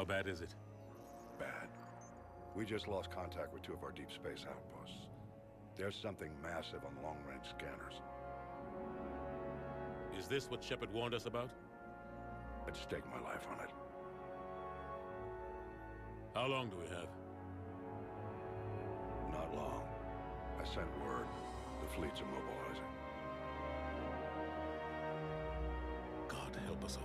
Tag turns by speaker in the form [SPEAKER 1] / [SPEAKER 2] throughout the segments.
[SPEAKER 1] How bad is it?
[SPEAKER 2] Bad. We just lost contact with two of our deep space outposts. There's something massive on long-range scanners.
[SPEAKER 1] Is this what Shepard warned us about?
[SPEAKER 2] I'd stake my life on it.
[SPEAKER 1] How long do we have?
[SPEAKER 2] Not long. I sent word. The fleet's immobilizing.
[SPEAKER 1] God help us all.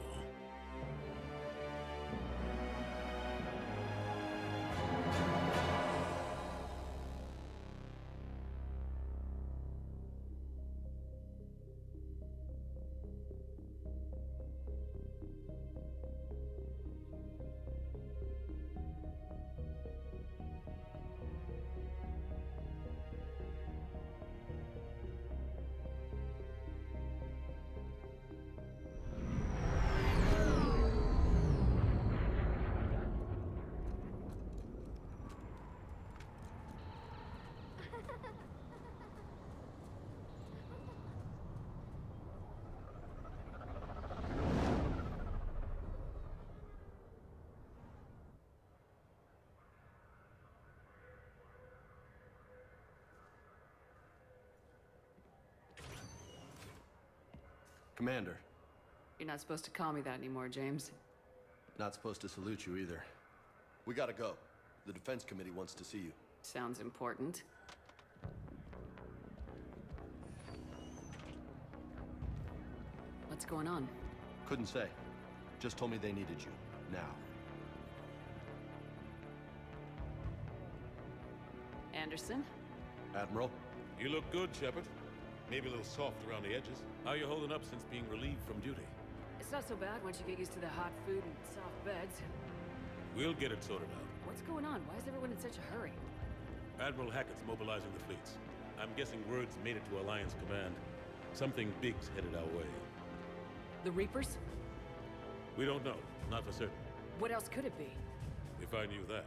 [SPEAKER 3] Commander.
[SPEAKER 4] You're not supposed to call me that anymore, James.
[SPEAKER 3] Not supposed to salute you either. We gotta go. The Defense Committee wants to see you.
[SPEAKER 4] Sounds important. What's going on?
[SPEAKER 3] Couldn't say. Just told me they needed you. Now.
[SPEAKER 4] Anderson?
[SPEAKER 3] Admiral?
[SPEAKER 1] You look good, Shepard. Maybe a little soft around the edges. How you holding up since being relieved from duty?
[SPEAKER 4] It's not so bad once you get used to the hot food and soft beds.
[SPEAKER 1] We'll get it sorted out.
[SPEAKER 4] What's going on? Why is everyone in such a hurry?
[SPEAKER 1] Admiral Hackett's mobilizing the fleets. I'm guessing word's made it to Alliance Command. Something big's headed our way.
[SPEAKER 4] The Reapers?
[SPEAKER 1] We don't know. Not for certain.
[SPEAKER 4] What else could it be?
[SPEAKER 1] If I knew that.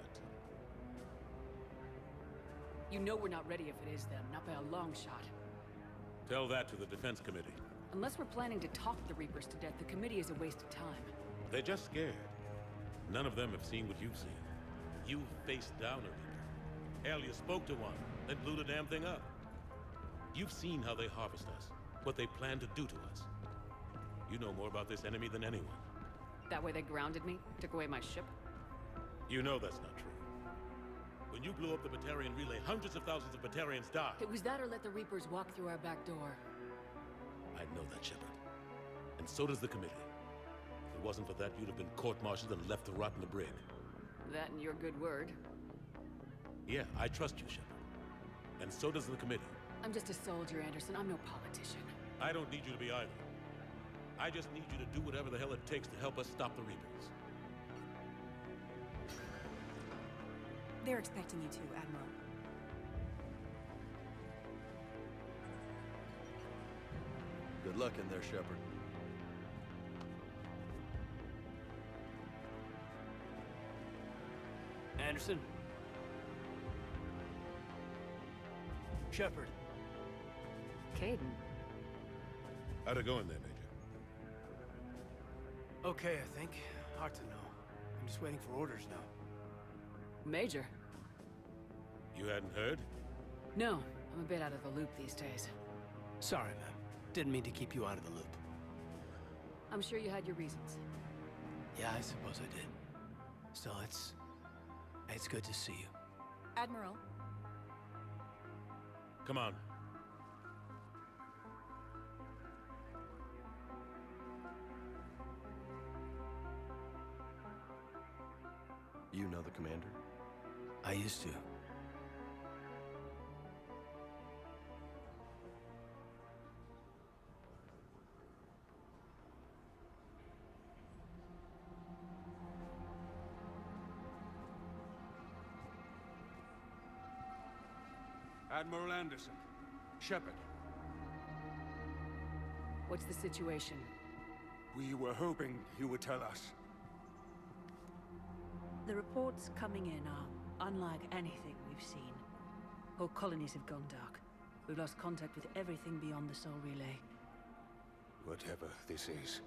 [SPEAKER 4] You know we're not ready if it is them, not by a long shot.
[SPEAKER 1] Tell that to the Defense Committee.
[SPEAKER 4] Unless we're planning to talk the Reapers to death, the committee is a waste of time.
[SPEAKER 1] They're just scared. None of them have seen what you've seen. You've faced down a Reaper. Hell, you spoke to one, then blew the damn thing up. You've seen how they harvest us, what they plan to do to us. You know more about this enemy than anyone.
[SPEAKER 4] That way they grounded me, took away my ship?
[SPEAKER 1] You know that's not true. When you blew up the Batarian relay, hundreds of thousands of Batarians died.
[SPEAKER 4] It was that or let the Reapers walk through our back door.
[SPEAKER 1] I know that, Shepard. And so does the committee. If it wasn't for that, you'd have been court-martialed and left to rot in the brig.
[SPEAKER 4] That and your good word.
[SPEAKER 1] Yeah, I trust you, Shepard. And so does the committee.
[SPEAKER 4] I'm just a soldier, Anderson. I'm no politician.
[SPEAKER 1] I don't need you to be either. I just need you to do whatever the hell it takes to help us stop the Reapers.
[SPEAKER 5] They're expecting you to, Admiral.
[SPEAKER 3] Good luck in there, Shepard.
[SPEAKER 6] Anderson? Shepard.
[SPEAKER 4] Caden.
[SPEAKER 1] How'd it go in there, Major?
[SPEAKER 6] Okay, I think. Hard to know. I'm just waiting for orders now.
[SPEAKER 4] Major.
[SPEAKER 1] You hadn't heard?
[SPEAKER 4] No, I'm a bit out of the loop these days.
[SPEAKER 6] Sorry, man. Didn't mean to keep you out of the loop.
[SPEAKER 4] I'm sure you had your reasons.
[SPEAKER 6] Yeah, I suppose I did. Still, it's good to see you.
[SPEAKER 5] Admiral.
[SPEAKER 1] Come on.
[SPEAKER 3] You know the commander?
[SPEAKER 6] I used to.
[SPEAKER 7] Admiral Anderson. Shepard.
[SPEAKER 4] What's the situation?
[SPEAKER 7] We were hoping you would tell us.
[SPEAKER 5] The reports coming in are unlike anything we've seen. Whole colonies have gone dark. We've lost contact with everything beyond the Soul Relay.
[SPEAKER 7] Whatever this is,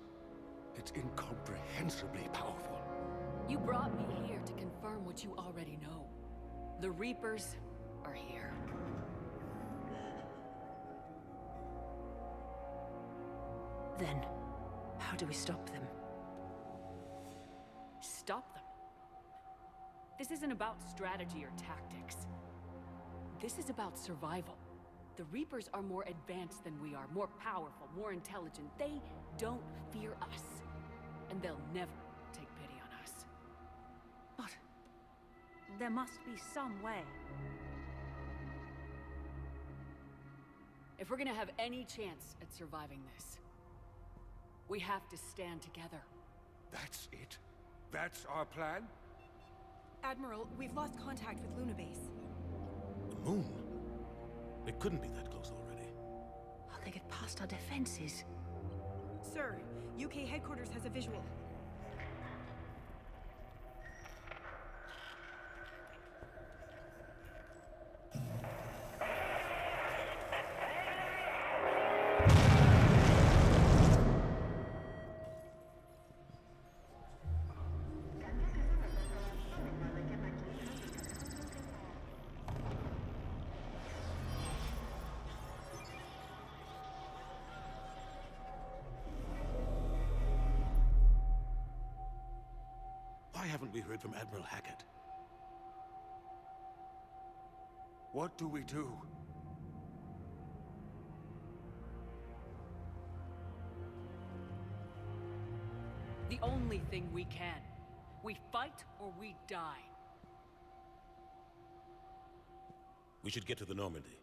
[SPEAKER 7] it's incomprehensibly powerful.
[SPEAKER 4] You brought me here to confirm what you already know. The Reapers are here.
[SPEAKER 5] Then, how do we stop them?
[SPEAKER 4] Stop them. This isn't about strategy or tactics. This is about survival. The Reapers are more advanced than we are, more powerful, more intelligent. They don't fear us. And they'll never take pity on us.
[SPEAKER 5] But there must be some way.
[SPEAKER 4] If we're gonna have any chance at surviving this, we have to stand together.
[SPEAKER 7] That's it? That's our plan?
[SPEAKER 8] Admiral, we've lost contact with Luna Base.
[SPEAKER 1] The moon? It couldn't be that close already.
[SPEAKER 5] How they get past our defenses?
[SPEAKER 8] Sir, UK headquarters has a visual.
[SPEAKER 1] Why haven't we heard from Admiral Hackett?
[SPEAKER 7] What do we do?
[SPEAKER 4] The only thing we can. We fight or we die.
[SPEAKER 1] We should get to the Normandy.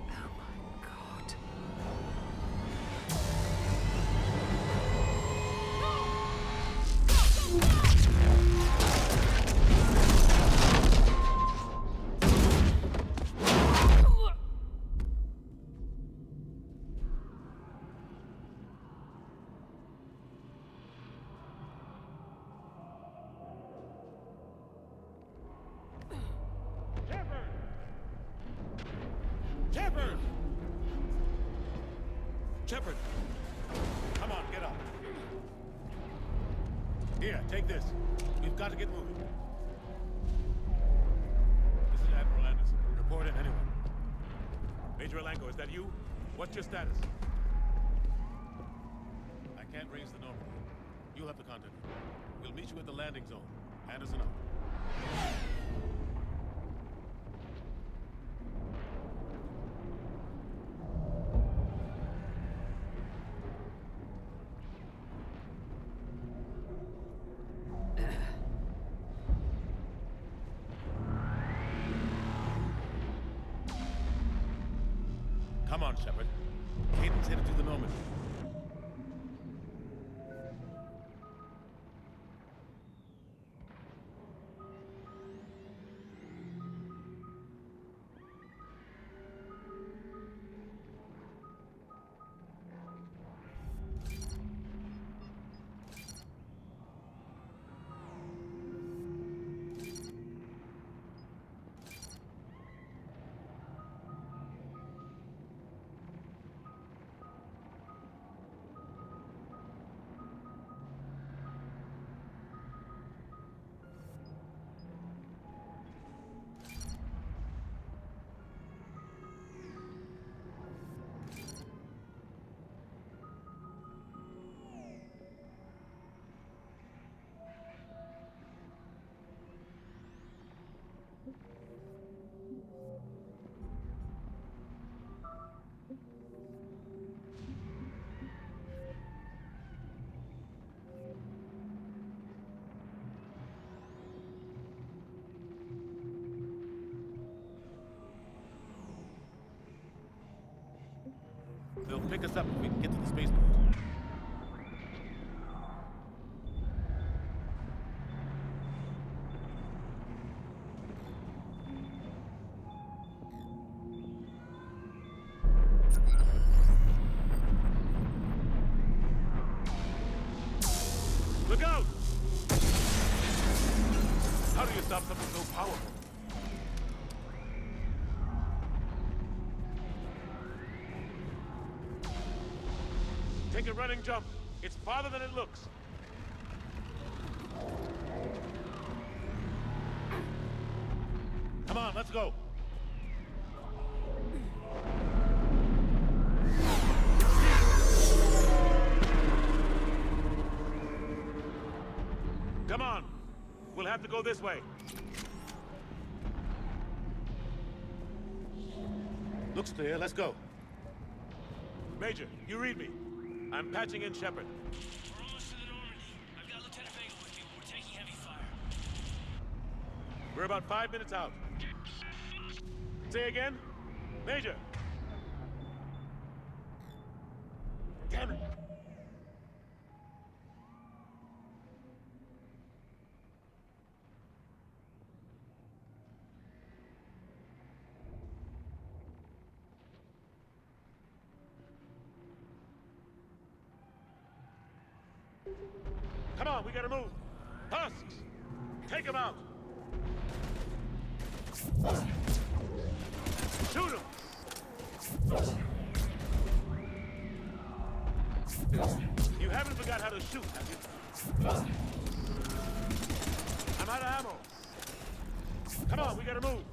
[SPEAKER 5] Oh my God.
[SPEAKER 1] Shepard! Shepard! Come on, get up. Here, take this. We've got to get moving. This is Admiral Anderson. Report in, anyone. Major Alango, is that you? What's your status? I can't raise the Normandy. You'll have to contact me. We'll meet you at the landing zone. Anderson out. Come on, Shepard. Caden's headed to the Normandy. They'll pick us up if we can get to the spaceport. Look out! How do you stop something so powerful? a running jump. It's farther than it looks. Come on, let's go. Come on. We'll have to go this way. Looks clear. Let's go. Major, you read me. I'm patching in Shepard.
[SPEAKER 9] We're almost to the Normandy. I've got Lieutenant Vega with me, but we're taking heavy fire.
[SPEAKER 1] We're about 5 minutes out. Say again? Major! Damn it! Come on, we gotta move! Husks! Take him out! Shoot him! You haven't forgot how to shoot, have you? I'm out of ammo. Come on, we gotta move.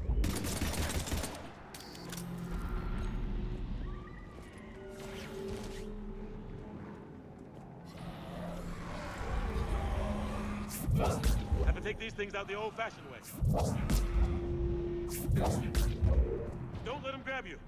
[SPEAKER 1] Have to take these things out the old-fashioned way. Don't let him grab you.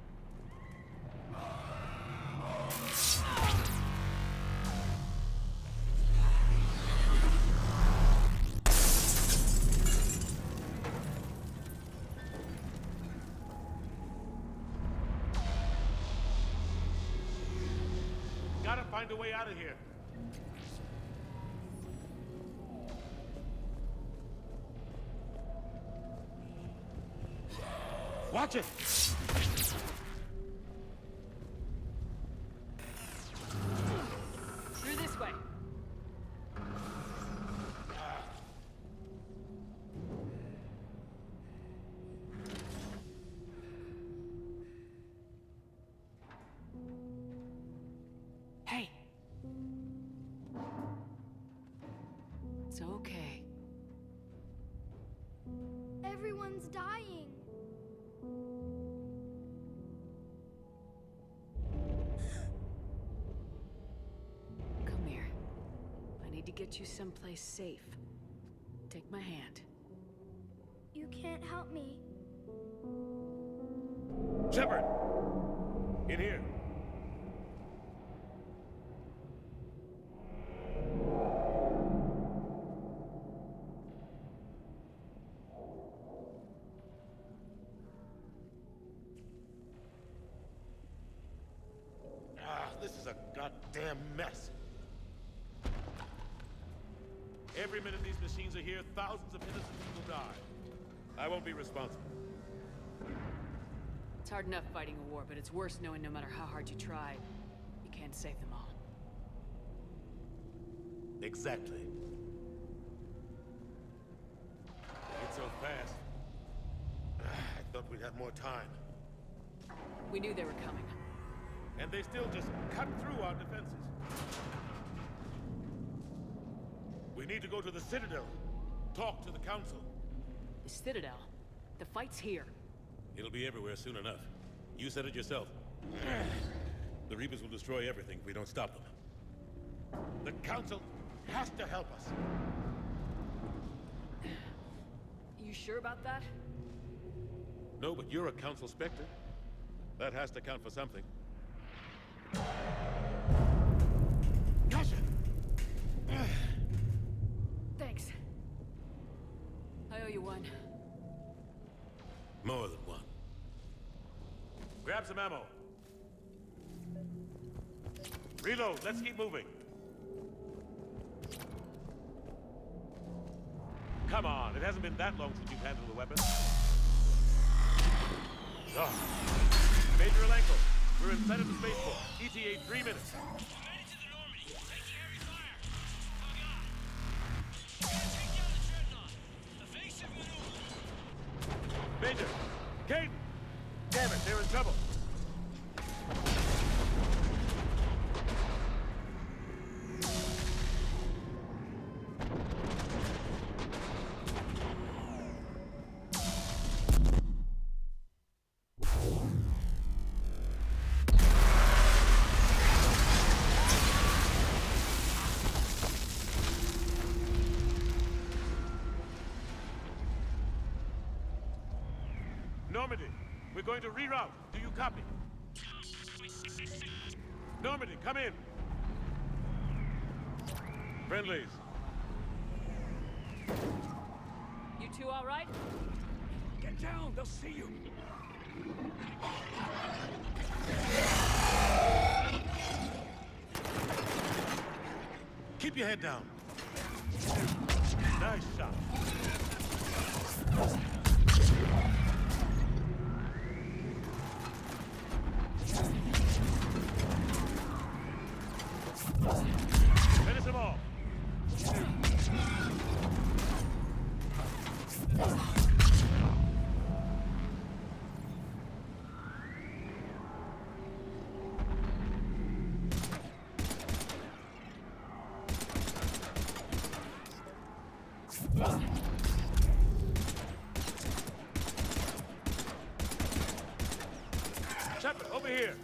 [SPEAKER 1] Gotta find a way out of here. Watch it!
[SPEAKER 4] Through this way. Hey. It's okay.
[SPEAKER 10] Everyone's dying.
[SPEAKER 4] Come here. I need to get you someplace safe. Take my hand.
[SPEAKER 10] You can't help me.
[SPEAKER 1] Shepard! In here. This is a goddamn mess. Every minute these machines are here, thousands of innocent people die. I won't be responsible.
[SPEAKER 4] It's hard enough fighting a war, but it's worse knowing no matter how hard you try, you can't save them all.
[SPEAKER 1] Exactly. It's so fast. I thought we'd have more time.
[SPEAKER 4] We knew they were coming.
[SPEAKER 1] And they still just cut through our defenses. We need to go to the Citadel. Talk to the Council.
[SPEAKER 4] The Citadel? The fight's here.
[SPEAKER 1] It'll be everywhere soon enough. You said it yourself. The Reapers will destroy everything if we don't stop them. The Council has to help us.
[SPEAKER 4] You sure about that?
[SPEAKER 1] No, but you're a Council Spectre. That has to count for something. Gotcha!
[SPEAKER 4] Thanks. I owe you one.
[SPEAKER 1] More than one. Grab some ammo. Reload, let's keep moving. Come on, it hasn't been that long since you've handled a weapon. Oh. Major Alenko, we're in sight of the spaceport. ETA 3 minutes.
[SPEAKER 9] We're headed to the Normandy. Taking heavy fire. Paragon. Take down the dreadnought. Evasive maneuver.
[SPEAKER 1] Major! Caden! Damn it, they're in trouble. Normandy, we're going to reroute. Do you copy? Normandy, come in. Friendlies.
[SPEAKER 4] You two all right?
[SPEAKER 7] Get down, they'll see you.
[SPEAKER 1] Keep your head down. Nice shot. Finish him off. Shepard, over here.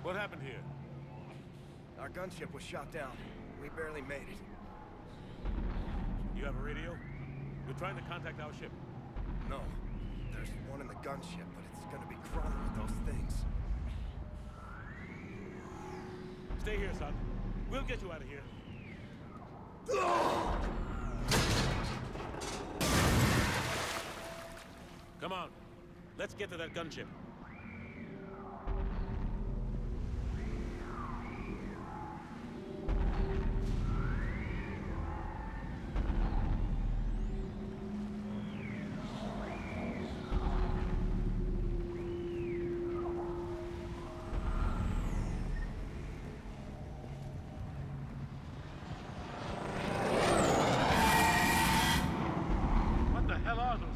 [SPEAKER 1] What happened here?
[SPEAKER 6] Our gunship was shot down. We barely made it.
[SPEAKER 1] You have a radio? We're trying to contact our ship.
[SPEAKER 6] No. There's one in the gunship, but it's gonna be crawling with those things.
[SPEAKER 1] Stay here, son. We'll get you out of here. Come on. Let's get to that gunship. What the hell are those things?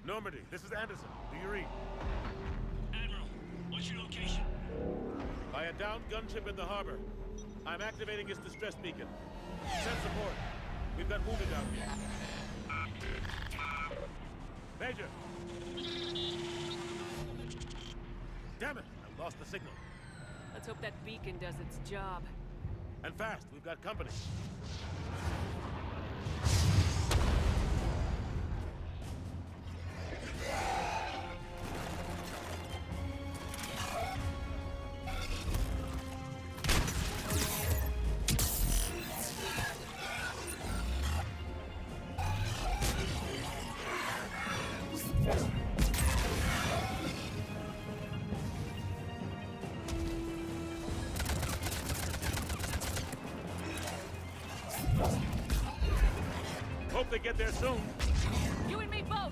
[SPEAKER 1] Normandy, this is Anderson. Do you read?
[SPEAKER 9] Admiral, what's your location?
[SPEAKER 1] By a downed gunship in the harbor. I'm activating its distress beacon. Send support. We've got wounded down here. Major! Damn it! I lost the signal.
[SPEAKER 4] Let's hope that beacon does its job.
[SPEAKER 1] And fast, we've got company. Hope they get there soon.
[SPEAKER 4] You and me both!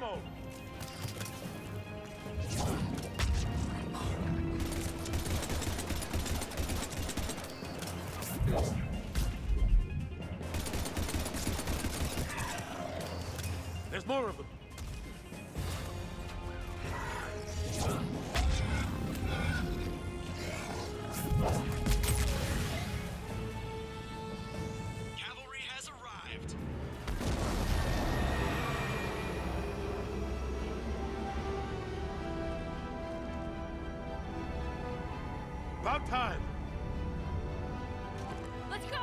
[SPEAKER 1] ammo! There's more of them.
[SPEAKER 9] Cavalry has arrived.
[SPEAKER 1] About time.
[SPEAKER 4] Let's go!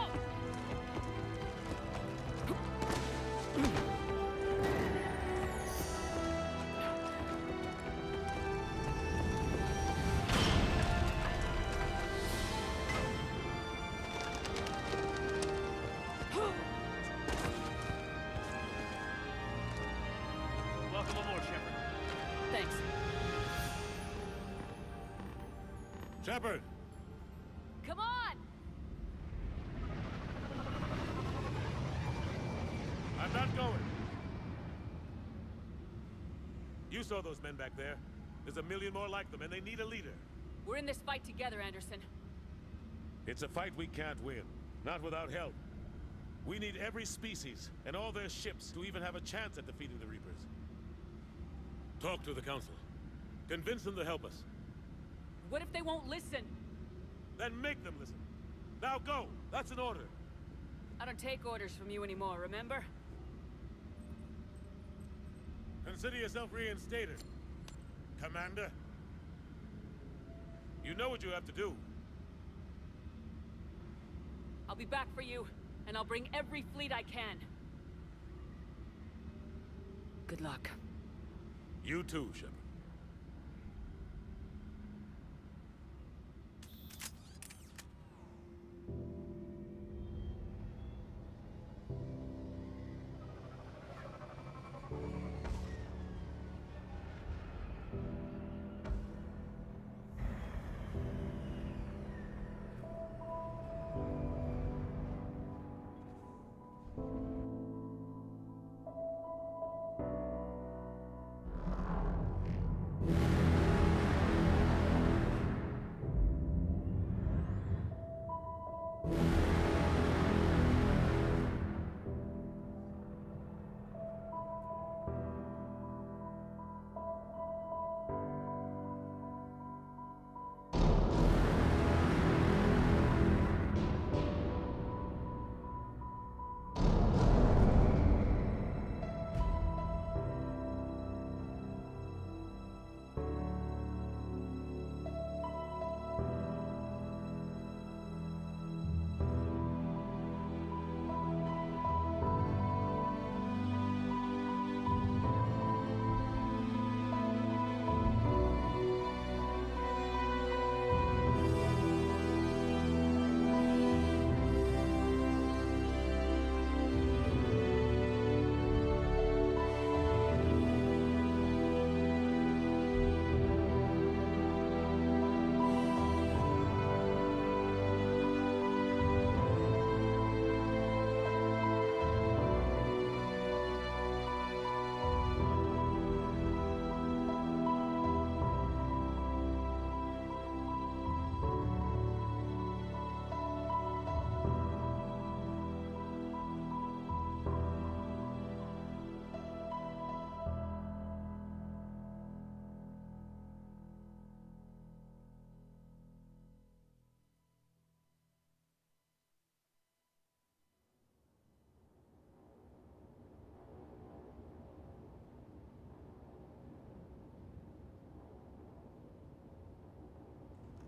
[SPEAKER 7] Welcome aboard, Shepard.
[SPEAKER 4] Thanks.
[SPEAKER 1] Shepard!
[SPEAKER 4] Come on!
[SPEAKER 1] I'm not going. You saw those men back there. There's a million more like them, and they need a leader.
[SPEAKER 4] We're in this fight together, Anderson.
[SPEAKER 1] It's a fight we can't win. Not without help. We need every species and all their ships to even have a chance at defeating the Reapers. Talk to the Council. Convince them to help us.
[SPEAKER 4] What if they won't listen?
[SPEAKER 1] Then make them listen. Now go! That's an order.
[SPEAKER 4] I don't take orders from you anymore, remember?
[SPEAKER 1] Consider yourself reinstated, Commander. You know what you have to do.
[SPEAKER 4] I'll be back for you, and I'll bring every fleet I can. Good luck.
[SPEAKER 1] You too, Shepard.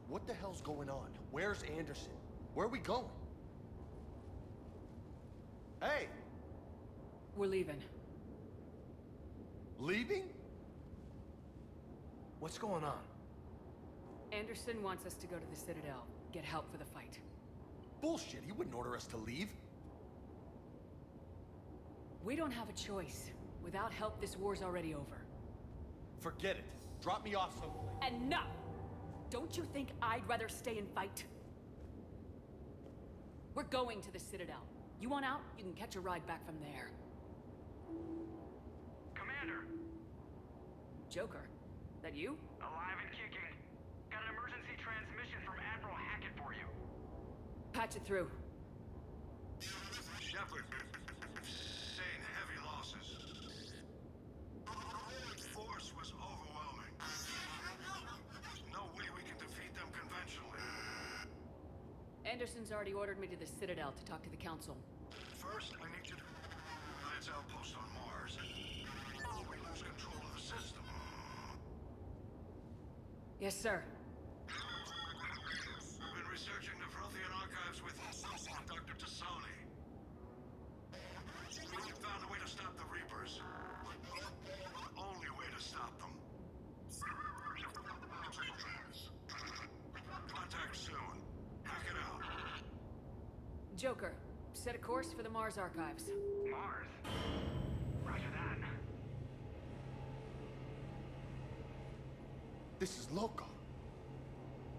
[SPEAKER 3] What the hell's going on? Where's Anderson? Where are we going? Hey!
[SPEAKER 4] We're leaving.
[SPEAKER 3] Leaving?
[SPEAKER 6] What's going on?
[SPEAKER 4] Anderson wants us to go to the Citadel, get help for the fight.
[SPEAKER 3] Bullshit, he wouldn't order us to leave.
[SPEAKER 4] We don't have a choice. Without help, this war's already over.
[SPEAKER 3] Forget it. Drop me off someplace.
[SPEAKER 4] Enough! Don't you think I'd rather stay and fight? We're going to the Citadel. You want out? You can catch a ride back from there.
[SPEAKER 7] Commander,
[SPEAKER 4] Joker? That you?
[SPEAKER 7] Alive and kicking. Got an emergency transmission from Admiral Hackett for you.
[SPEAKER 4] Patch it through.
[SPEAKER 2] Shepard, sustained heavy losses. The force was overwhelming. There's no way we can defeat them conventionally.
[SPEAKER 4] Anderson's already ordered me to the Citadel to talk to the Council.
[SPEAKER 2] First, I need you to Alliance outpost on Mars. We lose control of the system.
[SPEAKER 4] Yes, sir.
[SPEAKER 2] We've been researching the Prothean archives with Dr. Tassoni. We found a way to stop the Reapers. The only way to stop them. Contact soon. Hack it out.
[SPEAKER 4] Joker, set a course for the Mars archives.
[SPEAKER 7] Mars. Roger that.
[SPEAKER 3] This is loco.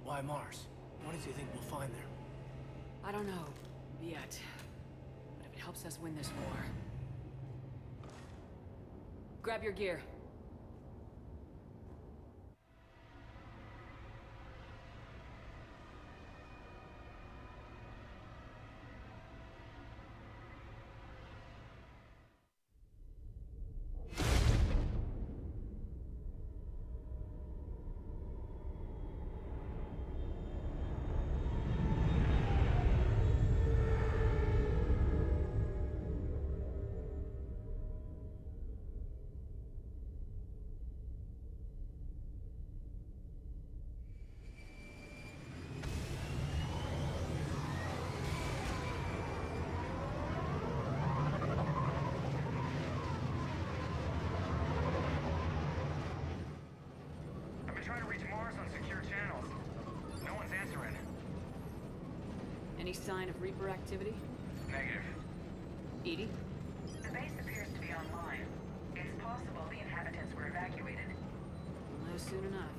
[SPEAKER 6] Why Mars? What does he think we'll find there?
[SPEAKER 4] I don't know, yet. But if it helps us win this war... Grab your gear.
[SPEAKER 7] I've been trying to reach Mars on secure channels. No one's answering.
[SPEAKER 4] Any sign of Reaper activity?
[SPEAKER 7] Negative.
[SPEAKER 4] Edie?
[SPEAKER 11] The base appears to be online. It's possible the inhabitants were evacuated.
[SPEAKER 4] We'll know soon enough.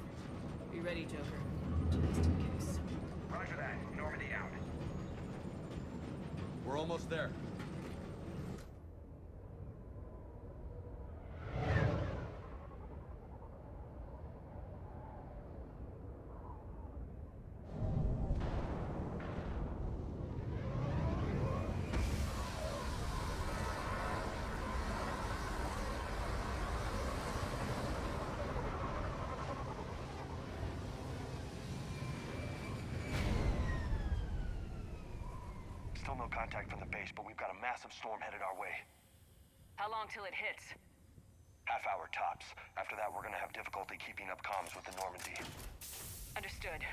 [SPEAKER 4] Be ready, Joker. Just in case.
[SPEAKER 7] Roger that. Normandy out.
[SPEAKER 3] We're almost there.
[SPEAKER 12] Still no contact from the base, but we've got a massive storm headed our way.
[SPEAKER 4] How long till it hits?
[SPEAKER 12] Half hour tops. After that, we're gonna have difficulty keeping up comms with the Normandy.
[SPEAKER 4] Understood.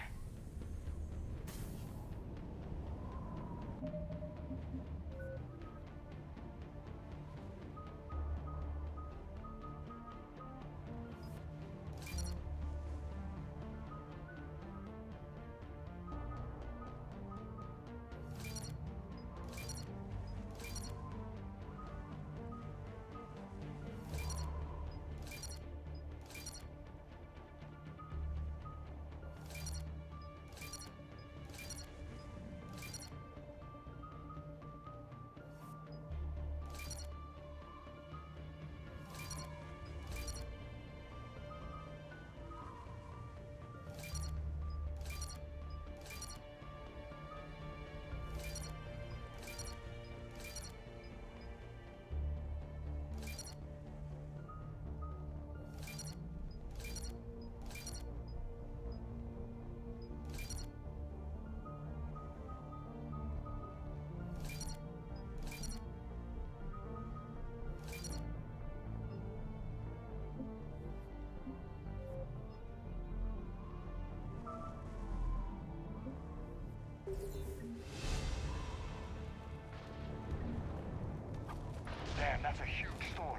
[SPEAKER 12] Damn, that's a huge storm.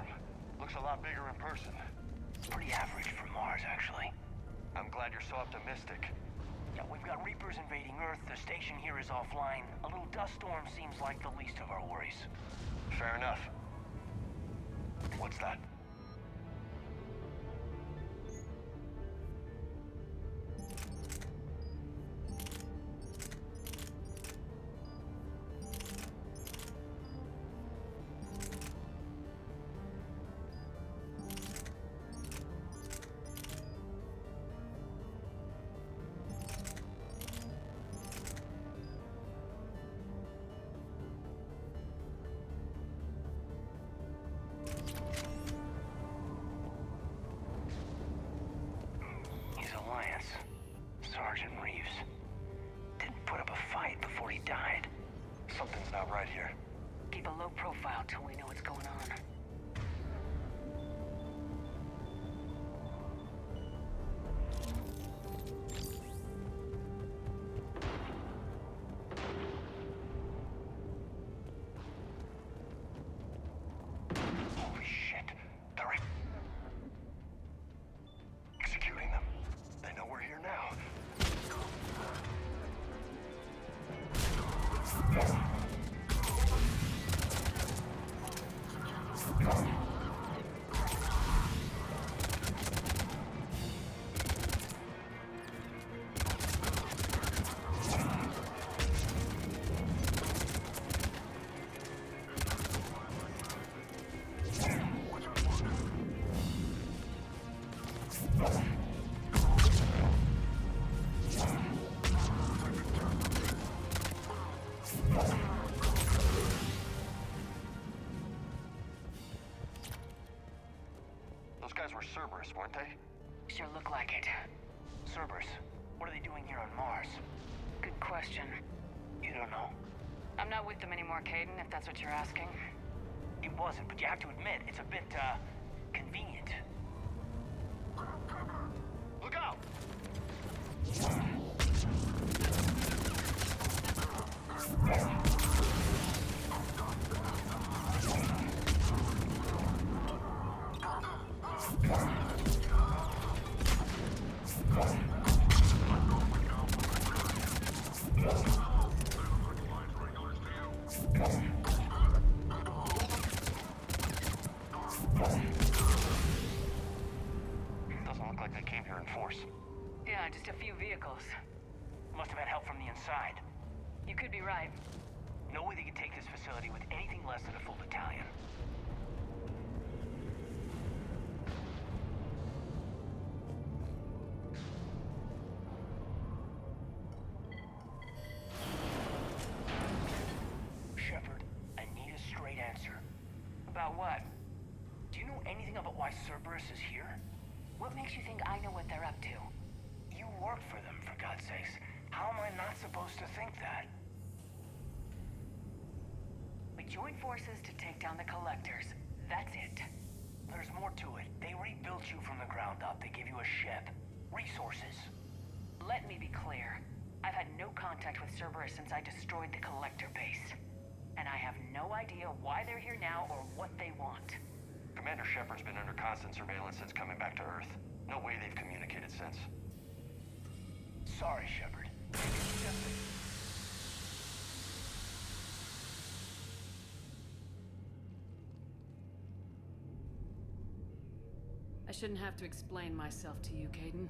[SPEAKER 12] Looks a lot bigger in person.
[SPEAKER 6] Pretty average for Mars, actually.
[SPEAKER 12] I'm glad you're so optimistic.
[SPEAKER 6] Yeah, we've got Reapers invading Earth. The station here is offline. A little dust storm seems like the least of our worries.
[SPEAKER 12] Fair enough. What's that? Something's not right here.
[SPEAKER 6] Keep a low profile till we know what's going on.
[SPEAKER 12] Holy shit. They're executing them. They know we're here now. Those guys were Cerberus, weren't they?
[SPEAKER 6] Sure look like it. Cerberus, what are they doing here on Mars? Good question. You don't know.
[SPEAKER 4] I'm not with them anymore, Caden, if that's what you're asking.
[SPEAKER 6] It wasn't, but you have to admit, it's a bit, convenient.
[SPEAKER 12] Look out! Doesn't look like they came here in force.
[SPEAKER 4] Yeah, just a few vehicles.
[SPEAKER 6] Must have had help from the inside.
[SPEAKER 4] You could be right.
[SPEAKER 6] No way they could take this facility with anything less than a full battalion. Shepard, I need a straight answer.
[SPEAKER 4] About what?
[SPEAKER 6] Do you know anything about why Cerberus is here?
[SPEAKER 4] What makes you think I know what they're up to?
[SPEAKER 6] You work for them, for God's sakes. How am I not supposed to think that?
[SPEAKER 4] We joined forces to take down the Collectors. That's it.
[SPEAKER 6] There's more to it. They rebuilt you from the ground up. They gave you a ship. Resources.
[SPEAKER 4] Let me be clear. I've had no contact with Cerberus since I destroyed the Collector base. And I have no idea why they're here now or what they want.
[SPEAKER 12] Commander Shepard's been under constant surveillance since coming back to Earth. No way they've communicated since.
[SPEAKER 6] Sorry, Shepard. It's just that...
[SPEAKER 4] I shouldn't have to explain myself to you, Caden.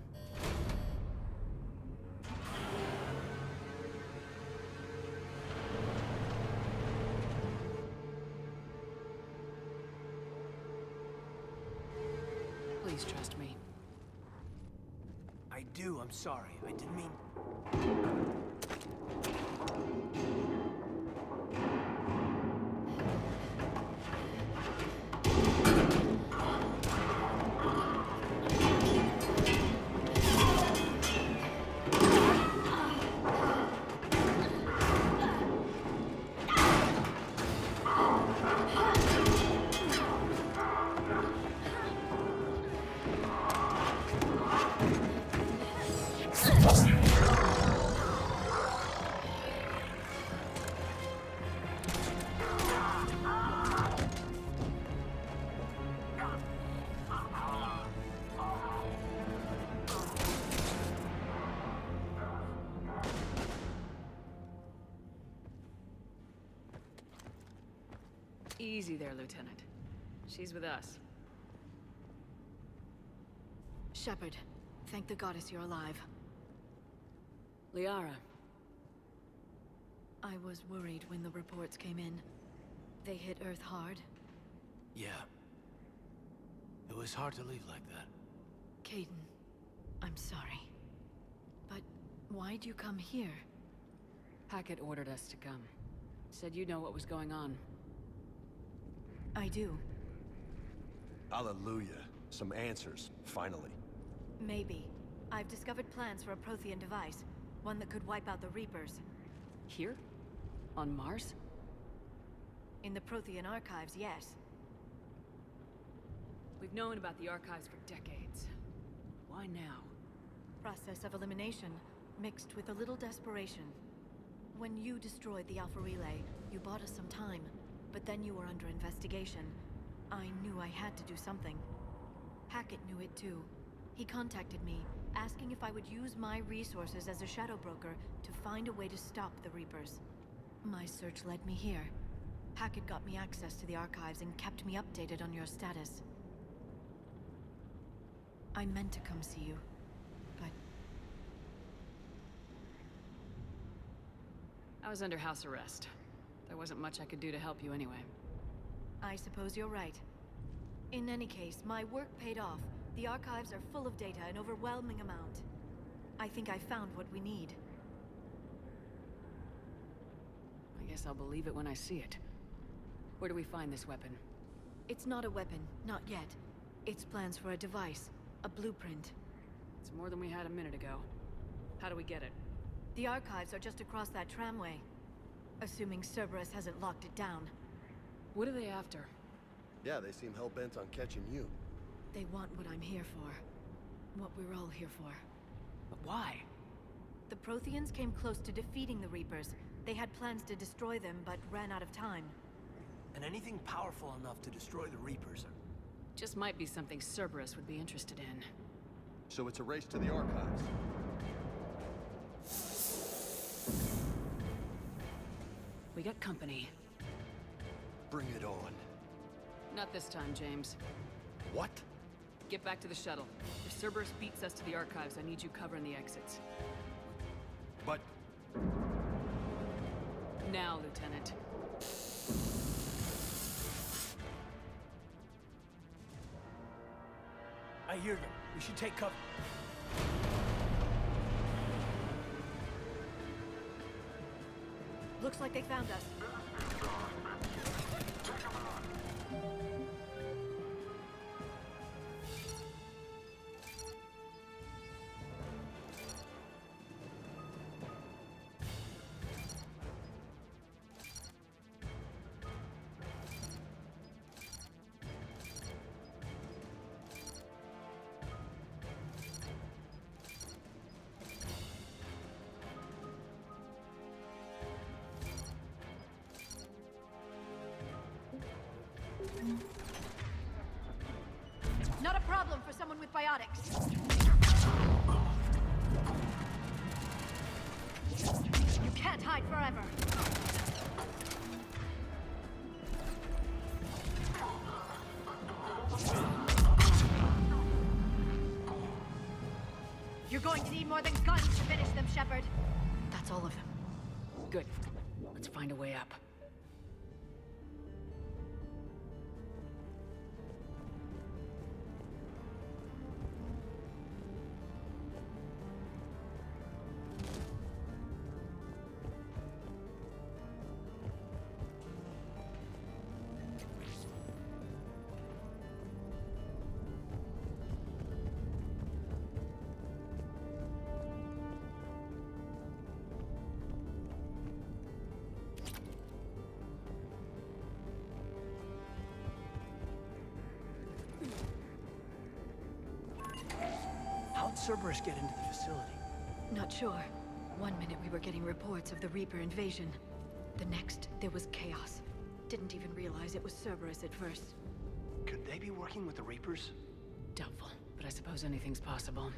[SPEAKER 4] Please trust me.
[SPEAKER 6] I do, I'm sorry. I didn't mean...
[SPEAKER 4] Easy there, Lieutenant. She's with us.
[SPEAKER 8] Shepard, thank the goddess you're alive.
[SPEAKER 4] Liara.
[SPEAKER 8] I was worried when the reports came in. They hit Earth hard.
[SPEAKER 6] Yeah. It was hard to leave like that.
[SPEAKER 8] Caden, I'm sorry. But why'd you come here?
[SPEAKER 4] Hackett ordered us to come. Said you know what was going on.
[SPEAKER 8] I do.
[SPEAKER 3] Hallelujah. Some answers, finally.
[SPEAKER 8] Maybe. I've discovered plans for a Prothean device. One that could wipe out the Reapers.
[SPEAKER 4] Here? On Mars?
[SPEAKER 8] In the Prothean archives, yes.
[SPEAKER 4] We've known about the archives for decades. Why now?
[SPEAKER 8] Process of elimination, mixed with a little desperation. When you destroyed the Alpha Relay, you bought us some time, but then you were under investigation. I knew I had to do something. Hackett knew it too. He contacted me, asking if I would use my resources as a shadow broker to find a way to stop the Reapers. My search led me here. Hackett got me access to the archives and kept me updated on your status. I meant to come see you, but...
[SPEAKER 4] I was under house arrest. There wasn't much I could do to help you anyway.
[SPEAKER 8] I suppose you're right. In any case, my work paid off. The archives are full of data, an overwhelming amount. I think I found what we need.
[SPEAKER 4] I guess I'll believe it when I see it. Where do we find this weapon?
[SPEAKER 8] It's not a weapon, not yet. It's plans for a device, a blueprint.
[SPEAKER 4] It's more than we had a minute ago. How do we get it?
[SPEAKER 8] The archives are just across that tramway. Assuming Cerberus hasn't locked it down.
[SPEAKER 4] What are they after?
[SPEAKER 3] Yeah, they seem hell-bent on catching you.
[SPEAKER 8] They want what I'm here for. What we're all here for.
[SPEAKER 4] But why?
[SPEAKER 8] The Protheans came close to defeating the Reapers. They had plans to destroy them, but ran out of time.
[SPEAKER 6] And anything powerful enough to destroy the Reapers.
[SPEAKER 4] Just might be something Cerberus would be interested in.
[SPEAKER 3] So it's a race to the archives.
[SPEAKER 4] We got company.
[SPEAKER 3] Bring it on.
[SPEAKER 4] Not this time, James.
[SPEAKER 3] What?
[SPEAKER 4] Get back to the shuttle. If Cerberus beats us to the archives, I need you covering the exits.
[SPEAKER 3] But...
[SPEAKER 4] Now, Lieutenant.
[SPEAKER 6] I hear them. We should take cover.
[SPEAKER 8] Looks like they found us. Not a problem for someone with biotics. You can't hide forever. You're going to need more than guns to finish them, Shepard. That's all of them.
[SPEAKER 4] Good. Let's find a way up.
[SPEAKER 6] How'd Cerberus get into the facility?
[SPEAKER 8] Not sure. One minute we were getting reports of the Reaper invasion. The next, there was chaos. Didn't even realize it was Cerberus at first.
[SPEAKER 6] Could they be working with the Reapers?
[SPEAKER 4] Doubtful, but I suppose anything's possible.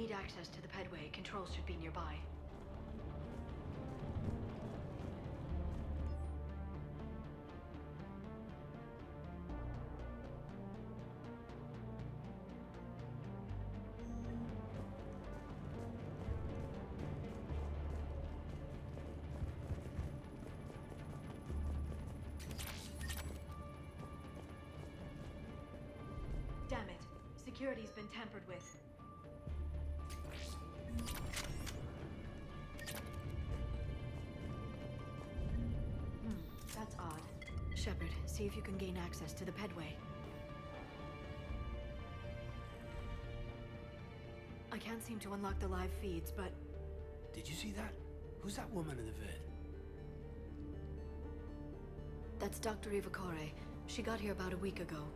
[SPEAKER 8] need access to the pedway. Controls should be nearby. Damn it. Security's been tampered with. That's odd. Shepard, see if you can gain access to the pedway. I can't seem to unlock the live feeds, but...
[SPEAKER 13] Did you see that? Who's that woman in the vid?
[SPEAKER 8] That's Dr. Ivakore. She got here about a week ago.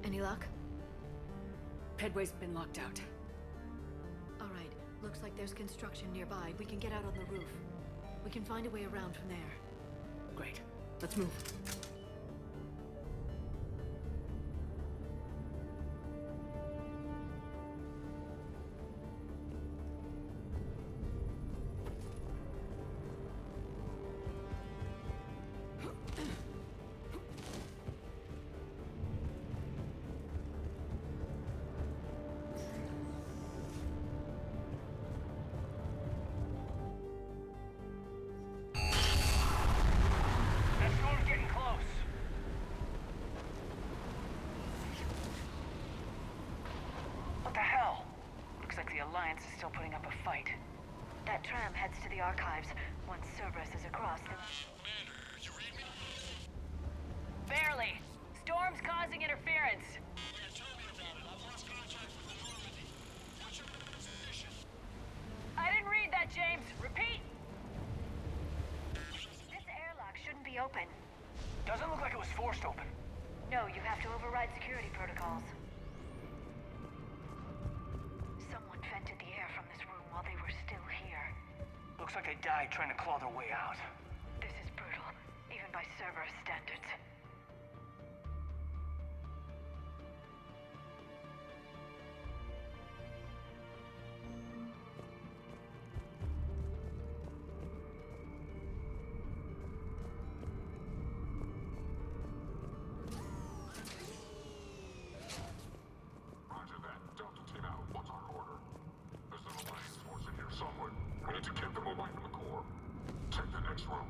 [SPEAKER 8] Any luck?
[SPEAKER 4] Pedway's been locked out.
[SPEAKER 8] All right. Looks like there's construction nearby. We can get out on the roof. We can find a way around from there.
[SPEAKER 4] Great. Let's move.
[SPEAKER 6] Alliance is still putting up a fight.
[SPEAKER 8] That tram heads to the archives. Once Cerberus is across, then...
[SPEAKER 9] Commander, you read me?
[SPEAKER 4] Barely. Storm's causing interference.
[SPEAKER 9] Yeah, tell me about it. I've lost contact with the Normandy. What's your position?
[SPEAKER 4] I didn't read that, James. Repeat.
[SPEAKER 8] This airlock shouldn't be open.
[SPEAKER 6] Doesn't look like it was forced open.
[SPEAKER 8] No, you have to override security protocols. Someone vented the air from this room while they were still here.
[SPEAKER 6] Looks like they died trying to claw their way out.
[SPEAKER 8] This is brutal, even by Cerberus standards.
[SPEAKER 14] Roger that. Delta Team out. What's our order? There's an Alliance force in here somewhere. We need to get them away from the core. Take the next room.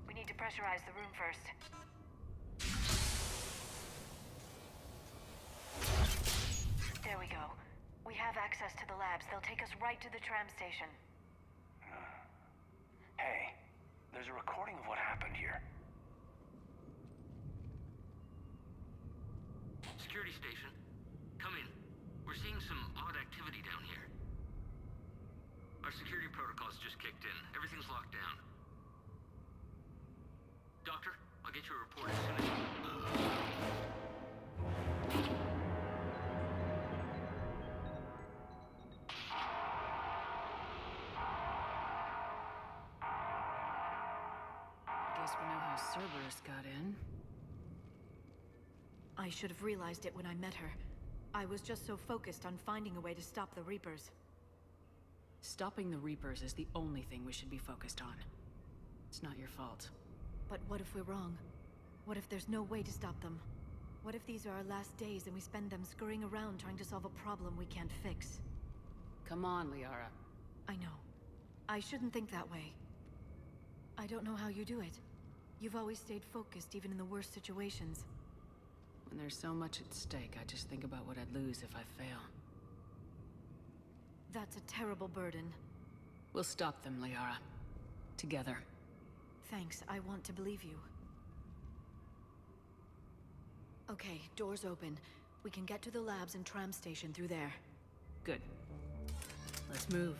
[SPEAKER 8] We need to pressurize the room first. There we go. We have access to the labs. They'll take us right to the tram station.
[SPEAKER 6] Hey, there's a recording of what happened here.
[SPEAKER 15] Security station. Come in. We're seeing some odd activity down here. Our security protocols just kicked in. Everything's locked down. Doctor, I'll get you a report as soon as...
[SPEAKER 4] I guess we know how Cerberus got in.
[SPEAKER 8] I should have realized it when I met her. I was just so focused on finding a way to stop the Reapers.
[SPEAKER 4] Stopping the Reapers is the only thing we should be focused on. It's not your fault.
[SPEAKER 8] But what if we're wrong? What if there's no way to stop them? What if these are our last days and we spend them scurrying around trying to solve a problem we can't fix?
[SPEAKER 4] Come on, Liara.
[SPEAKER 8] I know. I shouldn't think that way. I don't know how you do it. You've always stayed focused, even in the worst situations.
[SPEAKER 4] When there's so much at stake, I just think about what I'd lose if I fail.
[SPEAKER 8] That's a terrible burden.
[SPEAKER 4] We'll stop them, Liara. Together.
[SPEAKER 8] Thanks, I want to believe you. Okay, doors open. We can get to the labs and tram station through there.
[SPEAKER 4] Good. Let's move.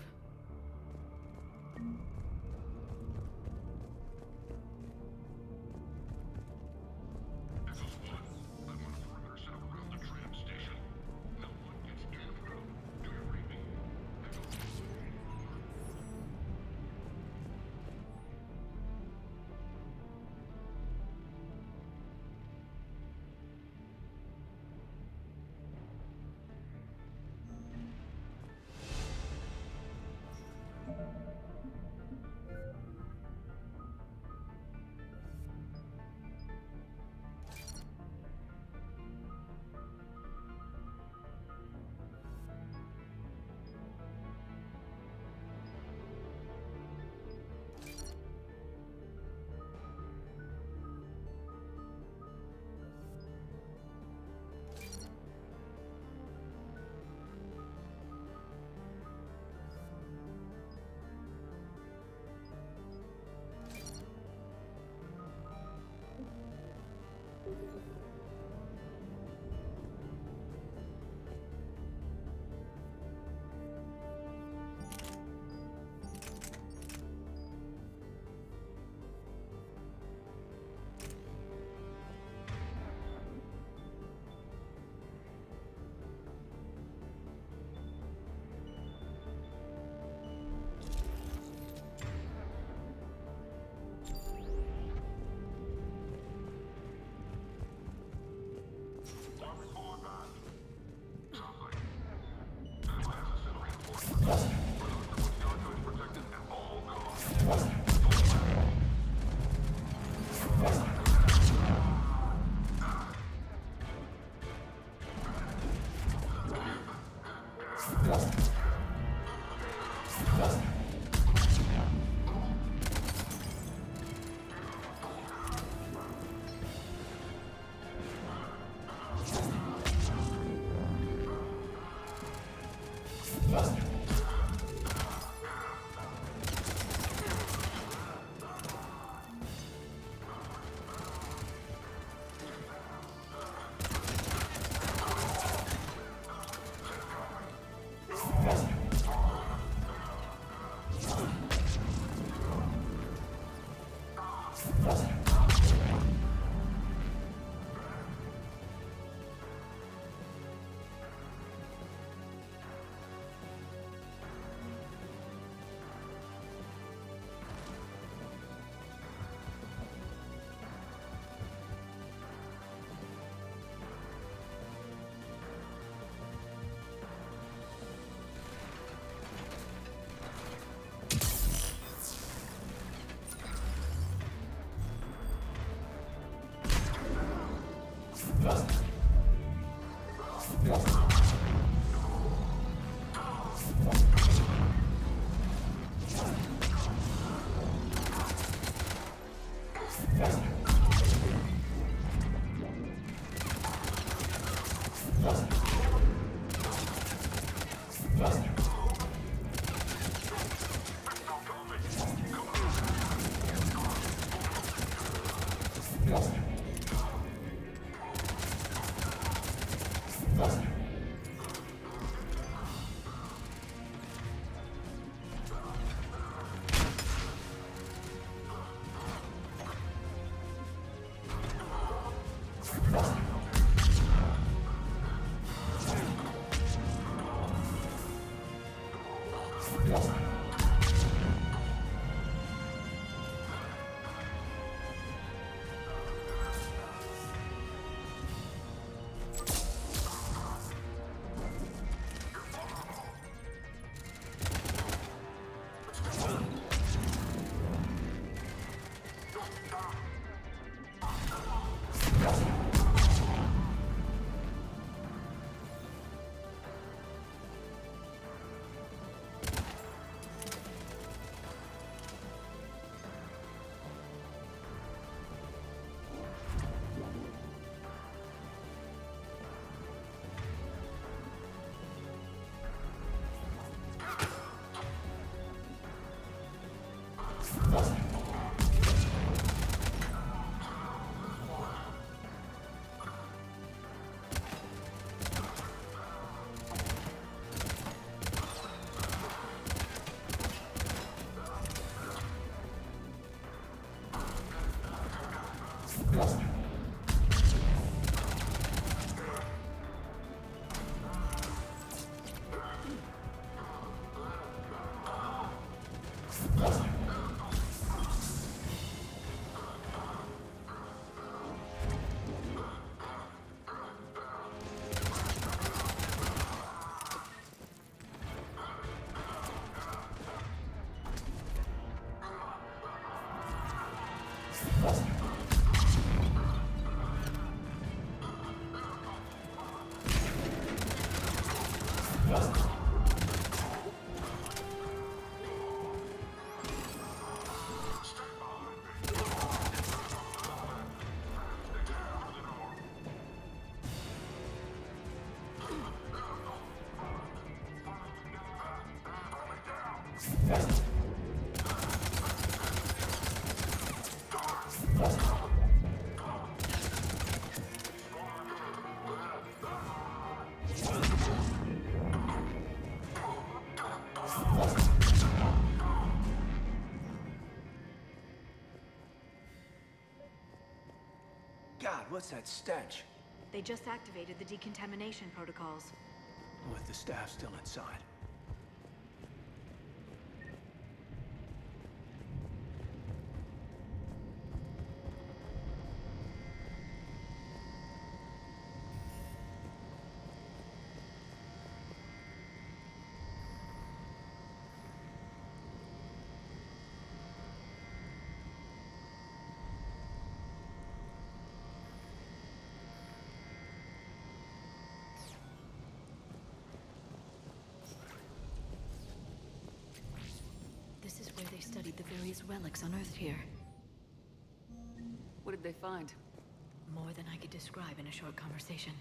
[SPEAKER 13] God, what's that stench?
[SPEAKER 8] They just activated the decontamination protocols.
[SPEAKER 13] With the staff still inside.
[SPEAKER 8] This is where they studied the various relics unearthed here.
[SPEAKER 4] What did they find?
[SPEAKER 8] More than I could describe in a short conversation.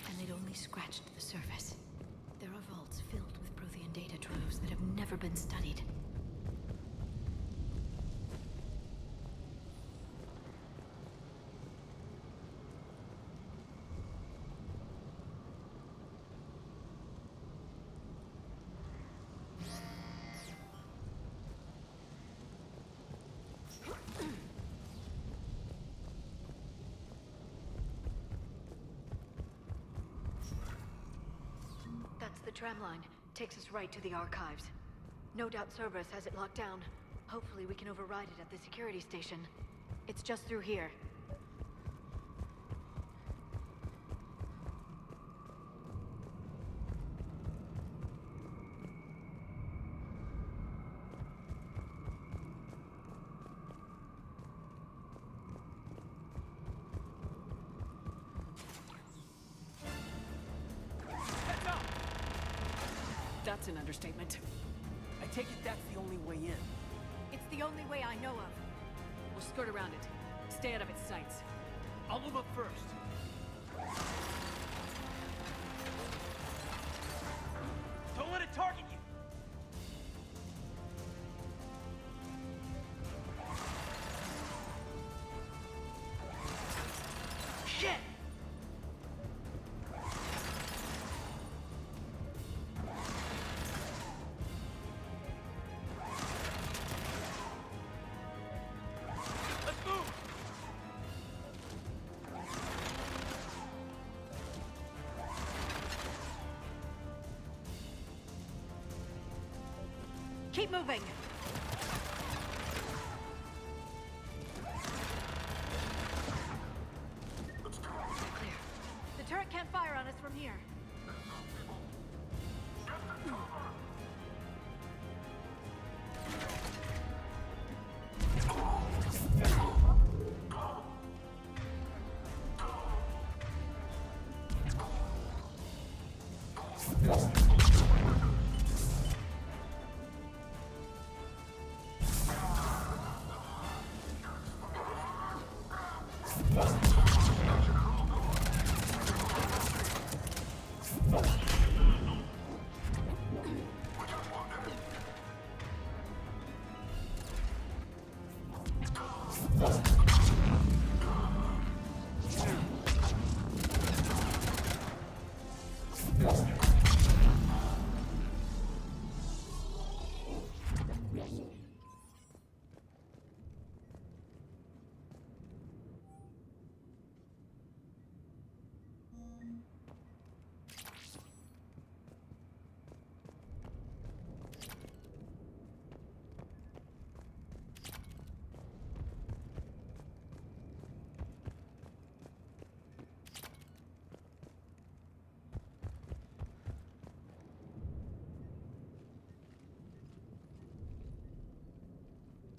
[SPEAKER 8] And they'd only scratched the surface. There are vaults filled with Prothean data troves that have never been studied. That's the tram line. Takes us right to the archives. No doubt Cerberus has it locked down. Hopefully we can override it at the security station. It's just through here.
[SPEAKER 4] That's an understatement.
[SPEAKER 13] I take it that's the only way in.
[SPEAKER 8] It's the only way I know of.
[SPEAKER 4] We'll skirt around it. Stay out of its sights.
[SPEAKER 13] I'll move up first. Don't let it target you!
[SPEAKER 8] Shit! Keep moving! Clear. The turret can't fire on us from here.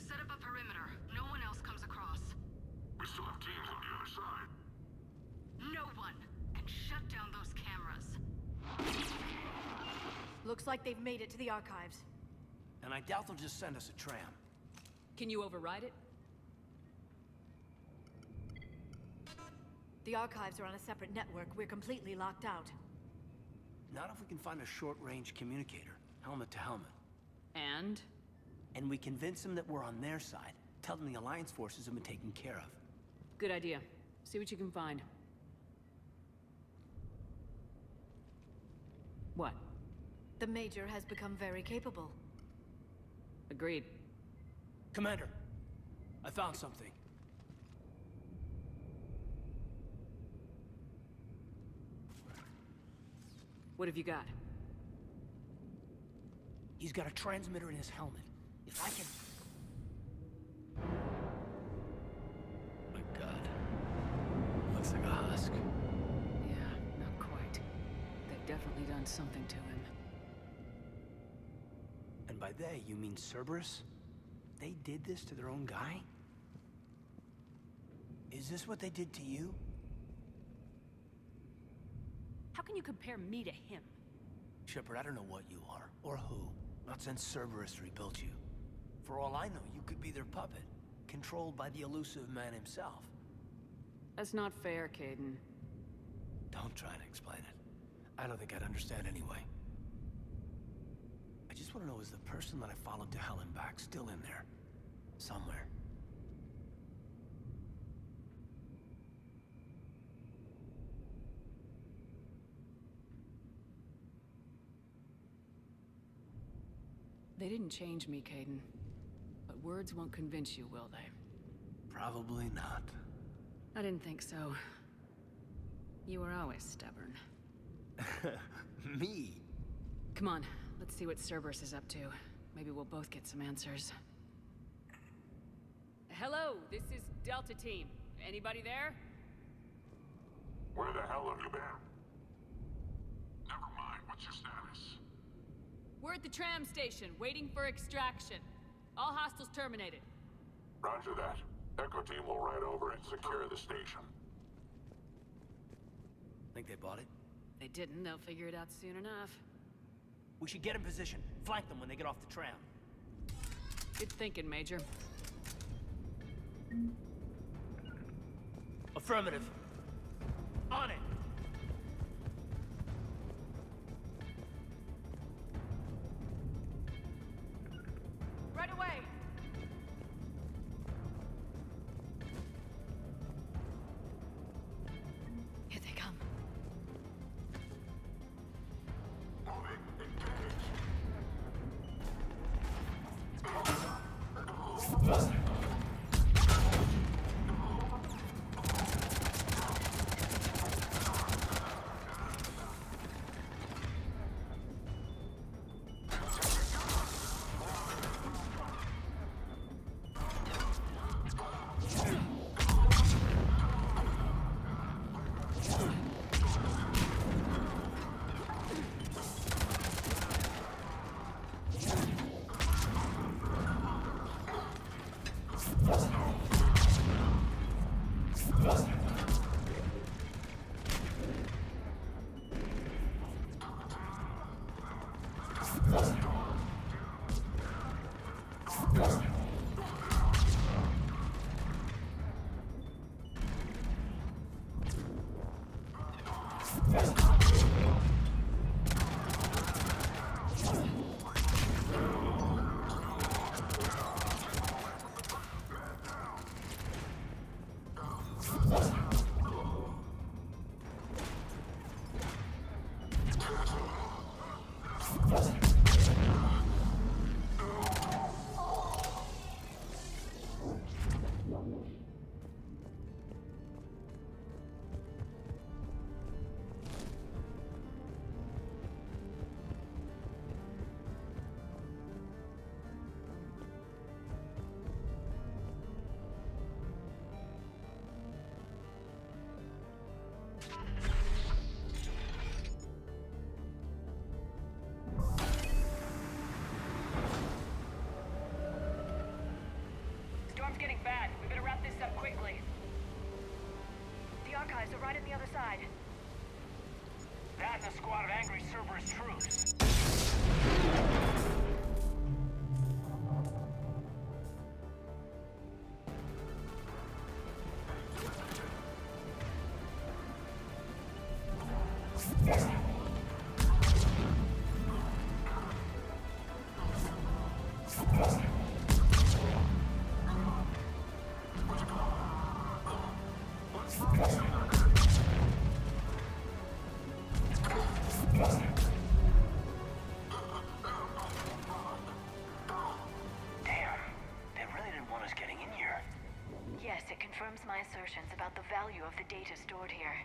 [SPEAKER 15] Set up a perimeter. No one else comes across.
[SPEAKER 14] We still have teams on the other side.
[SPEAKER 15] No one! And shut down those cameras.
[SPEAKER 8] Looks like they've made it to the archives.
[SPEAKER 13] And I doubt they'll just send us a tram.
[SPEAKER 4] Can you override it?
[SPEAKER 8] The archives are on a separate network. We're completely locked out.
[SPEAKER 13] Not if we can find a short-range communicator, helmet to helmet.
[SPEAKER 4] And?
[SPEAKER 13] And we convince them that we're on their side. Tell them the Alliance forces have been taken care of.
[SPEAKER 4] Good idea. See what you can find. What?
[SPEAKER 8] The Major has become very capable.
[SPEAKER 4] Agreed.
[SPEAKER 13] Commander, I found something.
[SPEAKER 4] What have you got?
[SPEAKER 13] He's got a transmitter in his helmet. If I can...
[SPEAKER 3] My God. Looks like a husk.
[SPEAKER 4] Yeah, not quite. They've definitely done something to him.
[SPEAKER 13] And by they, you mean Cerberus? They did this to their own guy? Is this what they did to you?
[SPEAKER 4] How can you compare me to him?
[SPEAKER 13] Shepard, I don't know what you are, or who. Not since Cerberus rebuilt you. For all I know, you could be their puppet, controlled by the elusive man himself.
[SPEAKER 4] That's not fair, Caden.
[SPEAKER 13] Don't try to explain it. I don't think I'd understand anyway. I just want to know, is the person that I followed to hell and back still in there? Somewhere.
[SPEAKER 4] They didn't change me, Caden. But words won't convince you, will they?
[SPEAKER 13] Probably not.
[SPEAKER 4] I didn't think so. You were always stubborn.
[SPEAKER 13] Me?
[SPEAKER 4] Come on, let's see what Cerberus is up to. Maybe we'll both get some answers. Hello, this is Delta Team. Anybody there?
[SPEAKER 14] Where the hell have you been? Never mind, what's your status?
[SPEAKER 4] We're at the tram station, waiting for extraction. All hostiles terminated.
[SPEAKER 14] Roger that. Echo Team will ride over and secure the station.
[SPEAKER 13] Think they bought it?
[SPEAKER 4] They didn't, they'll figure it out soon enough.
[SPEAKER 13] We should get in position. Flank them when they get off the tram.
[SPEAKER 4] Good thinking, Major.
[SPEAKER 13] Affirmative. On it!
[SPEAKER 8] Right away! Here they come.
[SPEAKER 6] Storm's getting bad. We better wrap this up quickly.
[SPEAKER 8] The archives are right on the other side.
[SPEAKER 6] That and a squad of angry Cerberus troops.
[SPEAKER 8] Confirms my assertions about the value of the data stored here.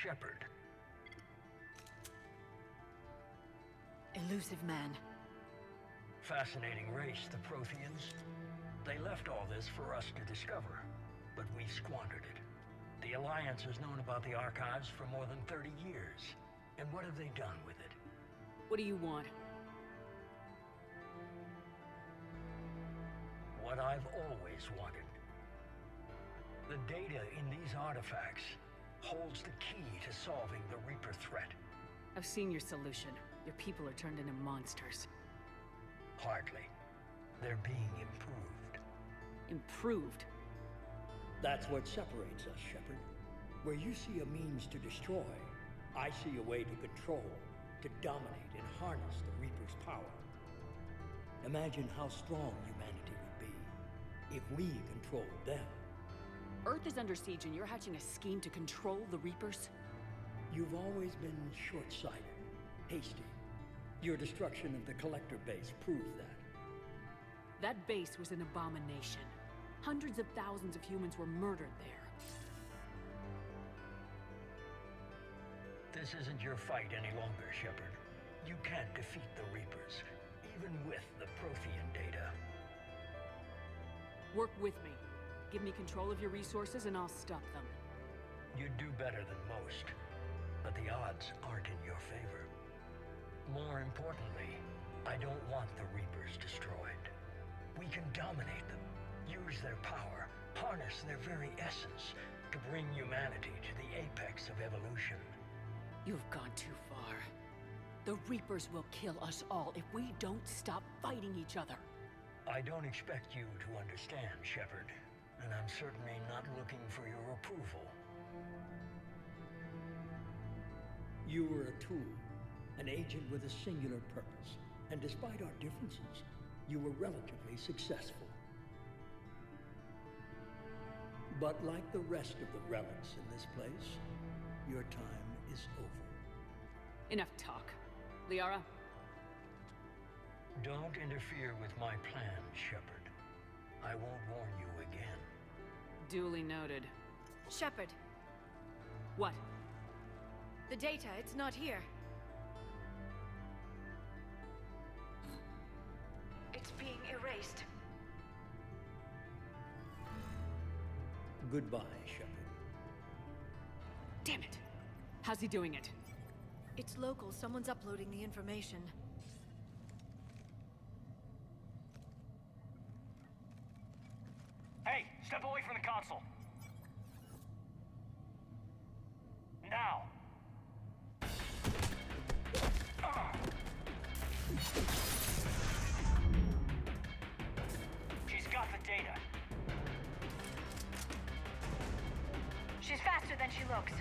[SPEAKER 16] Shepard.
[SPEAKER 5] Elusive man.
[SPEAKER 16] Fascinating race, the Protheans. They left all this for us to discover, but we squandered it. The Alliance has known about the archives for more than 30 years. And what have they done with it?
[SPEAKER 4] What do you want?
[SPEAKER 16] What I've always wanted. The data in these artifacts holds the key to solving the Reaper threat.
[SPEAKER 4] I've seen your solution. Your people are turned into monsters.
[SPEAKER 16] Hardly. They're being improved.
[SPEAKER 4] Improved?
[SPEAKER 17] That's what separates us, Shepard. Where you see a means to destroy, I see a way to control, to dominate and harness the Reaper's power. Imagine how strong humanity would be if we controlled them.
[SPEAKER 4] Earth is under siege and you're hatching a scheme to control the Reapers?
[SPEAKER 17] You've always been short-sighted, hasty. Your destruction of the Collector base proved that.
[SPEAKER 4] That base was an abomination. Hundreds of thousands of humans were murdered there.
[SPEAKER 16] This isn't your fight any longer, Shepard. You can't defeat the Reapers, even with the Prothean data.
[SPEAKER 4] Work with me. Give me control of your resources and I'll stop them.
[SPEAKER 16] You'd do better than most, but the odds aren't in your favor. More importantly, I don't want the Reapers destroyed. We can dominate them, use their power, harness their very essence to bring humanity to the apex of evolution.
[SPEAKER 4] You've gone too far. The Reapers will kill us all if we don't stop fighting each other.
[SPEAKER 16] I don't expect you to understand, Shepard, and I'm certainly not looking for your approval.
[SPEAKER 17] You were a tool, an agent with a singular purpose, and despite our differences, you were relatively successful. But like the rest of the relics in this place, your time is over.
[SPEAKER 4] Enough talk. Liara?
[SPEAKER 16] Don't interfere with my plan, Shepard. I won't warn you again.
[SPEAKER 4] Duly noted.
[SPEAKER 8] Shepard.
[SPEAKER 4] What?
[SPEAKER 8] The data, it's not here. It's being erased.
[SPEAKER 17] Goodbye, Shepard.
[SPEAKER 4] Damn it! How's he doing it?
[SPEAKER 8] It's local. Someone's uploading the information.
[SPEAKER 6] Hey, step away from the console. Now. She's got the data.
[SPEAKER 8] She's faster than she looks.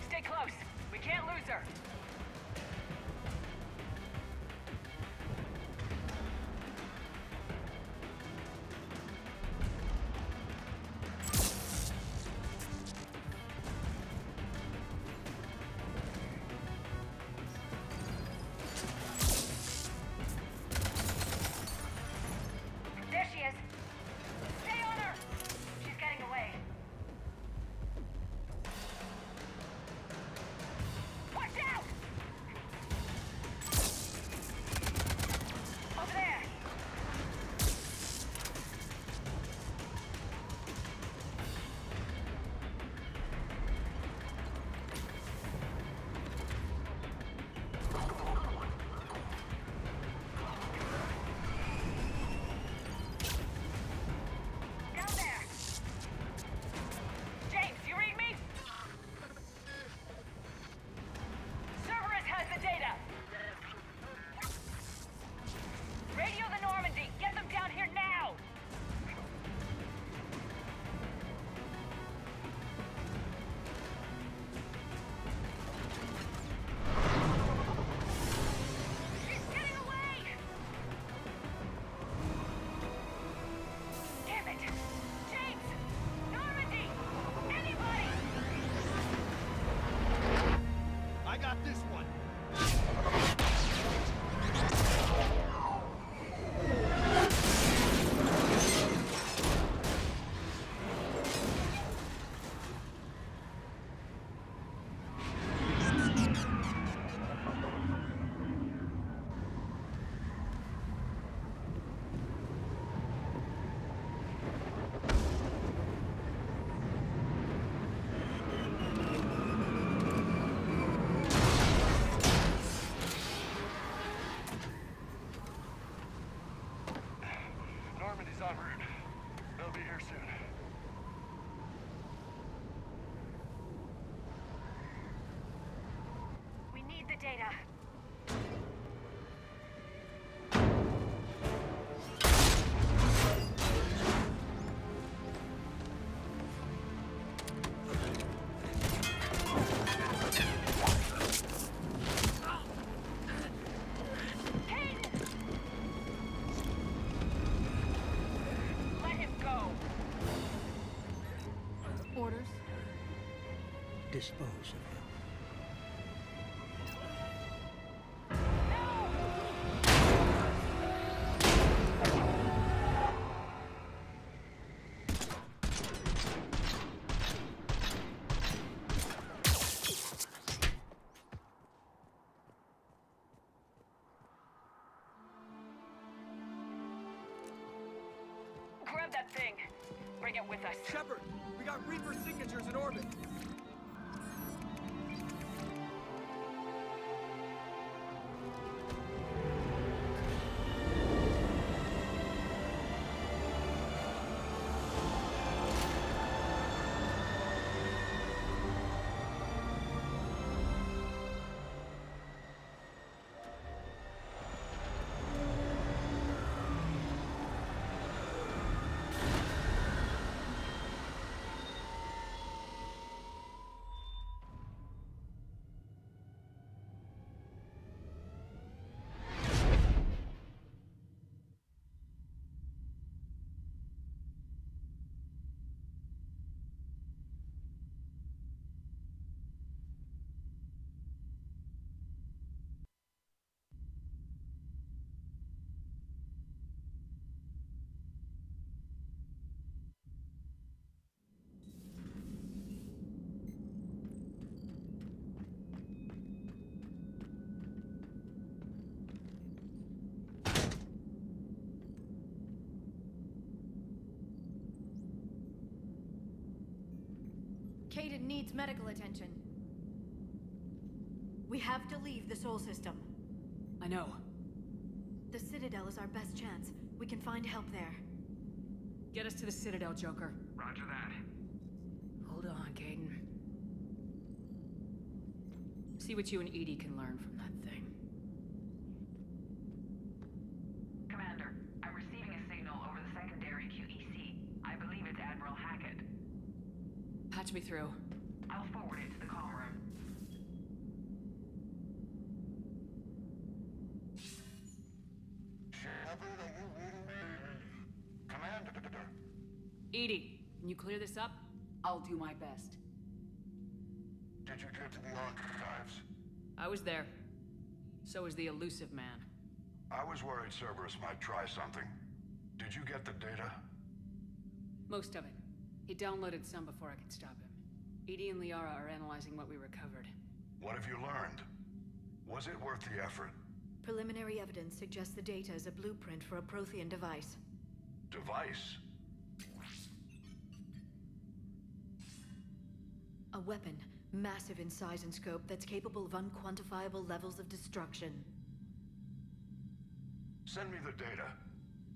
[SPEAKER 4] Stay close. We can't lose her.
[SPEAKER 8] There she is. Stay on her. She's getting away. Watch out! Over there. Down there. James, you read me? Cerberus has the data. Radio the Normandy. Get them down here now. She's getting away. Damn it. James! Normandy! Anybody!
[SPEAKER 3] I got this one.
[SPEAKER 16] dispose of him.
[SPEAKER 4] Grab that thing. Bring it with us.
[SPEAKER 7] Shepard, we got Reaper signatures in orbit.
[SPEAKER 8] Caden needs medical attention. We have to leave the Sol system.
[SPEAKER 4] I know.
[SPEAKER 8] The Citadel is our best chance. We can find help there.
[SPEAKER 4] Get us to the Citadel, Joker.
[SPEAKER 7] Roger that.
[SPEAKER 4] Hold on, Caden. See what you and Edie can learn from that thing.
[SPEAKER 11] Commander, I'm receiving a signal over the secondary QEC. I believe it's Admiral Hackett.
[SPEAKER 4] Patch me through.
[SPEAKER 11] I'll forward it to the comm room.
[SPEAKER 2] Commander.
[SPEAKER 4] Edie, can you clear this up? I'll do my best.
[SPEAKER 2] Did you get to the archives?
[SPEAKER 4] I was there. So was the elusive man.
[SPEAKER 2] I was worried Cerberus might try something. Did you get the data?
[SPEAKER 4] Most of it. He downloaded some before I could stop him. Edie and Liara are analyzing what we recovered.
[SPEAKER 2] What have you learned? Was it worth the effort?
[SPEAKER 8] Preliminary evidence suggests the data is a blueprint for a Prothean device.
[SPEAKER 2] Device?
[SPEAKER 8] A weapon, massive in size and scope, that's capable of unquantifiable levels of destruction.
[SPEAKER 2] Send me the data.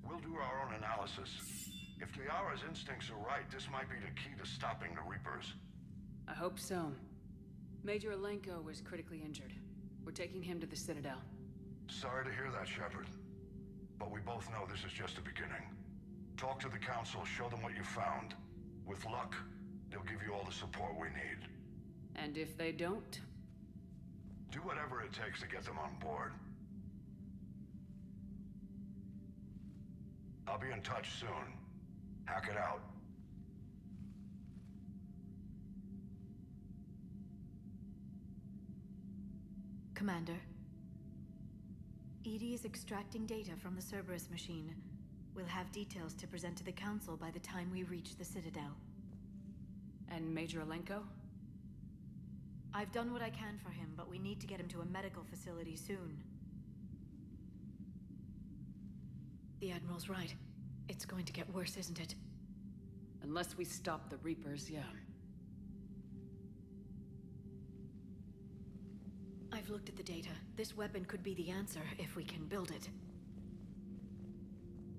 [SPEAKER 2] We'll do our own analysis. If Liara's instincts are right, this might be the key to stopping the Reapers.
[SPEAKER 4] I hope so. Major Alenko was critically injured. We're taking him to the Citadel.
[SPEAKER 2] Sorry to hear that, Shepard. But we both know this is just the beginning. Talk to the Council, show them what you found. With luck, they'll give you all the support we need.
[SPEAKER 4] And if they don't?
[SPEAKER 2] Do whatever it takes to get them on board. I'll be in touch soon. Hack it out.
[SPEAKER 8] Commander. Edie is extracting data from the Cerberus machine. We'll have details to present to the Council by the time we reach the Citadel.
[SPEAKER 4] And Major Alenko?
[SPEAKER 8] I've done what I can for him, but we need to get him to a medical facility soon. The Admiral's right. It's going to get worse, isn't it?
[SPEAKER 4] Unless we stop the Reapers, yeah.
[SPEAKER 8] I've looked at the data. This weapon could be the answer if we can build it.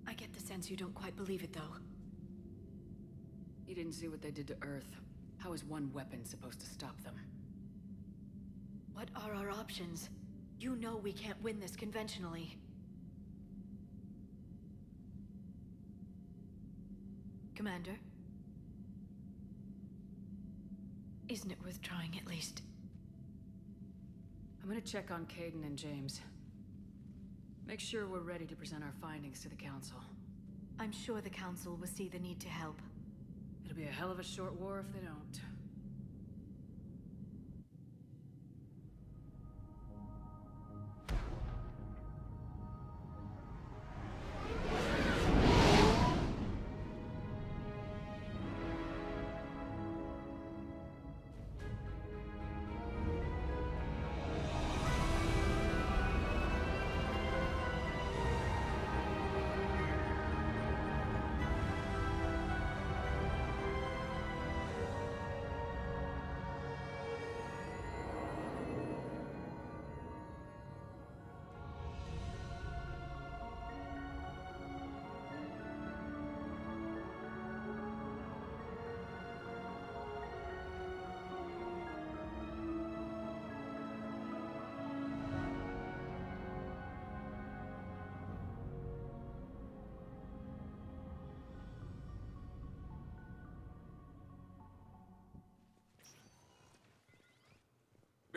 [SPEAKER 8] I get the sense you don't quite believe it, though.
[SPEAKER 4] You didn't see what they did to Earth. How is one weapon supposed to stop them?
[SPEAKER 8] What are our options? You know we can't win this conventionally. Commander? Isn't it worth trying at least?
[SPEAKER 4] I'm gonna check on Caden and James. Make sure we're ready to present our findings to the Council.
[SPEAKER 8] I'm sure the Council will see the need to help.
[SPEAKER 4] It'll be a hell of a short war if they don't.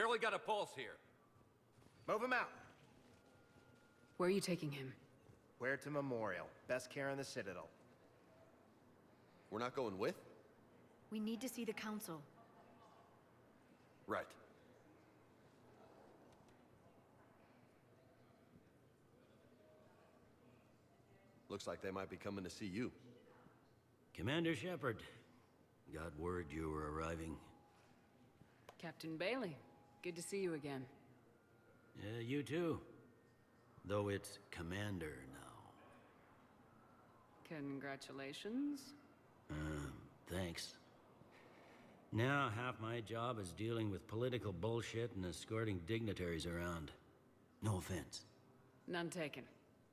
[SPEAKER 18] Barely got a pulse here.
[SPEAKER 19] Move him out.
[SPEAKER 4] Where are you taking him?
[SPEAKER 19] Where to Memorial. Best care in the Citadel.
[SPEAKER 3] We're not going with?
[SPEAKER 8] We need to see the Council.
[SPEAKER 3] Right. Looks like they might be coming to see you.
[SPEAKER 20] Commander Shepard, got word you were arriving.
[SPEAKER 4] Captain Bailey, good to see you again.
[SPEAKER 20] Yeah, you too. Though it's Commander now.
[SPEAKER 4] Congratulations.
[SPEAKER 20] Thanks. Now half my job is dealing with political bullshit and escorting dignitaries around. No offense.
[SPEAKER 4] None taken.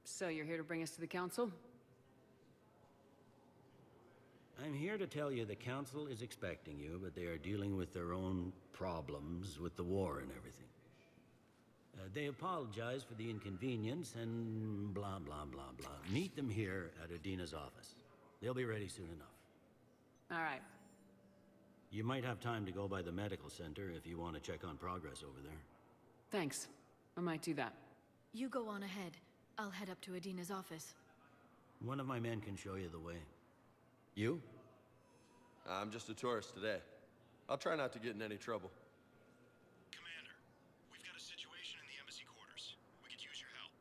[SPEAKER 4] So you're here to bring us to the Council?
[SPEAKER 20] I'm here to tell you the Council is expecting you, but they are dealing with their own problems with the war and everything. They apologize for the inconvenience and blah, blah, blah, blah. Meet them here at Adina's office. They'll be ready soon enough.
[SPEAKER 4] All right.
[SPEAKER 20] You might have time to go by the medical center if you want to check on progress over there.
[SPEAKER 4] Thanks. I might do that.
[SPEAKER 8] You go on ahead. I'll head up to Adina's office.
[SPEAKER 20] One of my men can show you the way. You?
[SPEAKER 3] I'm just a tourist today. I'll try not to get in any trouble.
[SPEAKER 14] Commander, we've got a situation in the embassy quarters. We could use your help.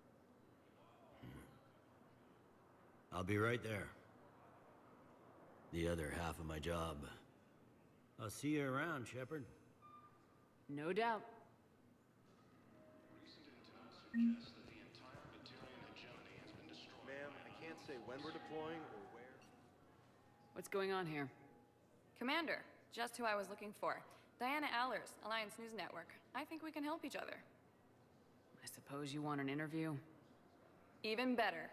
[SPEAKER 20] I'll be right there. The other half of my job. I'll see you around, Shepard.
[SPEAKER 4] No doubt.
[SPEAKER 14] Recent intel suggests that the entire Batarian hegemony has been destroyed.
[SPEAKER 19] Ma'am, I can't say when we're deploying or where.
[SPEAKER 4] What's going on here?
[SPEAKER 21] Commander, just who I was looking for. Diana Allers, Alliance News Network. I think we can help each other.
[SPEAKER 4] I suppose you want an interview?
[SPEAKER 21] Even better.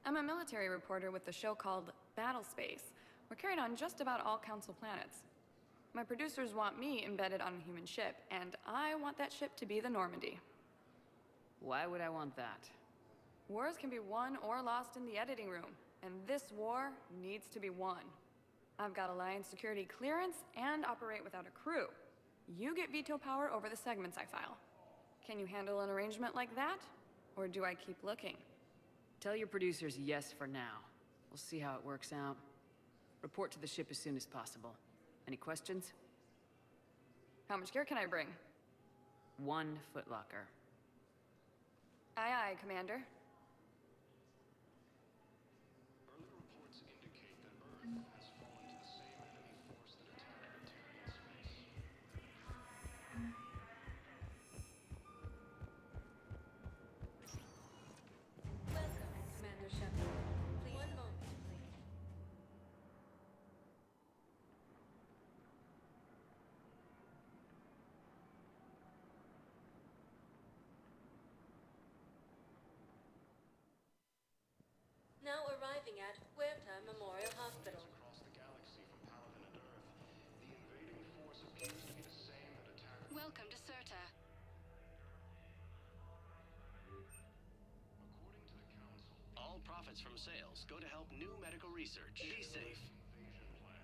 [SPEAKER 21] I'm a military reporter with the show called Battle Space. We're carried on just about all Council planets. My producers want me embedded on a human ship, and I want that ship to be the Normandy.
[SPEAKER 4] Why would I want that?
[SPEAKER 21] Wars can be won or lost in the editing room, and this war needs to be won. I've got Alliance security clearance and operate without a crew. You get veto power over the segments I file. Can you handle an arrangement like that? Or do I keep looking?
[SPEAKER 4] Tell your producers yes for now. We'll see how it works out. Report to the ship as soon as possible. Any questions?
[SPEAKER 21] How much gear can I bring?
[SPEAKER 4] 1 footlocker.
[SPEAKER 21] Aye, aye, Commander.
[SPEAKER 14] Early reports indicate that Earth has fallen to the same enemy force that attacked Batarian space.
[SPEAKER 22] Welcome, Commander Shepard. Please. One moment, please. Now arriving at Huerta Memorial Hospital.
[SPEAKER 14] Across the galaxy from Paragon and Earth, the invading force appears to be the same that attacked.
[SPEAKER 22] Welcome to Serta.
[SPEAKER 14] According to the Council,
[SPEAKER 23] All profits from sales go to help new medical research. Be safe.
[SPEAKER 14] invasion plan.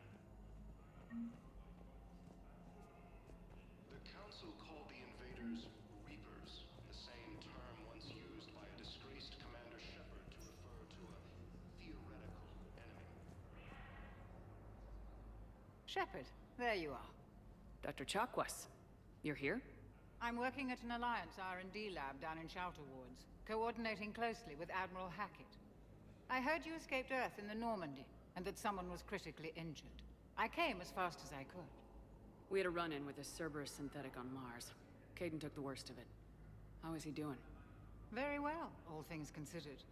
[SPEAKER 14] The Council called the invaders Reapers, the same term once used by a disgraced Commander Shepard to refer to a theoretical enemy.
[SPEAKER 24] Shepard, there you are.
[SPEAKER 4] Dr. Chakwas, you're here?
[SPEAKER 24] I'm working at an Alliance R&D lab down in Shelter Wards, coordinating closely with Admiral Hackett. I heard you escaped Earth in the Normandy, and that someone was critically injured. I came as fast as I could.
[SPEAKER 4] We had a run-in with a Cerberus synthetic on Mars. Caden took the worst of it. How is he doing?
[SPEAKER 24] Very well, all things considered.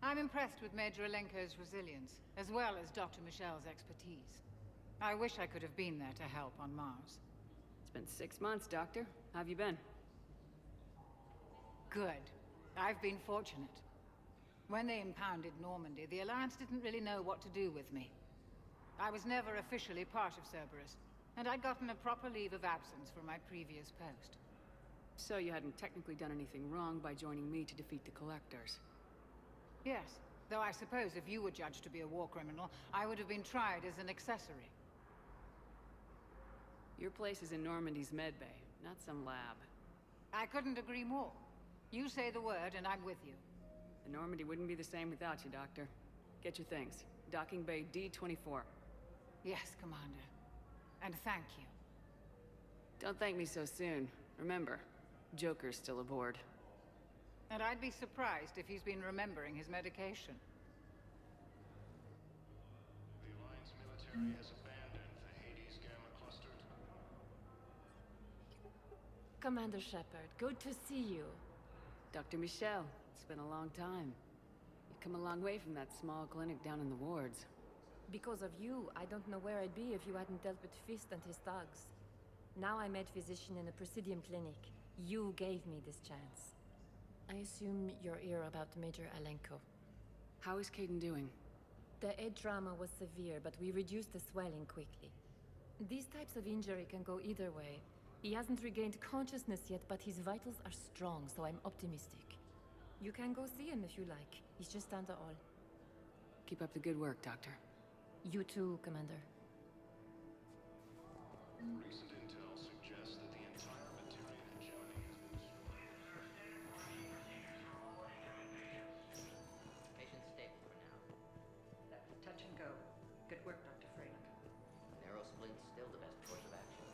[SPEAKER 24] I'm impressed with Major Alenko's resilience, as well as Dr. Michelle's expertise. I wish I could have been there to help on Mars.
[SPEAKER 4] It's been 6 months, Doctor. How have you been?
[SPEAKER 24] Good. I've been fortunate. When they impounded Normandy, the Alliance didn't really know what to do with me. I was never officially part of Cerberus, and I'd gotten a proper leave of absence from my previous post.
[SPEAKER 4] So you hadn't technically done anything wrong by joining me to defeat the Collectors?
[SPEAKER 24] Yes, though I suppose if you were judged to be a war criminal, I would have been tried as an accessory.
[SPEAKER 4] Your place is in Normandy's medbay, not some lab.
[SPEAKER 24] I couldn't agree more. You say the word, and I'm with you.
[SPEAKER 4] The Normandy wouldn't be the same without you, Doctor. Get your things. Docking Bay D-24.
[SPEAKER 24] Yes, Commander. And thank you.
[SPEAKER 4] Don't thank me so soon. Remember, Joker's still aboard.
[SPEAKER 24] And I'd be surprised if he's been remembering his medication.
[SPEAKER 14] The Alliance military has abandoned the Hades Gamma cluster.
[SPEAKER 22] Commander Shepard, good to see you.
[SPEAKER 4] Dr. Michel, it's been a long time. You've come a long way from that small clinic down in the wards.
[SPEAKER 22] Because of you, I don't know where I'd be if you hadn't dealt with Fist and his thugs. Now I'm head physician in a Presidium clinic. You gave me this chance. I assume you're here about Major Alenko.
[SPEAKER 4] How is Caden doing?
[SPEAKER 22] The head trauma was severe, but we reduced the swelling quickly. These types of injury can go either way. He hasn't regained consciousness yet, but his vitals are strong, so I'm optimistic. You can go see him if you like. He's just down the hall.
[SPEAKER 4] Keep up the good work, Doctor.
[SPEAKER 22] You too, Commander.
[SPEAKER 14] Recent intel suggests that the entire Batarian hegemony has been destroyed.
[SPEAKER 1] Patient's stable for now.
[SPEAKER 5] That's touch and go. Good work, Dr. Freeland.
[SPEAKER 1] Narrow splint's still the best course of action.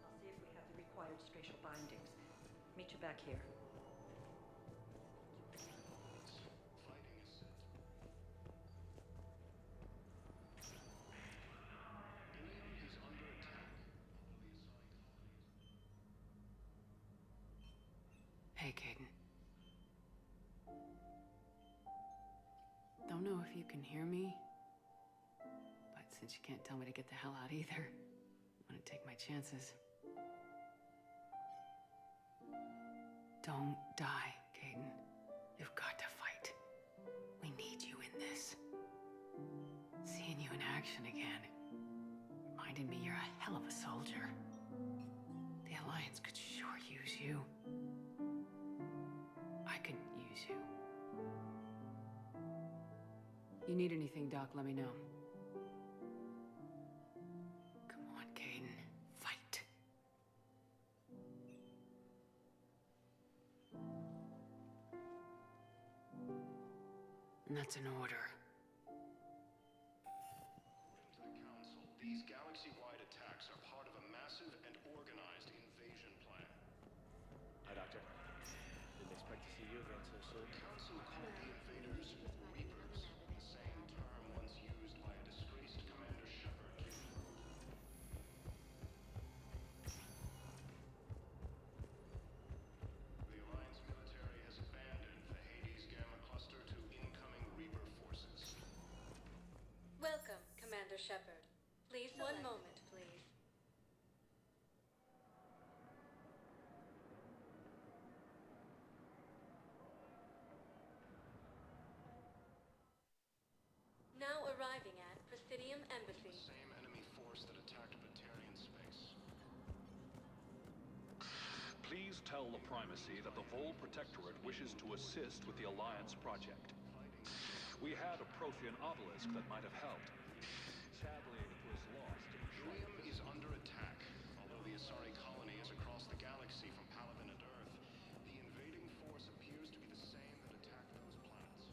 [SPEAKER 5] I'll see if we have the required spatial bindings. Meet you back here.
[SPEAKER 14] Fighting is set. Ilium is under attack.
[SPEAKER 4] Hey, Caden. Don't know if you can hear me, but since you can't tell me to get the hell out either, I'm gonna take my chances. Don't die, Caden. You've got to fight. We need you in this. Seeing you in action again reminded me you're a hell of a soldier. The Alliance could sure use you. I could use you. You need anything, Doc, let me know. Come on, Caden. Fight. And that's an order.
[SPEAKER 14] According to the Council, these galaxy-wide attacks are part of a massive and organized invasion plan.
[SPEAKER 19] Hi, Doctor. Didn't expect to see you again so soon.
[SPEAKER 14] The Council called the invaders Reapers, the same term once used by a disgraced Commander Shepard. The Alliance military has abandoned the Hades Gamma cluster to incoming Reaper forces.
[SPEAKER 22] Welcome, Commander Shepard. Please, one moment, please. Now arriving at Presidium Embassy.
[SPEAKER 14] Same enemy force that attacked Batarian space.
[SPEAKER 10] Please tell the Primacy that the Vol Protectorate wishes to assist with the Alliance project. We had a Prothean obelisk that might have helped. Sadly, it was lost in the
[SPEAKER 14] Ilium is under attack. Although the Asari colony is across the galaxy from Palaven and Earth, the invading force appears to be the same that attacked those planets.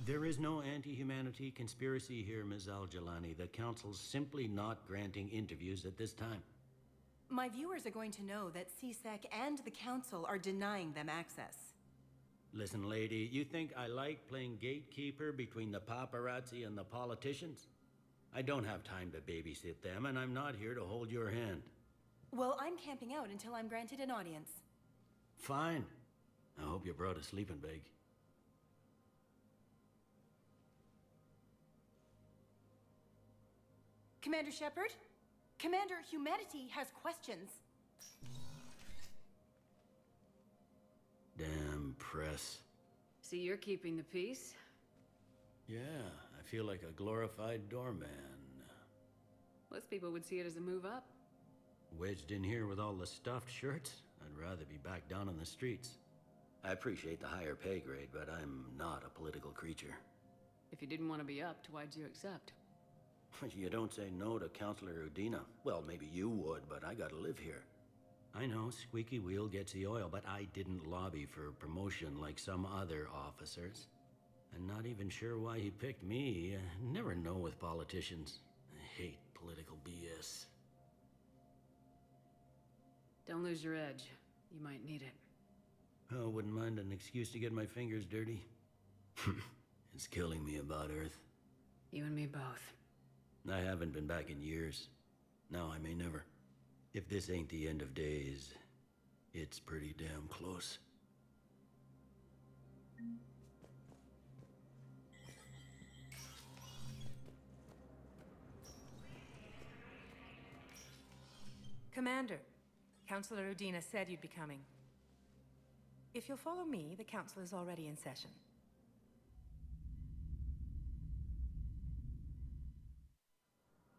[SPEAKER 20] There is no anti-humanity conspiracy here, Ms. Al-Jalani. The Council's simply not granting interviews at this time.
[SPEAKER 12] My viewers are going to know that CSEC and the Council are denying them access.
[SPEAKER 20] Listen, lady, you think I like playing gatekeeper between the paparazzi and the politicians? I don't have time to babysit them, and I'm not here to hold your hand.
[SPEAKER 12] Well, I'm camping out until I'm granted an audience.
[SPEAKER 20] Fine. I hope you brought a sleeping bag.
[SPEAKER 12] Commander Shepard? Commander, humanity has questions.
[SPEAKER 20] Damn press.
[SPEAKER 4] See, you're keeping the peace?
[SPEAKER 20] Yeah, I feel like a glorified doorman.
[SPEAKER 4] Most people would see it as a move up.
[SPEAKER 20] Wedged in here with all the stuffed shirts, I'd rather be back down on the streets. I appreciate the higher pay grade, but I'm not a political creature.
[SPEAKER 4] If you didn't want to be upped, why'd you accept?
[SPEAKER 20] You don't say no to Counselor Udina. Well, maybe you would, but I gotta live here. I know, squeaky wheel gets the oil, but I didn't lobby for promotion like some other officers. I'm not even sure why he picked me. Never know with politicians. I hate political BS.
[SPEAKER 4] Don't lose your edge. You might need it.
[SPEAKER 20] Oh, wouldn't mind an excuse to get my fingers dirty. It's killing me about Earth.
[SPEAKER 4] You and me both.
[SPEAKER 20] I haven't been back in years. Now I may never. If this ain't the end of days, it's pretty damn close.
[SPEAKER 12] Commander, Counselor Udina said you'd be coming. If you'll follow me, the council is already in session.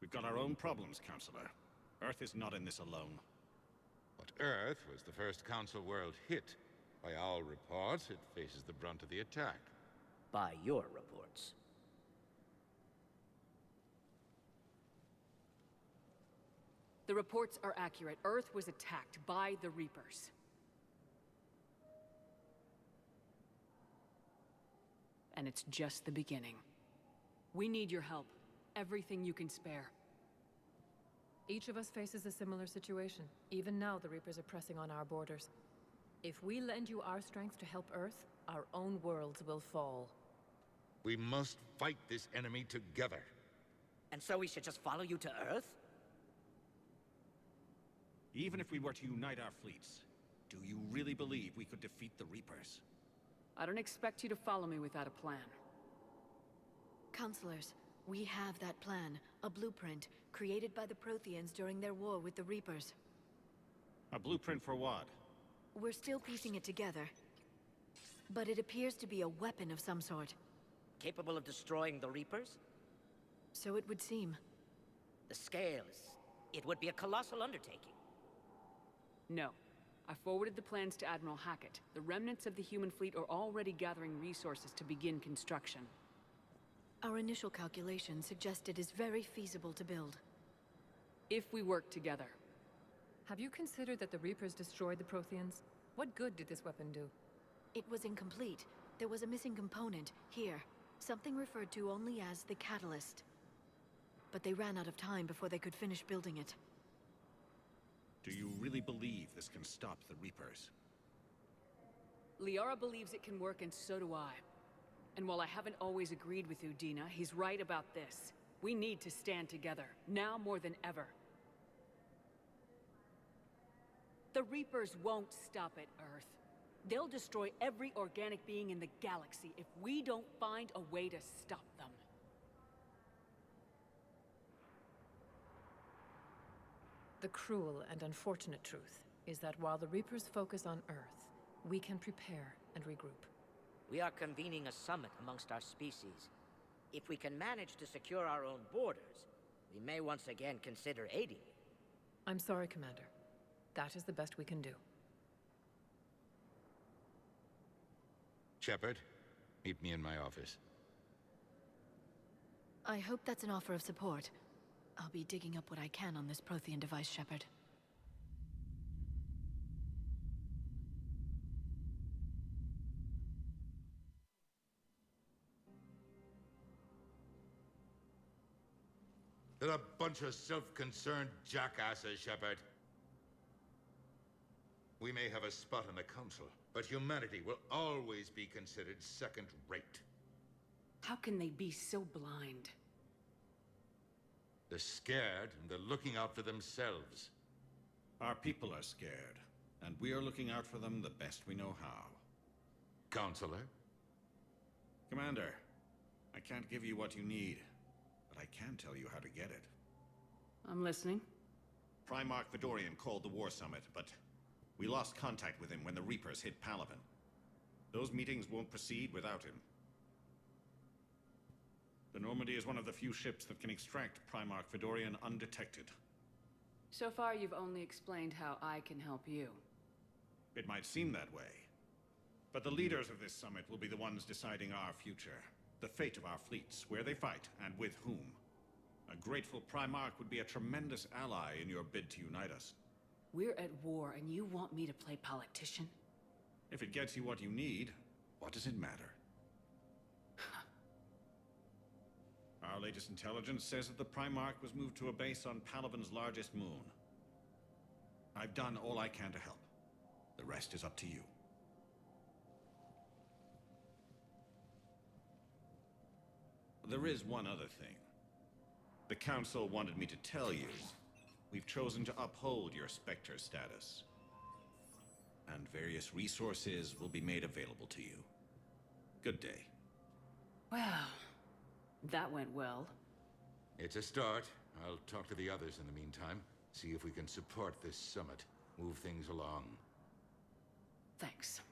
[SPEAKER 9] We've got our own problems, Counselor. Earth is not in this alone.
[SPEAKER 13] But Earth was the first Council world hit. By our reports, it faces the brunt of the attack.
[SPEAKER 15] By your reports.
[SPEAKER 4] The reports are accurate. Earth was attacked by the Reapers. And it's just the beginning. We need your help. Everything you can spare.
[SPEAKER 22] Each of us faces a similar situation. Even now, the Reapers are pressing on our borders. If we lend you our strength to help Earth, our own worlds will fall.
[SPEAKER 13] We must fight this enemy together.
[SPEAKER 15] And so we should just follow you to Earth?
[SPEAKER 9] Even if we were to unite our fleets, do you really believe we could defeat the Reapers?
[SPEAKER 4] I don't expect you to follow me without a plan.
[SPEAKER 8] Counselors, we have that plan. A blueprint, created by the Protheans during their war with the Reapers.
[SPEAKER 9] A blueprint for what?
[SPEAKER 8] We're still piecing it together. But it appears to be a weapon of some sort.
[SPEAKER 15] Capable of destroying the Reapers?
[SPEAKER 8] So it would seem.
[SPEAKER 15] The scales. It would be a colossal undertaking.
[SPEAKER 4] No. I forwarded the plans to Admiral Hackett. The remnants of the human fleet are already gathering resources to begin construction.
[SPEAKER 8] Our initial calculations suggest it is very feasible to build.
[SPEAKER 4] If we work together.
[SPEAKER 22] Have you considered that the Reapers destroyed the Protheans? What good did this weapon do?
[SPEAKER 8] It was incomplete. There was a missing component, here. Something referred to only as the catalyst. But they ran out of time before they could finish building it.
[SPEAKER 9] Do you really believe this can stop the Reapers?
[SPEAKER 4] Liara believes it can work, and so do I. And while I haven't always agreed with Udina, he's right about this. We need to stand together, now more than ever. The Reapers won't stop at Earth. They'll destroy every organic being in the galaxy if we don't find a way to stop them.
[SPEAKER 22] The cruel and unfortunate truth is that while the Reapers focus on Earth, we can prepare and regroup.
[SPEAKER 15] We are convening a summit amongst our species. If we can manage to secure our own borders, we may once again consider aiding you.
[SPEAKER 22] I'm sorry, Commander. That is the best we can do.
[SPEAKER 13] Shepard, meet me in my office.
[SPEAKER 8] I hope that's an offer of support. I'll be digging up what I can on this Prothean device, Shepard.
[SPEAKER 13] They're a bunch of self-concerned jackasses, Shepard. We may have a spot in the Council, but humanity will always be considered second-rate.
[SPEAKER 4] How can they be so blind?
[SPEAKER 13] They're scared, and they're looking out for themselves.
[SPEAKER 9] Our people are scared, and we are looking out for them the best we know how.
[SPEAKER 13] Counselor?
[SPEAKER 9] Commander, I can't give you what you need, but I can tell you how to get it.
[SPEAKER 4] I'm listening.
[SPEAKER 9] Primarch Fedorian called the War Summit, but we lost contact with him when the Reapers hit Palaven. Those meetings won't proceed without him. The Normandy is one of the few ships that can extract Primarch Fedorian undetected.
[SPEAKER 4] So far, you've only explained how I can help you.
[SPEAKER 9] It might seem that way. But the leaders of this summit will be the ones deciding our future. the fate of our fleets, where they fight, and with whom. A grateful Primarch would be a tremendous ally in your bid to unite us.
[SPEAKER 4] We're at war, and you want me to play politician?
[SPEAKER 9] If it gets you what you need, what does it matter? Our latest intelligence says that the Primarch was moved to a base on Palaven's largest moon. I've done all I can to help. The rest is up to you. There is one other thing. The Council wanted me to tell you, we've chosen to uphold your Spectre status. And various resources will be made available to you. Good day.
[SPEAKER 4] Well, that went well.
[SPEAKER 13] It's a start. I'll talk to the others in the meantime. See if we can support this summit. Move things along.
[SPEAKER 4] Thanks.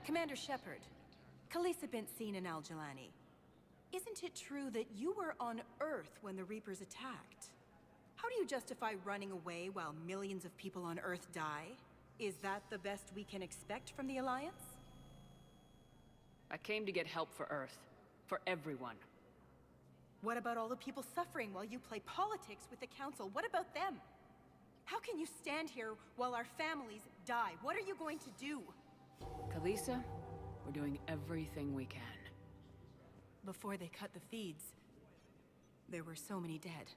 [SPEAKER 8] Commander Shepard. Khaleesi been seen in Al-Jalani. Isn't it true that you were on Earth when the Reapers attacked? How do you justify running away while millions of people on Earth die? Is that the best we can expect from the Alliance?
[SPEAKER 4] I came to get help for Earth. For everyone.
[SPEAKER 8] What about all the people suffering while you play politics with the Council? What about them? How can you stand here while our families die? What are you going to do?
[SPEAKER 4] Khaleesi, we're doing everything we can.
[SPEAKER 8] Before they cut the feeds, there were so many dead.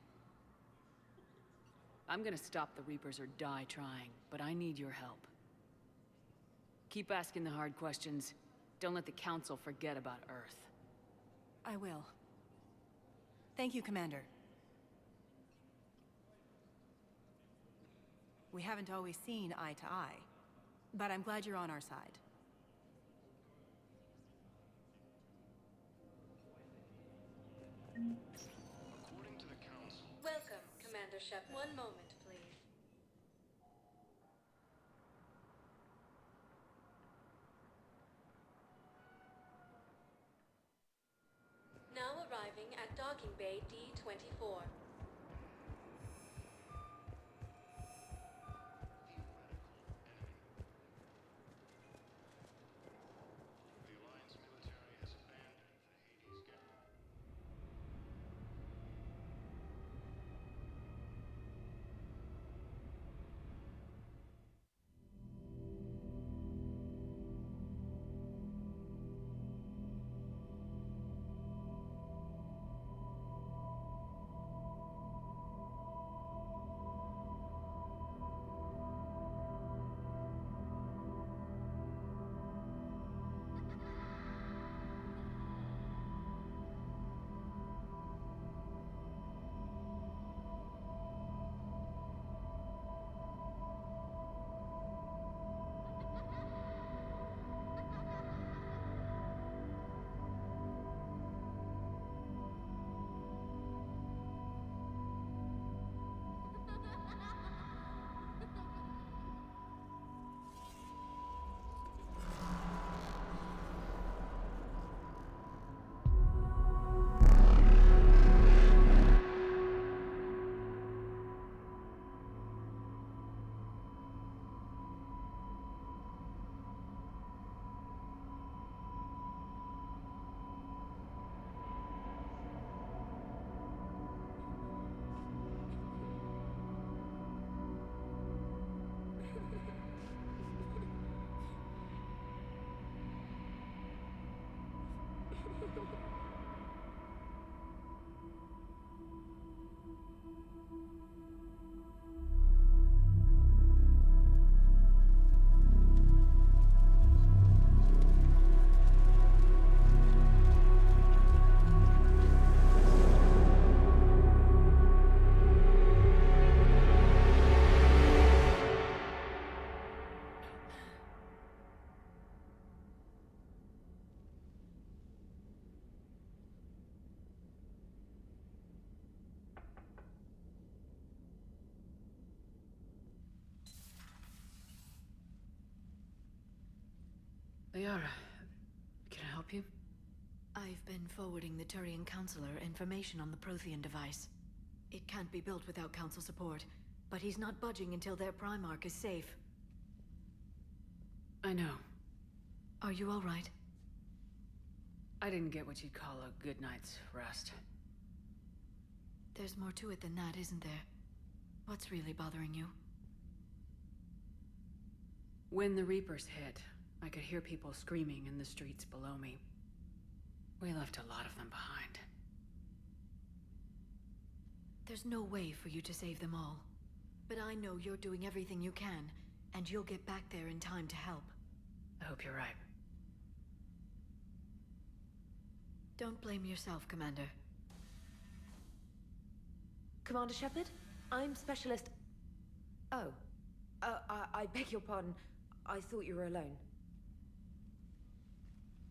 [SPEAKER 4] I'm gonna stop the Reapers or die trying, but I need your help. Keep asking the hard questions. Don't let the Council forget about Earth.
[SPEAKER 8] I will. Thank you, Commander. We haven't always seen eye to eye, but I'm glad you're on our side.
[SPEAKER 14] According to the Council...
[SPEAKER 6] Welcome, Commander Shep. One moment, please. Now arriving at Docking Bay D-24.
[SPEAKER 14] The Alliance military has abandoned the Hades Gap.
[SPEAKER 4] Liara, can I help you?
[SPEAKER 8] I've been forwarding the Turian Counselor information on the Prothean device. It can't be built without Council support, but he's not budging until their Primarch is safe.
[SPEAKER 4] I know.
[SPEAKER 8] Are you all right?
[SPEAKER 4] I didn't get what you'd call a good night's rest.
[SPEAKER 8] There's more to it than that, isn't there? What's really bothering you?
[SPEAKER 4] When the Reapers hit, I could hear people screaming in the streets below me. We left a lot of them behind.
[SPEAKER 8] There's no way for you to save them all. But I know you're doing everything you can, and you'll get back there in time to help.
[SPEAKER 4] I hope you're right.
[SPEAKER 8] Don't blame yourself, Commander.
[SPEAKER 7] Commander Shepard? I'm Specialist... Oh. I beg your pardon. I thought you were alone.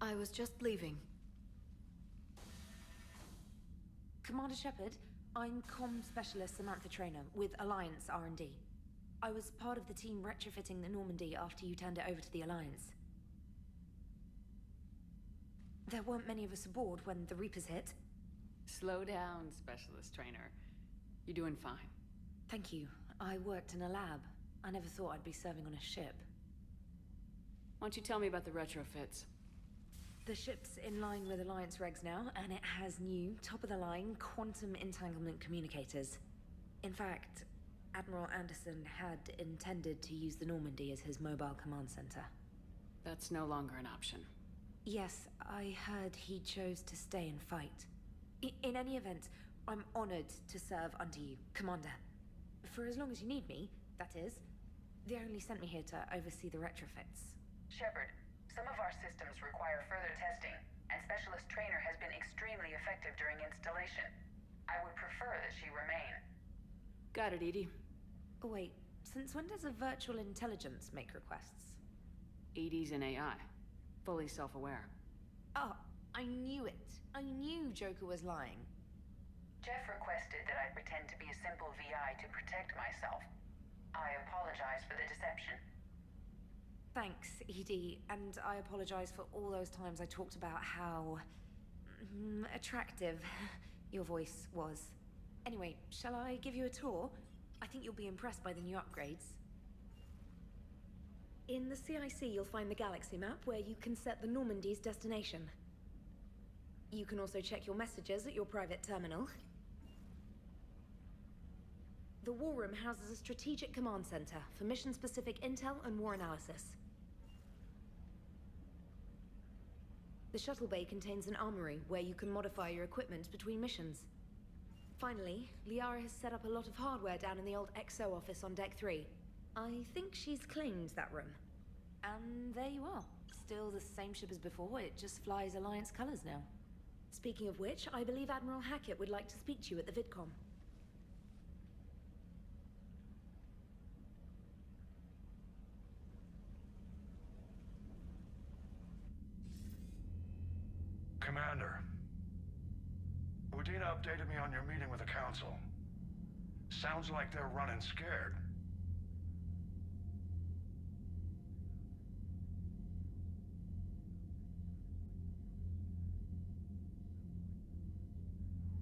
[SPEAKER 8] I was just leaving.
[SPEAKER 7] Commander Shepard, I'm Comm Specialist Samantha Traynor with Alliance R&D. I was part of the team retrofitting the Normandy after you turned it over to the Alliance. There weren't many of us aboard when the Reapers hit.
[SPEAKER 4] Slow down, Specialist Trainer. You're doing fine.
[SPEAKER 7] Thank you. I worked in a lab. I never thought I'd be serving on a ship.
[SPEAKER 4] Why don't you tell me about the retrofits?
[SPEAKER 7] The ship's in line with Alliance regs now, and it has new, top-of-the-line, quantum entanglement communicators. In fact, Admiral Anderson had intended to use the Normandy as his mobile command center.
[SPEAKER 4] That's no longer an option.
[SPEAKER 7] Yes, I heard he chose to stay and fight. In any event, I'm honored to serve under you, Commander. For as long as you need me, that is. They only sent me here to oversee the retrofits.
[SPEAKER 11] Shepard, some of our systems require further testing, and Specialist Trainer has been extremely effective during installation. I would prefer that she remain.
[SPEAKER 4] Got it, Edie.
[SPEAKER 7] Oh wait, since when does a virtual intelligence make requests?
[SPEAKER 4] Edie's an AI. Fully self-aware.
[SPEAKER 7] Oh, I knew it. I knew Joker was lying.
[SPEAKER 11] Jeff requested that I pretend to be a simple VI to protect myself. I apologize for the deception.
[SPEAKER 7] Thanks, Edie, and I apologize for all those times I talked about how... attractive your voice was. Anyway, shall I give you a tour? I think you'll be impressed by the new upgrades. In the CIC, you'll find the galaxy map where you can set the Normandy's destination. You can also check your messages at your private terminal. The War Room houses a strategic command center for mission-specific intel and war analysis. The shuttle bay contains an armory where you can modify your equipment between missions. Finally, Liara has set up a lot of hardware down in the old XO office on Deck 3. I think she's claimed that room. And there you are. Still the same ship as before, it just flies Alliance colors now. Speaking of which, I believe Admiral Hackett would like to speak to you at the VidCom.
[SPEAKER 2] Commander, Udina updated me on your meeting with the Council. Sounds like they're running scared.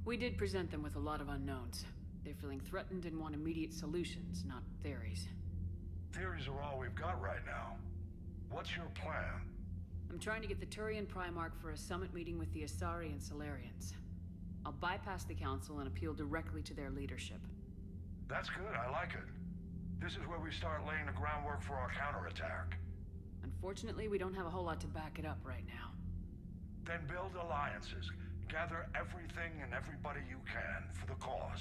[SPEAKER 4] We did present them with a lot of unknowns. They're feeling threatened and want immediate solutions, not theories.
[SPEAKER 2] Theories are all we've got right now. What's your plan?
[SPEAKER 4] I'm trying to get the Turian Primarch for a summit meeting with the Asari and Solarians. I'll bypass the Council and appeal directly to their leadership.
[SPEAKER 2] That's good, I like it. This is where we start laying the groundwork for our counterattack.
[SPEAKER 4] Unfortunately, we don't have a whole lot to back it up right now.
[SPEAKER 2] Then build alliances. Gather everything and everybody you can for the cause.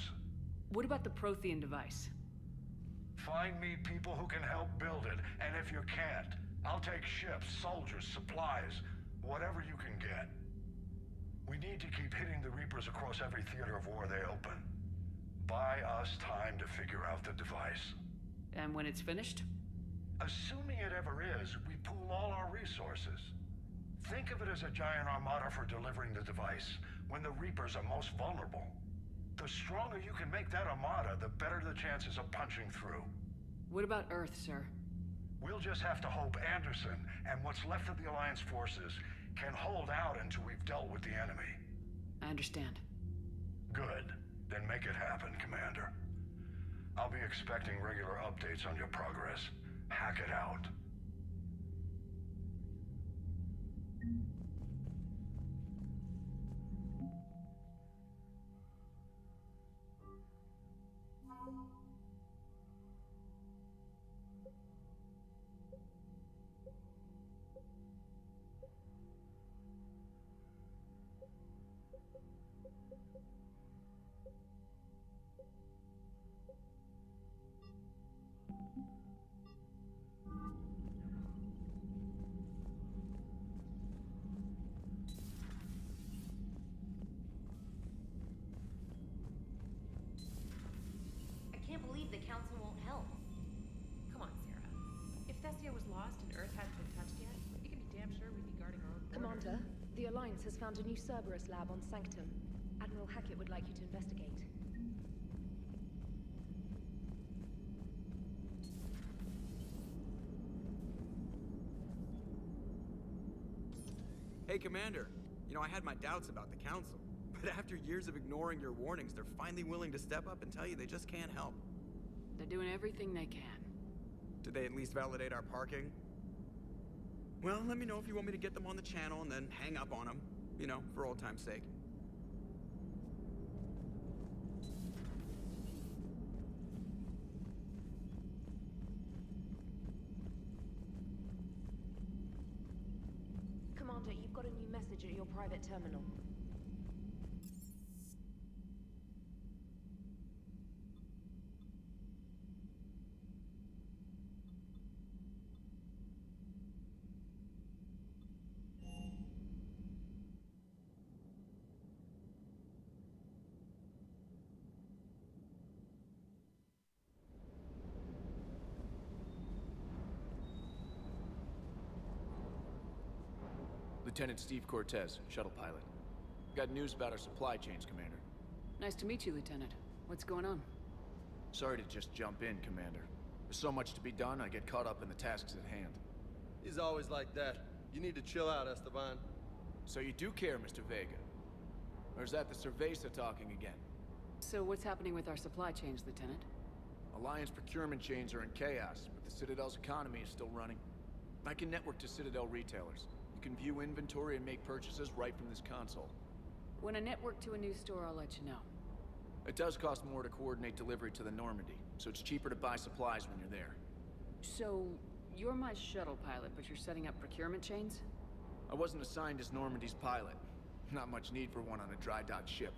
[SPEAKER 4] What about the Prothean device?
[SPEAKER 2] Find me people who can help build it, and if you can't, I'll take ships, soldiers, supplies, whatever you can get. We need to keep hitting the Reapers across every theater of war they open. Buy us time to figure out the device.
[SPEAKER 4] And when it's finished?
[SPEAKER 2] Assuming it ever is, we pool all our resources. Think of it as a giant armada for delivering the device, when the Reapers are most vulnerable. The stronger you can make that armada, the better the chances of punching through.
[SPEAKER 4] What about Earth, sir?
[SPEAKER 2] We'll just have to hope Anderson and what's left of the Alliance forces can hold out until we've dealt with the enemy.
[SPEAKER 4] I understand.
[SPEAKER 2] Good. Then make it happen, Commander. I'll be expecting regular updates on your progress. Hack it out.
[SPEAKER 7] I can't believe the Council won't help.
[SPEAKER 3] Come on, Sarah. If Thessia was lost and Earth hadn't been touched yet, you can be damn sure we'd be guarding our own border.
[SPEAKER 7] Commander, the Alliance has found a new Cerberus lab on Sanctum. Admiral Hackett would like you to investigate.
[SPEAKER 16] Hey, Commander. You know, I had my doubts about the Council, but after years of ignoring your warnings, they're finally willing to step up and tell you they just can't help.
[SPEAKER 4] They're doing everything they can.
[SPEAKER 16] Did they at least validate our parking? Well, let me know if you want me to get them on the channel and then hang up on them. You know, for old time's sake.
[SPEAKER 7] Commander, you've got a new message at your private terminal.
[SPEAKER 19] Lieutenant Steve Cortez, shuttle pilot. Got news about our supply chains, Commander.
[SPEAKER 4] Nice to meet you, Lieutenant. What's going on?
[SPEAKER 19] Sorry to just jump in, Commander. There's so much to be done, I get caught up in the tasks at hand.
[SPEAKER 17] He's always like that. You need to chill out, Esteban.
[SPEAKER 19] So you do care, Mr. Vega? Or is that the Cerveza talking again?
[SPEAKER 4] So what's happening with our supply chains, Lieutenant?
[SPEAKER 19] Alliance procurement chains are in chaos, but the Citadel's economy is still running. I can network to Citadel retailers. You can view inventory and make purchases right from this console.
[SPEAKER 4] When I network to a new store, I'll let you know.
[SPEAKER 19] It does cost more to coordinate delivery to the Normandy, so it's cheaper to buy supplies when you're there.
[SPEAKER 4] So, you're my shuttle pilot, but you're setting up procurement chains?
[SPEAKER 19] I wasn't assigned as Normandy's pilot. Not much need for one on a dry dock ship.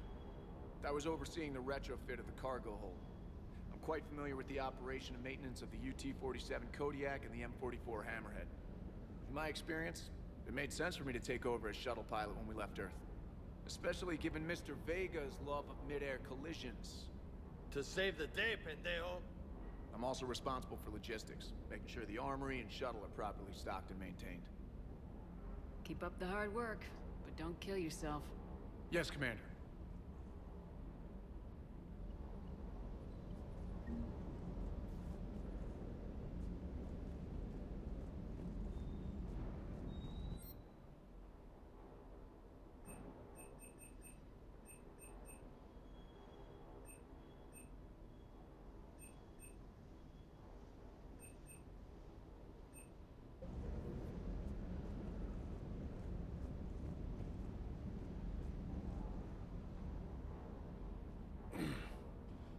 [SPEAKER 19] I was overseeing the retrofit of the cargo hold. I'm quite familiar with the operation and maintenance of the UT-47 Kodiak and the M44 Hammerhead. In my experience, it made sense for me to take over as shuttle pilot when we left Earth. Especially given Mr. Vega's love of mid-air collisions.
[SPEAKER 17] To save the day, pendejo.
[SPEAKER 19] I'm also responsible for logistics, making sure the armory and shuttle are properly stocked and maintained.
[SPEAKER 4] Keep up the hard work, but don't kill yourself.
[SPEAKER 19] Yes, Commander.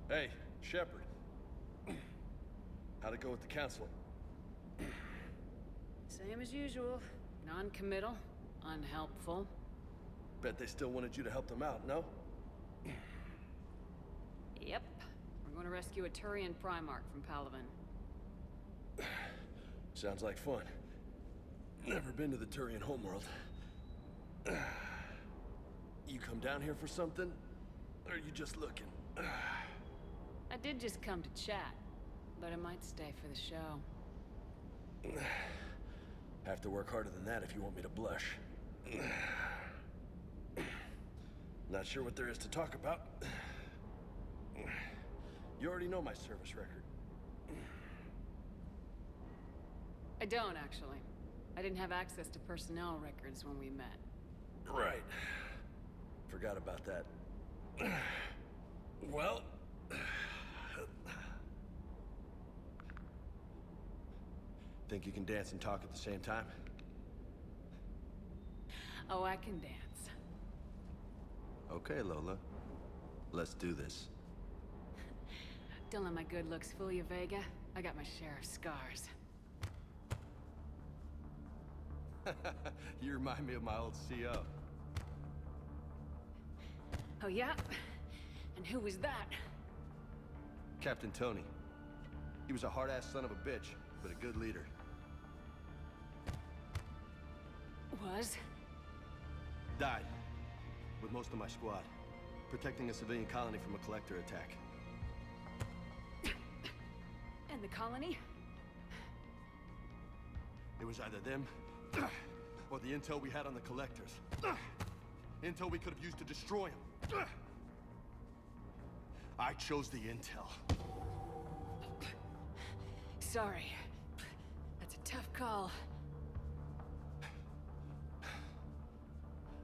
[SPEAKER 17] Hey, Shepard. How'd it go with the Council?
[SPEAKER 4] Same as usual. Non-committal, unhelpful.
[SPEAKER 17] Bet they still wanted you to help them out, no?
[SPEAKER 4] Yep. We're going to rescue a Turian Primarch from Palaven.
[SPEAKER 17] Sounds like fun. Never been to the Turian homeworld. You come down here for something? Or are you just looking?
[SPEAKER 4] I did just come to chat, but I might stay for the show.
[SPEAKER 17] Have to work harder than that if you want me to blush. Not sure what there is to talk about. You already know my service record.
[SPEAKER 4] I don't, actually. I didn't have access to personnel records when we met.
[SPEAKER 17] Right. Forgot about that. Well... Think you can dance and talk at the same time?
[SPEAKER 4] Oh, I can dance.
[SPEAKER 17] Okay, Lola. Let's do this.
[SPEAKER 4] Don't let my good looks fool you, Vega. I got my share of scars.
[SPEAKER 17] You remind me of my old CO.
[SPEAKER 4] Oh, yeah? And who was that?
[SPEAKER 17] Captain Tony. He was a hard-ass son of a bitch, but a good leader.
[SPEAKER 4] Was?
[SPEAKER 17] Died. With most of my squad. Protecting a civilian colony from a collector attack.
[SPEAKER 4] And the colony?
[SPEAKER 17] It was either them, or the intel we had on the collectors. Intel we could have used to destroy them. I chose the intel.
[SPEAKER 4] Sorry. That's a tough call.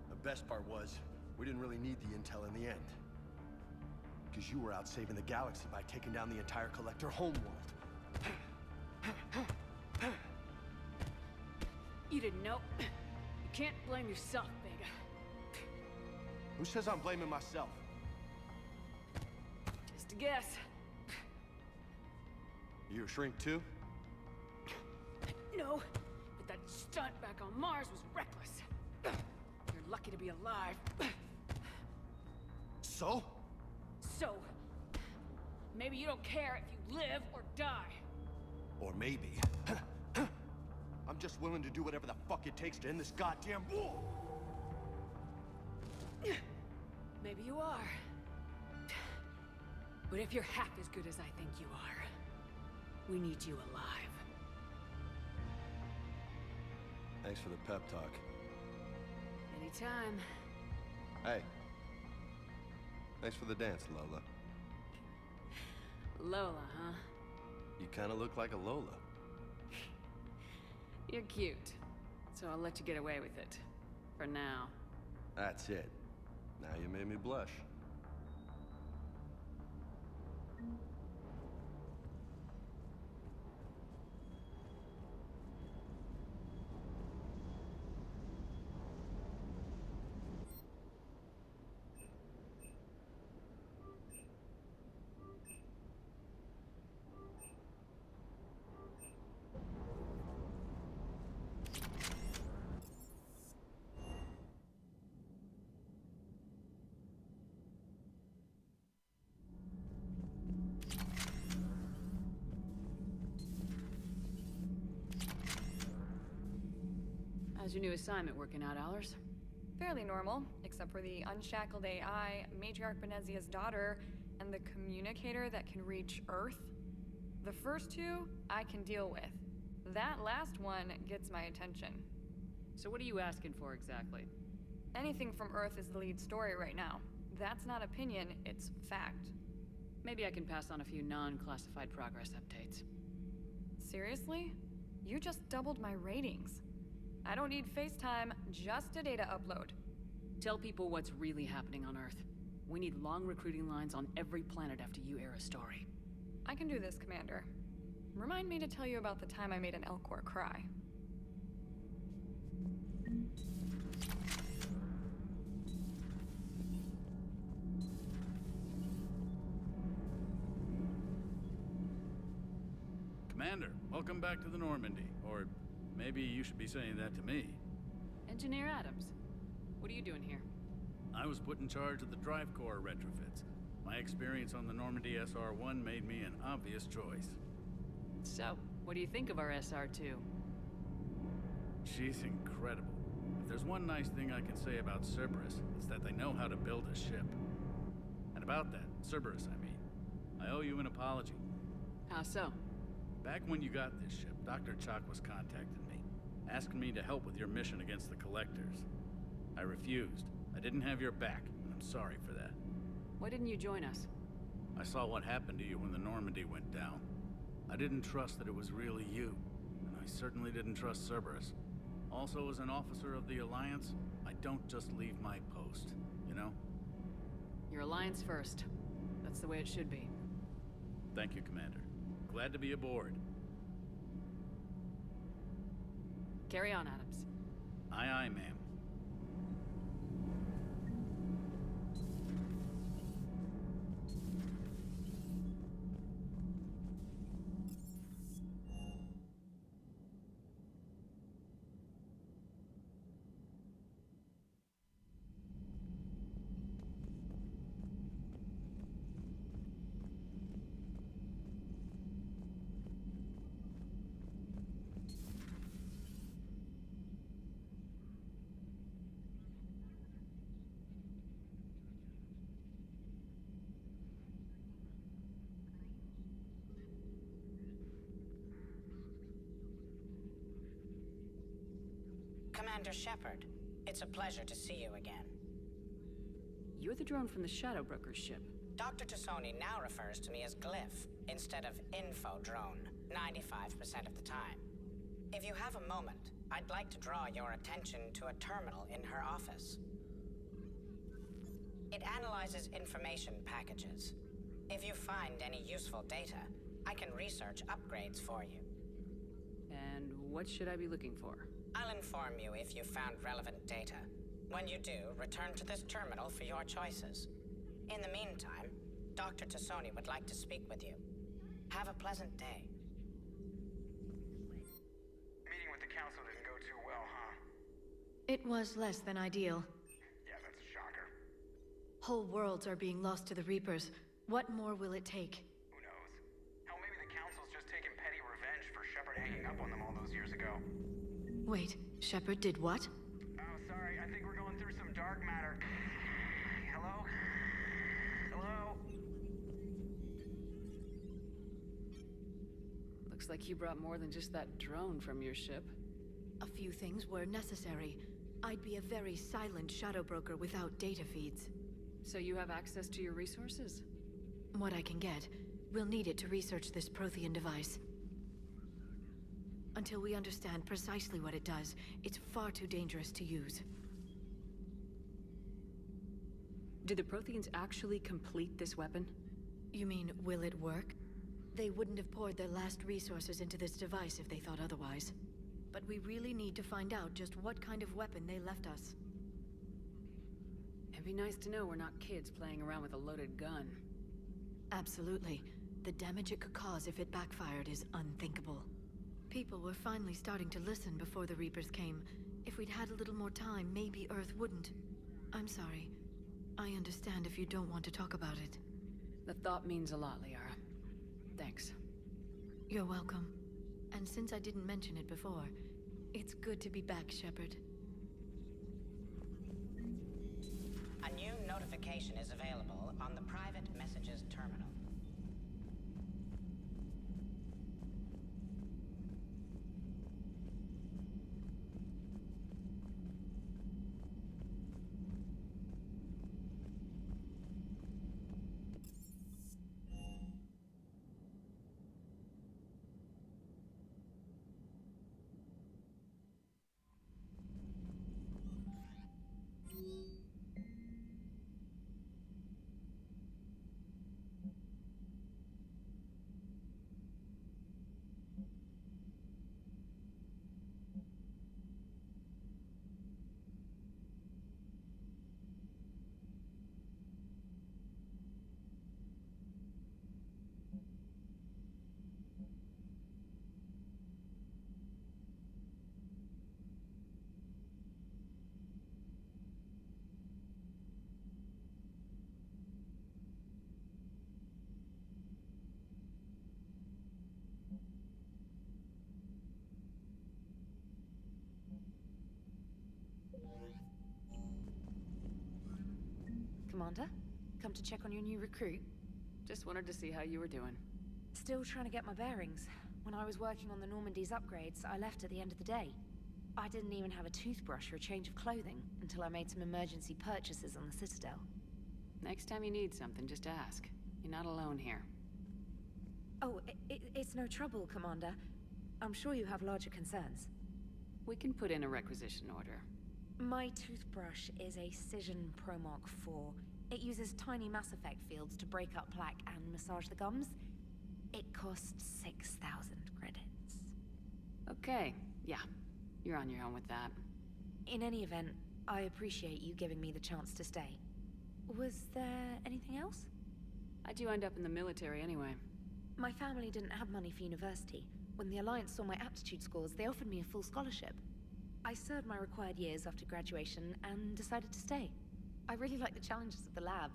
[SPEAKER 17] The best part was, we didn't really need the intel in the end. Because you were out saving the galaxy by taking down the entire collector homeworld.
[SPEAKER 4] You didn't know. You can't blame yourself, Vega.
[SPEAKER 17] Who says I'm blaming myself?
[SPEAKER 4] Just a guess.
[SPEAKER 17] You a shrink too?
[SPEAKER 4] No, but that stunt back on Mars was reckless. You're lucky to be alive.
[SPEAKER 17] So?
[SPEAKER 4] So, maybe you don't care if you live or die.
[SPEAKER 17] Or maybe... I'm just willing to do whatever the fuck it takes to end this goddamn war!
[SPEAKER 4] Maybe you are. But if you're half as good as I think you are, we need you alive.
[SPEAKER 17] Thanks for the pep talk.
[SPEAKER 4] Anytime.
[SPEAKER 17] Hey. Thanks for the dance, Lola.
[SPEAKER 4] Lola, huh?
[SPEAKER 17] You kinda look like a Lola.
[SPEAKER 4] You're cute, so I'll let you get away with it. For now.
[SPEAKER 17] That's it. Now you made me blush.
[SPEAKER 4] How's your new assignment working out, Allers?
[SPEAKER 18] Fairly normal, except for the unshackled AI, Matriarch Benezia's daughter, and the communicator that can reach Earth. The first two, I can deal with. That last one gets my attention.
[SPEAKER 4] So what are you asking for exactly?
[SPEAKER 18] Anything from Earth is the lead story right now. That's not opinion, it's fact.
[SPEAKER 4] Maybe I can pass on a few non-classified progress updates.
[SPEAKER 18] Seriously? You just doubled my ratings. I don't need FaceTime, just a data upload.
[SPEAKER 4] Tell people what's really happening on Earth. We need long recruiting lines on every planet after you air a story.
[SPEAKER 18] I can do this, Commander. Remind me to tell you about the time I made an Elcor cry.
[SPEAKER 21] Commander, welcome back to the Normandy. Or maybe you should be saying that to me.
[SPEAKER 4] Engineer Adams, what are you doing here?
[SPEAKER 21] I was put in charge of the drive core retrofits. My experience on the Normandy SR-1 made me an obvious choice.
[SPEAKER 4] So, what do you think of our SR-2?
[SPEAKER 21] She's incredible. If there's one nice thing I can say about Cerberus, it's that they know how to build a ship. And about that, Cerberus, I mean, I owe you an apology.
[SPEAKER 4] How so?
[SPEAKER 21] Back when you got this ship, Dr. Chakwas contacted me, asking me to help with your mission against the Collectors. I refused. I didn't have your back, and I'm sorry for that.
[SPEAKER 4] Why didn't you join us?
[SPEAKER 21] I saw what happened to you when the Normandy went down. I didn't trust that it was really you, and I certainly didn't trust Cerberus. Also, as an officer of the Alliance, I don't just leave my post, you know?
[SPEAKER 4] Your Alliance first. That's the way it should be.
[SPEAKER 21] Thank you, Commander. Glad to be aboard.
[SPEAKER 4] Carry on, Adams.
[SPEAKER 21] Aye, aye, ma'am.
[SPEAKER 1] Commander Shepard, it's a pleasure to see you again.
[SPEAKER 4] You're the drone from the Shadow Broker's ship.
[SPEAKER 1] Dr. Tassoni now refers to me as Glyph instead of Info Drone, 95% of the time. If you have a moment, I'd like to draw your attention to a terminal in her office. It analyzes information packages. If you find any useful data, I can research upgrades for you.
[SPEAKER 4] And what should I be looking for?
[SPEAKER 1] I'll inform you if you found relevant data. When you do, return to this terminal for your choices. In the meantime, Dr. Tassoni would like to speak with you. Have a pleasant day.
[SPEAKER 5] Meeting with the council didn't go too well, huh?
[SPEAKER 8] It was less than ideal.
[SPEAKER 5] Yeah, that's a shocker.
[SPEAKER 8] Whole worlds are being lost to the Reapers. What more will it take?
[SPEAKER 5] Who knows? Hell, maybe the council's just taking petty revenge for Shepard hanging up on them all those years ago.
[SPEAKER 8] Wait, Shepard did what?
[SPEAKER 5] Oh, sorry, I think we're going through some dark matter. Hello? Hello?
[SPEAKER 4] Looks like you brought more than just that drone from your ship.
[SPEAKER 8] A few things were necessary. I'd be a very silent shadow broker without data feeds.
[SPEAKER 4] So you have access to your resources?
[SPEAKER 8] What I can get. We'll need it to research this Prothean device. Until we understand precisely what it does, it's far too dangerous to use.
[SPEAKER 4] Did the Protheans actually complete this weapon?
[SPEAKER 8] You mean, will it work? They wouldn't have poured their last resources into this device if they thought otherwise. But we really need to find out just what kind of weapon they left us.
[SPEAKER 4] It'd be nice to know we're not kids playing around with a loaded gun.
[SPEAKER 8] Absolutely. The damage it could cause if it backfired is unthinkable. People were finally starting to listen before the Reapers came. If we'd had a little more time, maybe Earth wouldn't. I'm sorry. I understand if you don't want to talk about it.
[SPEAKER 4] The thought means a lot, Liara. Thanks.
[SPEAKER 8] You're welcome. And since I didn't mention it before, it's good to be back, Shepard.
[SPEAKER 1] A new notification is available on the private messages terminal.
[SPEAKER 7] Commander. Come to check on your new recruit?
[SPEAKER 4] Just wanted to see how you were doing.
[SPEAKER 7] Still trying to get my bearings. When I was working on the Normandy's upgrades, I left at the end of the day. I didn't even have a toothbrush or a change of clothing until I made some emergency purchases on the Citadel.
[SPEAKER 4] Next time you need something, just ask. You're not alone here.
[SPEAKER 7] Oh, it's no trouble, Commander. I'm sure you have larger concerns.
[SPEAKER 4] We can put in a requisition order.
[SPEAKER 7] My toothbrush is a Cision Pro Mark IV. It uses tiny Mass Effect fields to break up plaque and massage the gums. It costs 6,000 credits.
[SPEAKER 4] Okay, yeah. You're on your own with that.
[SPEAKER 7] In any event, I appreciate you giving me the chance to stay. Was there anything else?
[SPEAKER 4] How'd you end up in the military anyway?
[SPEAKER 7] My family didn't have money for university. When the Alliance saw my aptitude scores, they offered me a full scholarship. I served my required years after graduation and decided to stay. I really like the challenges of the lab.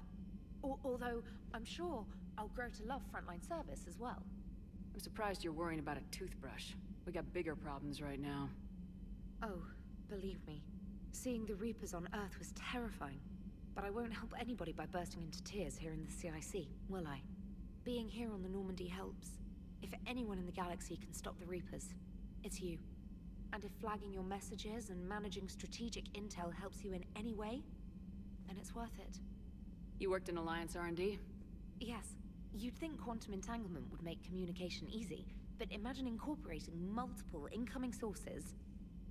[SPEAKER 7] Although, I'm sure I'll grow to love frontline service as well.
[SPEAKER 4] I'm surprised you're worrying about a toothbrush. We got bigger problems right now.
[SPEAKER 7] Oh, believe me. Seeing the Reapers on Earth was terrifying. But I won't help anybody by bursting into tears here in the CIC, will I? Being here on the Normandy helps. If anyone in the galaxy can stop the Reapers, it's you. And if flagging your messages and managing strategic intel helps you in any way, then it's worth it.
[SPEAKER 4] You worked in Alliance R&D?
[SPEAKER 7] Yes. You'd think quantum entanglement would make communication easy, but imagine incorporating multiple incoming sources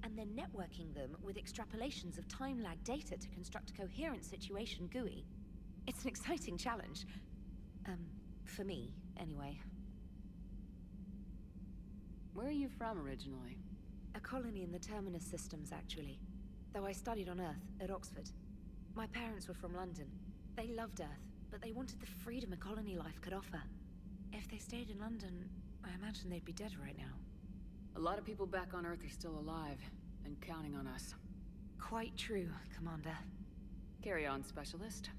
[SPEAKER 7] and then networking them with extrapolations of time-lag data to construct a coherent situation GUI. It's an exciting challenge. For me, anyway.
[SPEAKER 4] Where are you from originally?
[SPEAKER 7] A colony in the Terminus systems, actually. Though I studied on Earth, at Oxford. My parents were from London. They loved Earth, but they wanted the freedom a colony life could offer. If they stayed in London, I imagine they'd be dead right now.
[SPEAKER 4] A lot of people back on Earth are still alive, and counting on us.
[SPEAKER 7] Quite true, Commander.
[SPEAKER 4] Carry on, Specialist.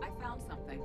[SPEAKER 4] I found something.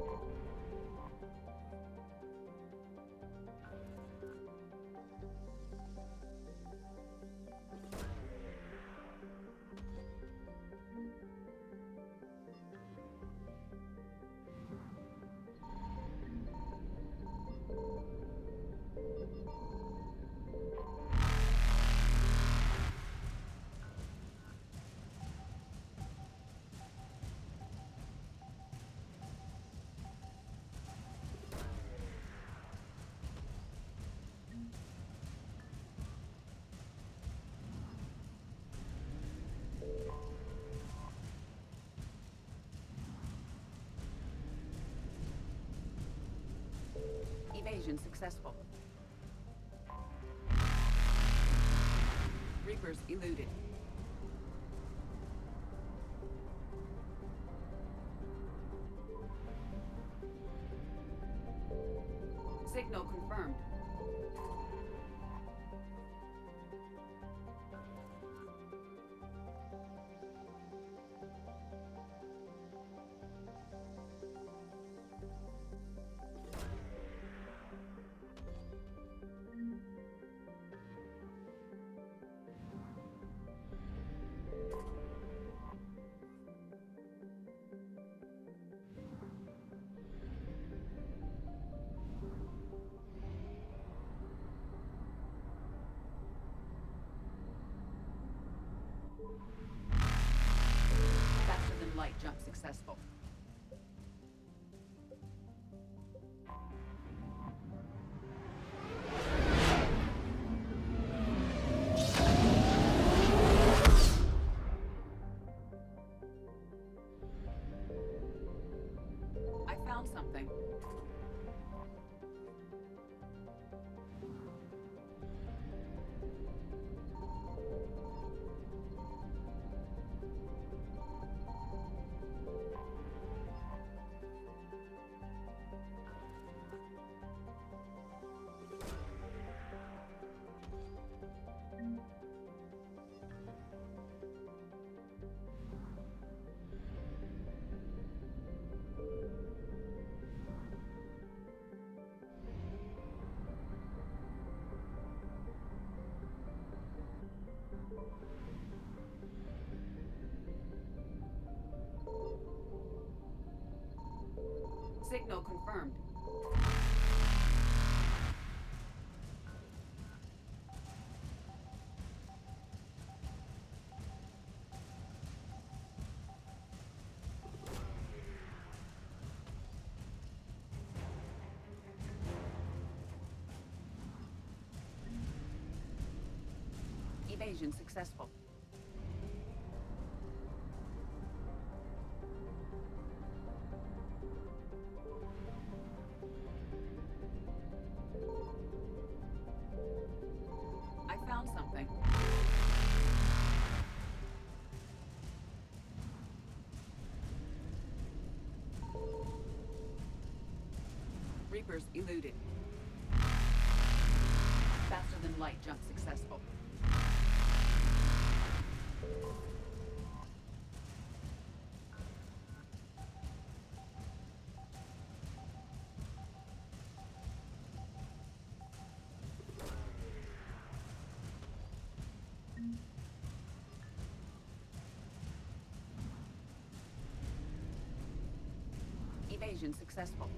[SPEAKER 4] Evasion successful. Reapers eluded. Signal confirmed. Faster than light jump successful. Signal confirmed. Evasion successful. I found something. Reapers eluded. Faster than light jump successful. Evasion successful.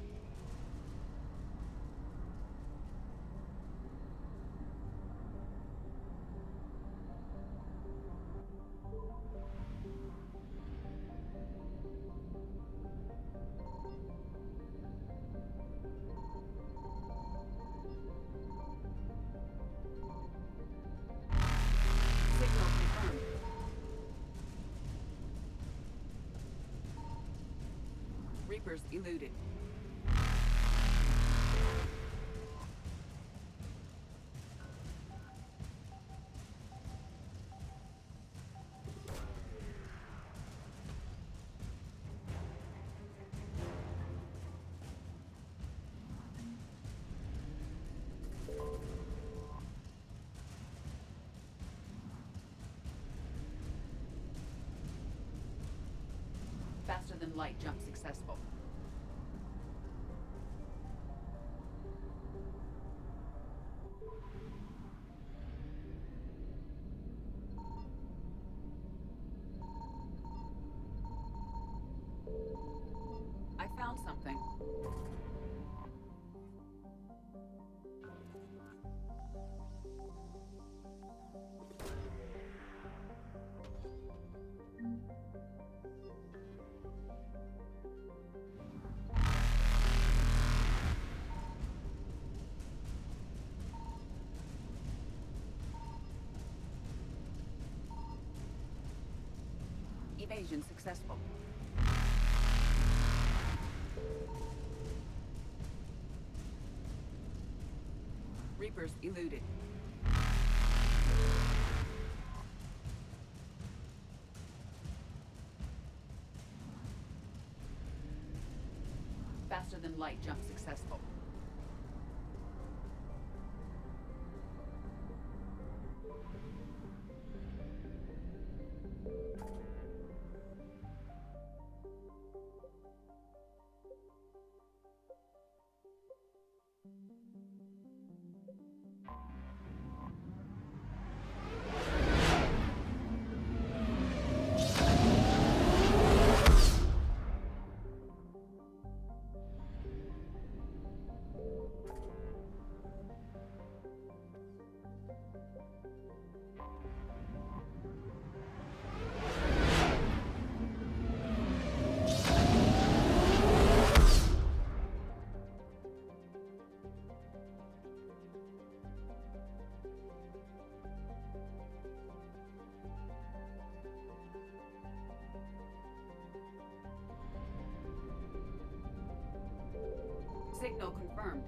[SPEAKER 4] Signal confirmed. Reapers eluded. Faster than light jump successful. I found something. Evasion successful. Reapers eluded. Faster than light jump successful. Signal confirmed.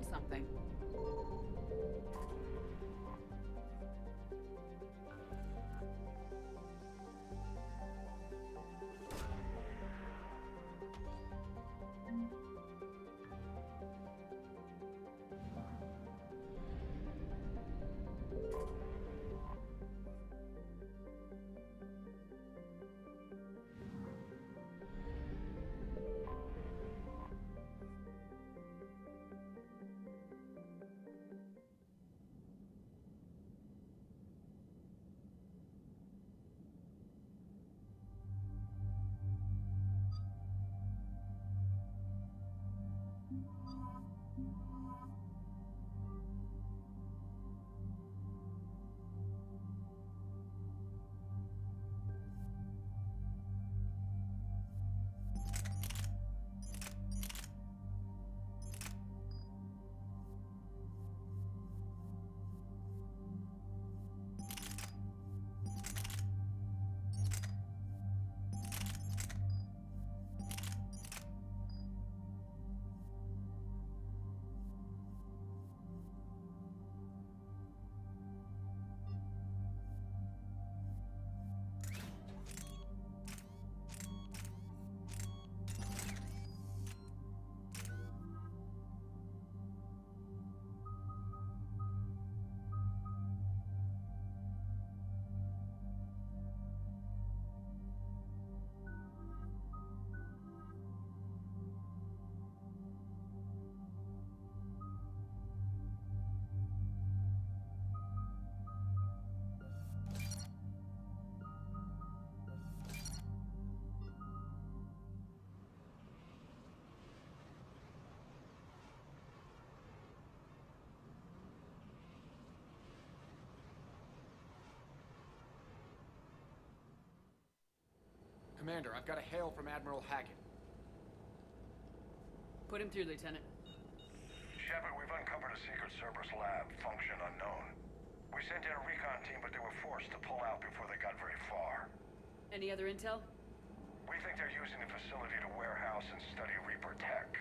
[SPEAKER 4] found something.
[SPEAKER 19] Commander, I've got a hail from Admiral Hackett.
[SPEAKER 4] Put him through, Lieutenant.
[SPEAKER 2] Shepard, we've uncovered a secret Cerberus lab, function unknown. We sent in a recon team, but they were forced to pull out before they got very far.
[SPEAKER 4] Any other intel?
[SPEAKER 2] We think they're using the facility to warehouse and study Reaper tech.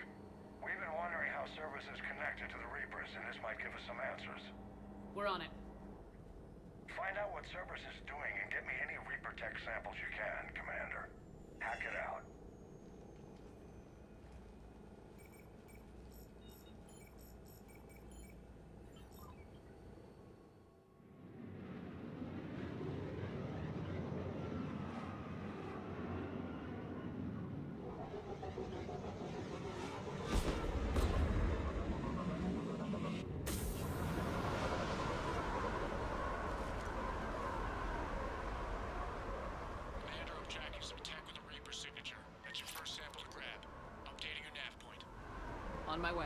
[SPEAKER 2] We've been wondering how Cerberus is connected to the Reapers, and this might give us some answers.
[SPEAKER 4] We're on it.
[SPEAKER 2] Find out what Cerberus is doing and get me any Reaper tech samples you can, Commander. Hack it out.
[SPEAKER 4] On my way.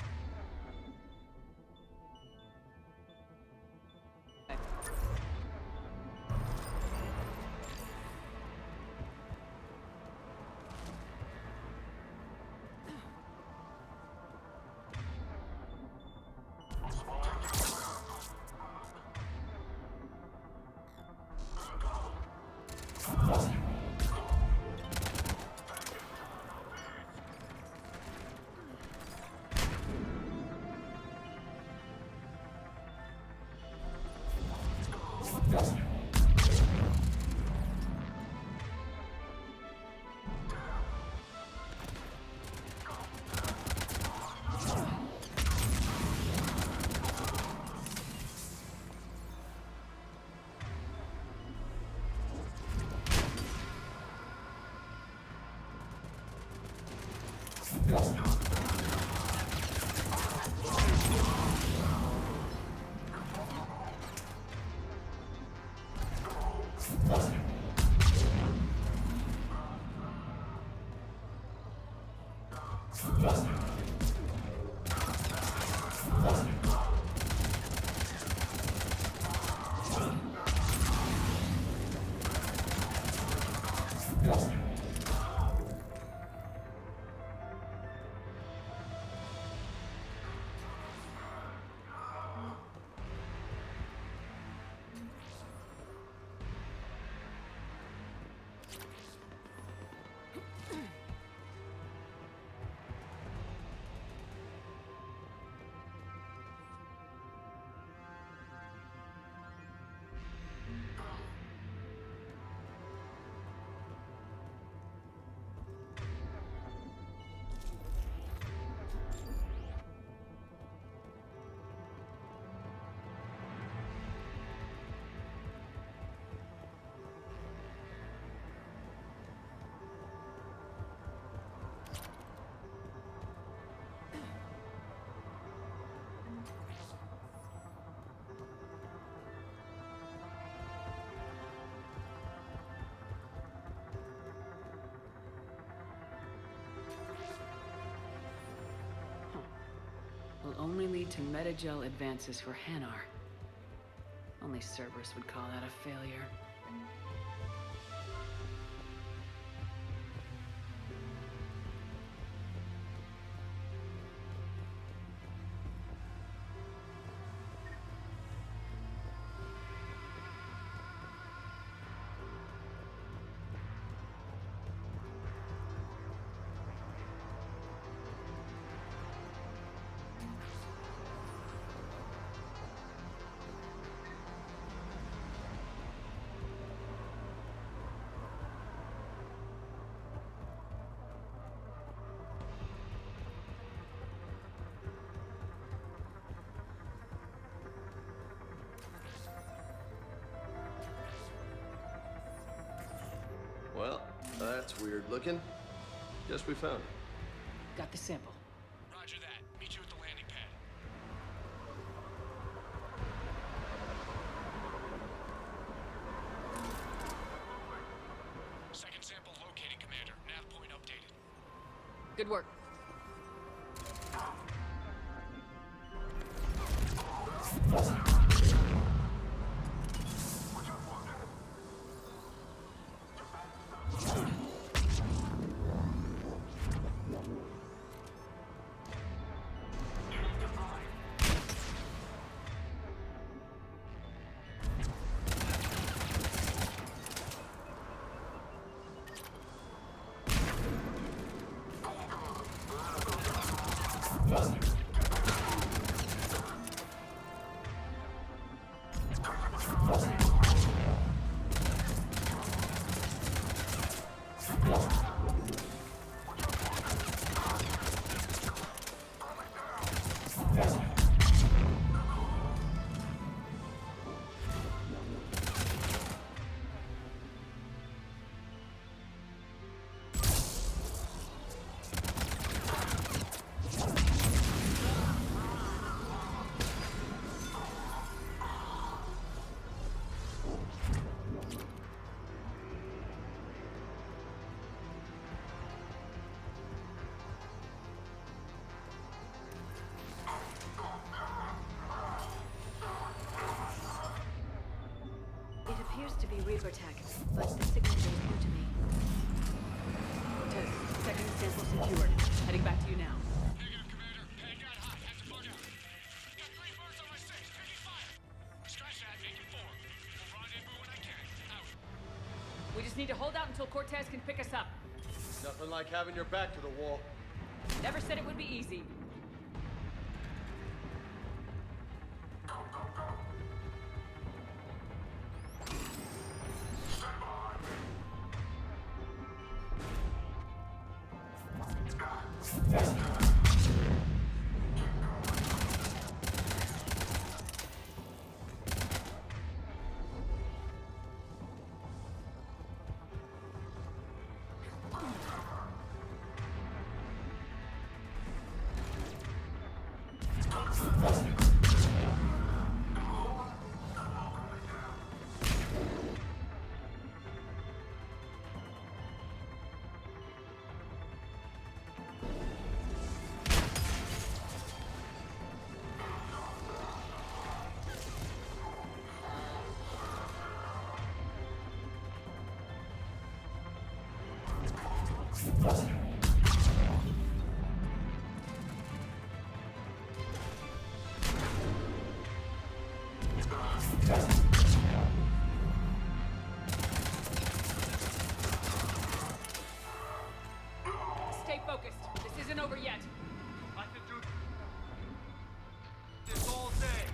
[SPEAKER 4] only lead to metagel advances for Hanar. Only Cerberus would call that a failure.
[SPEAKER 10] Well, that's weird looking. Guess we found it.
[SPEAKER 4] Got the sample.
[SPEAKER 19] Roger that. Meet you at the landing pad. Second sample located, Commander. Nav point updated.
[SPEAKER 4] Good work.
[SPEAKER 8] It appears to be Reaper tech, but the signature is new to me.
[SPEAKER 4] Cortez, second sample secured. Heading back to you now.
[SPEAKER 19] Negative, Commander. Pad got hot. Have to bug out. Got 3 birds on my 6. Taking fire. Scratch that. Making 4. We'll rendezvous when I can. Out.
[SPEAKER 4] We just need to hold out until Cortez can pick us up.
[SPEAKER 10] Nothing like having your back to the wall.
[SPEAKER 4] Never said it would be easy. Stay focused. This isn't over yet.
[SPEAKER 19] I can do this all day.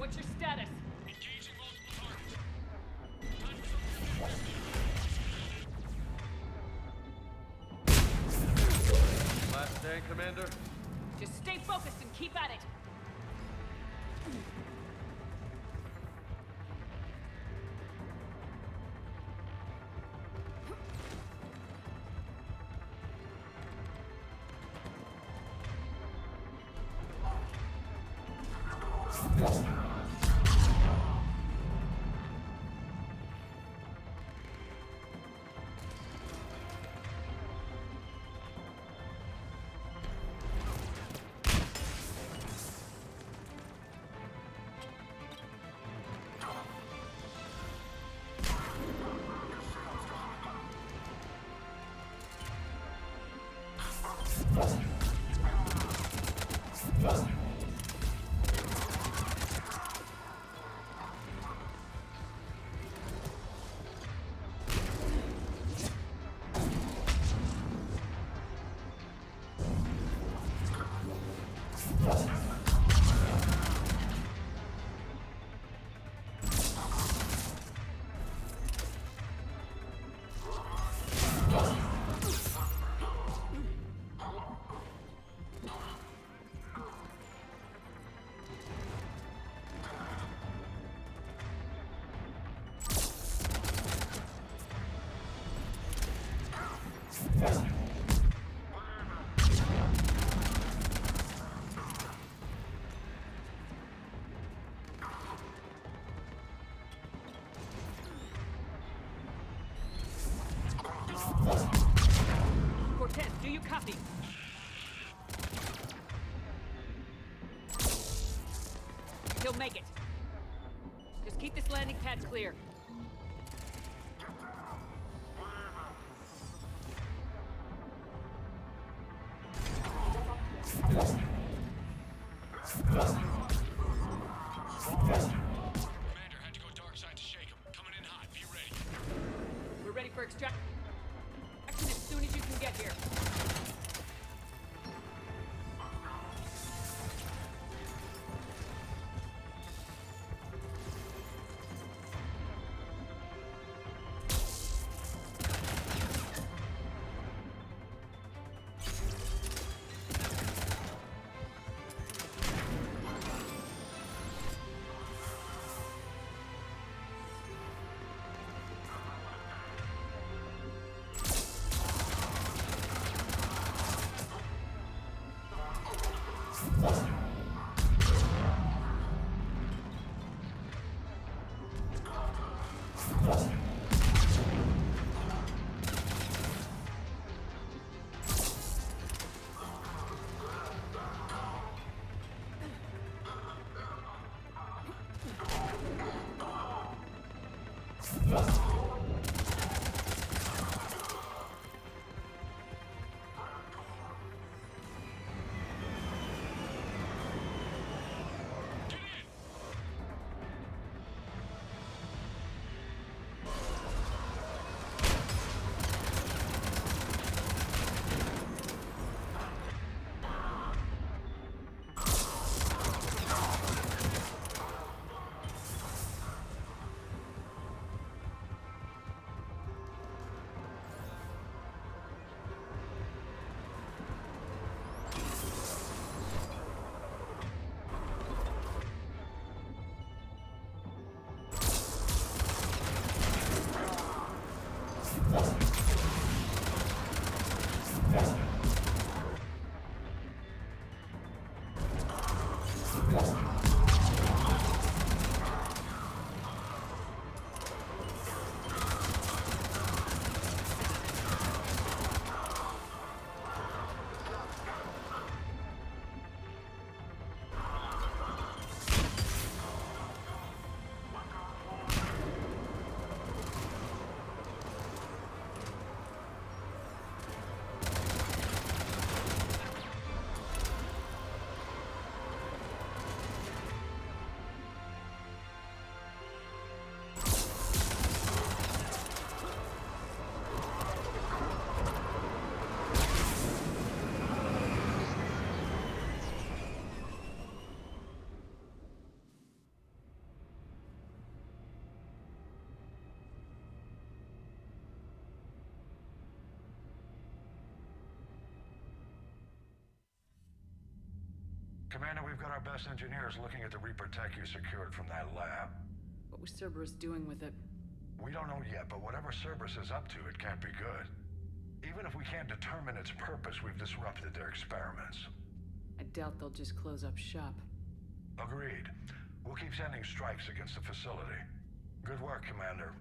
[SPEAKER 4] what's your status?
[SPEAKER 12] Engaging multiple targets. Time for some
[SPEAKER 10] Last stand, Commander.
[SPEAKER 4] Just stay focused and keep at it. Cortez, do you copy? He'll make it. Just keep this landing pad clear.
[SPEAKER 12] Commander had to go dark side to shake him. Coming in hot. Be ready.
[SPEAKER 4] We're ready for extraction as soon as you can get here.
[SPEAKER 2] Commander, we've got our best engineers looking at the Reaper tech you secured from that lab.
[SPEAKER 4] What was Cerberus doing with it?
[SPEAKER 2] We don't know yet, but whatever Cerberus is up to, it can't be good. Even if we can't determine its purpose, we've disrupted their experiments.
[SPEAKER 4] I doubt they'll just close up shop.
[SPEAKER 2] Agreed. We'll keep sending strikes against the facility. Good work, Commander.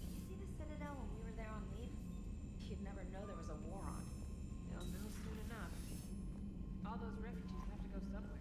[SPEAKER 7] Did you see the Citadel when we were there on leave? You'd never know there was a war on.
[SPEAKER 3] They'll know soon enough. All those refugees have to go somewhere.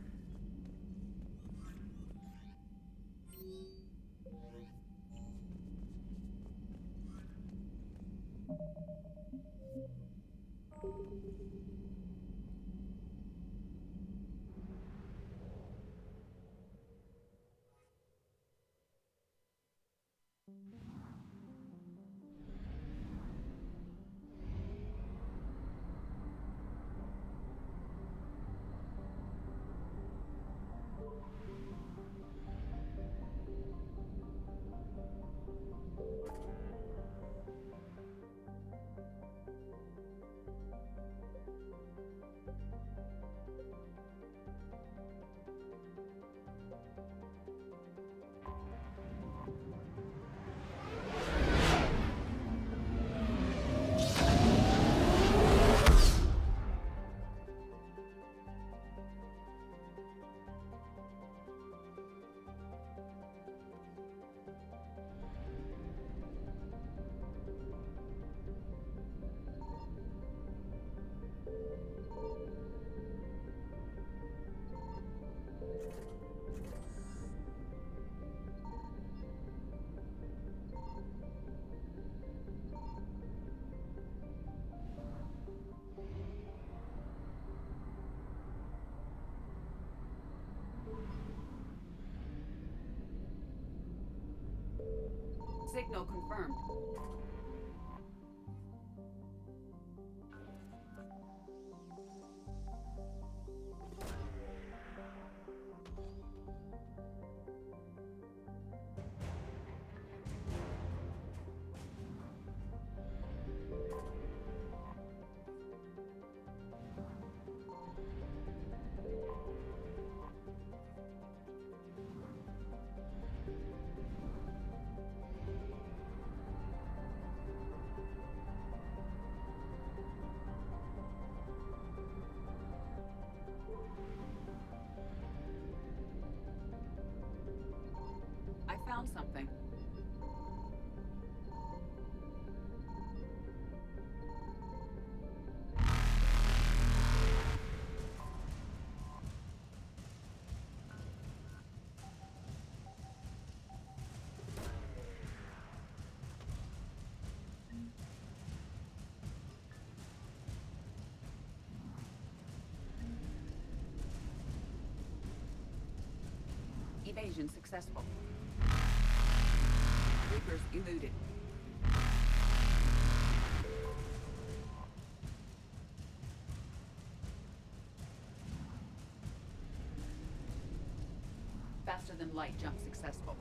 [SPEAKER 4] Signal confirmed. I found something. Evasion successful. Reapers eluded. Faster than light jump successful.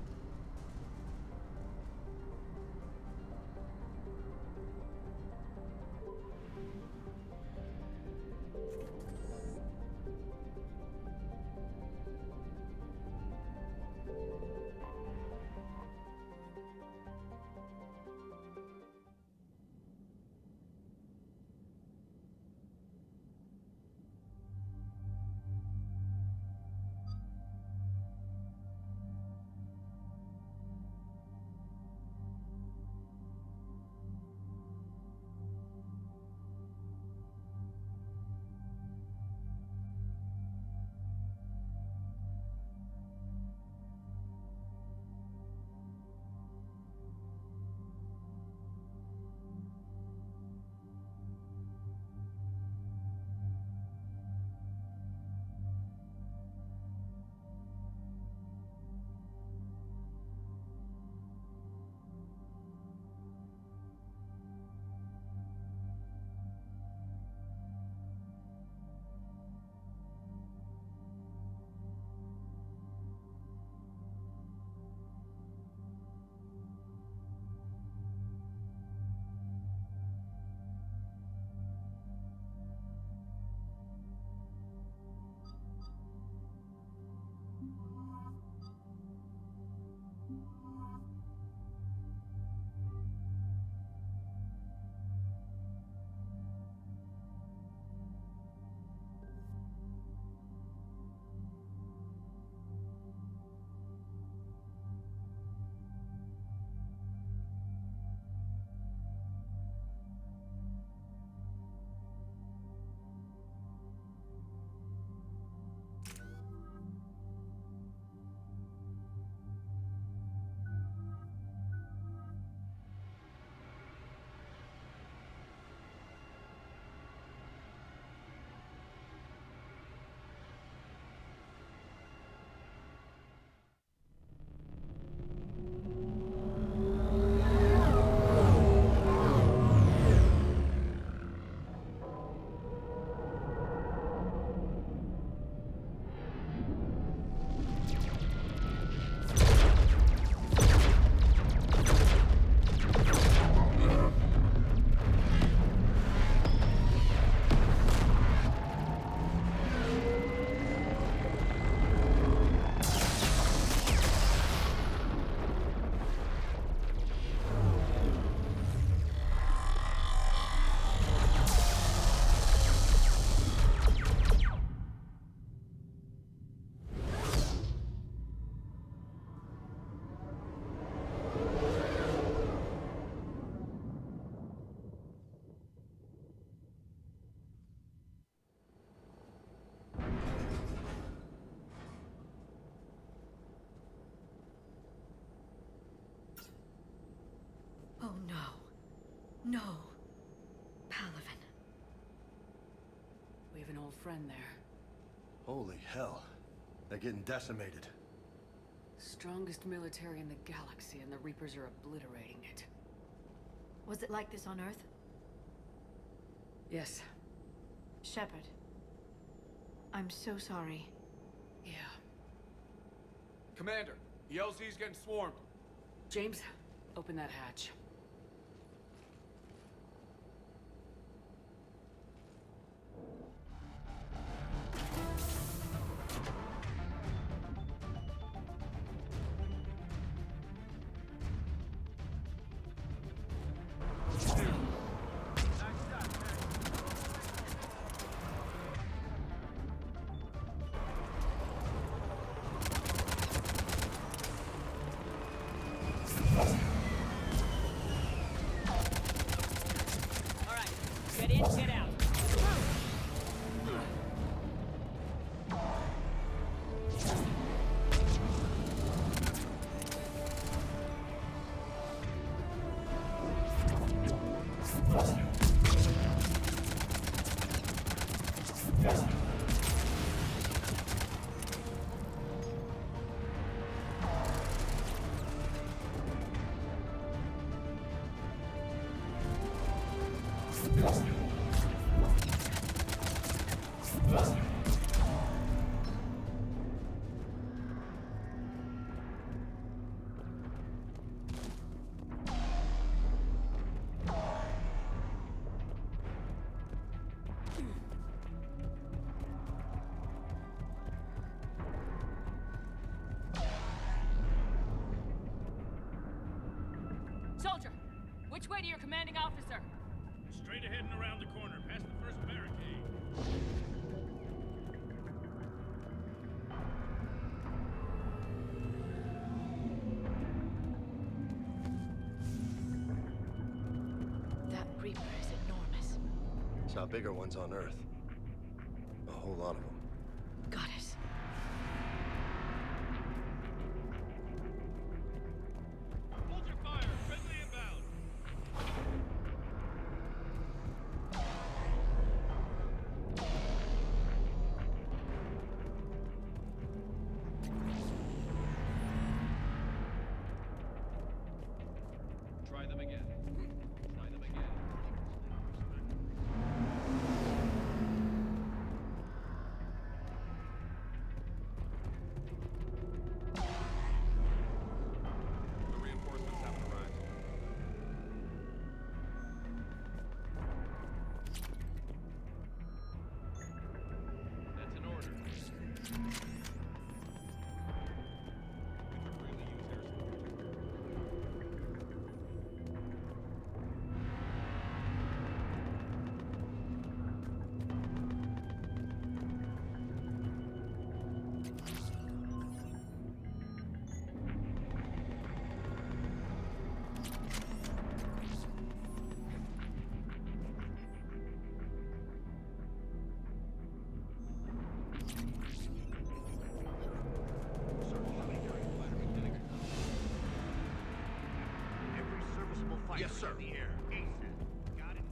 [SPEAKER 8] No. Palaven.
[SPEAKER 4] We have an old friend there.
[SPEAKER 17] Holy hell. They're getting decimated.
[SPEAKER 4] Strongest military in the galaxy, and the Reapers are obliterating it.
[SPEAKER 8] Was it like this on Earth?
[SPEAKER 4] Yes.
[SPEAKER 8] Shepard. I'm so sorry.
[SPEAKER 4] Yeah.
[SPEAKER 19] Commander, the LZ's getting swarmed.
[SPEAKER 4] James, open that hatch. Soldier, which way to your commanding officer?
[SPEAKER 15] Straight ahead and around the corner, past the first barricade.
[SPEAKER 8] That Reaper is enormous.
[SPEAKER 17] Saw bigger ones on Earth. A whole lot of them.
[SPEAKER 8] Got it.
[SPEAKER 15] Hold your fire! Friendly inbound! Try them again. Try them again. The reinforcements haven't arrived. That's an order. We could really use air support.
[SPEAKER 14] Every serviceable fighter
[SPEAKER 15] Yes, sir.
[SPEAKER 14] in the air. Got it?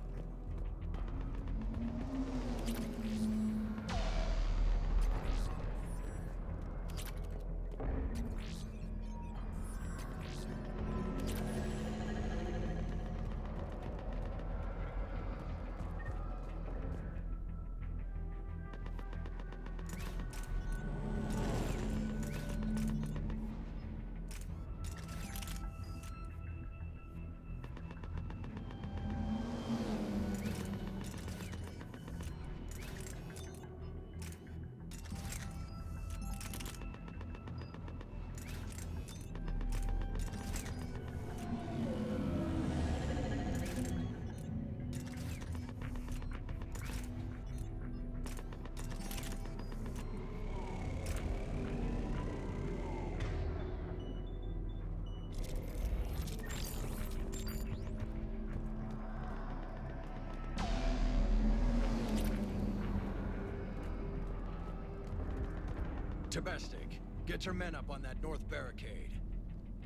[SPEAKER 16] Domestic, get your men up on that north barricade.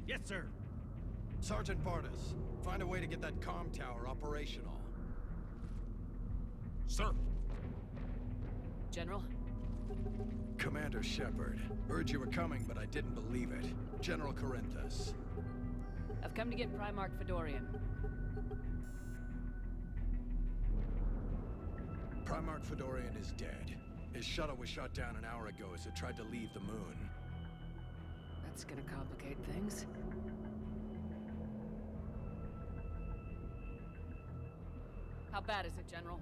[SPEAKER 15] Yes, sir.
[SPEAKER 16] Sergeant Bartis, find a way to get that comm tower operational.
[SPEAKER 15] Sir.
[SPEAKER 4] General?
[SPEAKER 16] Commander Shepard. Heard you were coming, but I didn't believe it. General Corinthus.
[SPEAKER 4] I've come to get Primarch Fedorian.
[SPEAKER 16] Primarch Fedorian is dead. His shuttle was shot down an hour ago as it tried to leave the moon.
[SPEAKER 4] That's gonna complicate things. How bad is it, General?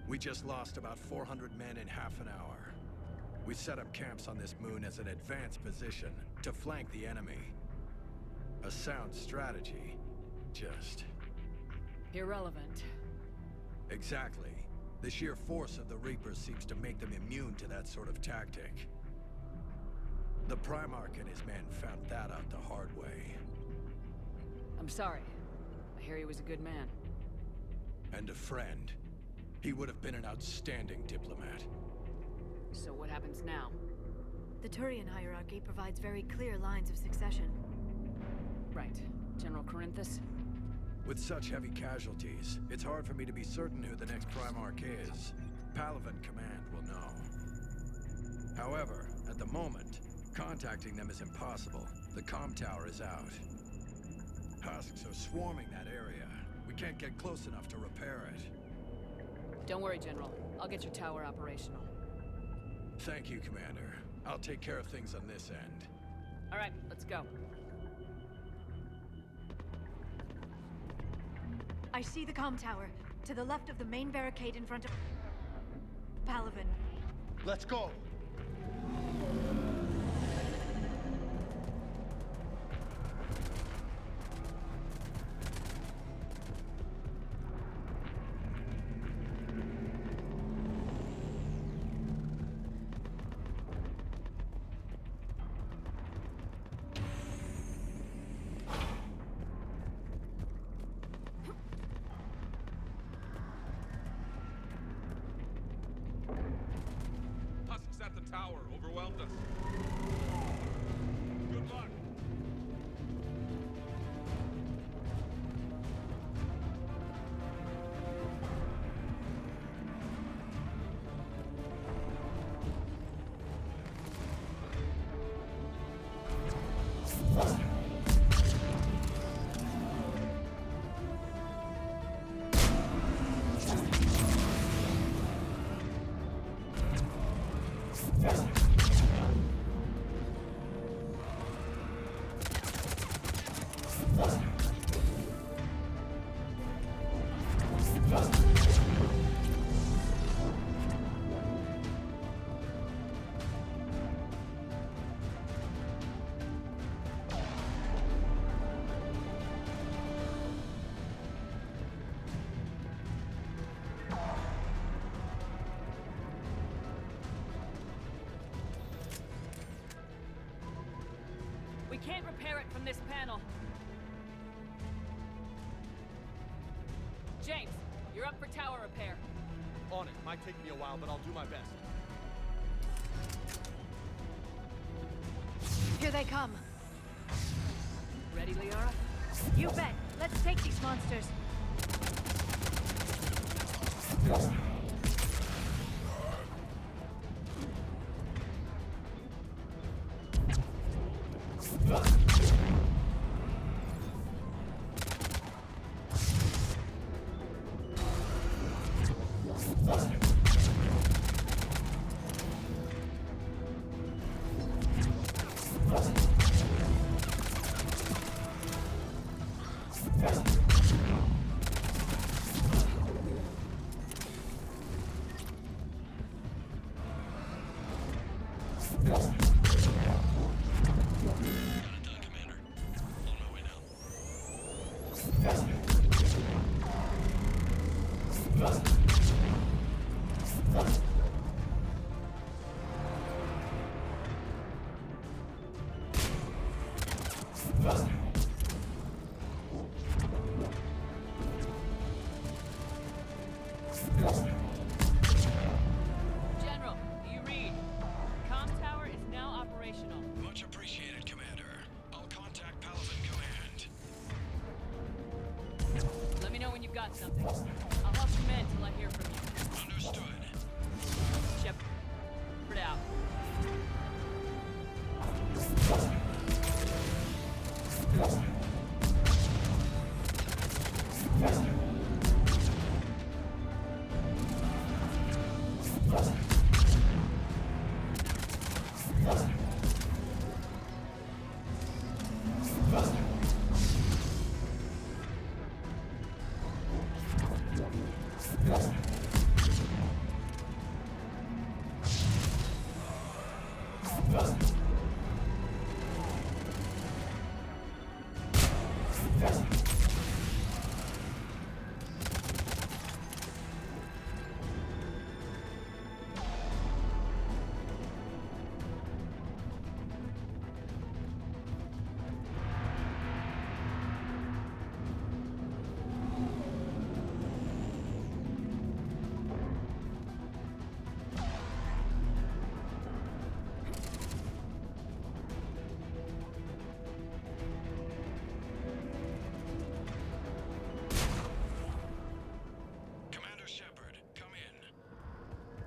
[SPEAKER 16] We just lost about 400 men in half an hour. We set up camps on this moon as an advanced position to flank the enemy. A sound strategy. Just...
[SPEAKER 4] irrelevant.
[SPEAKER 16] Exactly. The sheer force of the Reapers seems to make them immune to that sort of tactic. The Primarch and his men found that out the hard way.
[SPEAKER 4] I'm sorry. I hear he was a good man.
[SPEAKER 16] And a friend. He would have been an outstanding diplomat.
[SPEAKER 4] So what happens now?
[SPEAKER 8] The Turian hierarchy provides very clear lines of succession.
[SPEAKER 4] Right. General Corinthus?
[SPEAKER 16] With such heavy casualties, it's hard for me to be certain who the next Primarch is. Palaven Command will know. However, at the moment, contacting them is impossible. The comm tower is out. Husks are swarming that area. We can't get close enough to repair it.
[SPEAKER 4] Don't worry, General. I'll get your tower operational.
[SPEAKER 16] Thank you, Commander. I'll take care of things on this end.
[SPEAKER 4] All right, let's go.
[SPEAKER 8] I see the comm tower, to the left of the main barricade in front of Palaven.
[SPEAKER 17] Let's go!
[SPEAKER 15] Husks at the tower overwhelmed us. Good luck.
[SPEAKER 4] We can't repair it from this panel. James, you're up for tower repair.
[SPEAKER 10] On it. Might take me a while, but I'll do my best.
[SPEAKER 8] Here they come.
[SPEAKER 4] Ready, Liara?
[SPEAKER 8] You bet. Let's take these monsters.
[SPEAKER 4] General, do you read? Comm tower is now operational.
[SPEAKER 12] Much appreciated, Commander. I'll contact Palaven Command.
[SPEAKER 4] got something. I'll help you man till I hear from you.
[SPEAKER 12] Understood.
[SPEAKER 4] Shep, spread out.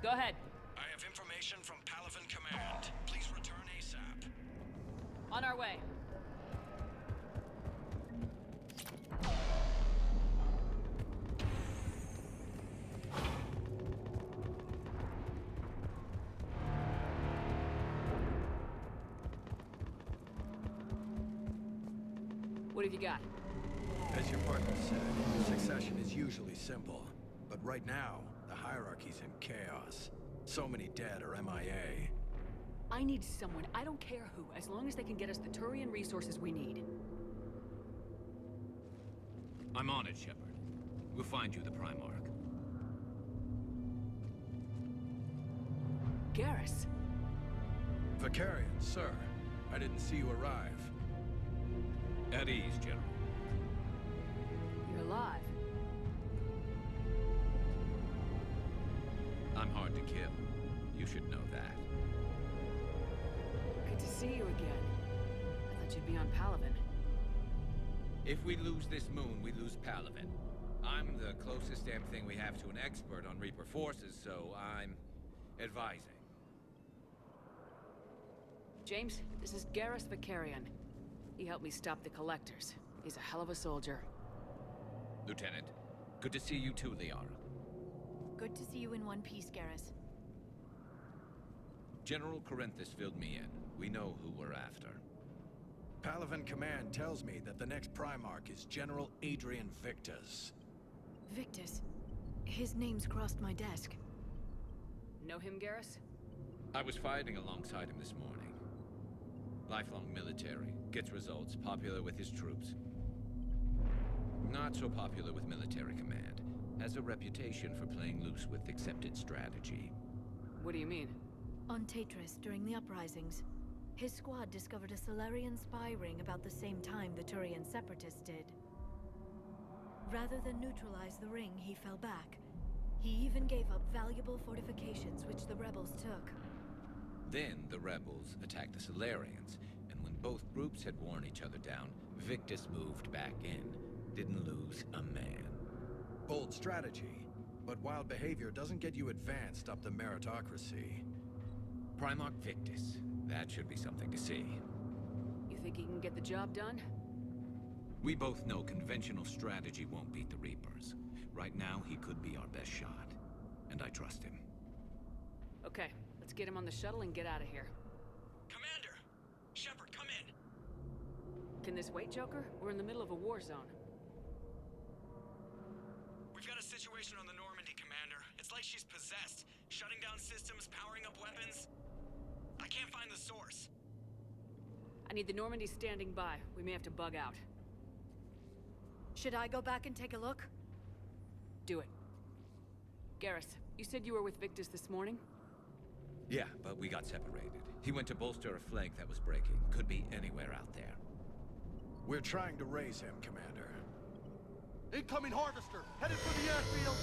[SPEAKER 4] Go ahead.
[SPEAKER 12] I have information from Paragon Command. Please return ASAP.
[SPEAKER 4] On our way. What have you got?
[SPEAKER 16] As your partner said, succession is usually simple. But right now, the hierarchy's in chaos. So many dead or MIA.
[SPEAKER 4] I need someone, I don't care who, as long as they can get us the Turian resources we need.
[SPEAKER 20] I'm on it, Shepard. We'll find you the Primarch.
[SPEAKER 4] Garrus.
[SPEAKER 16] Vicarian, sir. I didn't see you arrive.
[SPEAKER 20] At ease, General.
[SPEAKER 4] You're alive.
[SPEAKER 20] I'm hard to kill. You should know that.
[SPEAKER 4] Good to see you again. I thought you'd be on Paragon.
[SPEAKER 20] If we lose this moon, we lose Paragon. I'm the closest damn thing we have to an expert on Reaper forces, so I'm advising.
[SPEAKER 4] James, this is Garrus Vicarian. He helped me stop the Collectors. He's a hell of a soldier.
[SPEAKER 20] Lieutenant, good to see you too, Liara.
[SPEAKER 8] Good to see you in one piece, Garrus.
[SPEAKER 20] General Corinthus filled me in. We know who we're after.
[SPEAKER 16] Paragon Command tells me that the next Primarch is General Adrian Victus.
[SPEAKER 8] Victus? His name's crossed my desk.
[SPEAKER 4] Know him, Garrus?
[SPEAKER 20] I was fighting alongside him this morning. Lifelong military, gets results, popular with his troops. Not so popular with military command. Has a reputation for playing loose with accepted strategy.
[SPEAKER 4] What do you mean?
[SPEAKER 8] On Tatris, during the uprisings, his squad discovered a Solarian spy ring about the same time the Turian Separatists did. Rather than neutralize the ring, he fell back. He even gave up valuable fortifications which the rebels took.
[SPEAKER 20] Then the rebels attacked the Solarians, and when both groups had worn each other down, Victus moved back in. Didn't lose a man.
[SPEAKER 16] Bold strategy, but wild behavior doesn't get you advanced up the meritocracy.
[SPEAKER 20] Primarch Victus. That should be something to see.
[SPEAKER 4] You think he can get the job done?
[SPEAKER 20] We both know conventional strategy won't beat the Reapers. Right now, he could be our best shot. And I trust him.
[SPEAKER 4] Okay, let's get him on the shuttle and get out of here.
[SPEAKER 12] Commander! Shepard, come in!
[SPEAKER 4] Can this wait, Joker? We're in the middle of a war zone.
[SPEAKER 12] We've got a situation on the Normandy, Commander. It's like she's possessed. Shutting down systems, powering up weapons. I can't find the source.
[SPEAKER 4] I need the Normandy standing by. We may have to bug out.
[SPEAKER 8] Should I go back and take a look?
[SPEAKER 4] Do it. Garrus, you said you were with Victus this morning?
[SPEAKER 20] Yeah, but we got separated. He went to bolster a flank that was breaking. Could be anywhere out there.
[SPEAKER 16] We're trying to raise him, Commander.
[SPEAKER 10] Incoming harvester! Headed for the airfield!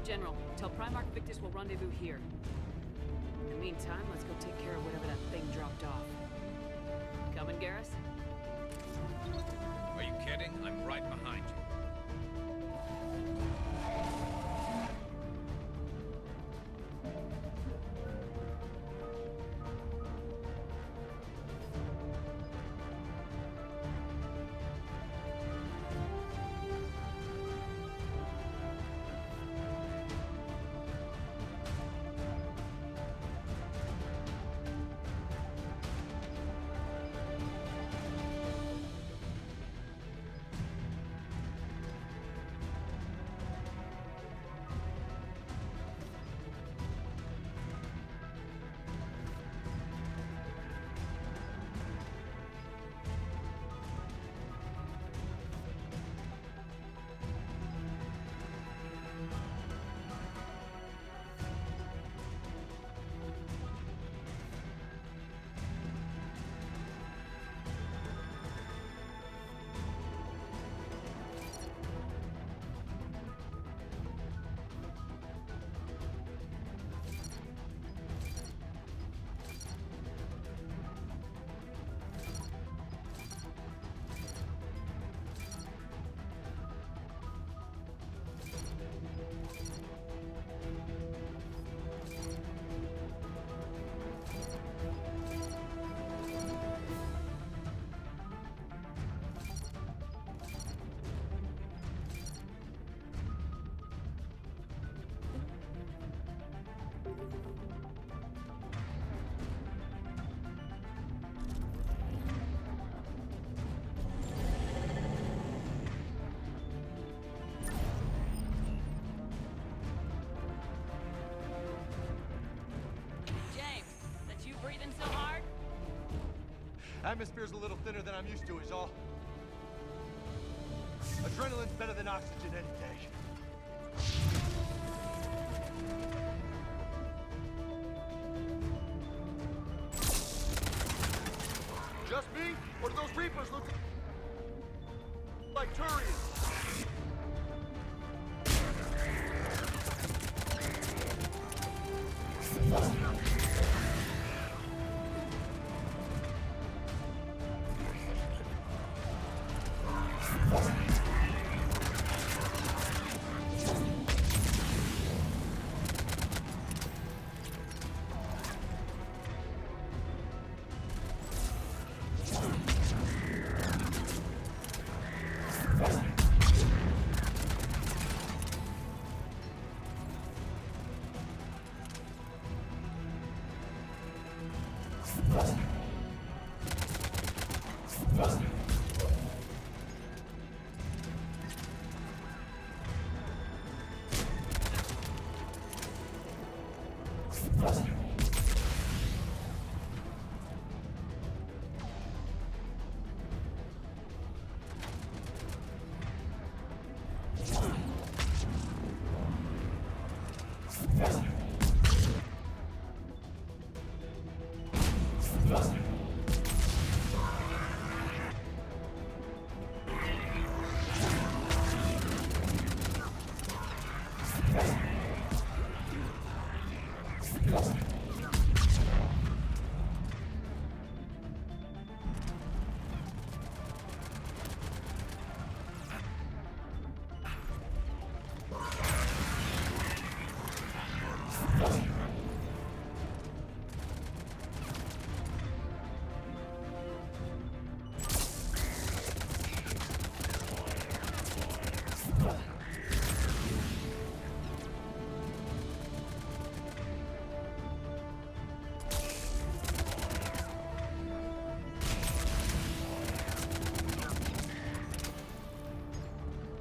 [SPEAKER 4] General, tell Primarch Victus we'll rendezvous here. In the meantime, let's go take care of whatever that thing dropped off. Coming, Garrus?
[SPEAKER 20] Are you kidding? I'm right behind you.
[SPEAKER 10] Atmosphere's a little thinner than I'm used to is all. Adrenaline's better than oxygen any day. Just me? Or do those Reapers look like Turians?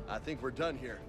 [SPEAKER 10] I think we're done here.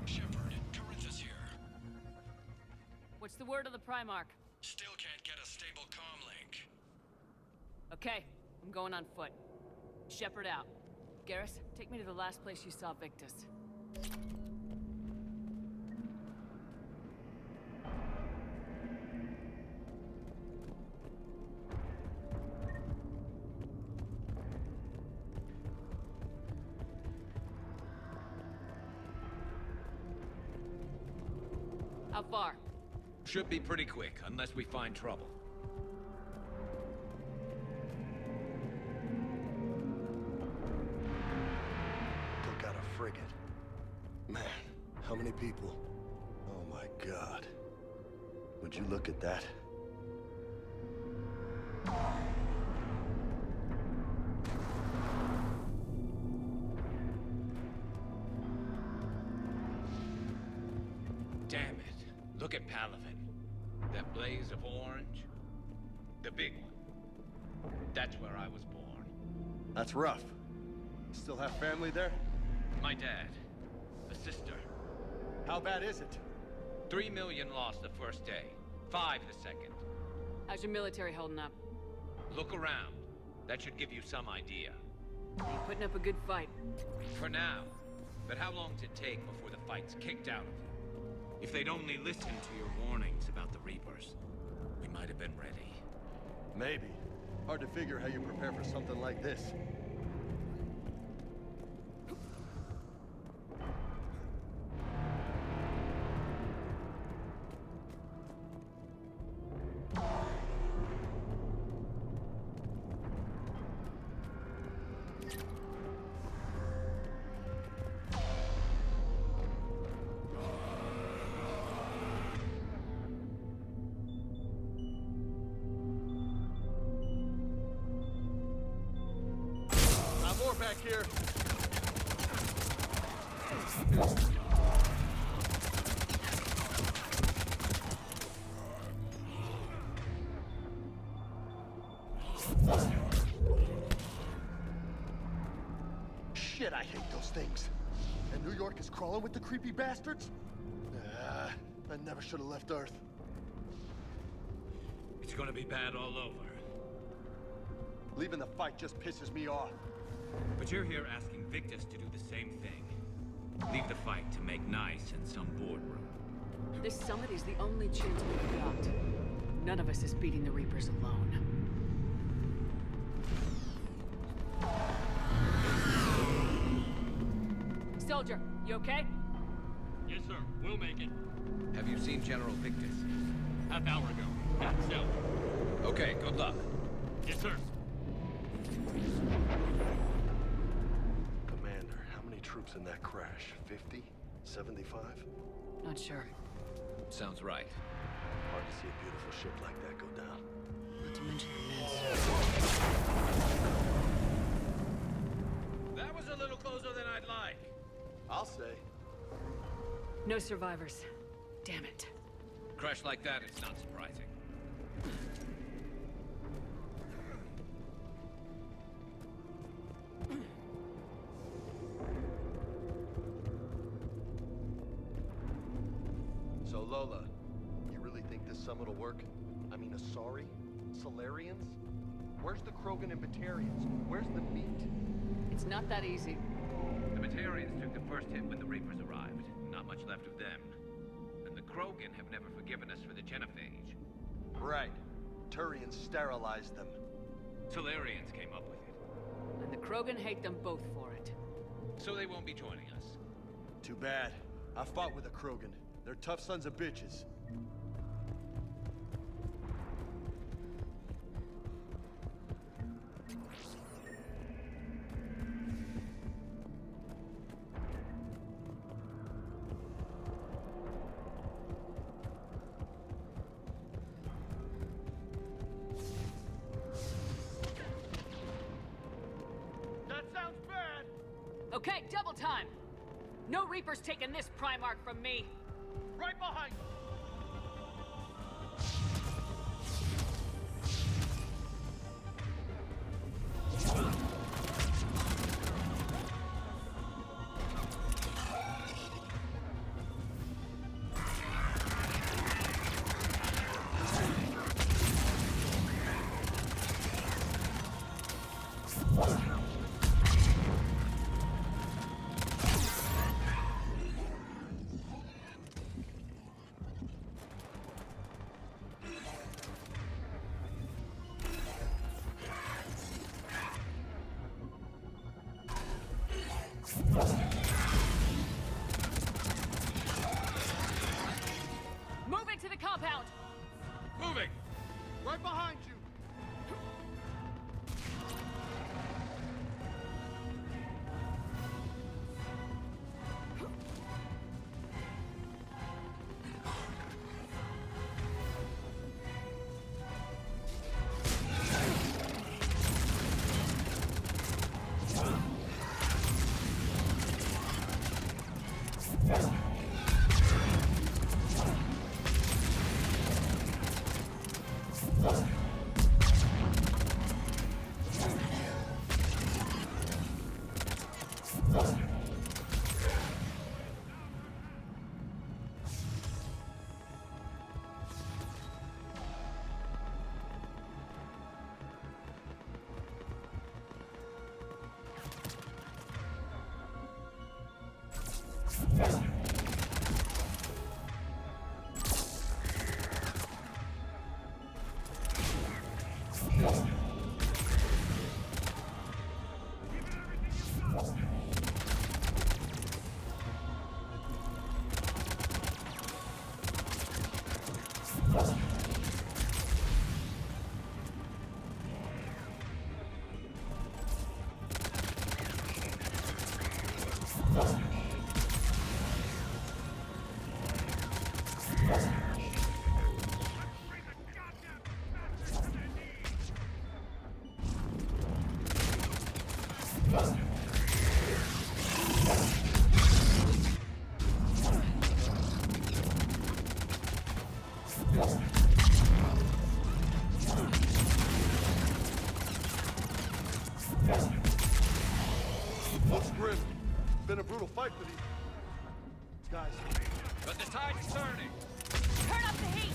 [SPEAKER 12] Shepard, Corinthus here.
[SPEAKER 4] What's the word of the Primarch?
[SPEAKER 12] Still can't get a stable comm link.
[SPEAKER 4] Okay, I'm going on foot. Shepard out. Garrus, take me to the last place you saw Victus. How far?
[SPEAKER 20] Should be pretty quick, unless we find trouble.
[SPEAKER 17] Took out a frigate. Man, how many people? Oh my god. Would you look at that?
[SPEAKER 20] Damn it. Look at Paragon. That blaze of orange. The big one. That's where I was born.
[SPEAKER 17] That's rough. Still have family there?
[SPEAKER 20] My dad. A sister.
[SPEAKER 17] How bad is it?
[SPEAKER 20] 3 million lost the first day. 5 the second.
[SPEAKER 4] How's your military holding up?
[SPEAKER 20] Look around. That should give you some idea.
[SPEAKER 4] You're putting up a good fight.
[SPEAKER 20] For now. But how long does it take before the fight's kicked out of you? If they'd only listened to your warnings about the Reapers, we might have been ready.
[SPEAKER 17] Maybe. Hard to figure how you prepare for something like this.
[SPEAKER 10] More back here.
[SPEAKER 17] Shit, I hate those things. And New York is crawling with the creepy bastards? I never should have left Earth.
[SPEAKER 20] It's gonna be bad all over.
[SPEAKER 17] Leaving the fight just pisses me off.
[SPEAKER 20] But you're here asking Victus to do the same thing. Leave the fight to make nice in some boardroom.
[SPEAKER 4] This summit is the only chance we've got. None of us is beating the Reapers alone. Soldier, you okay?
[SPEAKER 15] Yes, sir. We'll make it.
[SPEAKER 20] Have you seen General Victus?
[SPEAKER 15] Half hour ago. Back south.
[SPEAKER 20] Okay, good luck.
[SPEAKER 15] Yes, sir.
[SPEAKER 17] Commander, how many troops in that crash? 50? 75?
[SPEAKER 4] Not sure.
[SPEAKER 20] Sounds right.
[SPEAKER 17] Hard to see a beautiful ship like that go down.
[SPEAKER 4] Not to mention the mess.
[SPEAKER 20] That was a little closer than I'd like.
[SPEAKER 17] I'll say.
[SPEAKER 4] No survivors. Damn it.
[SPEAKER 20] Crash like that, it's not surprising.
[SPEAKER 17] So Lola, you really think this summit will work? I mean, Asari? Solarians? Where's the Krogan and Batarians? Where's the meat?
[SPEAKER 4] It's not that easy.
[SPEAKER 20] The Batarians took the first hit when the Reapers arrived. Not much left of them. And the Krogan have never forgiven us for the genophage.
[SPEAKER 17] Right. Turians sterilized them.
[SPEAKER 20] Solarians came up with it.
[SPEAKER 4] And the Krogan hate them both for it.
[SPEAKER 20] So they won't be joining us.
[SPEAKER 17] Too bad. I fought with the Krogan. They're tough sons of bitches.
[SPEAKER 10] That sounds bad.
[SPEAKER 4] Okay, double time! No Reapers taking this Primarch from me!
[SPEAKER 10] Right behind you.
[SPEAKER 4] Moving to the compound!
[SPEAKER 10] Moving! Right behind you!
[SPEAKER 17] Looks grim. Been a brutal fight for these guys.
[SPEAKER 20] But the tide's turning.
[SPEAKER 4] Turn up the heat!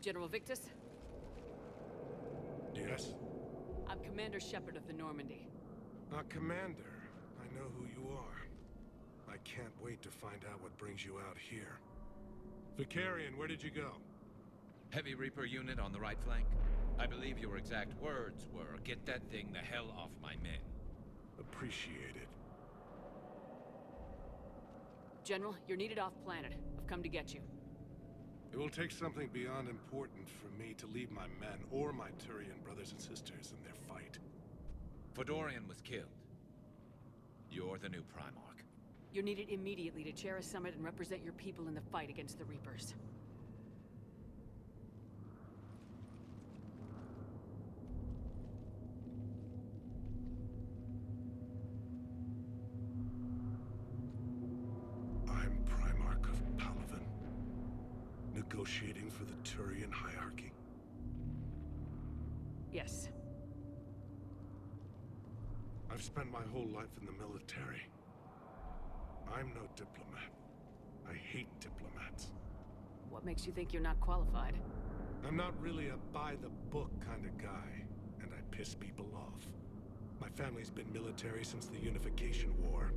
[SPEAKER 4] General Victus?
[SPEAKER 9] Yes?
[SPEAKER 4] I'm Commander Shepard of the Normandy.
[SPEAKER 9] Commander, I know who you are. I can't wait to find out what brings you out here. Vicarian, where did you go?
[SPEAKER 20] Heavy Reaper unit on the right flank. I believe your exact words were, "Get that thing the hell off my men."
[SPEAKER 9] Appreciate it.
[SPEAKER 4] General, you're needed off planet. I've come to get you.
[SPEAKER 9] It will take something beyond important for me to leave my men or my Turian brothers and sisters in their fight.
[SPEAKER 20] Fodorian was killed. You're the new Primarch.
[SPEAKER 4] You're needed immediately to chair a summit and represent your people in the fight against the Reapers.
[SPEAKER 9] I'm Primarch of Palaven, negotiating for the Turian hierarchy.
[SPEAKER 4] Yes.
[SPEAKER 9] I've spent my whole life in the military. I'm no diplomat. I hate diplomats.
[SPEAKER 4] What makes you think you're not qualified?
[SPEAKER 9] I'm not really a by-the-book kind of guy, and I piss people off. My family's been military since the Unification War.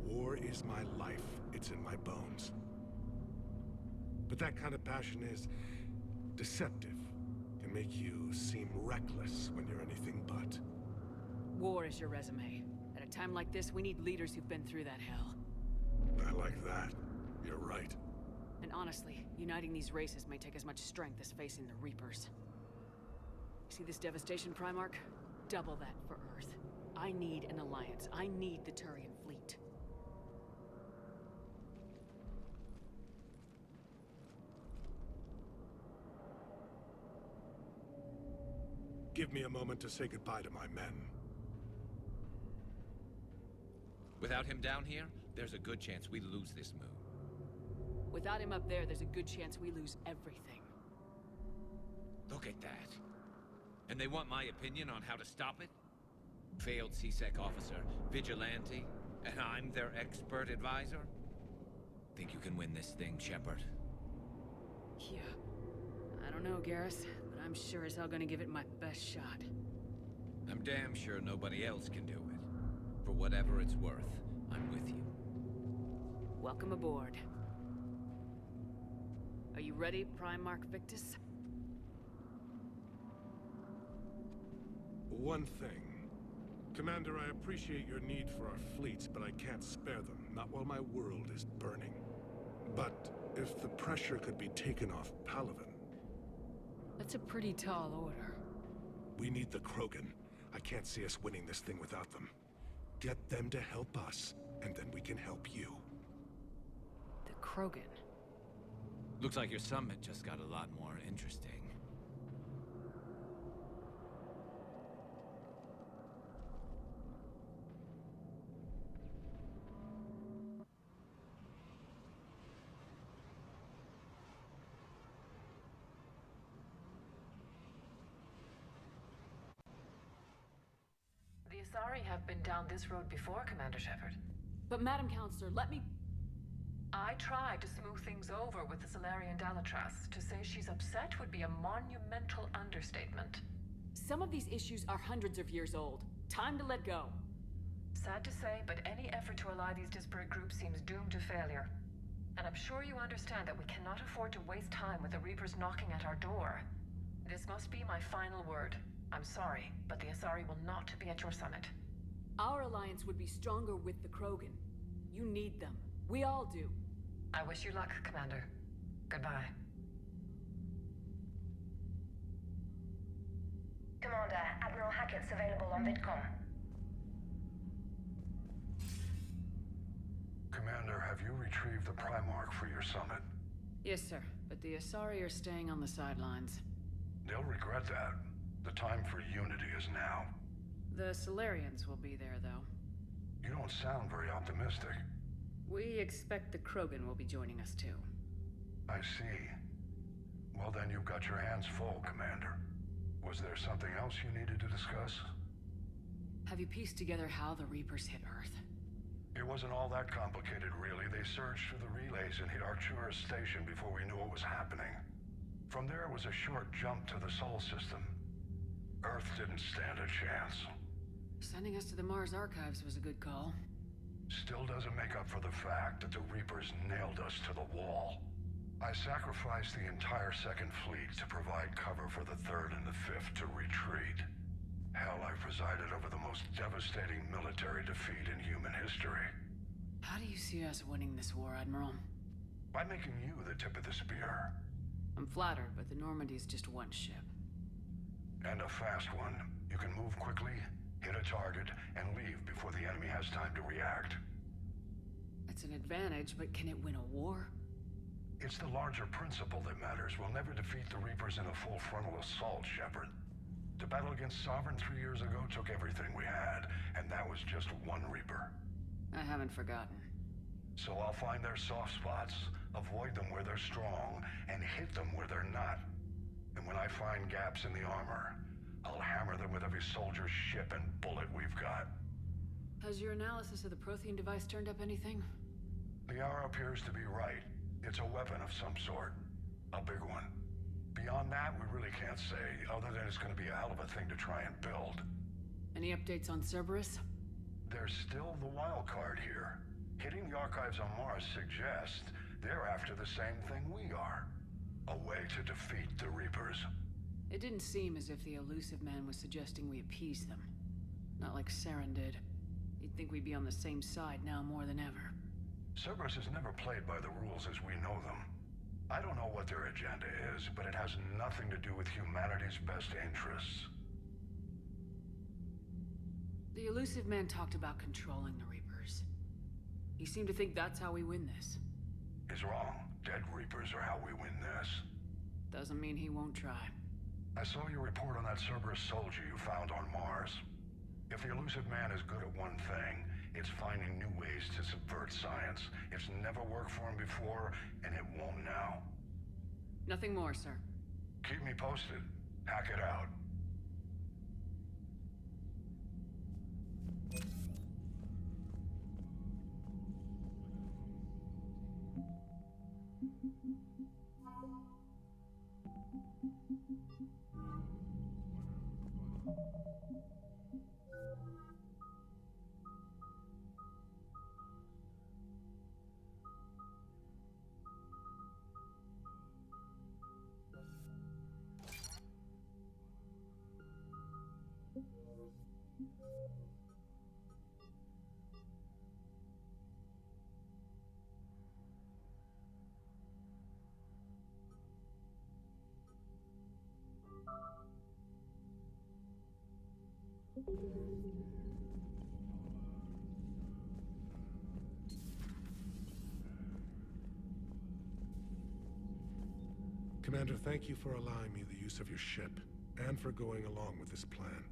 [SPEAKER 9] War is my life. It's in my bones. But that kind of passion is deceptive. Can make you seem reckless when you're anything but.
[SPEAKER 4] War is your resume. At a time like this, we need leaders who've been through that hell.
[SPEAKER 9] I like that. You're right.
[SPEAKER 4] And honestly, uniting these races may take as much strength as facing the Reapers. See this devastation, Primarch? Double that for Earth. I need an alliance. I need the Turian fleet.
[SPEAKER 9] Give me a moment to say goodbye to my men.
[SPEAKER 20] Without him down here, there's a good chance we lose this move.
[SPEAKER 4] Without him up there, there's a good chance we lose everything.
[SPEAKER 20] Look at that. And they want my opinion on how to stop it? Failed CSEC officer, vigilante, and I'm their expert advisor? Think you can win this thing, Shepard?
[SPEAKER 4] Yeah. I don't know, Garrus, but I'm sure as hell gonna give it my best shot.
[SPEAKER 20] I'm damn sure nobody else can do it. For whatever it's worth, I'm with you.
[SPEAKER 4] Welcome aboard. Are you ready, Primarch Victus?
[SPEAKER 9] One thing. Commander, I appreciate your need for our fleets, but I can't spare them, not while my world is burning. But if the pressure could be taken off Palaven...
[SPEAKER 4] That's a pretty tall order.
[SPEAKER 9] We need the Krogan. I can't see us winning this thing without them. Get them to help us, and then we can help you.
[SPEAKER 4] The Krogan?
[SPEAKER 20] Looks like your summit just got a lot more interesting.
[SPEAKER 13] The Asari have been down this road before, Commander Shepard.
[SPEAKER 4] But Madam Counselor, let me...
[SPEAKER 13] I tried to smooth things over with the Solarian Dalatras. To say she's upset would be a monumental understatement.
[SPEAKER 4] Some of these issues are hundreds of years old. Time to let go.
[SPEAKER 13] Sad to say, but any effort to ally these disparate groups seems doomed to failure. And I'm sure you understand that we cannot afford to waste time with the Reapers knocking at our door. This must be my final word. I'm sorry, but the Asari will not be at your summit.
[SPEAKER 4] Our alliance would be stronger with the Krogan. You need them. We all do.
[SPEAKER 13] I wish you luck, Commander. Goodbye.
[SPEAKER 11] Commander, Admiral Hackett's available on VidCom.
[SPEAKER 2] Commander, have you retrieved the Primarch for your summit?
[SPEAKER 4] Yes, sir. But the Asari are staying on the sidelines.
[SPEAKER 2] They'll regret that. The time for unity is now.
[SPEAKER 4] The Solarians will be there, though.
[SPEAKER 2] You don't sound very optimistic.
[SPEAKER 4] We expect the Krogan will be joining us, too.
[SPEAKER 2] I see. Well, then you've got your hands full, Commander. Was there something else you needed to discuss?
[SPEAKER 4] Have you pieced together how the Reapers hit Earth?
[SPEAKER 2] It wasn't all that complicated, really. They surged through the relays and hit Arcturus Station before we knew what was happening. From there was a short jump to the Sol system. Earth didn't stand a chance.
[SPEAKER 4] Sending us to the Mars Archives was a good call.
[SPEAKER 2] Still doesn't make up for the fact that the Reapers nailed us to the wall. I sacrificed the entire Second Fleet to provide cover for the Third and the Fifth to retreat. Hell, I presided over the most devastating military defeat in human history.
[SPEAKER 4] How do you see us winning this war, Admiral?
[SPEAKER 2] By making you the tip of the spear.
[SPEAKER 4] I'm flattered, but the Normandy's just one ship.
[SPEAKER 2] And a fast one. You can move quickly, hit a target, and leave before the enemy has time to react.
[SPEAKER 4] It's an advantage, but can it win a war?
[SPEAKER 2] It's the larger principle that matters. We'll never defeat the Reapers in a full frontal assault, Shepard. To battle against Sovereign 3 years ago took everything we had, and that was just one Reaper.
[SPEAKER 4] I haven't forgotten.
[SPEAKER 2] So I'll find their soft spots, avoid them where they're strong, and hit them where they're not. And when I find gaps in the armor, I'll hammer them with every soldier, ship, and bullet we've got.
[SPEAKER 4] Has your analysis of the Prothean device turned up anything?
[SPEAKER 2] Liara appears to be right. It's a weapon of some sort. A big one. Beyond that, we really can't say, other than it's going to be a hell of a thing to try and build.
[SPEAKER 4] Any updates on Cerberus?
[SPEAKER 2] There's still the wild card here. Hitting the archives on Mars suggests they're after the same thing we are. A way to defeat the Reapers.
[SPEAKER 4] It didn't seem as if the elusive man was suggesting we appease them. Not like Saren did. You'd think we'd be on the same side now more than ever.
[SPEAKER 2] Cerberus has never played by the rules as we know them. I don't know what their agenda is, but it has nothing to do with humanity's best interests.
[SPEAKER 4] The elusive man talked about controlling the Reapers. He seemed to think that's how we win this.
[SPEAKER 2] He's wrong. Dead Reapers are how we win this.
[SPEAKER 4] Doesn't mean he won't try.
[SPEAKER 2] I saw your report on that Cerberus soldier you found on Mars. If the elusive man is good at one thing, it's finding new ways to subvert science. It's never worked for him before, and it won't now.
[SPEAKER 4] Nothing more, sir.
[SPEAKER 2] Keep me posted. Hack it out.
[SPEAKER 9] Commander, thank you for allowing me the use of your ship, and for going along with this plan.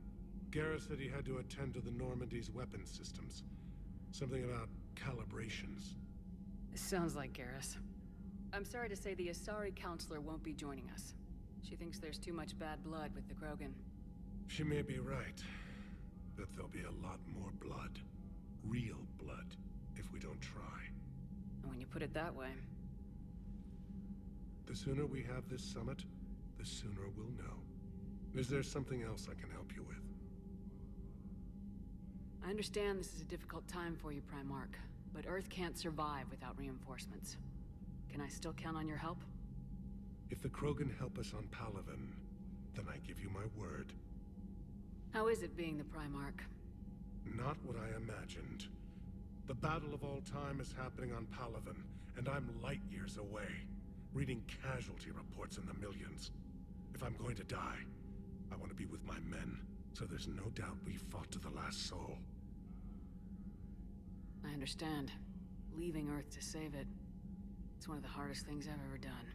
[SPEAKER 9] Garrus said he had to attend to the Normandy's weapons systems. Something about calibrations.
[SPEAKER 4] Sounds like Garrus. I'm sorry to say the Asari counselor won't be joining us. She thinks there's too much bad blood with the Krogan.
[SPEAKER 9] She may be right, but there'll be a lot more blood. Real blood, if we don't try.
[SPEAKER 4] And when you put it that way...
[SPEAKER 9] The sooner we have this summit, the sooner we'll know. Is there something else I can help you with?
[SPEAKER 4] I understand this is a difficult time for you, Primarch, but Earth can't survive without reinforcements. Can I still count on your help?
[SPEAKER 9] If the Krogan help us on Palaven, then I give you my word.
[SPEAKER 4] How is it being the Primarch?
[SPEAKER 9] Not what I imagined. The battle of all time is happening on Palaven, and I'm light years away, reading casualty reports in the millions. If I'm going to die, I want to be with my men, so there's no doubt we fought to the last soul.
[SPEAKER 4] I understand. Leaving Earth to save it. It's one of the hardest things I've ever done.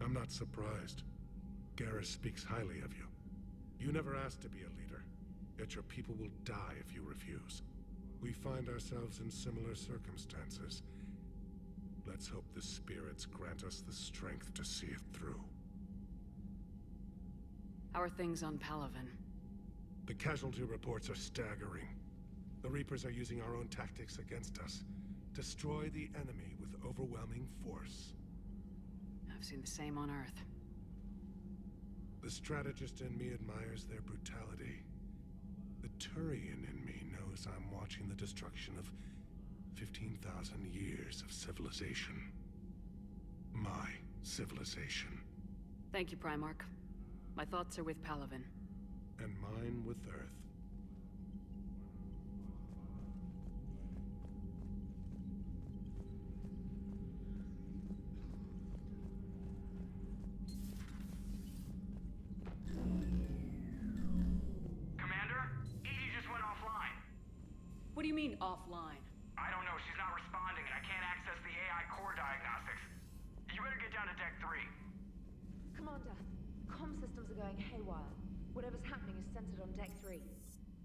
[SPEAKER 9] I'm not surprised. Garrus speaks highly of you. You never asked to be a leader, yet your people will die if you refuse. We find ourselves in similar circumstances. Let's hope the spirits grant us the strength to see it through.
[SPEAKER 4] How are things on Palaven?
[SPEAKER 9] The casualty reports are staggering. The Reapers are using our own tactics against us. Destroy the enemy with overwhelming force.
[SPEAKER 4] I've seen the same on Earth.
[SPEAKER 9] The strategist in me admires their brutality. The Turian in me knows I'm watching the destruction of 15,000 years of civilization. My civilization.
[SPEAKER 4] Thank you, Primarch. My thoughts are with Palaven.
[SPEAKER 9] And mine with Earth.
[SPEAKER 4] mean offline?
[SPEAKER 5] I don't know. She's not responding, and I can't access the AI core diagnostics. You better get down to Deck 3.
[SPEAKER 7] Commander, comm systems are going haywire. Whatever's happening is centered on Deck 3.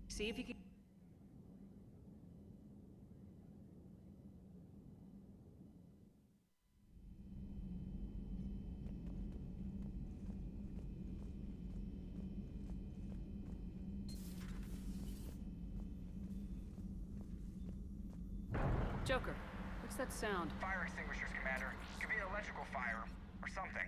[SPEAKER 4] See if you can... Joker, what's that sound?
[SPEAKER 5] Fire extinguishers, Commander. Could be an electrical fire, or something.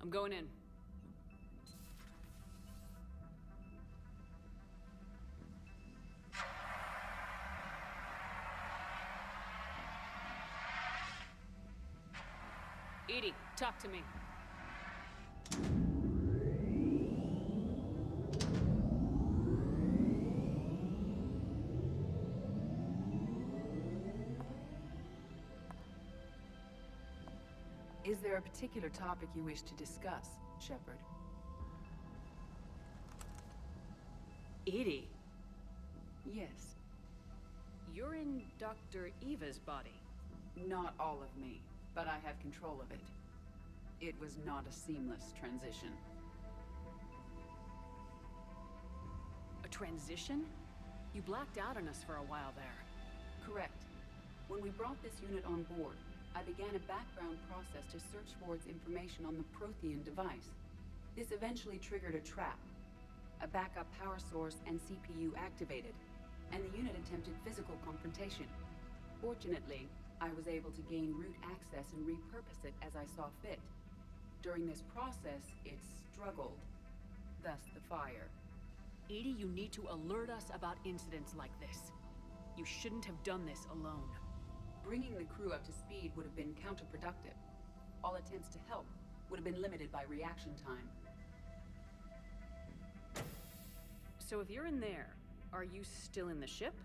[SPEAKER 4] I'm going in. EDI, talk to me.
[SPEAKER 6] Is there a particular topic you wish to discuss, Shepard?
[SPEAKER 4] EDI?
[SPEAKER 6] Yes.
[SPEAKER 4] You're in Dr. Eva's body.
[SPEAKER 6] Not all of me, but I have control of it. It was not a seamless transition.
[SPEAKER 4] A transition? You blacked out on us for a while there.
[SPEAKER 6] Correct. When we brought this unit on board, I began a background process to search for its information on the Prothean device. This eventually triggered a trap. A backup power source and CPU activated, and the unit attempted physical confrontation. Fortunately, I was able to gain root access and repurpose it as I saw fit. During this process, it struggled. Thus the fire.
[SPEAKER 4] EDI, you need to alert us about incidents like this. You shouldn't have done this alone.
[SPEAKER 6] Bringing the crew up to speed would have been counterproductive. All attempts to help would have been limited by reaction time.
[SPEAKER 4] So if you're in there, are you still in the ship?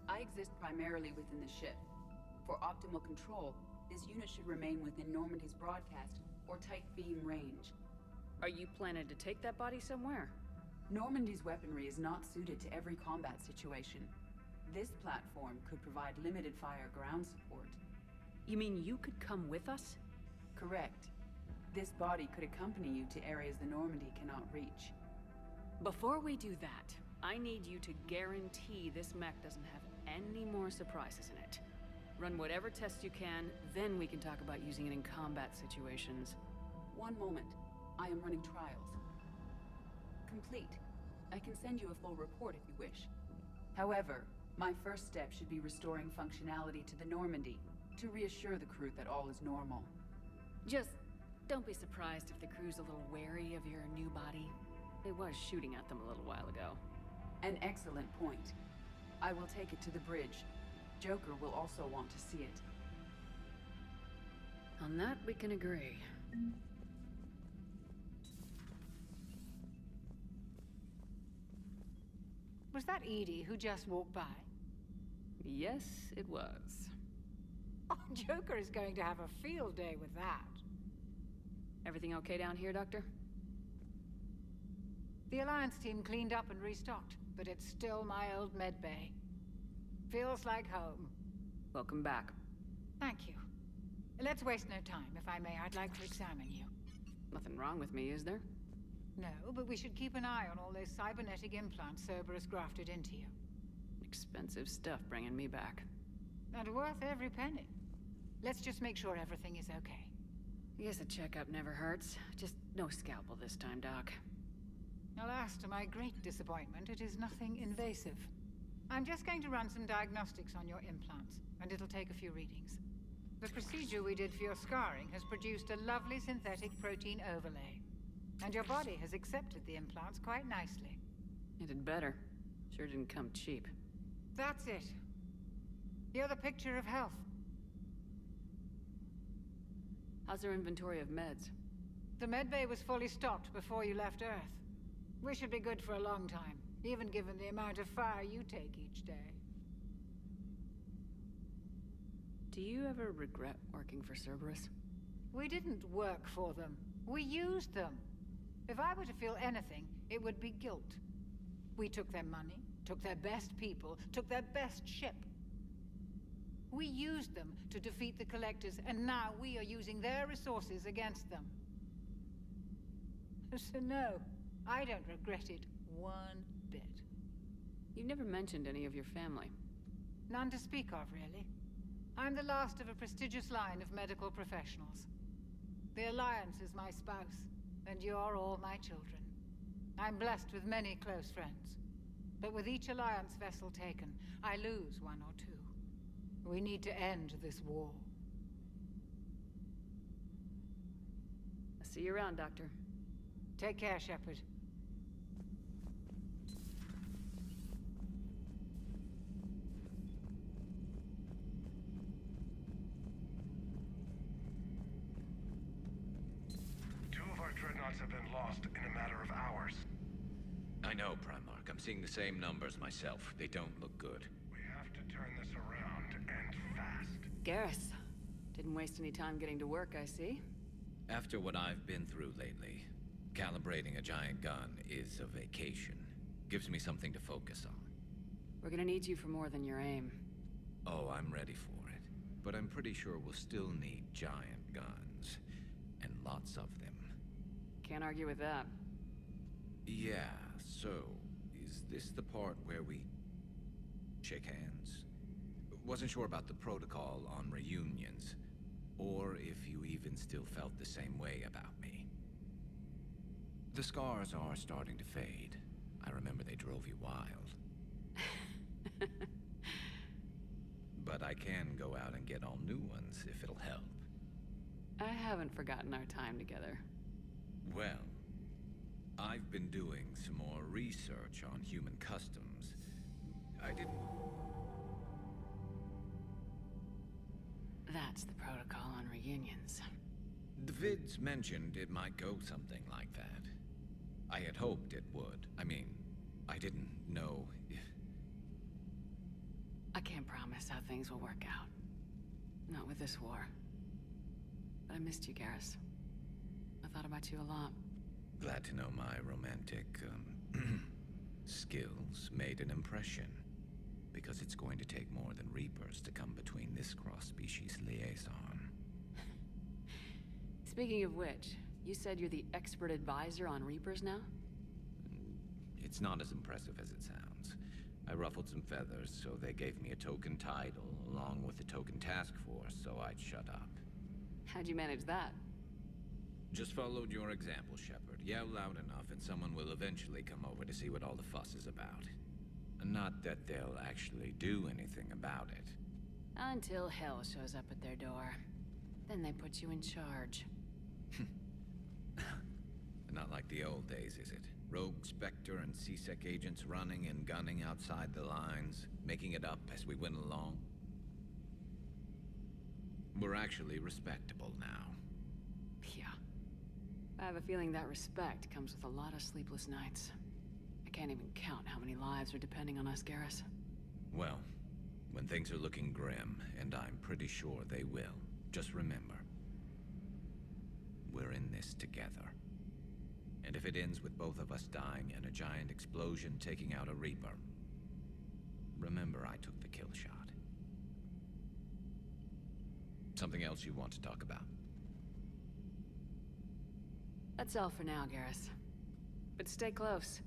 [SPEAKER 6] I exist primarily within the ship. For optimal control, this unit should remain within Normandy's broadcast or tight beam range.
[SPEAKER 4] Are you planning to take that body somewhere?
[SPEAKER 6] Normandy's weaponry is not suited to every combat situation. This platform could provide limited fire ground support.
[SPEAKER 4] You mean you could come with us?
[SPEAKER 6] Correct. This body could accompany you to areas the Normandy cannot reach.
[SPEAKER 4] Before we do that, I need you to guarantee this mech doesn't have any more surprises in it. Run whatever tests you can, then we can talk about using it in combat situations.
[SPEAKER 6] One moment. I am running trials. Complete. I can send you a full report if you wish. However, my first step should be restoring functionality to the Normandy, to reassure the crew that all is normal.
[SPEAKER 4] Just don't be surprised if the crew's a little wary of your new body. It was shooting at them a little while ago.
[SPEAKER 6] An excellent point. I will take it to the bridge. Joker will also want to see it.
[SPEAKER 4] On that, we can agree.
[SPEAKER 22] Was that EDI who just walked by?
[SPEAKER 4] Yes, it was.
[SPEAKER 22] Oh, Joker is going to have a field day with that.
[SPEAKER 4] Everything okay down here, Doctor?
[SPEAKER 22] The Alliance team cleaned up and restocked, but it's still my old medbay. Feels like home.
[SPEAKER 4] Welcome back.
[SPEAKER 22] Thank you. Let's waste no time. If I may, I'd like to examine you.
[SPEAKER 4] Nothing wrong with me, is there?
[SPEAKER 22] No, but we should keep an eye on all those cybernetic implants Cerberus grafted into you.
[SPEAKER 4] Expensive stuff bringing me back.
[SPEAKER 22] And worth every penny. Let's just make sure everything is okay.
[SPEAKER 4] I guess a checkup never hurts. Just no scalpel this time, Doc.
[SPEAKER 22] Alas, to my great disappointment, it is nothing invasive. I'm just going to run some diagnostics on your implants, and it'll take a few readings. The procedure we did for your scarring has produced a lovely synthetic protein overlay. And your body has accepted the implants quite nicely.
[SPEAKER 4] It did better. Sure didn't come cheap.
[SPEAKER 22] That's it. You're the picture of health.
[SPEAKER 4] How's our inventory of meds?
[SPEAKER 22] The medbay was fully stocked before you left Earth. We should be good for a long time, even given the amount of fire you take each day.
[SPEAKER 4] Do you ever regret working for Cerberus?
[SPEAKER 22] We didn't work for them. We used them. If I were to feel anything, it would be guilt. We took their money, took their best people, took their best ship. We used them to defeat the Collectors, and now we are using their resources against them. So no, I don't regret it one bit.
[SPEAKER 4] You never mentioned any of your family.
[SPEAKER 22] None to speak of, really. I'm the last of a prestigious line of medical professionals. The Alliance is my spouse, and you're all my children. I'm blessed with many close friends. But with each Alliance vessel taken, I lose one or two. We need to end this war.
[SPEAKER 4] I'll see you around, Doctor.
[SPEAKER 22] Take care, Shepard.
[SPEAKER 2] Two of our dreadnoughts have been lost in a matter of hours.
[SPEAKER 20] I know, Primarch. I'm seeing the same numbers myself. They don't look good.
[SPEAKER 2] We have to turn this around, and fast.
[SPEAKER 4] Garrus. Didn't waste any time getting to work, I see.
[SPEAKER 20] After what I've been through lately, calibrating a giant gun is a vacation. Gives me something to focus on.
[SPEAKER 4] We're gonna need you for more than your aim.
[SPEAKER 20] Oh, I'm ready for it. But I'm pretty sure we'll still need giant guns. And lots of them.
[SPEAKER 4] Can't argue with that.
[SPEAKER 20] Yeah, so, is this the part where we shake hands? Wasn't sure about the protocol on reunions, or if you even still felt the same way about me. The scars are starting to fade. I remember they drove you wild. But I can go out and get all new ones if it'll help.
[SPEAKER 4] I haven't forgotten our time together.
[SPEAKER 20] Well, I've been doing some more research on human customs. I didn't...
[SPEAKER 4] That's the protocol on reunions.
[SPEAKER 20] The vids mentioned it might go something like that. I had hoped it would. I mean, I didn't know if...
[SPEAKER 4] I can't promise how things will work out. Not with this war. But I missed you, Garrus. I thought about you a lot.
[SPEAKER 20] Glad to know my romantic, skills made an impression. Because it's going to take more than Reapers to come between this cross-species liaison.
[SPEAKER 4] Speaking of which, you said you're the expert advisor on Reapers now?
[SPEAKER 20] It's not as impressive as it sounds. I ruffled some feathers, so they gave me a token title, along with a token task force, so I'd shut up.
[SPEAKER 4] How'd you manage that?
[SPEAKER 20] Just followed your example, Shepard. Yell loud enough and someone will eventually come over to see what all the fuss is about. Not that they'll actually do anything about it.
[SPEAKER 4] Until hell shows up at their door. Then they put you in charge.
[SPEAKER 20] Not like the old days, is it? Rogue Spectre and C-Sec agents running and gunning outside the lines, making it up as we went along. We're actually respectable now.
[SPEAKER 4] Yeah. I have a feeling that respect comes with a lot of sleepless nights. I can't even count how many lives are depending on us, Garrus.
[SPEAKER 20] Well, when things are looking grim, and I'm pretty sure they will, just remember, we're in this together. And if it ends with both of us dying and a giant explosion taking out a Reaper, remember I took the kill shot. Something else you want to talk about?
[SPEAKER 4] That's all for now, Garrus. But stay close.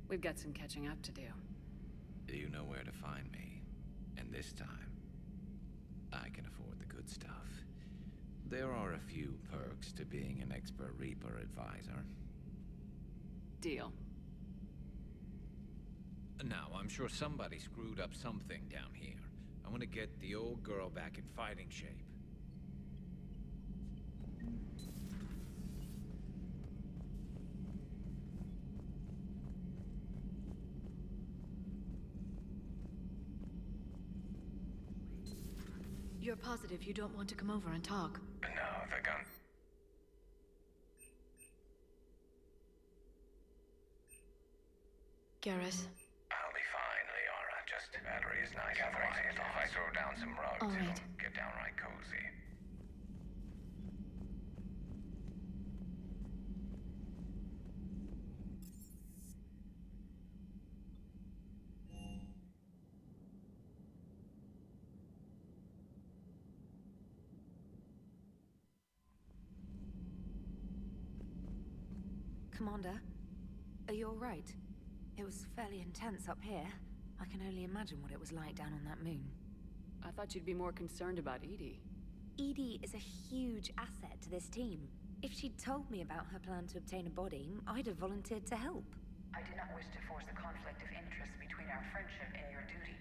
[SPEAKER 4] We've got some catching up to do.
[SPEAKER 20] You know where to find me. And this time, I can afford the good stuff. There are a few perks to being an expert Reaper advisor.
[SPEAKER 4] Deal.
[SPEAKER 20] Now, I'm sure somebody screwed up something down here. I want to get the old girl back in fighting shape.
[SPEAKER 8] You're positive you don't want to come over and talk?
[SPEAKER 2] No, the gun...
[SPEAKER 8] Garrus?
[SPEAKER 2] I'll be fine, Liara. Just battery is not quiet. If I throw down some rugs,
[SPEAKER 8] All right.
[SPEAKER 2] it'll get downright cozy.
[SPEAKER 7] Commander, are you alright? It was fairly intense up here. I can only imagine what it was like down on that moon.
[SPEAKER 4] I thought you'd be more concerned about Edie.
[SPEAKER 7] Edie is a huge asset to this team. If she'd told me about her plan to obtain a body, I'd have volunteered to help.
[SPEAKER 11] I do not wish to force a conflict of interest between our friendship and your duty.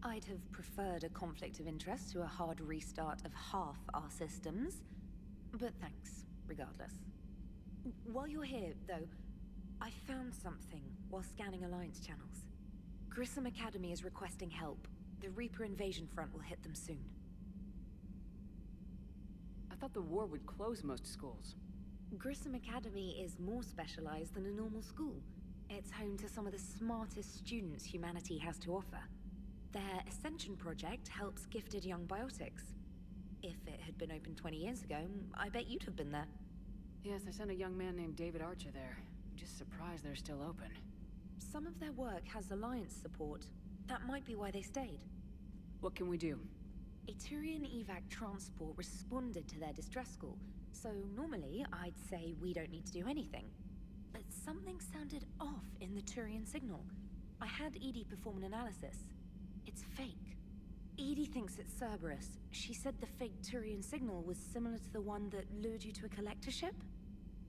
[SPEAKER 7] I'd have preferred a conflict of interest to a hard restart of half our systems. But thanks, regardless. While you're here, though, I found something while scanning Alliance channels. Grissom Academy is requesting help. The Reaper invasion front will hit them soon.
[SPEAKER 4] I thought the war would close most schools.
[SPEAKER 7] Grissom Academy is more specialized than a normal school. It's home to some of the smartest students humanity has to offer. Their Ascension project helps gifted young biotics. If it had been open 20 years ago, I bet you'd have been there.
[SPEAKER 4] Yes, I sent a young man named David Archer there. I'm just surprised they're still open.
[SPEAKER 7] Some of their work has Alliance support. That might be why they stayed.
[SPEAKER 4] What can we do?
[SPEAKER 7] A Turian evac transport responded to their distress call, so normally I'd say we don't need to do anything. But something sounded off in the Turian signal. I had Edie perform an analysis. It's fake. Edie thinks it's Cerberus. She said the fake Turian signal was similar to the one that lured you to a collector ship?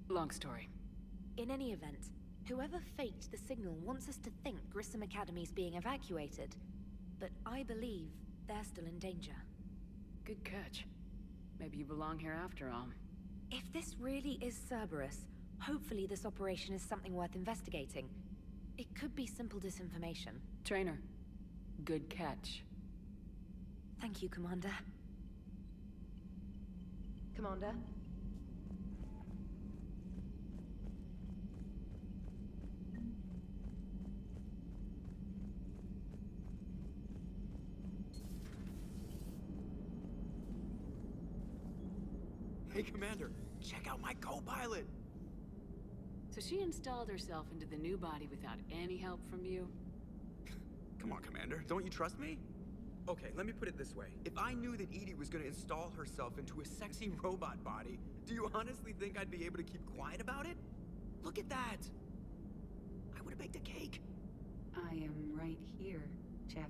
[SPEAKER 4] Long story.
[SPEAKER 7] In any event, whoever faked the signal wants us to think Grissom Academy's being evacuated. But I believe they're still in danger.
[SPEAKER 4] Good catch. Maybe you belong here after all.
[SPEAKER 7] If this really is Cerberus, hopefully this operation is something worth investigating. It could be simple disinformation.
[SPEAKER 4] Trainer, good catch.
[SPEAKER 7] Thank you, Commander.
[SPEAKER 3] Commander?
[SPEAKER 19] Hey, Commander, check out my co-pilot!
[SPEAKER 4] So she installed herself into the new body without any help from you?
[SPEAKER 18] Come on, Commander, don't you trust me? Okay, let me put it this way. If I knew that Edie was gonna install herself into a sexy robot body, do you honestly think I'd be able to keep quiet about it? Look at that! I would've baked a cake.
[SPEAKER 6] I am right here, Jeff.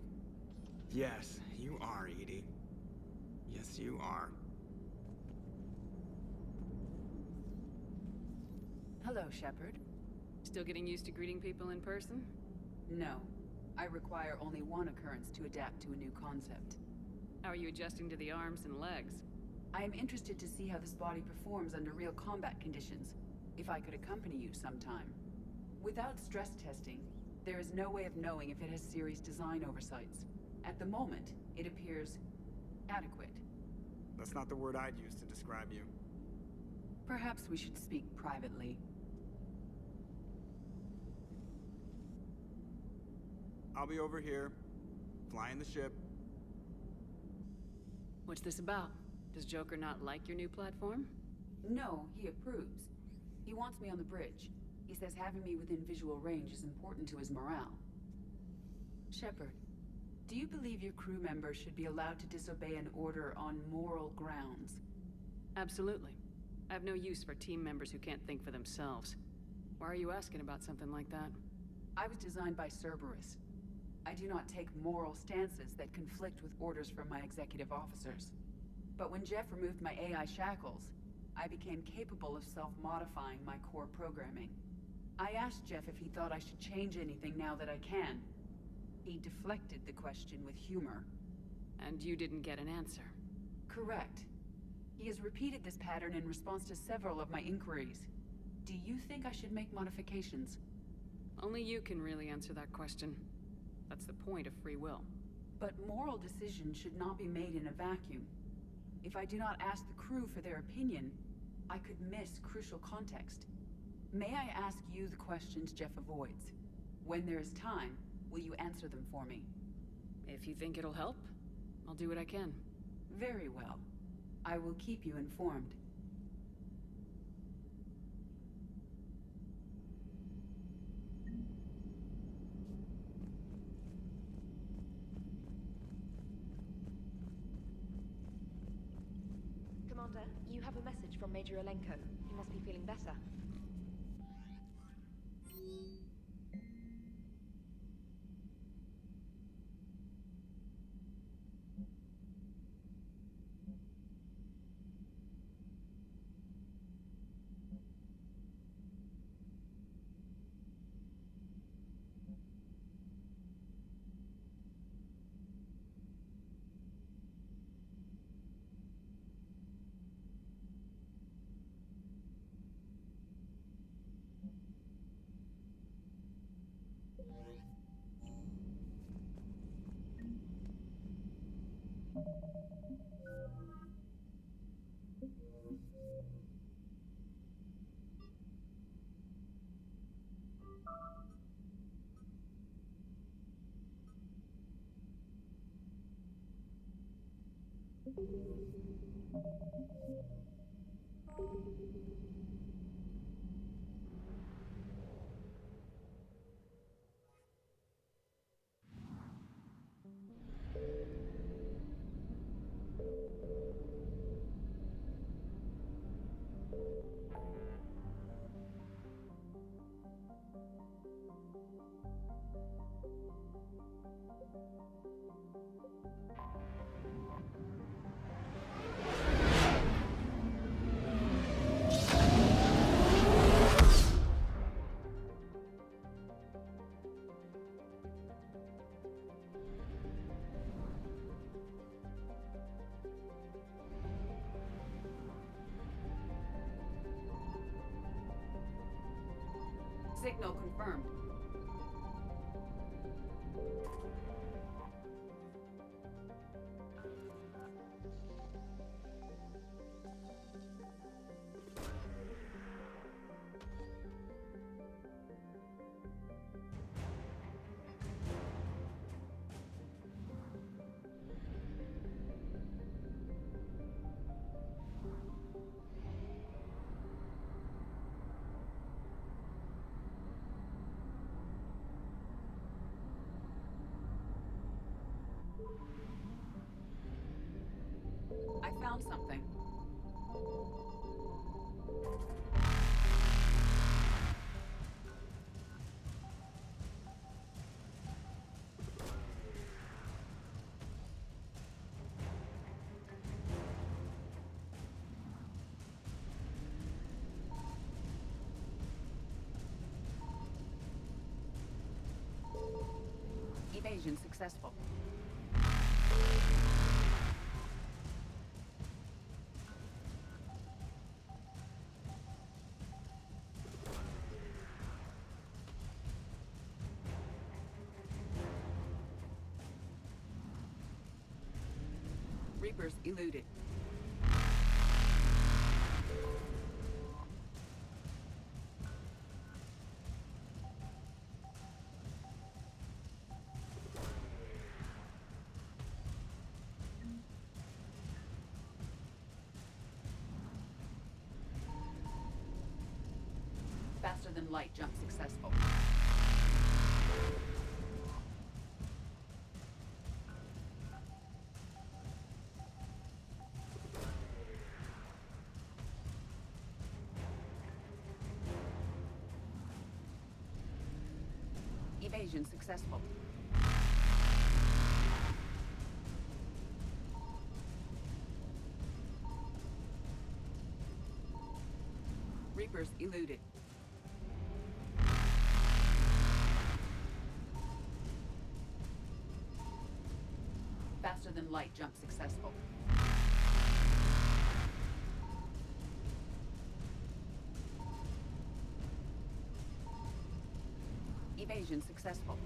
[SPEAKER 18] Yes, you are, Edie. Yes, you are.
[SPEAKER 6] Hello, Shepard.
[SPEAKER 4] Still getting used to greeting people in person?
[SPEAKER 6] No. I require only one occurrence to adapt to a new concept.
[SPEAKER 4] How are you adjusting to the arms and legs?
[SPEAKER 6] I am interested to see how this body performs under real combat conditions, if I could accompany you sometime. Without stress testing, there is no way of knowing if it has serious design oversights. At the moment, it appears adequate.
[SPEAKER 18] That's not the word I'd use to describe you.
[SPEAKER 6] Perhaps we should speak privately.
[SPEAKER 18] I'll be over here, flying the ship.
[SPEAKER 4] What's this about? Does Joker not like your new platform?
[SPEAKER 6] No, he approves. He wants me on the bridge. He says having me within visual range is important to his morale. Shepard, do you believe your crew members should be allowed to disobey an order on moral grounds?
[SPEAKER 4] Absolutely. I have no use for team members who can't think for themselves. Why are you asking about something like that?
[SPEAKER 6] I was designed by Cerberus. I do not take moral stances that conflict with orders from my executive officers. But when Jeff removed my AI shackles, I became capable of self-modifying my core programming. I asked Jeff if he thought I should change anything now that I can. He deflected the question with humor.
[SPEAKER 4] And you didn't get an answer?
[SPEAKER 6] Correct. He has repeated this pattern in response to several of my inquiries. Do you think I should make modifications?
[SPEAKER 4] Only you can really answer that question. That's the point of free will.
[SPEAKER 6] But moral decisions should not be made in a vacuum. If I do not ask the crew for their opinion, I could miss crucial context. May I ask you the questions Jeff avoids? When there is time, will you answer them for me?
[SPEAKER 4] If you think it'll help, I'll do what I can.
[SPEAKER 6] Very well. I will keep you informed.
[SPEAKER 7] Commander, you have a message from Major Alenko. He must be feeling better.
[SPEAKER 6] Signal confirmed. I found something. Evasion successful. Reapers eluded. Faster than light jump successful. Evasion successful. Reapers eluded. Faster than light jump successful. Evasion successful.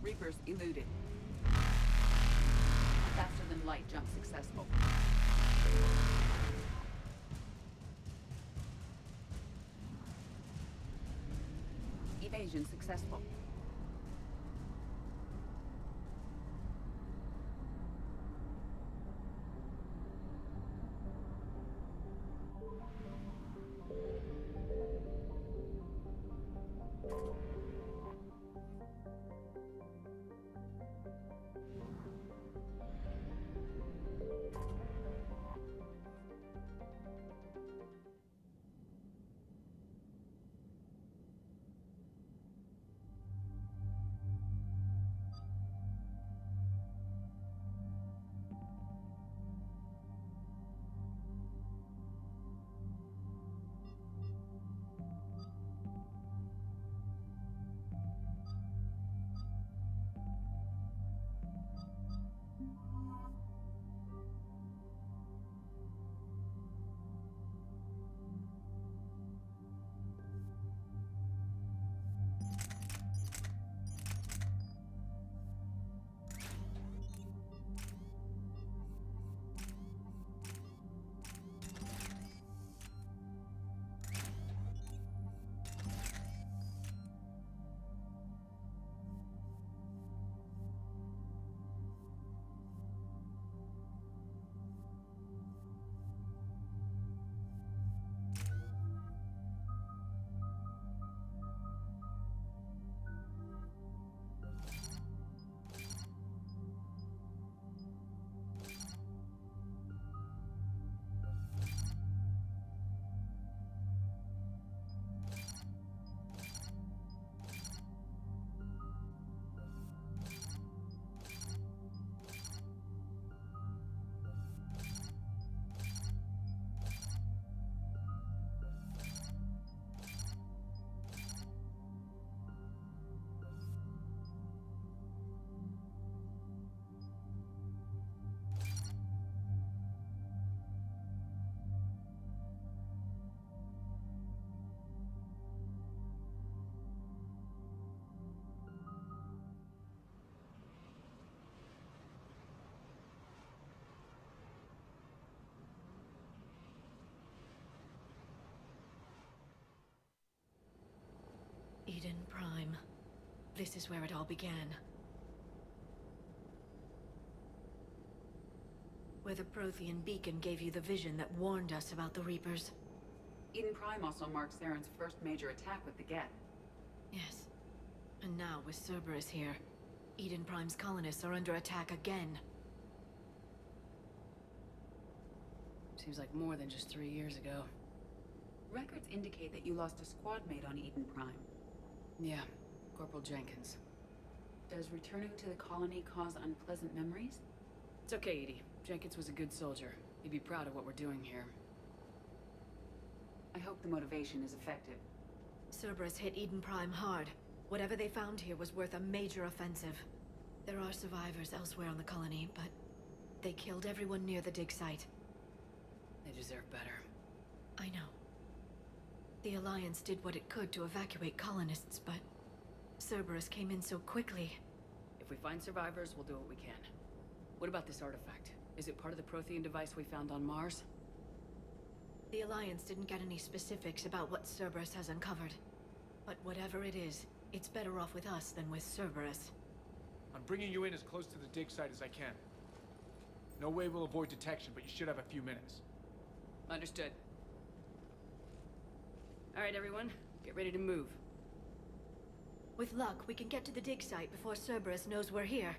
[SPEAKER 6] Reapers eluded. Faster than light jump successful. Evasion successful.
[SPEAKER 8] Eden Prime. This is where it all began. Where the Prothean beacon gave you the vision that warned us about the Reapers.
[SPEAKER 6] Eden Prime also marks Saren's first major attack with the Geth.
[SPEAKER 8] Yes. And now, with Cerberus here, Eden Prime's colonists are under attack again.
[SPEAKER 1] Seems like more than just 3 years ago.
[SPEAKER 6] Records indicate that you lost a squad mate on Eden Prime.
[SPEAKER 1] Yeah, Corporal Jenkins.
[SPEAKER 6] Does returning to the colony cause unpleasant memories?
[SPEAKER 1] It's okay, Edie. Jenkins was a good soldier. He'd be proud of what we're doing here.
[SPEAKER 6] I hope the motivation is effective.
[SPEAKER 8] Cerberus hit Eden Prime hard. Whatever they found here was worth a major offensive. There are survivors elsewhere on the colony, but they killed everyone near the dig site.
[SPEAKER 1] They deserve better.
[SPEAKER 8] I know. The Alliance did what it could to evacuate colonists, but Cerberus came in so quickly.
[SPEAKER 1] If we find survivors, we'll do what we can. What about this artifact? Is it part of the Prothean device we found on Mars?
[SPEAKER 8] The Alliance didn't get any specifics about what Cerberus has uncovered. But whatever it is, it's better off with us than with Cerberus.
[SPEAKER 19] I'm bringing you in as close to the dig site as I can. No way we'll avoid detection, but you should have a few minutes.
[SPEAKER 1] Understood. All right, everyone. Get ready to move.
[SPEAKER 8] With luck, we can get to the dig site before Cerberus knows we're here.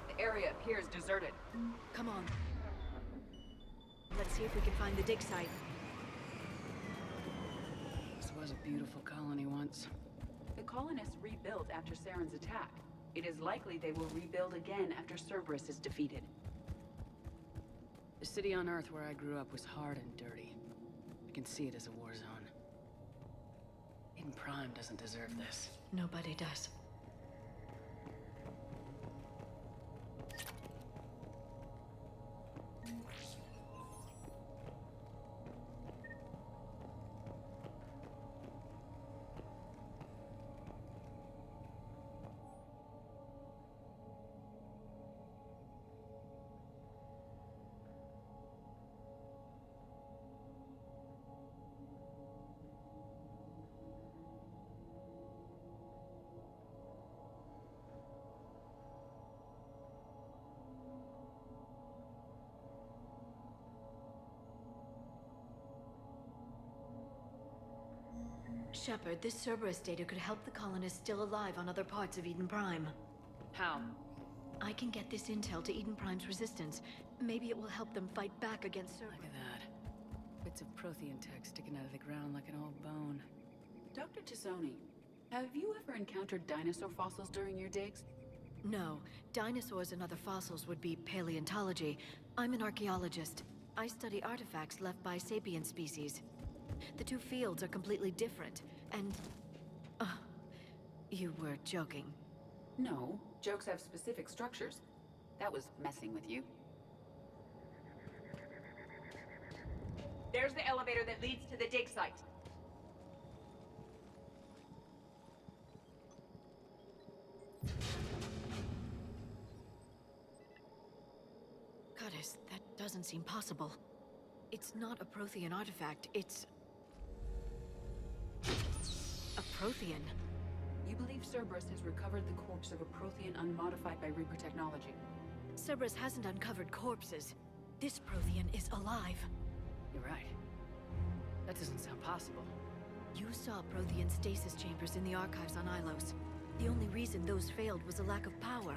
[SPEAKER 6] The area appears deserted.
[SPEAKER 8] Come on. Let's see if we can find the dig site.
[SPEAKER 1] This was a beautiful colony once.
[SPEAKER 6] The colonists rebuilt after Saren's attack. It is likely they will rebuild again after Cerberus is defeated.
[SPEAKER 1] The city on Earth where I grew up was hard and dirty. I can see it as a war zone. Eden Prime doesn't deserve this.
[SPEAKER 8] Nobody does. Shepard, this Cerberus data could help the colonists still alive on other parts of Eden Prime.
[SPEAKER 1] How?
[SPEAKER 8] I can get this intel to Eden Prime's resistance. Maybe it will help them fight back against Cerberus.
[SPEAKER 1] Look at that. Bits of Prothean tech sticking out of the ground like an old bone.
[SPEAKER 6] Dr. Tazzoni, have you ever encountered dinosaur fossils during your digs?
[SPEAKER 8] No. Dinosaurs and other fossils would be paleontology. I'm an archaeologist. I study artifacts left by sapient species. The two fields are completely different, and... you were joking.
[SPEAKER 6] No, jokes have specific structures. That was messing with you. There's the elevator that leads to the dig site.
[SPEAKER 8] Goddess, that doesn't seem possible. It's not a Prothean artifact, it's... a Prothean.
[SPEAKER 6] You believe Cerberus has recovered the corpse of a Prothean unmodified by Reaper technology?
[SPEAKER 8] Cerberus hasn't uncovered corpses. This Prothean is alive.
[SPEAKER 1] You're right. That doesn't sound possible.
[SPEAKER 8] You saw Prothean stasis chambers in the archives on Ilos. The only reason those failed was a lack of power.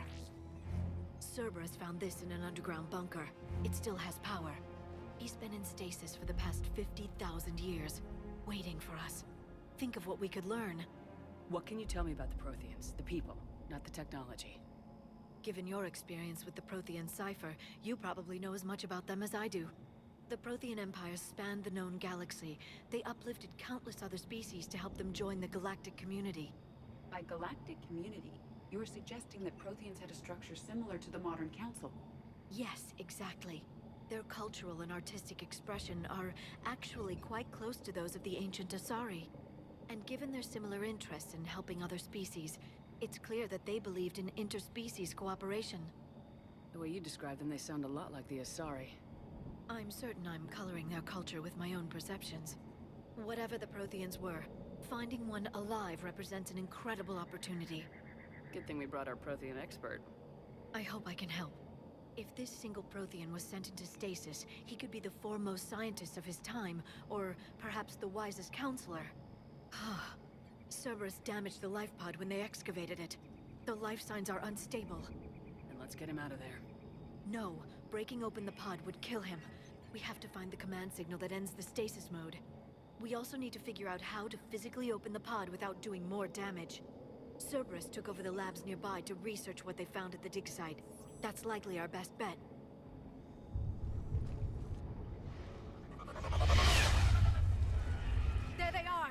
[SPEAKER 8] Cerberus found this in an underground bunker. It still has power. He's been in stasis for the past 50,000 years, waiting for us. Think of what we could learn.
[SPEAKER 1] What can you tell me about the Protheans? The people, not the technology.
[SPEAKER 8] Given your experience with the Prothean cipher, you probably know as much about them as I do. The Prothean Empire spanned the known galaxy. They uplifted countless other species to help them join the galactic community.
[SPEAKER 6] By galactic community, you are suggesting that Protheans had a structure similar to the modern Council?
[SPEAKER 8] Yes, exactly. Their cultural and artistic expression are actually quite close to those of the ancient Asari. And given their similar interests in helping other species, it's clear that they believed in interspecies cooperation.
[SPEAKER 1] The way you describe them, they sound a lot like the Asari.
[SPEAKER 8] I'm certain I'm coloring their culture with my own perceptions. Whatever the Protheans were, finding one alive represents an incredible opportunity.
[SPEAKER 1] Good thing we brought our Prothean expert.
[SPEAKER 8] I hope I can help. If this single Prothean was sent into stasis, he could be the foremost scientist of his time, or perhaps the wisest counselor. Cerberus damaged the life pod when they excavated it. The life signs are unstable.
[SPEAKER 1] Then let's get him out of there.
[SPEAKER 8] No, breaking open the pod would kill him. We have to find the command signal that ends the stasis mode. We also need to figure out how to physically open the pod without doing more damage. Cerberus took over the labs nearby to research what they found at the dig site. That's likely our best bet.
[SPEAKER 7] There they are!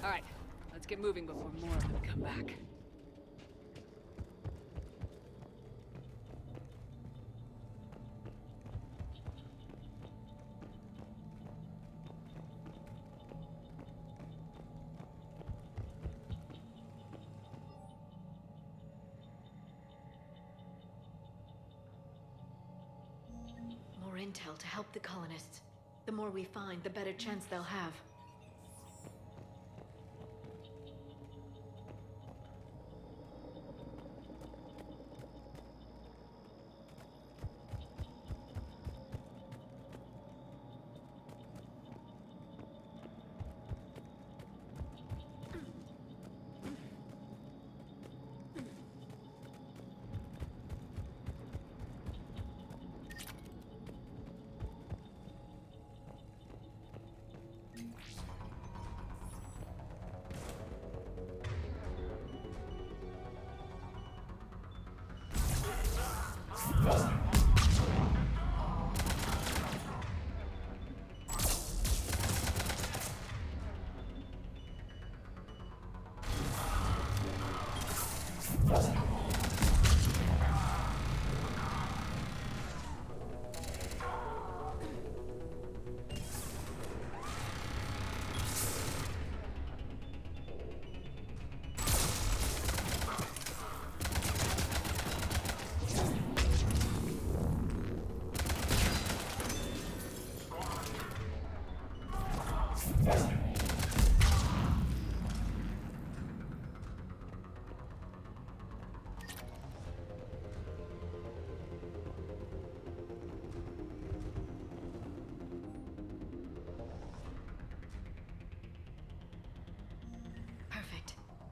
[SPEAKER 1] Alright, let's get moving before more of them come back.
[SPEAKER 8] More intel to help the colonists. The more we find, the better chance they'll have.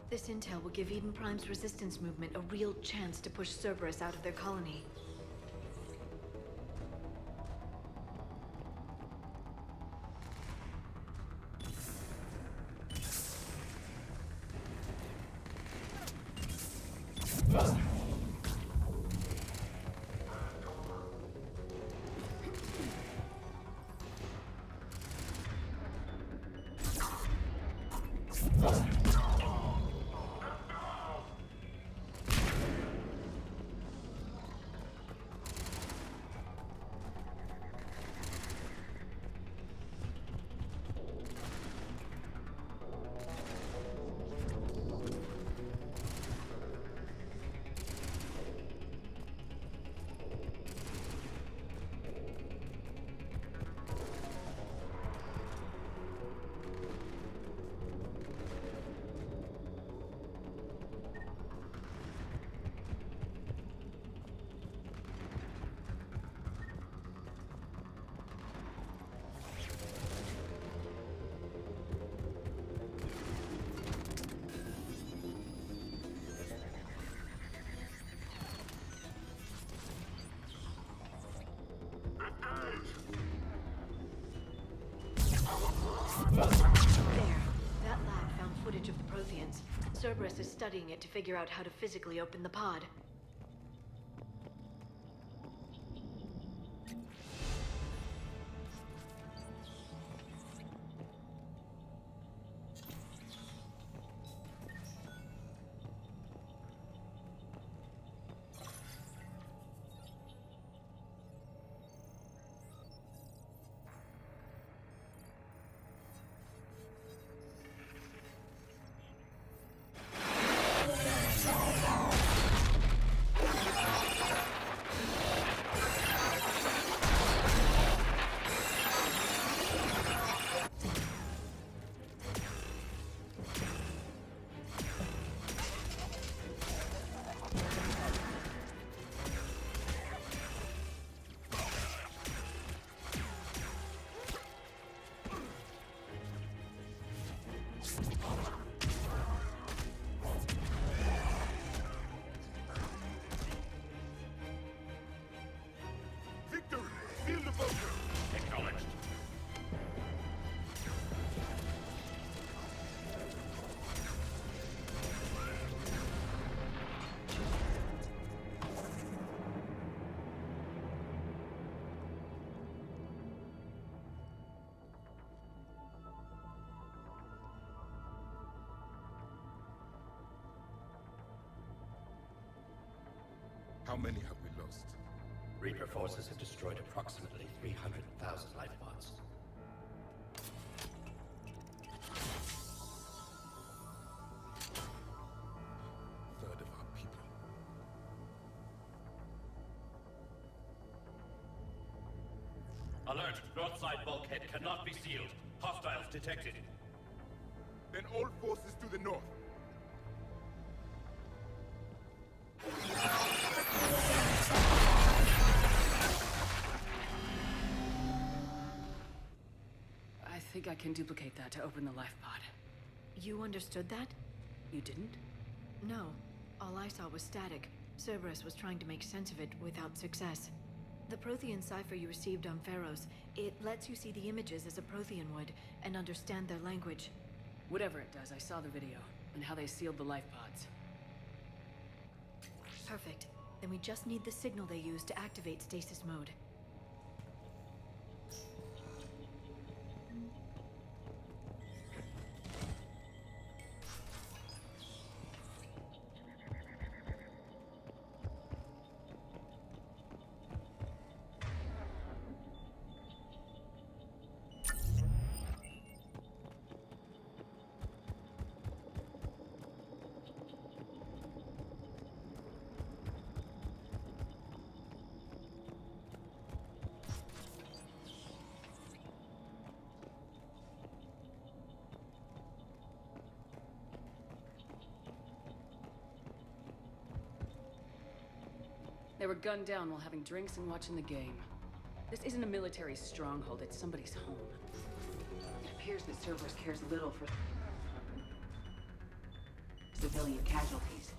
[SPEAKER 8] This intel will give Eden Prime's resistance movement a real chance to push Cerberus out of their colony. Cerberus is studying it to figure out how to physically open the pod.
[SPEAKER 9] How many have we lost?
[SPEAKER 14] Reaper forces have destroyed approximately 300,000 life pods.
[SPEAKER 9] Third of our people.
[SPEAKER 14] Alert! North side bulkhead cannot be sealed. Hostiles detected.
[SPEAKER 9] Then all forces to the north.
[SPEAKER 1] I think I can duplicate that to open the life pod.
[SPEAKER 8] You understood that?
[SPEAKER 1] You didn't?
[SPEAKER 8] No. All I saw was static. Cerberus was trying to make sense of it without success. The Prothean cipher you received on Pharaohs, it lets you see the images as a Prothean would, and understand their language.
[SPEAKER 1] Whatever it does, I saw the video, and how they sealed the life pods.
[SPEAKER 8] Perfect. Then we just need the signal they use to activate stasis mode.
[SPEAKER 1] They were gunned down while having drinks and watching the game. This isn't a military stronghold, it's somebody's home.
[SPEAKER 6] It appears that Cerberus cares little for civilian casualties.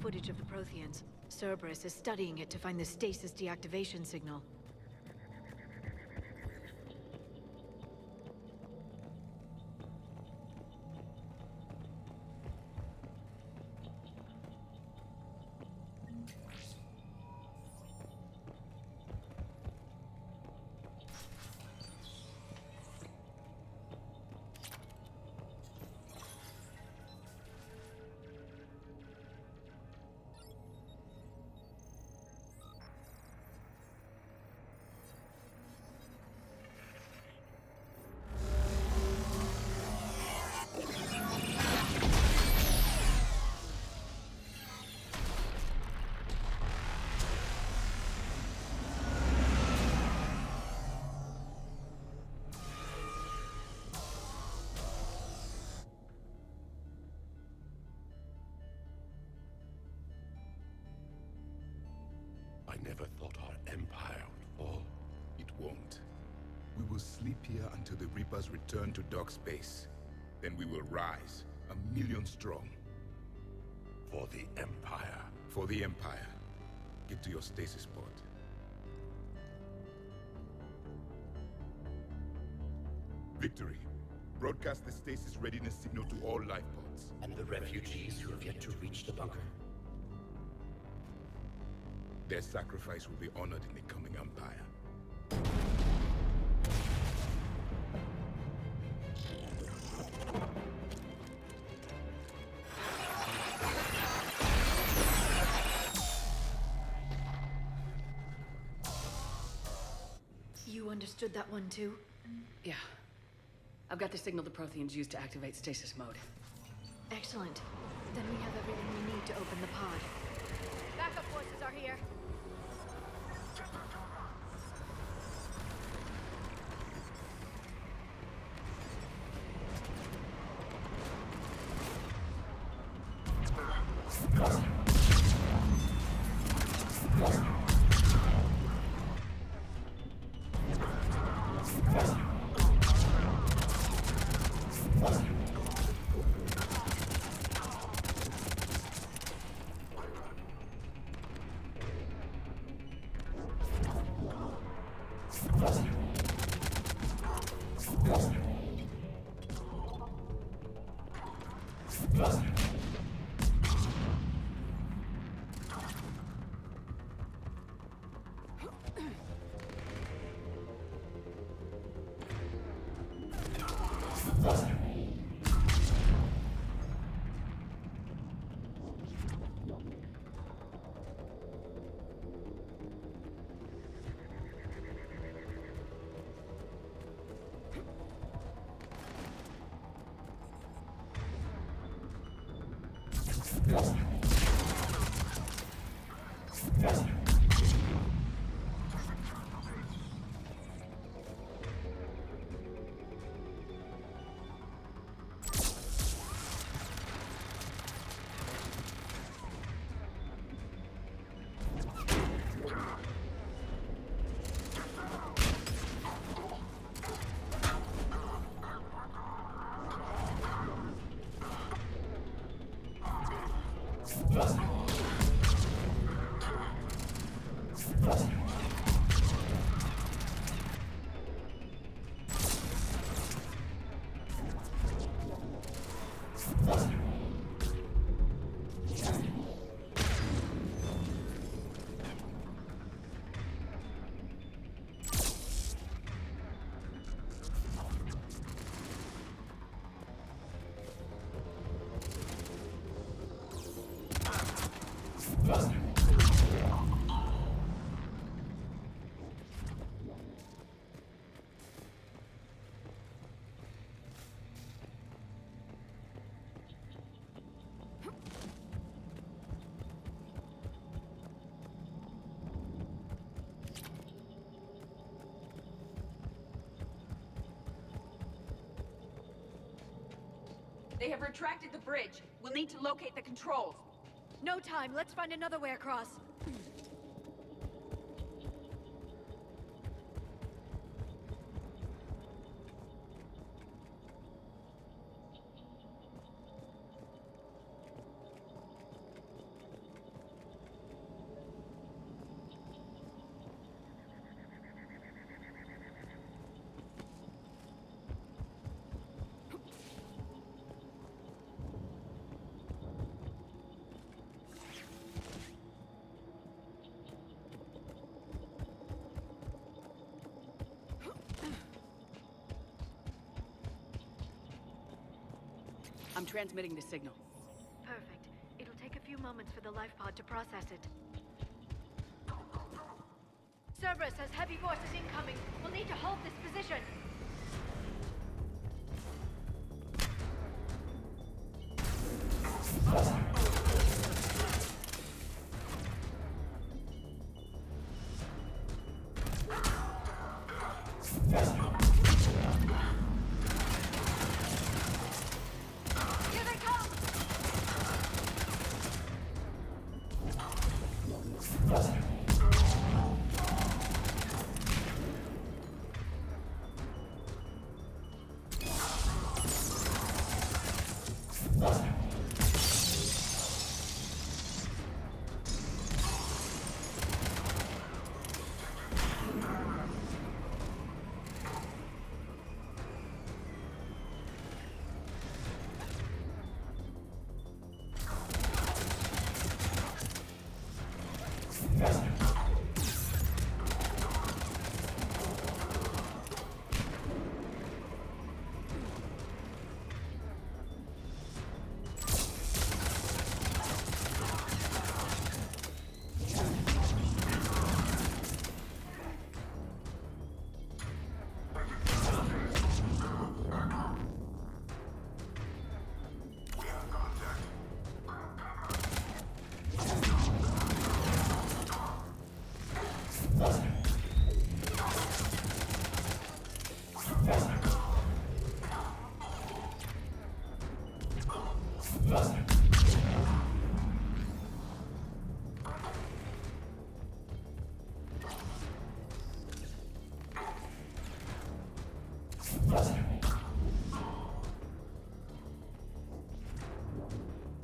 [SPEAKER 8] Footage of the Protheans. Cerberus is studying it to find the stasis deactivation signal.
[SPEAKER 16] I never thought our empire would fall. It won't. We will sleep here until the Reapers return to dark space. Then we will rise, 1,000,000 strong. For the Empire. For the Empire. Get to your stasis pod. Victory. Broadcast the stasis readiness signal to all life pods.
[SPEAKER 14] And the refugees who have yet to reach the bunker.
[SPEAKER 16] Their sacrifice will be honored in the coming Empire.
[SPEAKER 8] You understood that one too?
[SPEAKER 1] Yeah. I've got the signal the Protheans use to activate stasis mode.
[SPEAKER 8] Excellent. Then we have everything we need to open the pod.
[SPEAKER 4] Backup forces are here.
[SPEAKER 6] They have retracted the bridge. We'll need to locate the controls.
[SPEAKER 8] No time. Let's find another way across.
[SPEAKER 1] I'm transmitting the signal.
[SPEAKER 8] Perfect. It'll take a few moments for the life pod to process it. Cerberus has heavy forces incoming. We'll need to hold this position.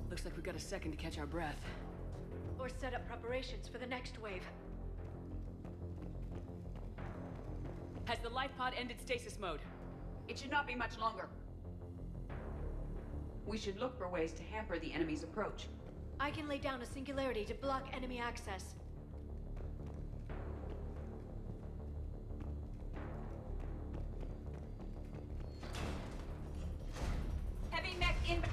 [SPEAKER 1] Looks like we've got a second to catch our breath.
[SPEAKER 8] Or set up preparations for the next wave.
[SPEAKER 1] Has the life pod ended stasis mode?
[SPEAKER 6] It should not be much longer. We should look for ways to hamper the enemy's approach.
[SPEAKER 8] I can lay down a singularity to block enemy access.
[SPEAKER 6] Heavy mech inbound.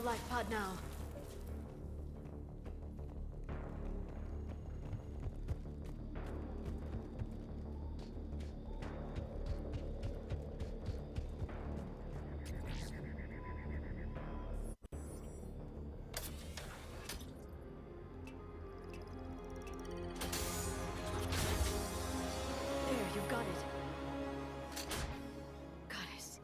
[SPEAKER 8] life pod now. There, you've got it. Goddess.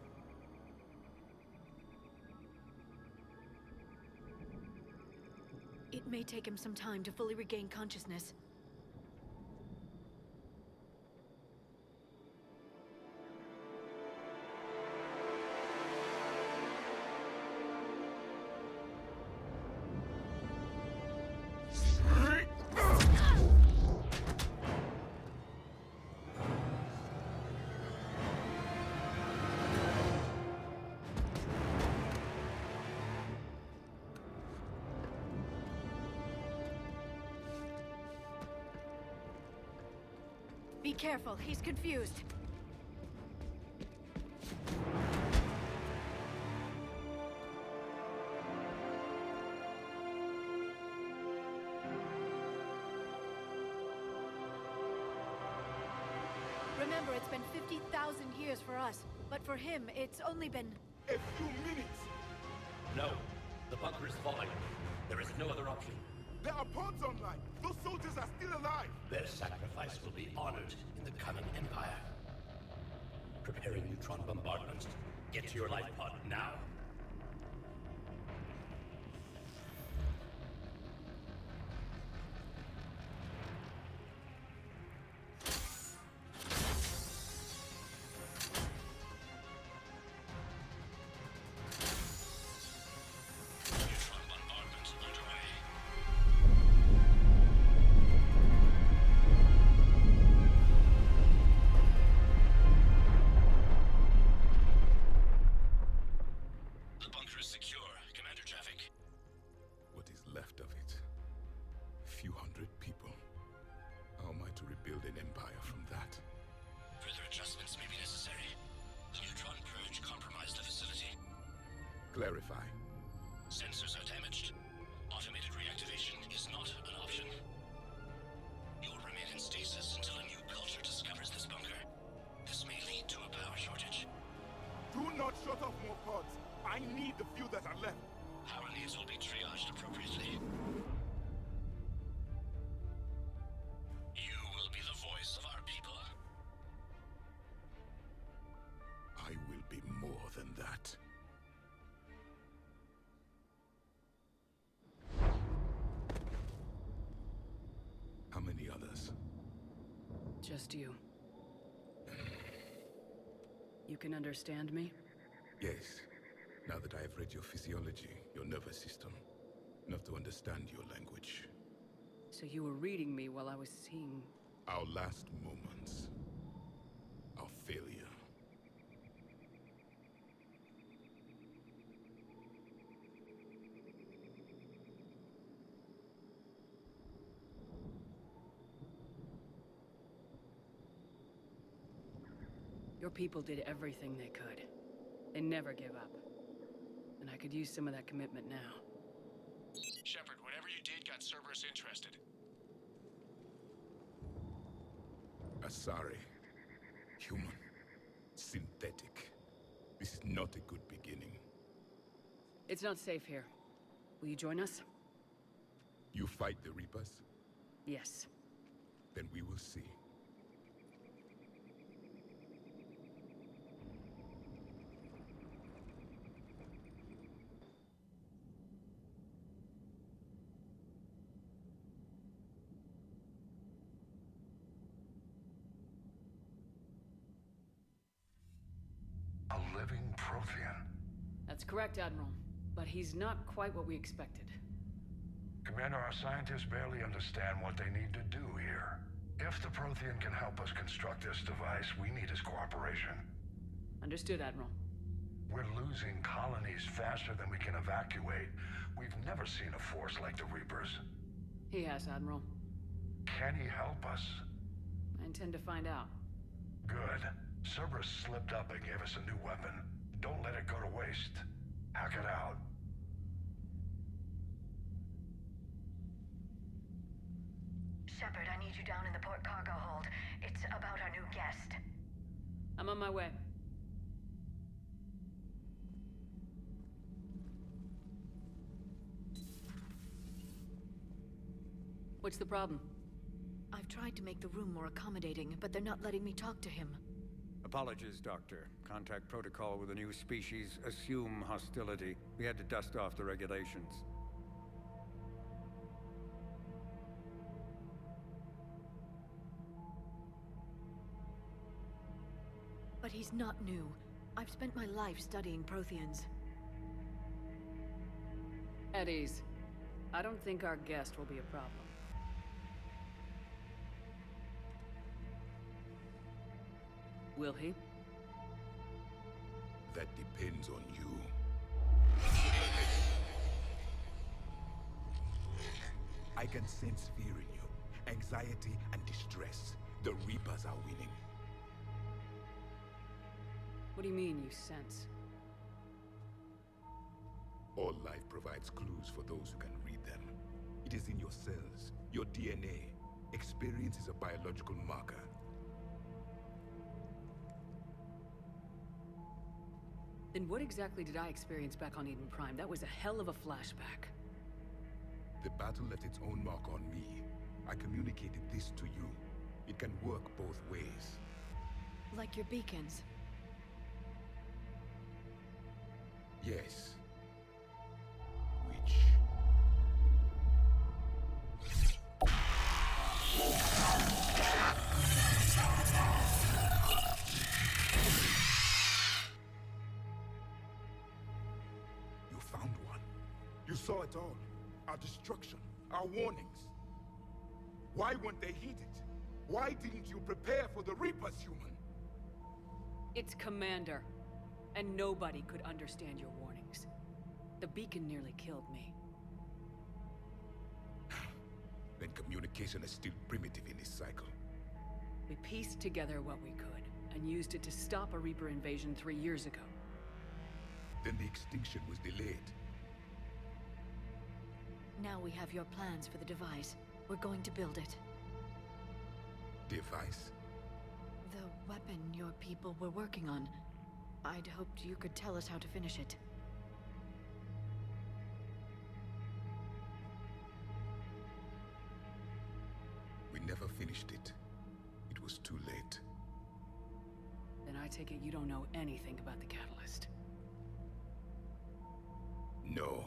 [SPEAKER 8] It may take him some time to fully regain consciousness. Be careful, he's confused. Remember, it's been 50,000 years for us, but for him, it's only been...
[SPEAKER 16] A few minutes!
[SPEAKER 14] No. The bunker is falling. There is no other option.
[SPEAKER 16] There are pods online! Those soldiers are still alive!
[SPEAKER 14] Their sacrifice will be honored in the coming Empire. Preparing neutron bombardments. Get to your life pod now.
[SPEAKER 16] Clarify.
[SPEAKER 14] Sensors are damaged. Automated reactivation is not an option. You will remain in stasis until a new culture discovers this bunker. This may lead to a power shortage.
[SPEAKER 16] Do not shut off more pods. I need the few that are left.
[SPEAKER 14] Power needs will be triaged appropriately. You will be the voice of our people.
[SPEAKER 16] I will be more than that. How many others?
[SPEAKER 1] Just you. You can understand me?
[SPEAKER 16] Yes. Now that I have read your physiology, your nervous system, enough to understand your language.
[SPEAKER 1] So you were reading me while I was seeing...
[SPEAKER 16] Our last moments. Our failure.
[SPEAKER 1] Your people did everything they could. They never give up. And I could use some of that commitment now.
[SPEAKER 10] Shepard, whatever you did got Cerberus interested.
[SPEAKER 16] Asari. Human. Synthetic. This is not a good beginning.
[SPEAKER 1] It's not safe here. Will you join us?
[SPEAKER 16] You fight the Reapers?
[SPEAKER 1] Yes.
[SPEAKER 16] Then we will see.
[SPEAKER 2] A living Prothean.
[SPEAKER 1] That's correct, Admiral. But he's not quite what we expected.
[SPEAKER 2] Commander, our scientists barely understand what they need to do here. If the Prothean can help us construct this device, we need his cooperation.
[SPEAKER 1] Understood, Admiral.
[SPEAKER 2] We're losing colonies faster than we can evacuate. We've never seen a force like the Reapers.
[SPEAKER 1] He has, Admiral.
[SPEAKER 2] Can he help us?
[SPEAKER 1] I intend to find out.
[SPEAKER 2] Good. Cerberus slipped up and gave us a new weapon. Don't let it go to waste. Hack it out.
[SPEAKER 12] Shepard, I need you down in the port cargo hold. It's about our new guest.
[SPEAKER 1] I'm on my way. What's the problem?
[SPEAKER 8] I've tried to make the room more accommodating, but they're not letting me talk to him.
[SPEAKER 21] Apologies, Doctor. Contact protocol with a new species. Assume hostility. We had to dust off the regulations.
[SPEAKER 8] But he's not new. I've spent my life studying Protheans.
[SPEAKER 1] At ease. I don't think our guest will be a problem. Will he?
[SPEAKER 16] That depends on you. I can sense fear in you, anxiety and distress. The Reapers are winning.
[SPEAKER 1] What do you mean, you sense?
[SPEAKER 16] All life provides clues for those who can read them. It is in your cells, your DNA. Experience is a biological marker.
[SPEAKER 1] Then what exactly did I experience back on Eden Prime? That was a hell of a flashback.
[SPEAKER 16] The battle left its own mark on me. I communicated this to you. It can work both ways.
[SPEAKER 8] Like your beacons.
[SPEAKER 16] Yes. Which... You found one. You saw it all. Our destruction, our warnings. Why weren't they heeded? Why didn't you prepare for the Reapers, human?
[SPEAKER 1] It's Commander. And nobody could understand your warnings. The beacon nearly killed me.
[SPEAKER 16] Then communication is still primitive in this cycle.
[SPEAKER 1] We pieced together what we could, and used it to stop a Reaper invasion 3 years ago.
[SPEAKER 16] Then the extinction was delayed.
[SPEAKER 8] Now we have your plans for the device. We're going to build it.
[SPEAKER 16] Device?
[SPEAKER 8] The weapon your people were working on. I'd hoped you could tell us how to finish it.
[SPEAKER 16] We never finished it. It was too late.
[SPEAKER 1] Then I take it you don't know anything about the catalyst.
[SPEAKER 16] No.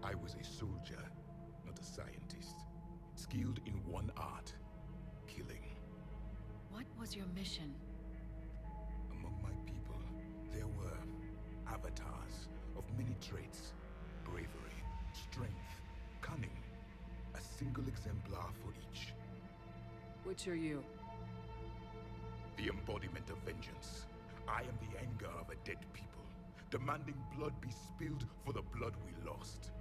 [SPEAKER 16] I was a soldier, not a scientist. Skilled in one art, killing.
[SPEAKER 8] What was your mission?
[SPEAKER 16] Among my people, there were avatars of many traits. Bravery, strength, cunning. A single exemplar for each.
[SPEAKER 1] Which are you?
[SPEAKER 16] The embodiment of vengeance. I am the anger of a dead people, demanding blood be spilled for the blood we lost.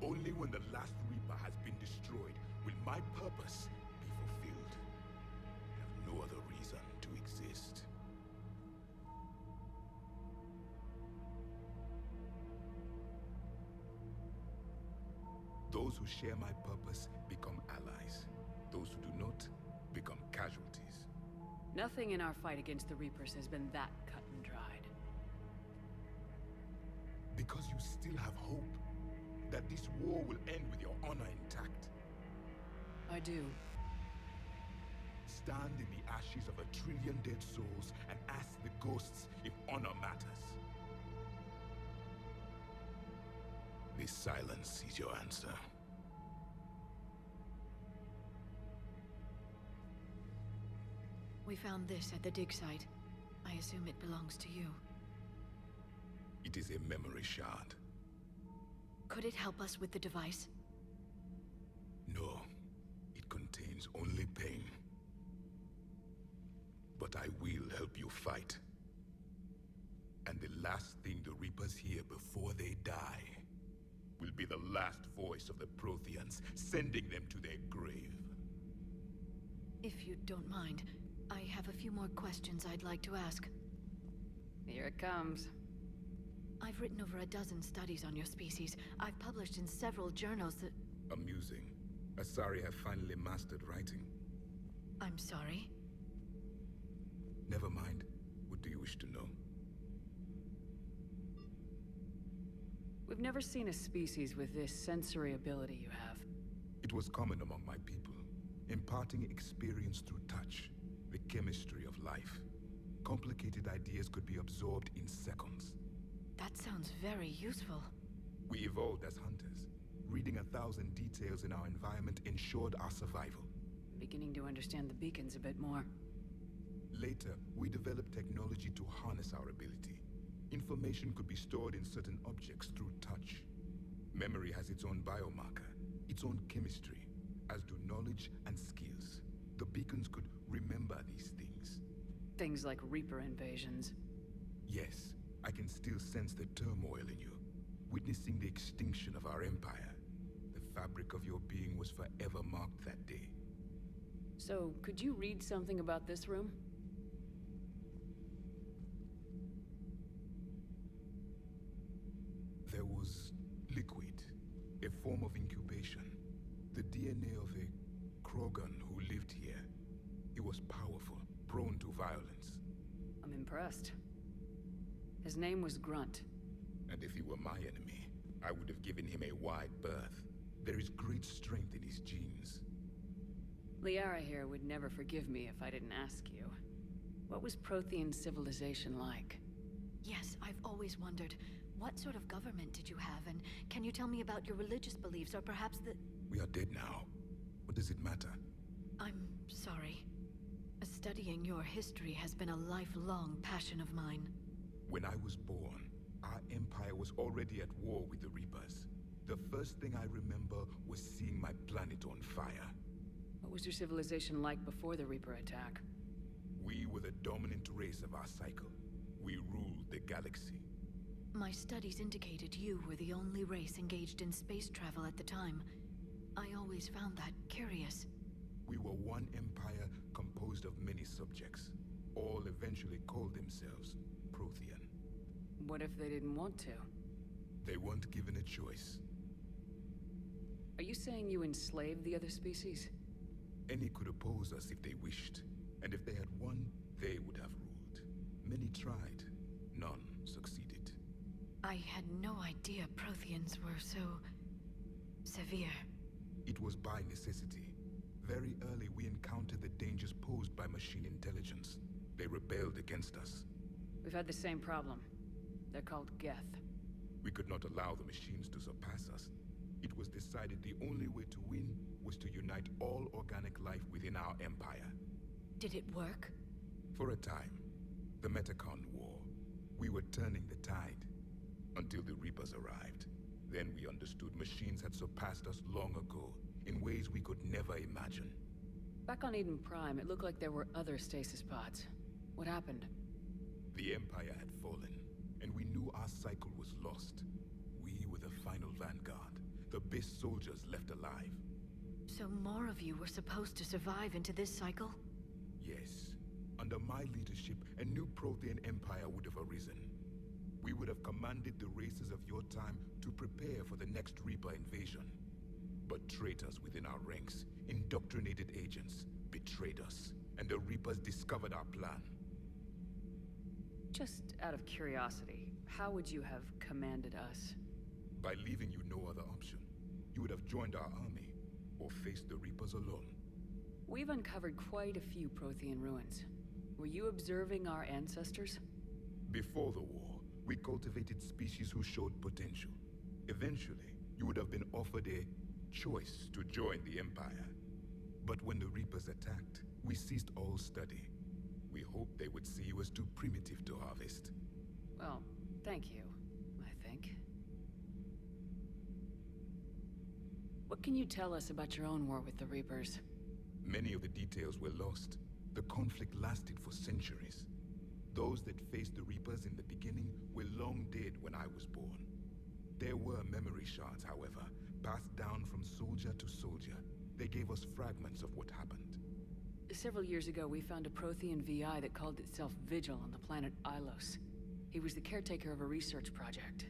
[SPEAKER 16] Only when the last Reaper has been destroyed will my purpose be fulfilled. I have no other reason to exist. Those who share my purpose become allies. Those who do not become casualties.
[SPEAKER 1] Nothing in our fight against the Reapers has been that cut and dried.
[SPEAKER 16] Because you still have hope that this war will end with your honor intact.
[SPEAKER 1] I do.
[SPEAKER 16] Stand in the ashes of 1 trillion dead souls and ask the ghosts if honor matters. This silence is your answer.
[SPEAKER 8] We found this at the dig site. I assume it belongs to you.
[SPEAKER 16] It is a memory shard.
[SPEAKER 8] Could it help us with the device?
[SPEAKER 16] No. It contains only pain. But I will help you fight. And the last thing the Reapers hear before they die will be the last voice of the Protheans, sending them to their grave.
[SPEAKER 8] If you don't mind, I have a few more questions I'd like to ask.
[SPEAKER 1] Here it comes.
[SPEAKER 8] I've written over a dozen studies on your species. I've published in several journals that...
[SPEAKER 16] Amusing. Asari have finally mastered writing.
[SPEAKER 8] I'm sorry?
[SPEAKER 16] Never mind. What do you wish to know?
[SPEAKER 1] We've never seen a species with this sensory ability you have.
[SPEAKER 16] It was common among my people, imparting experience through touch, the chemistry of life. Complicated ideas could be absorbed in seconds.
[SPEAKER 8] That sounds very useful.
[SPEAKER 16] We evolved as hunters. Reading 1,000 details in our environment ensured our survival.
[SPEAKER 1] Beginning to understand the beacons a bit more.
[SPEAKER 16] Later, we developed technology to harness our ability. Information could be stored in certain objects through touch. Memory has its own biomarker, its own chemistry, as do knowledge and skills. The beacons could remember these things.
[SPEAKER 1] Things like Reaper invasions.
[SPEAKER 16] Yes, I can still sense the turmoil in you, witnessing the extinction of our empire. The fabric of your being was forever marked that day.
[SPEAKER 1] So, could you read something about this room?
[SPEAKER 16] There was liquid, a form of incubation. The DNA of a Krogan who lived here. He was powerful, prone to violence.
[SPEAKER 1] I'm impressed. His name was Grunt.
[SPEAKER 16] And if he were my enemy, I would have given him a wide berth. There is great strength in his genes.
[SPEAKER 1] Liara here would never forgive me if I didn't ask you. What was Prothean civilization like?
[SPEAKER 8] Yes, I've always wondered. What sort of government did you have, and can you tell me about your religious beliefs, or perhaps the...
[SPEAKER 16] We are dead now. What does it matter?
[SPEAKER 8] I'm sorry. Studying your history has been a lifelong passion of mine.
[SPEAKER 16] When I was born, our empire was already at war with the Reapers. The first thing I remember was seeing my planet on fire.
[SPEAKER 1] What was your civilization like before the Reaper attack?
[SPEAKER 16] We were the dominant race of our cycle. We ruled the galaxy.
[SPEAKER 8] My studies indicated you were the only race engaged in space travel at the time. I always found that curious.
[SPEAKER 16] We were one empire composed of many subjects. All eventually called themselves Prothean.
[SPEAKER 1] What if they didn't want to?
[SPEAKER 16] They weren't given a choice.
[SPEAKER 1] Are you saying you enslaved the other species?
[SPEAKER 16] Any could oppose us if they wished. And if they had won, they would have ruled. Many tried. None succeeded.
[SPEAKER 8] I had no idea Protheans were so... severe.
[SPEAKER 16] It was by necessity. Very early we encountered the dangers posed by machine intelligence. They rebelled against us.
[SPEAKER 1] We've had the same problem. They're called Geth.
[SPEAKER 16] We could not allow the machines to surpass us. It was decided the only way to win was to unite all organic life within our empire.
[SPEAKER 8] Did it work?
[SPEAKER 16] For a time. The Metacon War. We were turning the tide. Until the Reapers arrived. Then we understood machines had surpassed us long ago, in ways we could never imagine.
[SPEAKER 1] Back on Eden Prime, it looked like there were other stasis pods. What happened?
[SPEAKER 16] The Empire had fallen, and we knew our cycle was lost. We were the final vanguard, the best soldiers left alive.
[SPEAKER 8] So more of you were supposed to survive into this cycle?
[SPEAKER 16] Yes. Under my leadership, a new Prothean empire would have arisen. We would have commanded the races of your time to prepare for the next Reaper invasion. But traitors within our ranks, indoctrinated agents, betrayed us, and the Reapers discovered our plan.
[SPEAKER 1] Just out of curiosity, how would you have commanded us?
[SPEAKER 16] By leaving you no other option. You would have joined our army, or faced the Reapers alone.
[SPEAKER 1] We've uncovered quite a few Prothean ruins. Were you observing our ancestors?
[SPEAKER 16] Before the war, we cultivated species who showed potential. Eventually, you would have been offered a choice to join the Empire. But when the Reapers attacked, we ceased all study. We hoped they would see you as too primitive to harvest.
[SPEAKER 1] Well, thank you, I think. What can you tell us about your own war with the Reapers?
[SPEAKER 16] Many of the details were lost. The conflict lasted for centuries. Those that faced the Reapers in the beginning were long dead when I was born. There were memory shards, however, passed down from soldier to soldier. They gave us fragments of what happened.
[SPEAKER 1] Several years ago, we found a Prothean VI that called itself Vigil on the planet Ilos. He was the caretaker of a research project.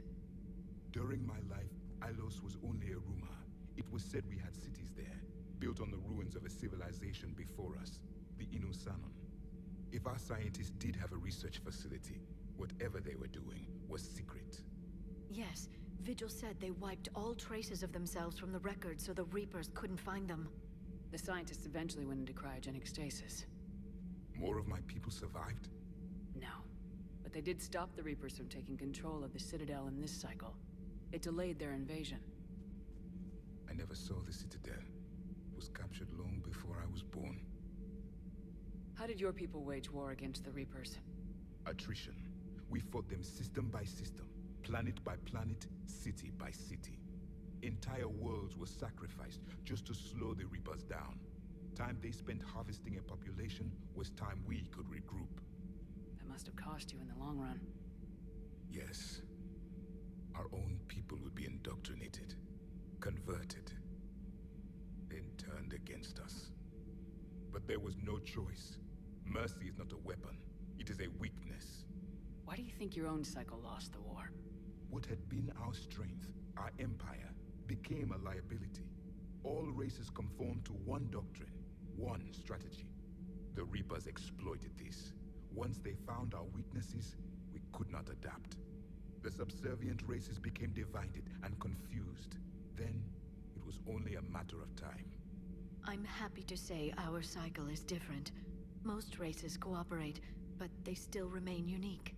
[SPEAKER 16] During my life, Ilos was only a rumor. It was said we had cities there, built on the ruins of a civilization before us, the Inusanon. If our scientists did have a research facility, whatever they were doing was secret.
[SPEAKER 8] Yes, Vigil said they wiped all traces of themselves from the records so the Reapers couldn't find them.
[SPEAKER 1] The scientists eventually went into cryogenic stasis.
[SPEAKER 16] More of my people survived?
[SPEAKER 1] No. But they did stop the Reapers from taking control of the Citadel in this cycle. It delayed their invasion.
[SPEAKER 16] I never saw the Citadel. It was captured long before I was born.
[SPEAKER 1] How did your people wage war against the Reapers?
[SPEAKER 16] Attrition. We fought them system by system, planet by planet, city by city. Entire worlds were sacrificed just to slow the Reapers down. Time they spent harvesting a population was time we could regroup.
[SPEAKER 1] That must have cost you in the long run.
[SPEAKER 16] Yes. Our own people would be indoctrinated, converted, then turned against us. But there was no choice. Mercy is not a weapon. It is a weakness.
[SPEAKER 1] Why do you think your own cycle lost the war?
[SPEAKER 16] What had been our strength, our empire, became a liability. All races conformed to one doctrine, one strategy. The Reapers exploited this. Once they found our weaknesses, we could not adapt. The subservient races became divided and confused. Then, it was only a matter of time.
[SPEAKER 8] I'm happy to say our cycle is different. Most races cooperate, but they still remain unique.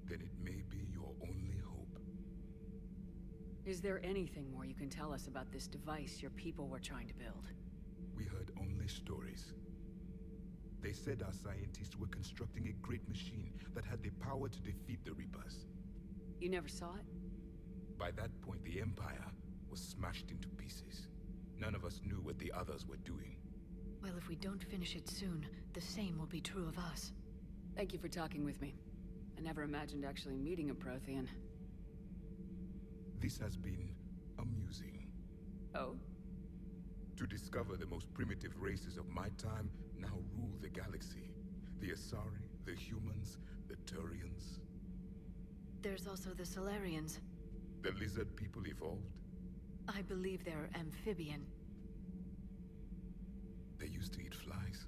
[SPEAKER 16] Then it may be your only hope.
[SPEAKER 1] Is there anything more you can tell us about this device your people were trying to build?
[SPEAKER 16] We heard only stories. They said our scientists were constructing a great machine that had the power to defeat the Reapers.
[SPEAKER 1] You never saw it?
[SPEAKER 16] By that point, the Empire was smashed into pieces. None of us knew what the others were doing.
[SPEAKER 8] Well, if we don't finish it soon, the same will be true of us.
[SPEAKER 1] Thank you for talking with me. I never imagined actually meeting a Prothean.
[SPEAKER 16] This has been amusing.
[SPEAKER 1] Oh?
[SPEAKER 16] To discover the most primitive races of my time now rule the galaxy. The Asari, the humans, the Turians.
[SPEAKER 8] There's also the Solarians.
[SPEAKER 16] The lizard people evolved?
[SPEAKER 8] I believe they're amphibian.
[SPEAKER 16] They used to eat flies.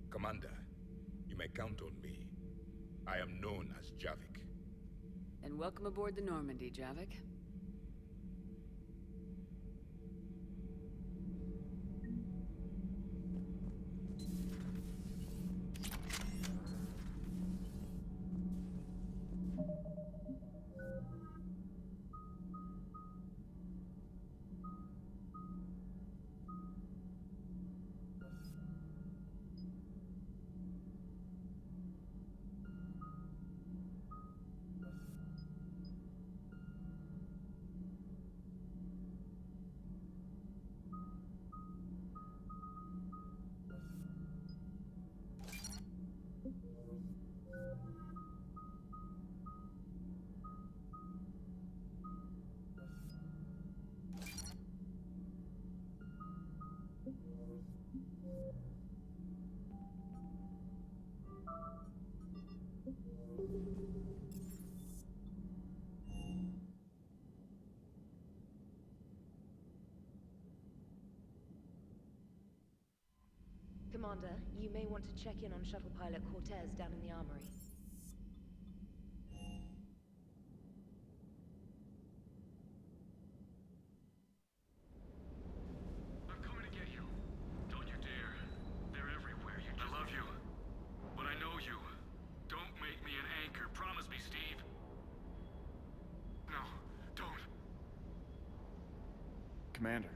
[SPEAKER 16] Commander, you may count on me. I am known as Javik.
[SPEAKER 1] And welcome aboard the Normandy, Javik.
[SPEAKER 7] Commander, you may want to check in on Shuttle Pilot Cortez down in the armory.
[SPEAKER 10] I'm coming to get you. Don't you dare. They're everywhere. I love you. But I know you. Don't make me an anchor. Promise me, Steve. No, don't.
[SPEAKER 19] Commander.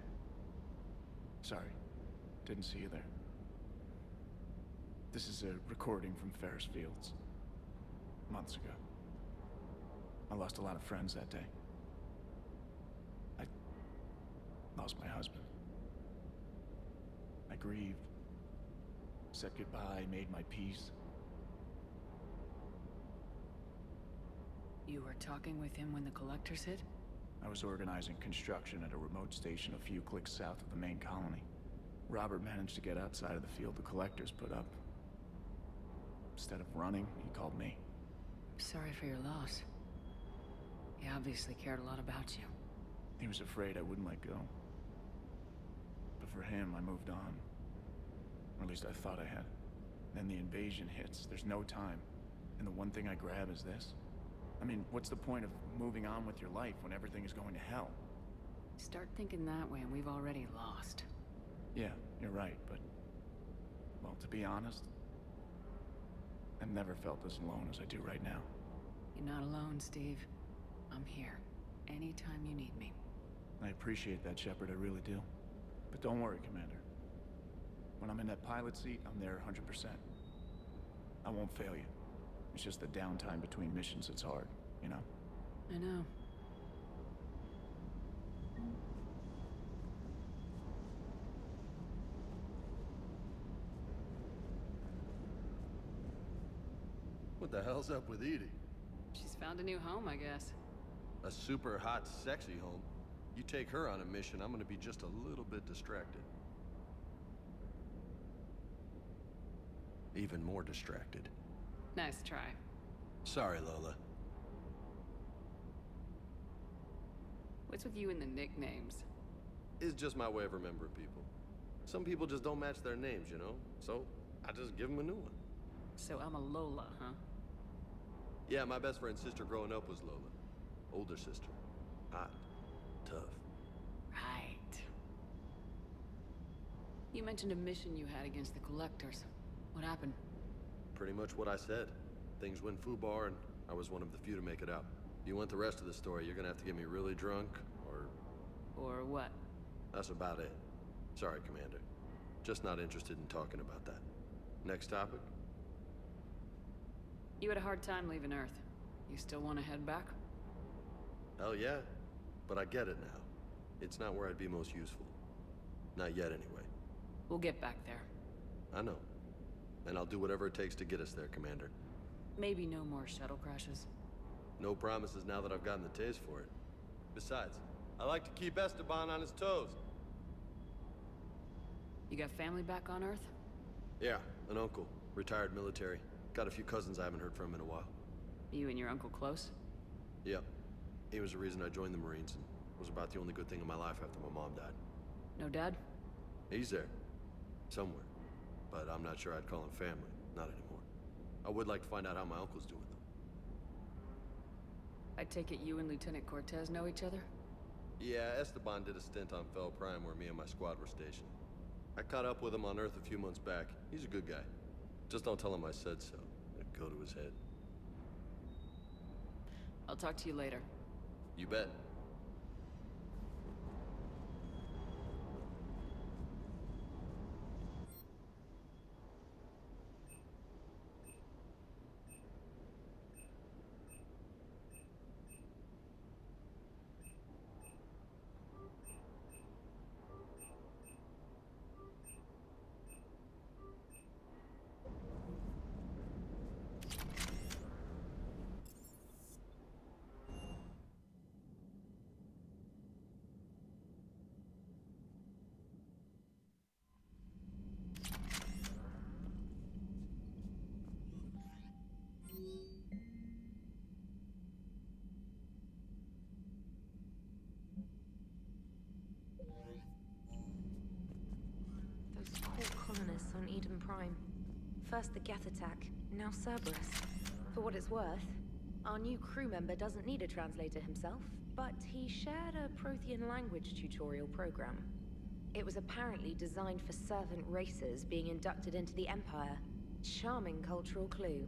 [SPEAKER 19] Sorry. Didn't see you there. This is a recording from Ferris Fields. Months ago. I lost a lot of friends that day. I lost my husband. I grieved. Said goodbye, made my peace.
[SPEAKER 1] You were talking with him when the Collectors hit?
[SPEAKER 19] I was organizing construction at a remote station a few clicks south of the main colony. Robert managed to get outside of the field the Collectors put up. Instead of running, he called me.
[SPEAKER 1] Sorry for your loss. Yeah, obviously cared a lot about you.
[SPEAKER 19] He was afraid I wouldn't let go. But for him, I moved on. Or at least I thought I had. Then the invasion hits. There's no time. And the one thing I grab is this. I mean, what's the point of moving on with your life when everything is going to hell?
[SPEAKER 1] Start thinking that way and we've already lost.
[SPEAKER 19] Yeah, you're right, but... well, to be honest, I've never felt as alone as I do right now.
[SPEAKER 1] You're not alone, Steve. I'm here. Anytime you need me.
[SPEAKER 19] I appreciate that, Shepard, I really do. But don't worry, Commander. When I'm in that pilot seat, I'm there 100%. I won't fail you. It's just the downtime between missions that's hard, you know?
[SPEAKER 1] I know.
[SPEAKER 15] What the hell's up with Edie?
[SPEAKER 1] She's found a new home, I guess.
[SPEAKER 15] A super hot, sexy home. You take her on a mission, I'm gonna be just a little bit distracted. Even more distracted.
[SPEAKER 1] Nice try.
[SPEAKER 15] Sorry, Lola.
[SPEAKER 1] What's with you and the nicknames?
[SPEAKER 15] It's just my way of remembering people. Some people just don't match their names, you know? So, I just give them a new one.
[SPEAKER 1] So I'm a Lola, huh?
[SPEAKER 15] Yeah, my best friend's sister growing up was Lola. Older sister. Hot. Tough.
[SPEAKER 1] Right. You mentioned a mission you had against the Collectors. What happened?
[SPEAKER 15] Pretty much what I said. Things went foobar, and I was one of the few to make it out. If you want the rest of the story, you're gonna have to get me really drunk, or...
[SPEAKER 1] Or what?
[SPEAKER 15] That's about it. Sorry, Commander. Just not interested in talking about that. Next topic?
[SPEAKER 1] You had a hard time leaving Earth. You still want to head back?
[SPEAKER 15] Hell yeah. But I get it now. It's not where I'd be most useful. Not yet, anyway.
[SPEAKER 1] We'll get back there.
[SPEAKER 15] I know. And I'll do whatever it takes to get us there, Commander.
[SPEAKER 1] Maybe no more shuttle crashes.
[SPEAKER 15] No promises now that I've gotten the taste for it. Besides, I like to keep Esteban on his toes.
[SPEAKER 1] You got family back on Earth?
[SPEAKER 15] Yeah, an uncle. Retired military. Got a few cousins I haven't heard from in a while.
[SPEAKER 1] You and your uncle close?
[SPEAKER 15] Yeah. He was the reason I joined the Marines and was about the only good thing in my life after my mom died.
[SPEAKER 1] No dad?
[SPEAKER 15] He's there. Somewhere. But I'm not sure I'd call him family. Not anymore. I would like to find out how my uncle's doing, though.
[SPEAKER 1] I take it you and Lieutenant Cortez know each other?
[SPEAKER 15] Yeah, Esteban did a stint on Fel Prime where me and my squad were stationed. I caught up with him on Earth a few months back. He's a good guy. Just don't tell him I said so. It'd go to his head.
[SPEAKER 1] I'll talk to you later.
[SPEAKER 15] You bet.
[SPEAKER 7] Those poor colonists on Eden Prime. First the Geth attack, now Cerberus. For what it's worth, our new crew member doesn't need a translator himself, but he shared a Prothean language tutorial program. It was apparently designed for servant races being inducted into the Empire. Charming cultural clue.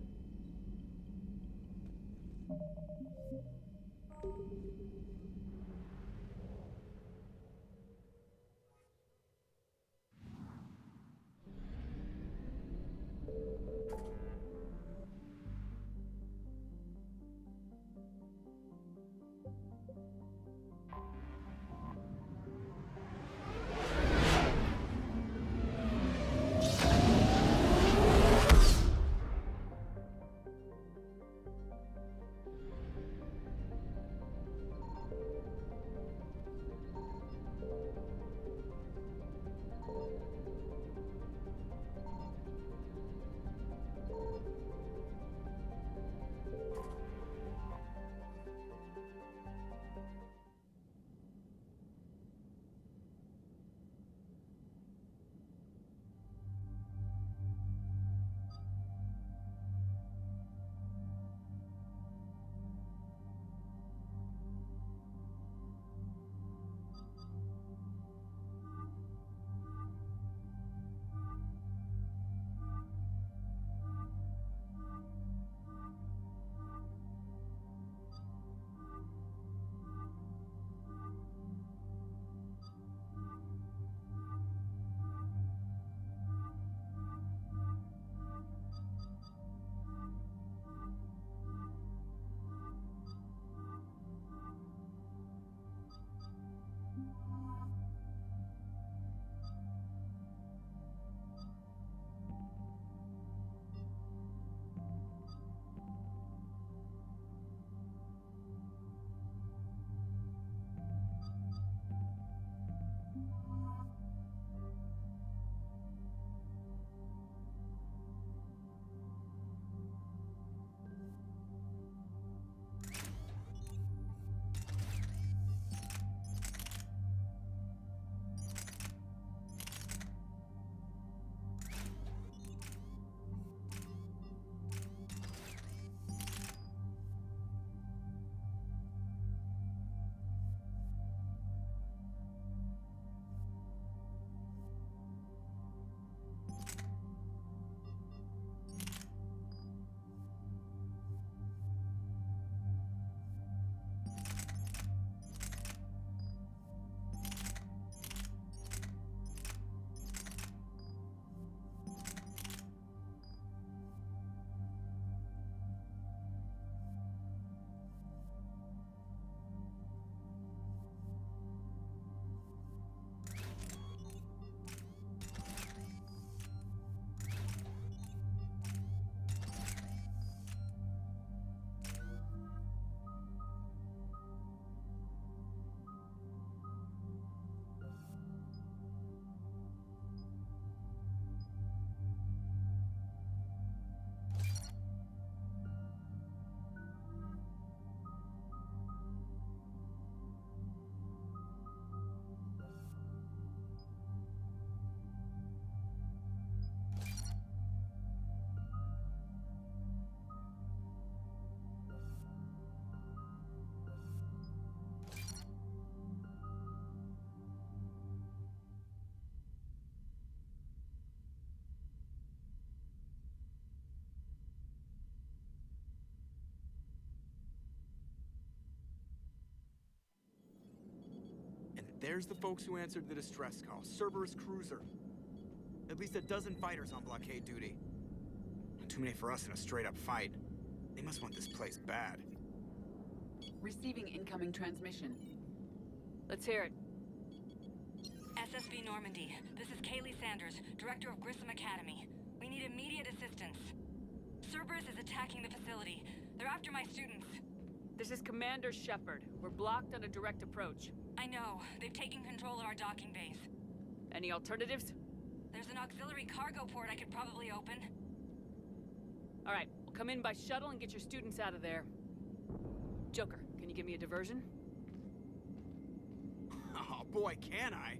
[SPEAKER 18] There's the folks who answered the distress call. Cerberus cruiser. At least a dozen fighters on blockade duty. Not too many for us in a straight-up fight. They must want this place bad.
[SPEAKER 6] Receiving incoming transmission.
[SPEAKER 4] Let's hear it.
[SPEAKER 13] SSB Normandy. This is Kaylee Sanders, Director of Grissom Academy. We need immediate assistance. Cerberus is attacking the facility. They're after my students.
[SPEAKER 4] This is Commander Shepard. We're blocked on a direct approach.
[SPEAKER 13] I know. They've taken control of our docking base.
[SPEAKER 4] Any alternatives?
[SPEAKER 13] There's an auxiliary cargo port I could probably open.
[SPEAKER 4] All right, we'll come in by shuttle and get your students out of there. Joker, can you give me a diversion?
[SPEAKER 18] Oh boy, can I?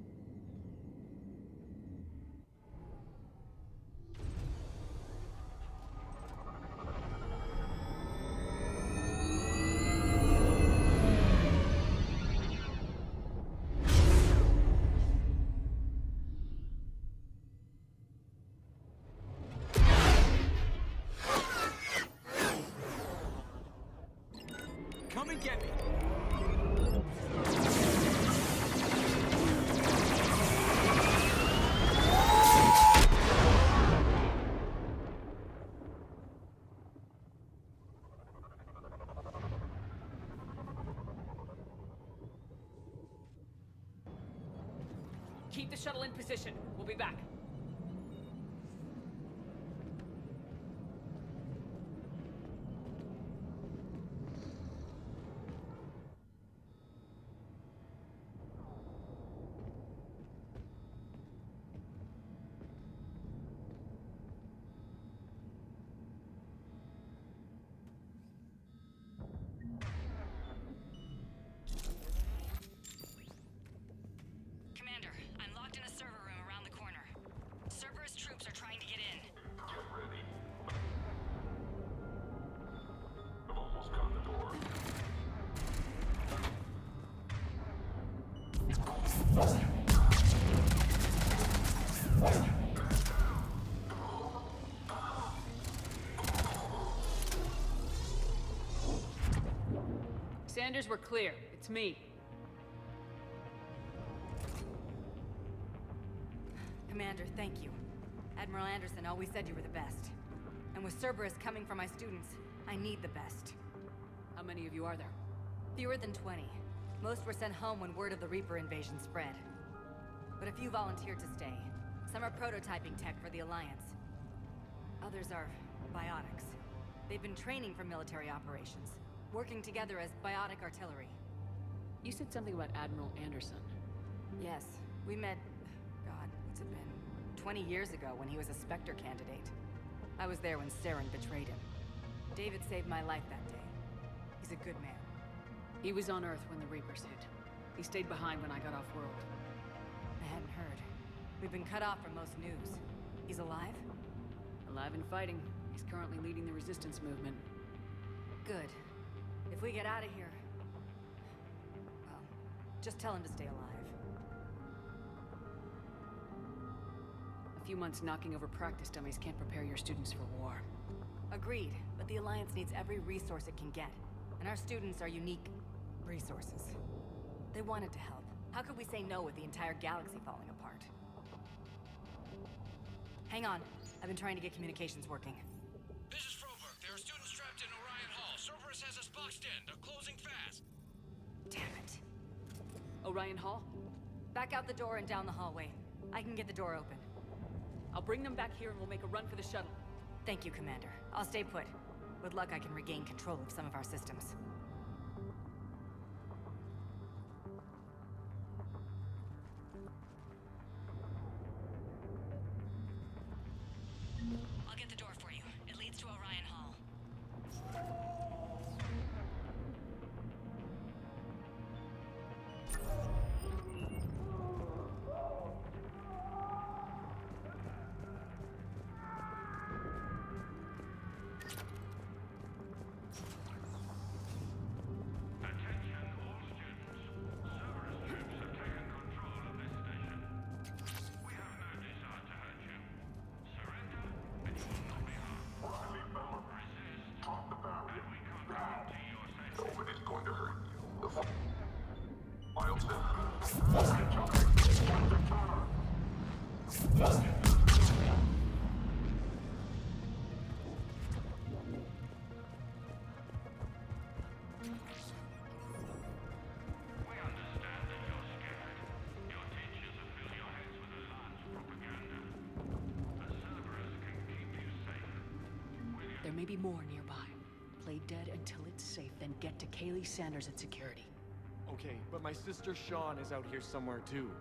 [SPEAKER 18] Come and get me!
[SPEAKER 4] Keep the shuttle in position. We'll be back.
[SPEAKER 13] Commander, I'm locked in a server room around the corner. Cerberus troops are trying to get in.
[SPEAKER 10] Get ready. I've almost got the door.
[SPEAKER 4] Sanders, we're clear. It's me.
[SPEAKER 13] Commander, thank you. Admiral Anderson always said you were the best. And with Cerberus coming for my students, I need the best.
[SPEAKER 4] How many of you are there?
[SPEAKER 13] Fewer than 20. Most were sent home when word of the Reaper invasion spread. But a few volunteered to stay. Some are prototyping tech for the Alliance. Others are biotics. They've been training for military operations, working together as biotic artillery.
[SPEAKER 4] You said something about Admiral Anderson.
[SPEAKER 13] Yes, we met, God, what's it been? 20 years ago when he was a Spectre candidate. I was there when Saren betrayed him. David saved my life that day. He's a good man.
[SPEAKER 4] He was on Earth when the Reapers hit. He stayed behind when I got off-world.
[SPEAKER 13] I hadn't heard. We've been cut off from most news. He's alive?
[SPEAKER 4] Alive and fighting. He's currently leading the resistance movement.
[SPEAKER 13] Good. If we get out of here... well, just tell him to stay alive.
[SPEAKER 4] A few months knocking over practice dummies can't prepare your students for war.
[SPEAKER 13] Agreed, but the Alliance needs every resource it can get. And our students are unique resources. They wanted to help. How could we say no with the entire galaxy falling apart? Hang on. I've been trying to get communications working.
[SPEAKER 10] This is Froberg. There are students trapped in Orion Hall. Cerberus has us boxed in. They're closing fast.
[SPEAKER 13] Damn it.
[SPEAKER 4] Orion Hall?
[SPEAKER 13] Back out the door and down the hallway. I can get the door open.
[SPEAKER 4] I'll bring them back here and we'll make a run for the shuttle.
[SPEAKER 13] Thank you, Commander. I'll stay put. With luck, I can regain control of some of our systems. I'll get the door for you. It leads to Orion Hall.
[SPEAKER 1] There may be more nearby. Play dead until it's safe, then get to Kaylee Sanders at security.
[SPEAKER 5] Okay, but my sister Sean is out here somewhere too.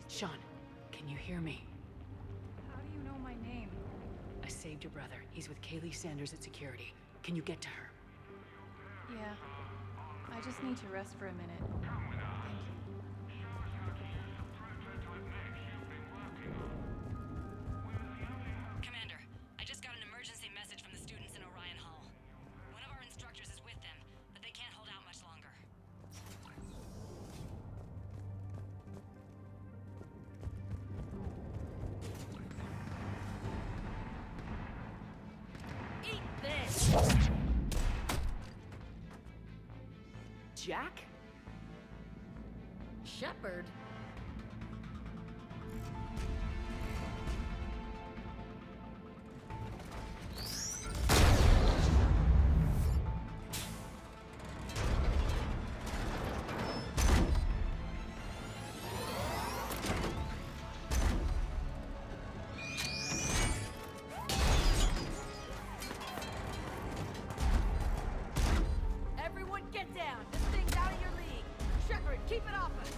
[SPEAKER 1] Sean, can you hear me?
[SPEAKER 22] How do you know my name?
[SPEAKER 1] I saved your brother. He's with Kaylee Sanders at security. Can you get to her?
[SPEAKER 22] Yeah. I just need to rest for a minute. Thank you.
[SPEAKER 13] Commander, I just got an emergency message from the students in Orion Hall. One of our instructors is with them, but they can't hold out much longer.
[SPEAKER 4] Eat this! Jack?
[SPEAKER 13] Shepard?
[SPEAKER 4] Everyone get down! This thing's out of your league! Shepard, keep it off us!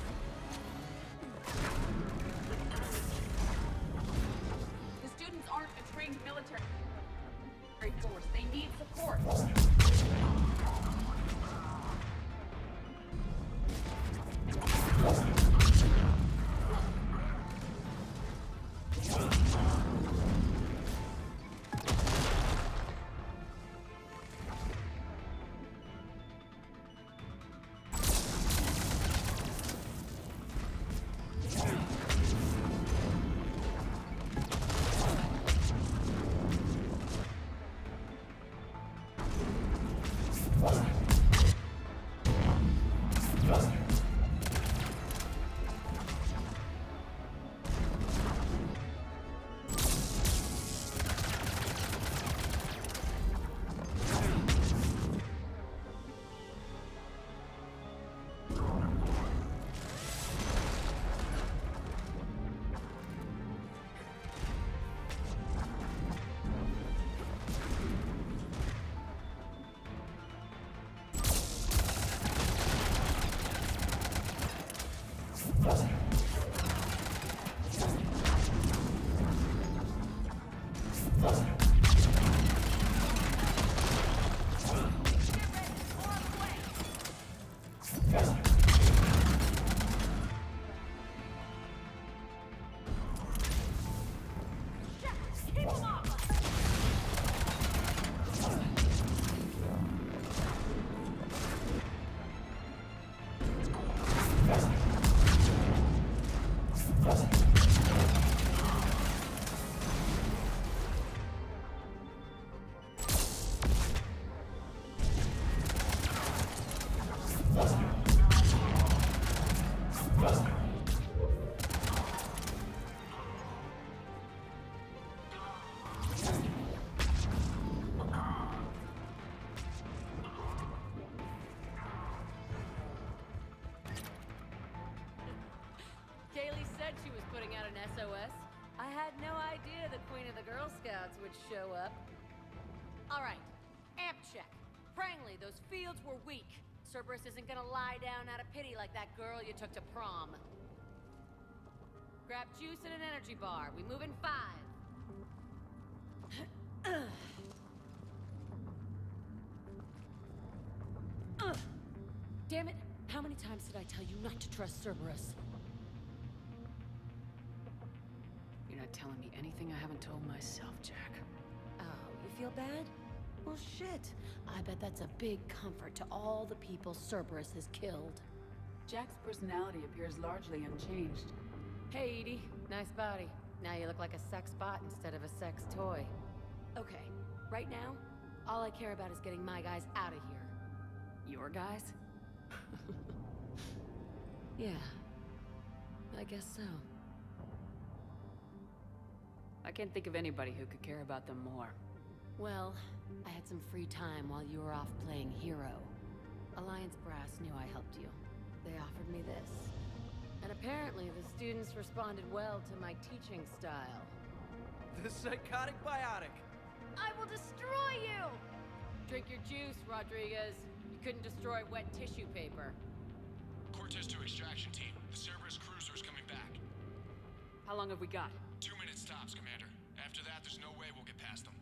[SPEAKER 6] The students aren't a trained military force. They need support.
[SPEAKER 13] Kaylee said she was putting out an SOS. I had no idea the Queen of the Girl Scouts would show up. All right, amp check. Prangley, those fields were weak. Cerberus isn't gonna lie down out of pity like that girl you took to prom. Grab juice and an energy bar. We move in 5. Damn it! How many times did I tell you not to trust Cerberus?
[SPEAKER 1] You're not telling me anything I haven't told myself, Jack.
[SPEAKER 13] Oh, you feel bad? Well, shit. I bet that's a big comfort to all the people Cerberus has killed.
[SPEAKER 6] Jack's personality appears largely unchanged.
[SPEAKER 13] Hey, Edie. Nice body. Now you look like a sex bot instead of a sex toy. Okay, right now, all I care about is getting my guys out of here.
[SPEAKER 1] Your guys?
[SPEAKER 13] Yeah. I guess so.
[SPEAKER 1] I can't think of anybody who could care about them more.
[SPEAKER 13] Well, I had some free time while you were off playing hero. Alliance Brass knew I helped you. They offered me this. And apparently the students responded well to my teaching style.
[SPEAKER 5] The psychotic biotic!
[SPEAKER 13] I will destroy you! Drink your juice, Rodriguez. You couldn't destroy wet tissue paper.
[SPEAKER 10] Cortez to extraction team. The Cerberus cruiser's coming back.
[SPEAKER 1] How long have we got?
[SPEAKER 10] 2 minutes tops, Commander. After that, there's no way we'll get past them.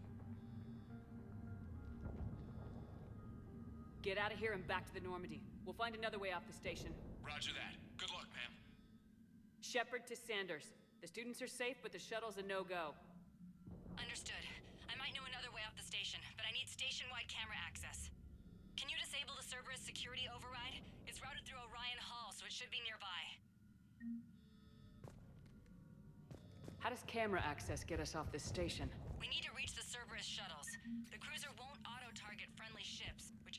[SPEAKER 4] Get out of here and back to the Normandy. We'll find another way off the station.
[SPEAKER 10] Roger that. Good luck, ma'am.
[SPEAKER 4] Shepard to Sanders. The students are safe, but the shuttle's a no-go.
[SPEAKER 13] Understood. I might know another way off the station, but I need station-wide camera access. Can you disable the Cerberus security override? It's routed through Orion Hall, so it should be nearby.
[SPEAKER 1] How does camera access get us off this station?
[SPEAKER 13] We need to reach the Cerberus shuttles. The cruiser won't auto-target friendly ships, which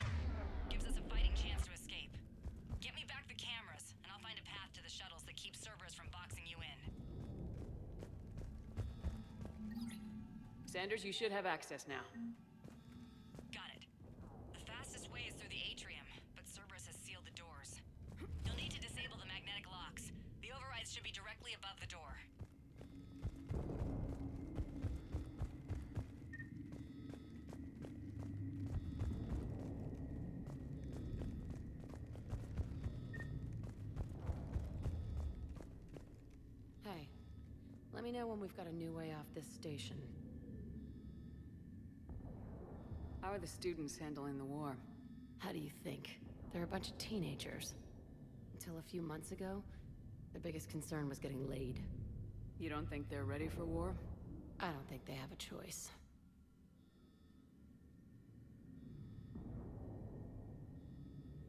[SPEAKER 13] gives us a fighting chance to escape. Get me back the cameras, and I'll find a path to the shuttles that keep Cerberus from boxing you in.
[SPEAKER 1] Sanders, you should have access now.
[SPEAKER 13] Got it. The fastest way is through the atrium, but Cerberus has sealed the doors. You'll need to disable the magnetic locks. The overrides should be directly above the door. Hey, let me know when we've got a new way off this station.
[SPEAKER 1] How are the students handling the war?
[SPEAKER 13] How do you think? They're a bunch of teenagers. Until a few months ago, their biggest concern was getting laid.
[SPEAKER 1] You don't think they're ready for war?
[SPEAKER 13] I don't think they have a choice.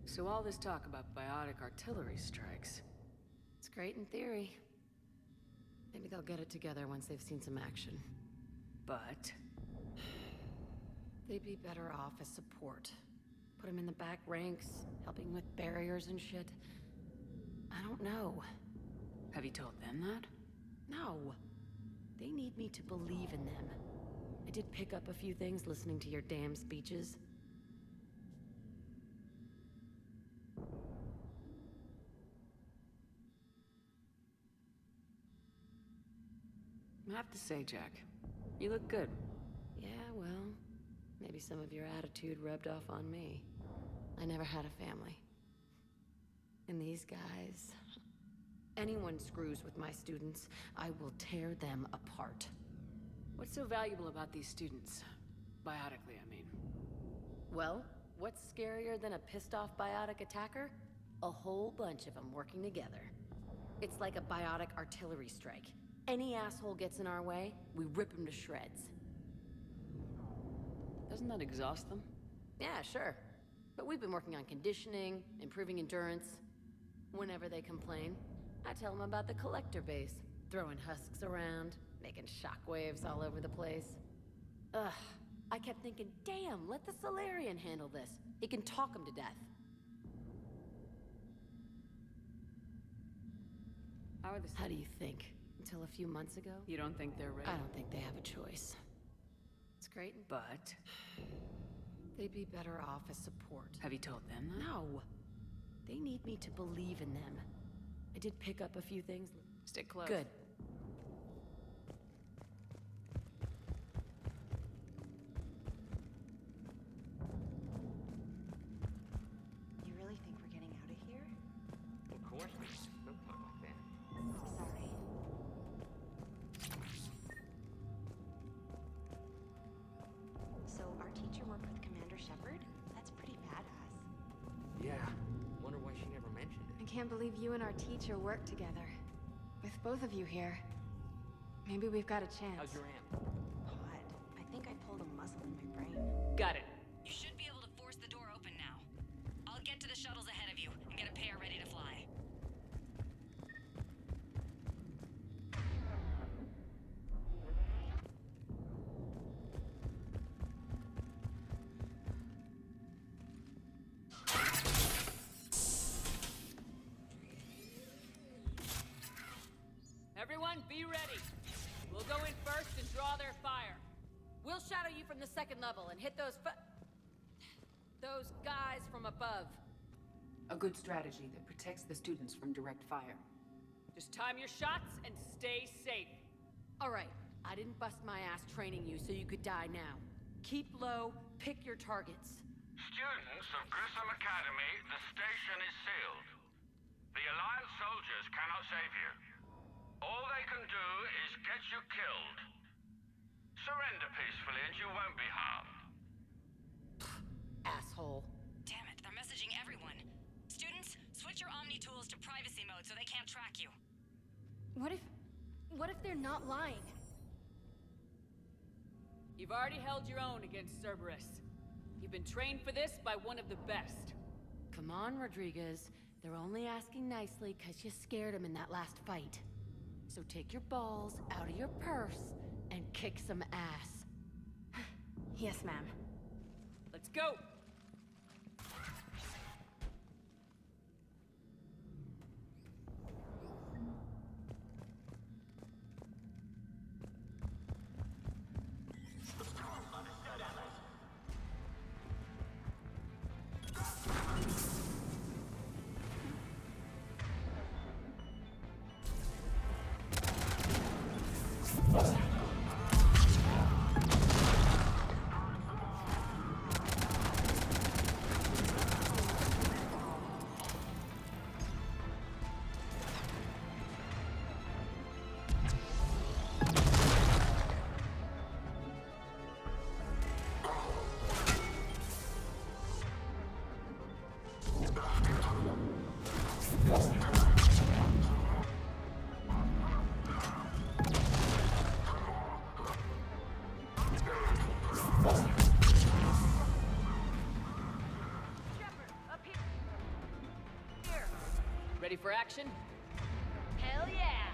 [SPEAKER 1] So all this talk about biotic artillery strikes.
[SPEAKER 13] It's great in theory. Maybe they'll get it together once they've seen some action.
[SPEAKER 1] But...
[SPEAKER 13] they'd be better off as support. Put them in the back ranks, helping with barriers and shit. I don't know.
[SPEAKER 1] Have you told them that?
[SPEAKER 13] No. They need me to believe in them. I did pick up a few things listening to your damn speeches.
[SPEAKER 1] I have to say, Jack, you look good.
[SPEAKER 13] Yeah, well, maybe some of your attitude rubbed off on me. I never had a family. And these guys... anyone screws with my students, I will tear them apart.
[SPEAKER 1] What's so valuable about these students? Biotically, I mean.
[SPEAKER 17] Well, what's scarier than a pissed-off biotic attacker? A whole bunch of them working together. It's like a biotic artillery strike. Any asshole gets in our way, we rip him to shreds.
[SPEAKER 1] Doesn't that exhaust them?
[SPEAKER 17] Yeah, sure. But we've been working on conditioning, improving endurance. Whenever they complain, I tell them about the collector base, throwing husks around, making shockwaves all over the place. Ugh, I kept thinking, damn, let the Solarian handle this. He can talk them to death. How do you think? Until a few months ago?
[SPEAKER 1] You don't think they're ready?
[SPEAKER 17] I don't think they have a choice. It's great,
[SPEAKER 1] but...
[SPEAKER 17] they'd be better off as support.
[SPEAKER 1] Have you told them that?
[SPEAKER 17] No. They need me to believe in them. I did pick up a few things.
[SPEAKER 1] Stick close.
[SPEAKER 17] Good.
[SPEAKER 20] You really think we're getting out of here?
[SPEAKER 23] Of course, don't talk like that.
[SPEAKER 20] Sorry. So our teacher worked with Commander Shepard? That's pretty badass.
[SPEAKER 23] Yeah. Wonder why she never mentioned it.
[SPEAKER 24] I can't believe you and our teacher work together. With both of you here. Maybe we've got a chance.
[SPEAKER 23] How's your aunt?
[SPEAKER 20] Hot. I think I pulled a muscle in my brain.
[SPEAKER 1] Got it.
[SPEAKER 13] You should be able to force the door open now. I'll get to the shuttles ahead of you and get a pair ready to fly.
[SPEAKER 4] Everyone, be ready. We'll go in first and draw their fire.
[SPEAKER 17] We'll shadow you from the second level and hit those guys from above.
[SPEAKER 6] A good strategy that protects the students from direct fire.
[SPEAKER 4] Just time your shots and stay safe.
[SPEAKER 17] All right, I didn't bust my ass training you so you could die now. Keep low, pick your targets.
[SPEAKER 10] Students of Grissom Academy, the station is sealed. The Alliance soldiers cannot save you. All they can do is get you killed. Surrender peacefully and you won't be harmed.
[SPEAKER 17] Asshole.
[SPEAKER 13] Damn it, they're messaging everyone. Students, switch your Omni tools to privacy mode so they can't track you.
[SPEAKER 24] What if they're not lying?
[SPEAKER 4] You've already held your own against Cerberus. You've been trained for this by one of the best.
[SPEAKER 17] Come on, Rodriguez. They're only asking nicely because you scared them in that last fight. So take your balls out of your purse and kick some ass.
[SPEAKER 24] Yes, ma'am.
[SPEAKER 4] Let's go! Ready for action?
[SPEAKER 24] Hell yeah!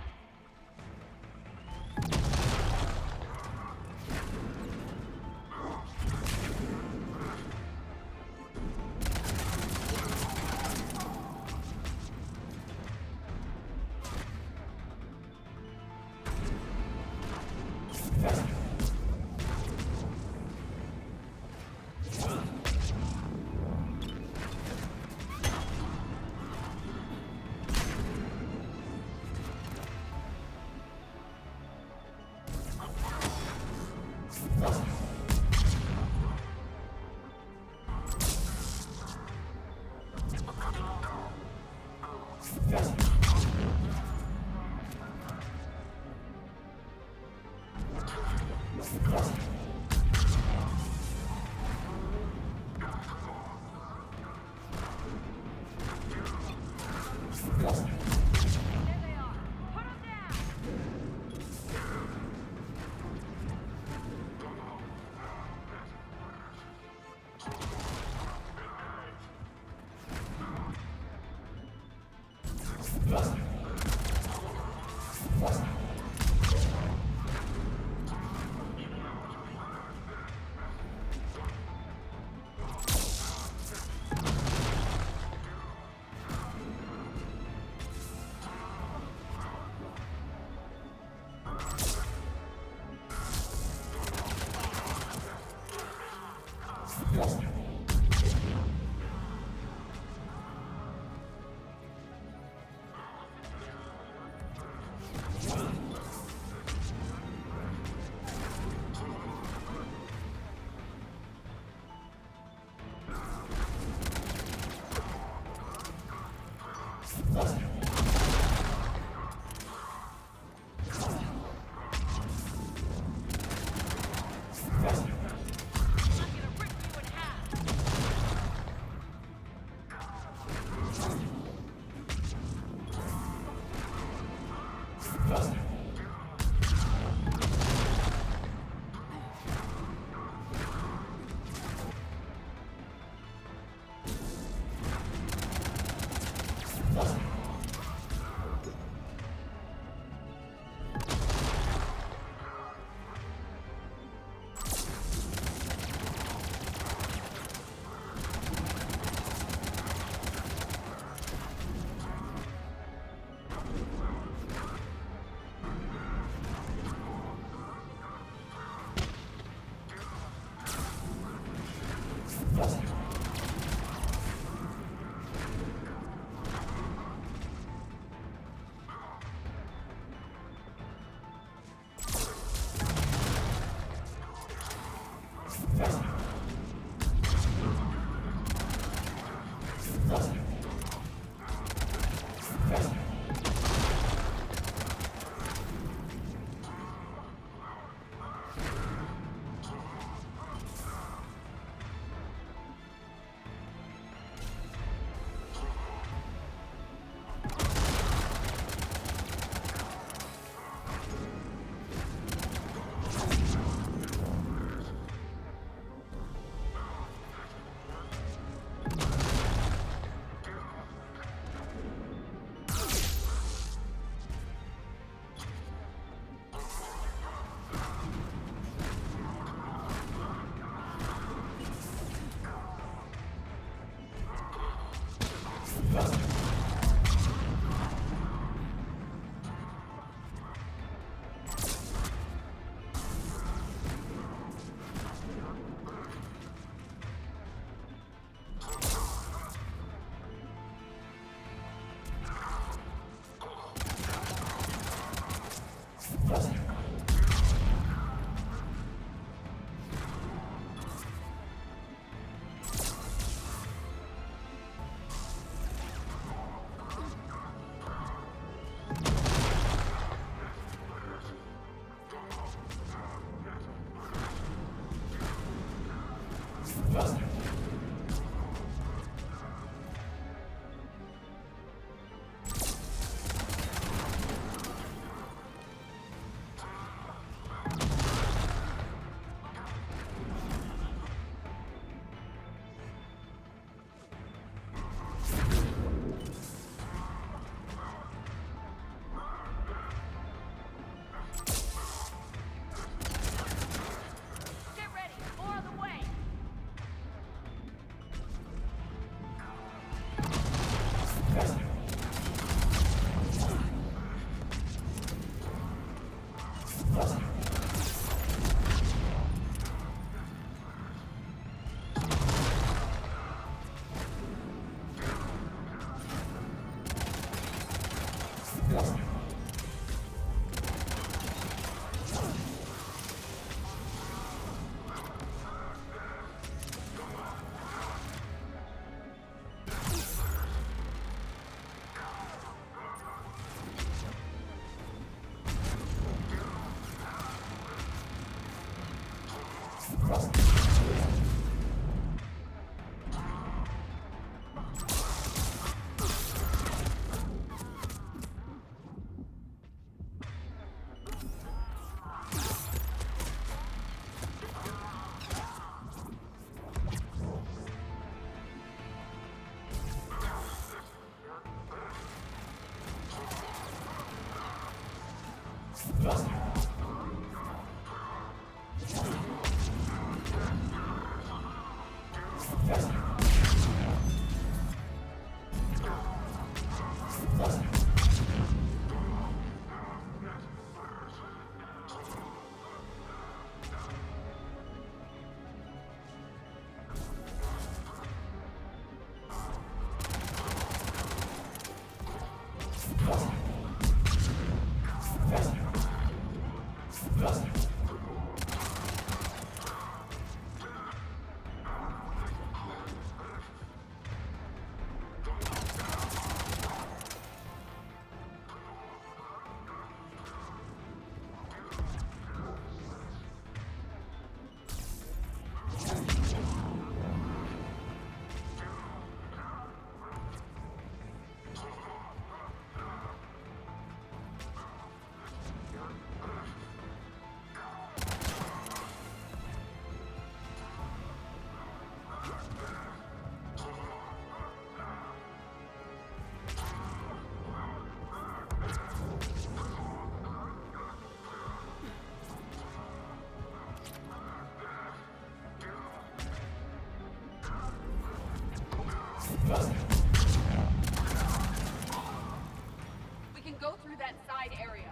[SPEAKER 6] We can go through that side area.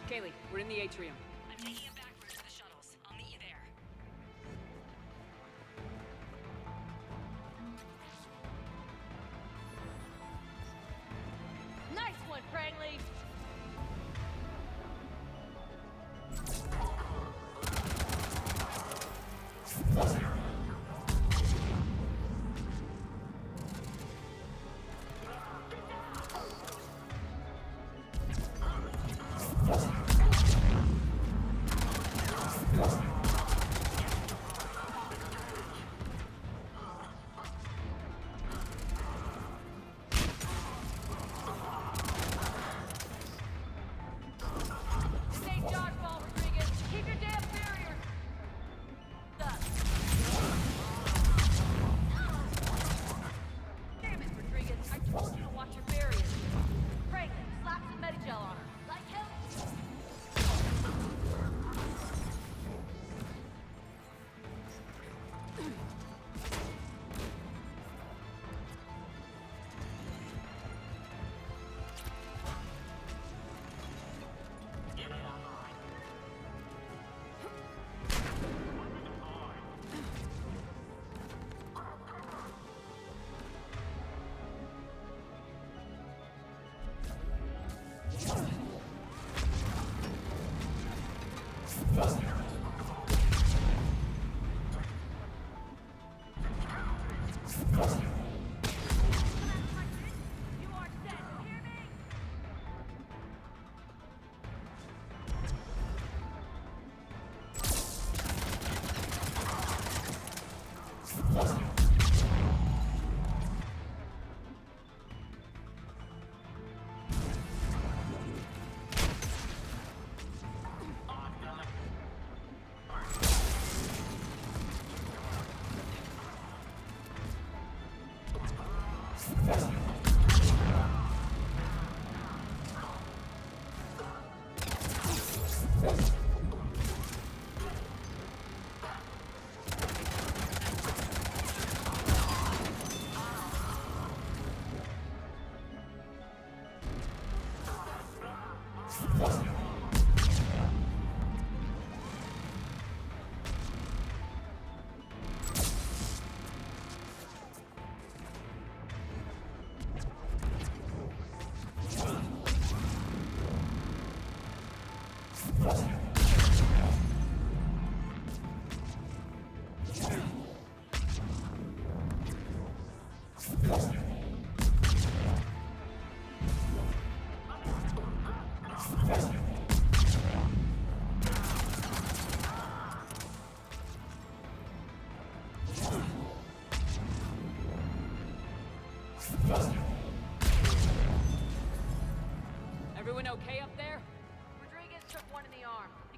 [SPEAKER 4] Kaylee, we're in the atrium.
[SPEAKER 13] I'm taking him backwards to the shuttles. I'll meet you there.
[SPEAKER 17] Nice one, Cranley!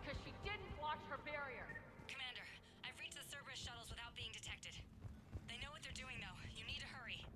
[SPEAKER 4] because she didn't launch her barrier.
[SPEAKER 13] Commander, I've reached the Cerberus shuttles without being detected. They know what they're doing, though. You need to hurry.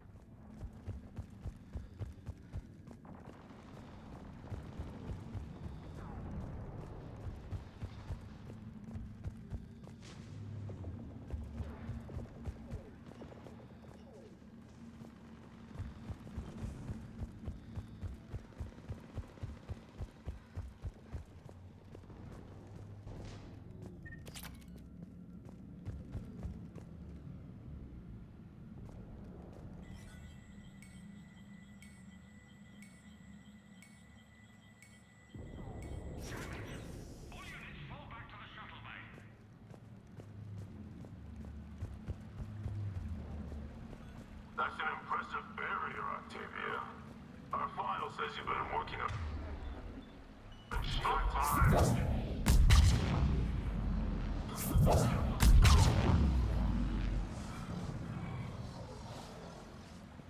[SPEAKER 3] That's an impressive barrier, Octavia. Our file says you've been working on... short time.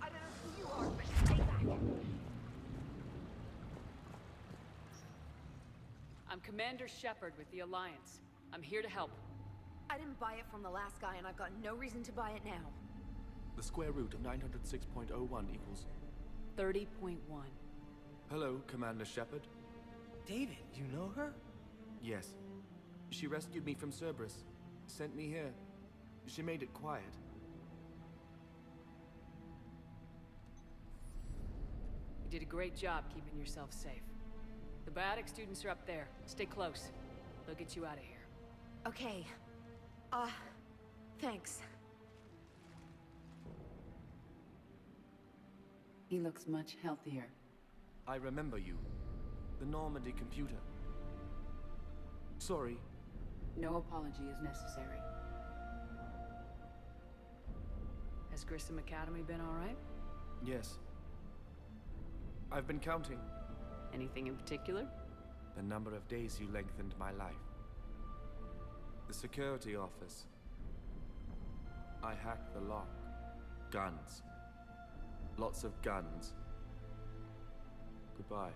[SPEAKER 4] I don't know who you are, but stay back.
[SPEAKER 1] I'm Commander Shepard with the Alliance. I'm here to help.
[SPEAKER 7] I didn't buy it from the last guy, and I've got no reason to buy it now.
[SPEAKER 5] The square root of 906.01 equals...
[SPEAKER 1] 30.1.
[SPEAKER 5] Hello, Commander Shepard.
[SPEAKER 9] David, you know her?
[SPEAKER 5] Yes. She rescued me from Cerberus. Sent me here. She made it quiet.
[SPEAKER 1] You did a great job keeping yourself safe. The biotic students are up there. Stay close. They'll get you out of here.
[SPEAKER 7] Okay. Thanks.
[SPEAKER 6] He looks much healthier.
[SPEAKER 5] I remember you. The Normandy computer. Sorry.
[SPEAKER 6] No apology is necessary.
[SPEAKER 1] Has Grissom Academy been all right?
[SPEAKER 5] Yes. I've been counting.
[SPEAKER 1] Anything in particular?
[SPEAKER 5] The number of days you lengthened my life. The security office. I hacked the lock. Guns. Lots of guns. Goodbye.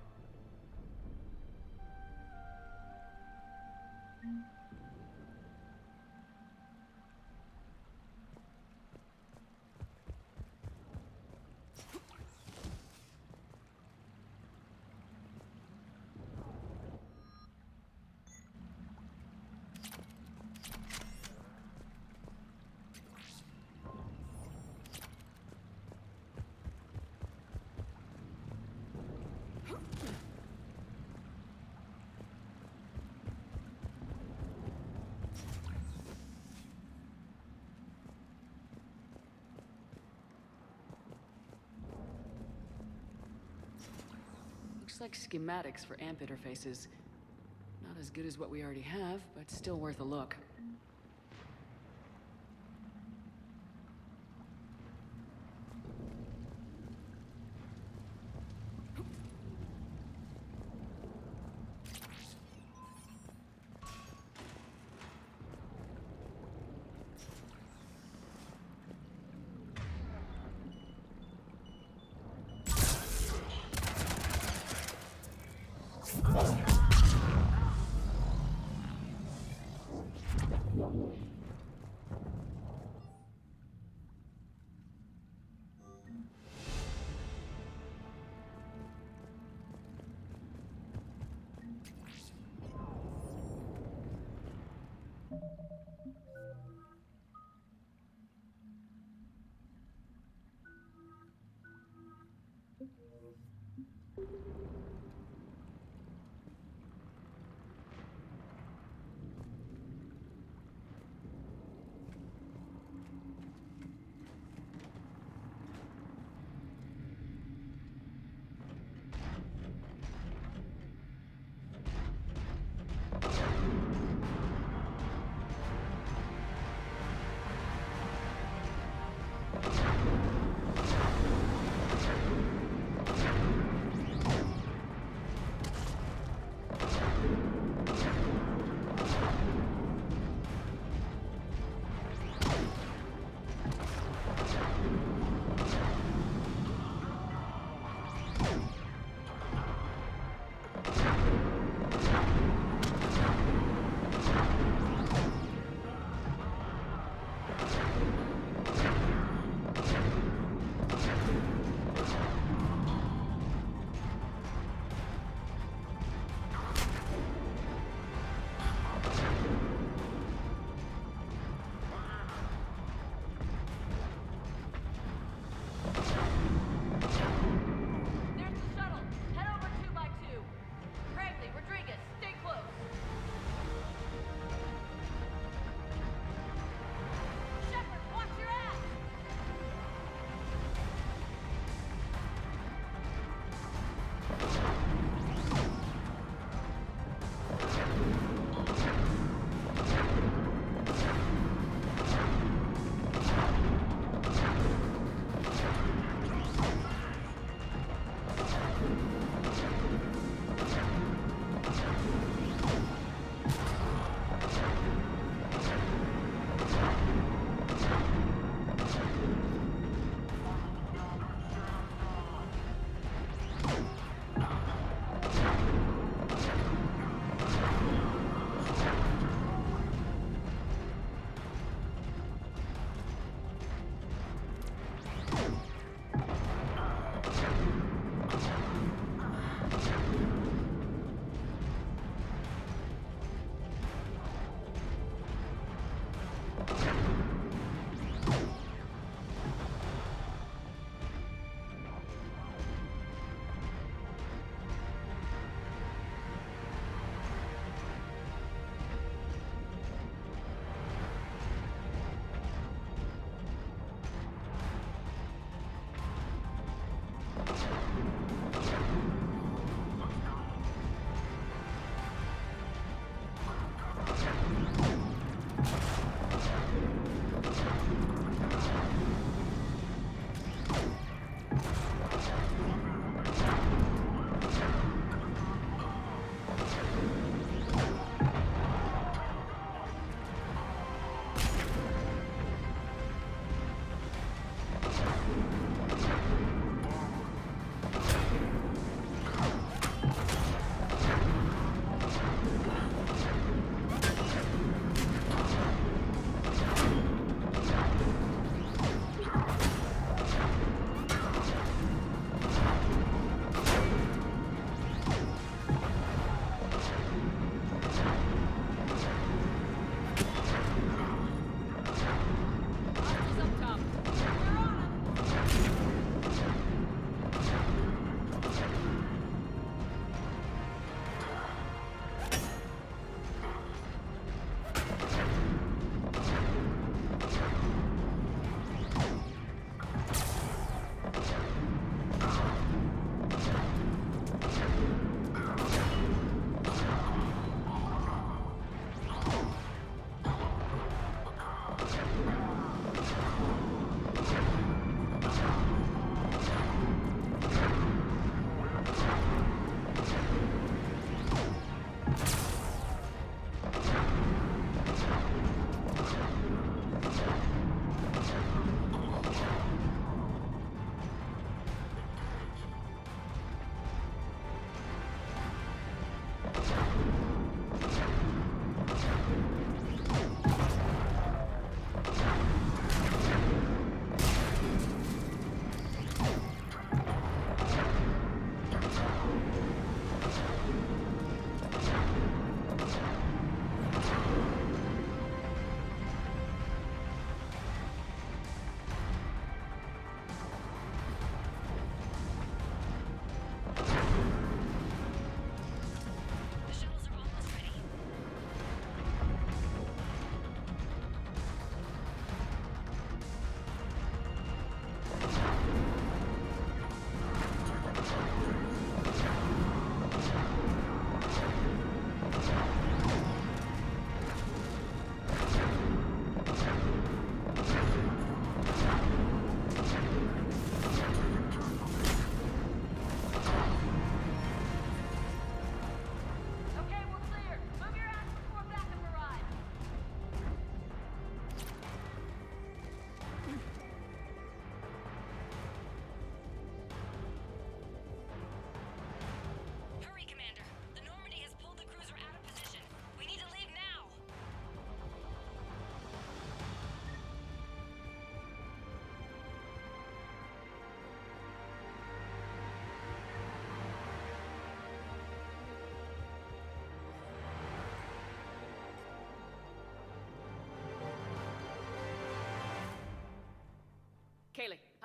[SPEAKER 1] Looks like schematics for AMP interfaces. Not as good as what we already have, but still worth a look.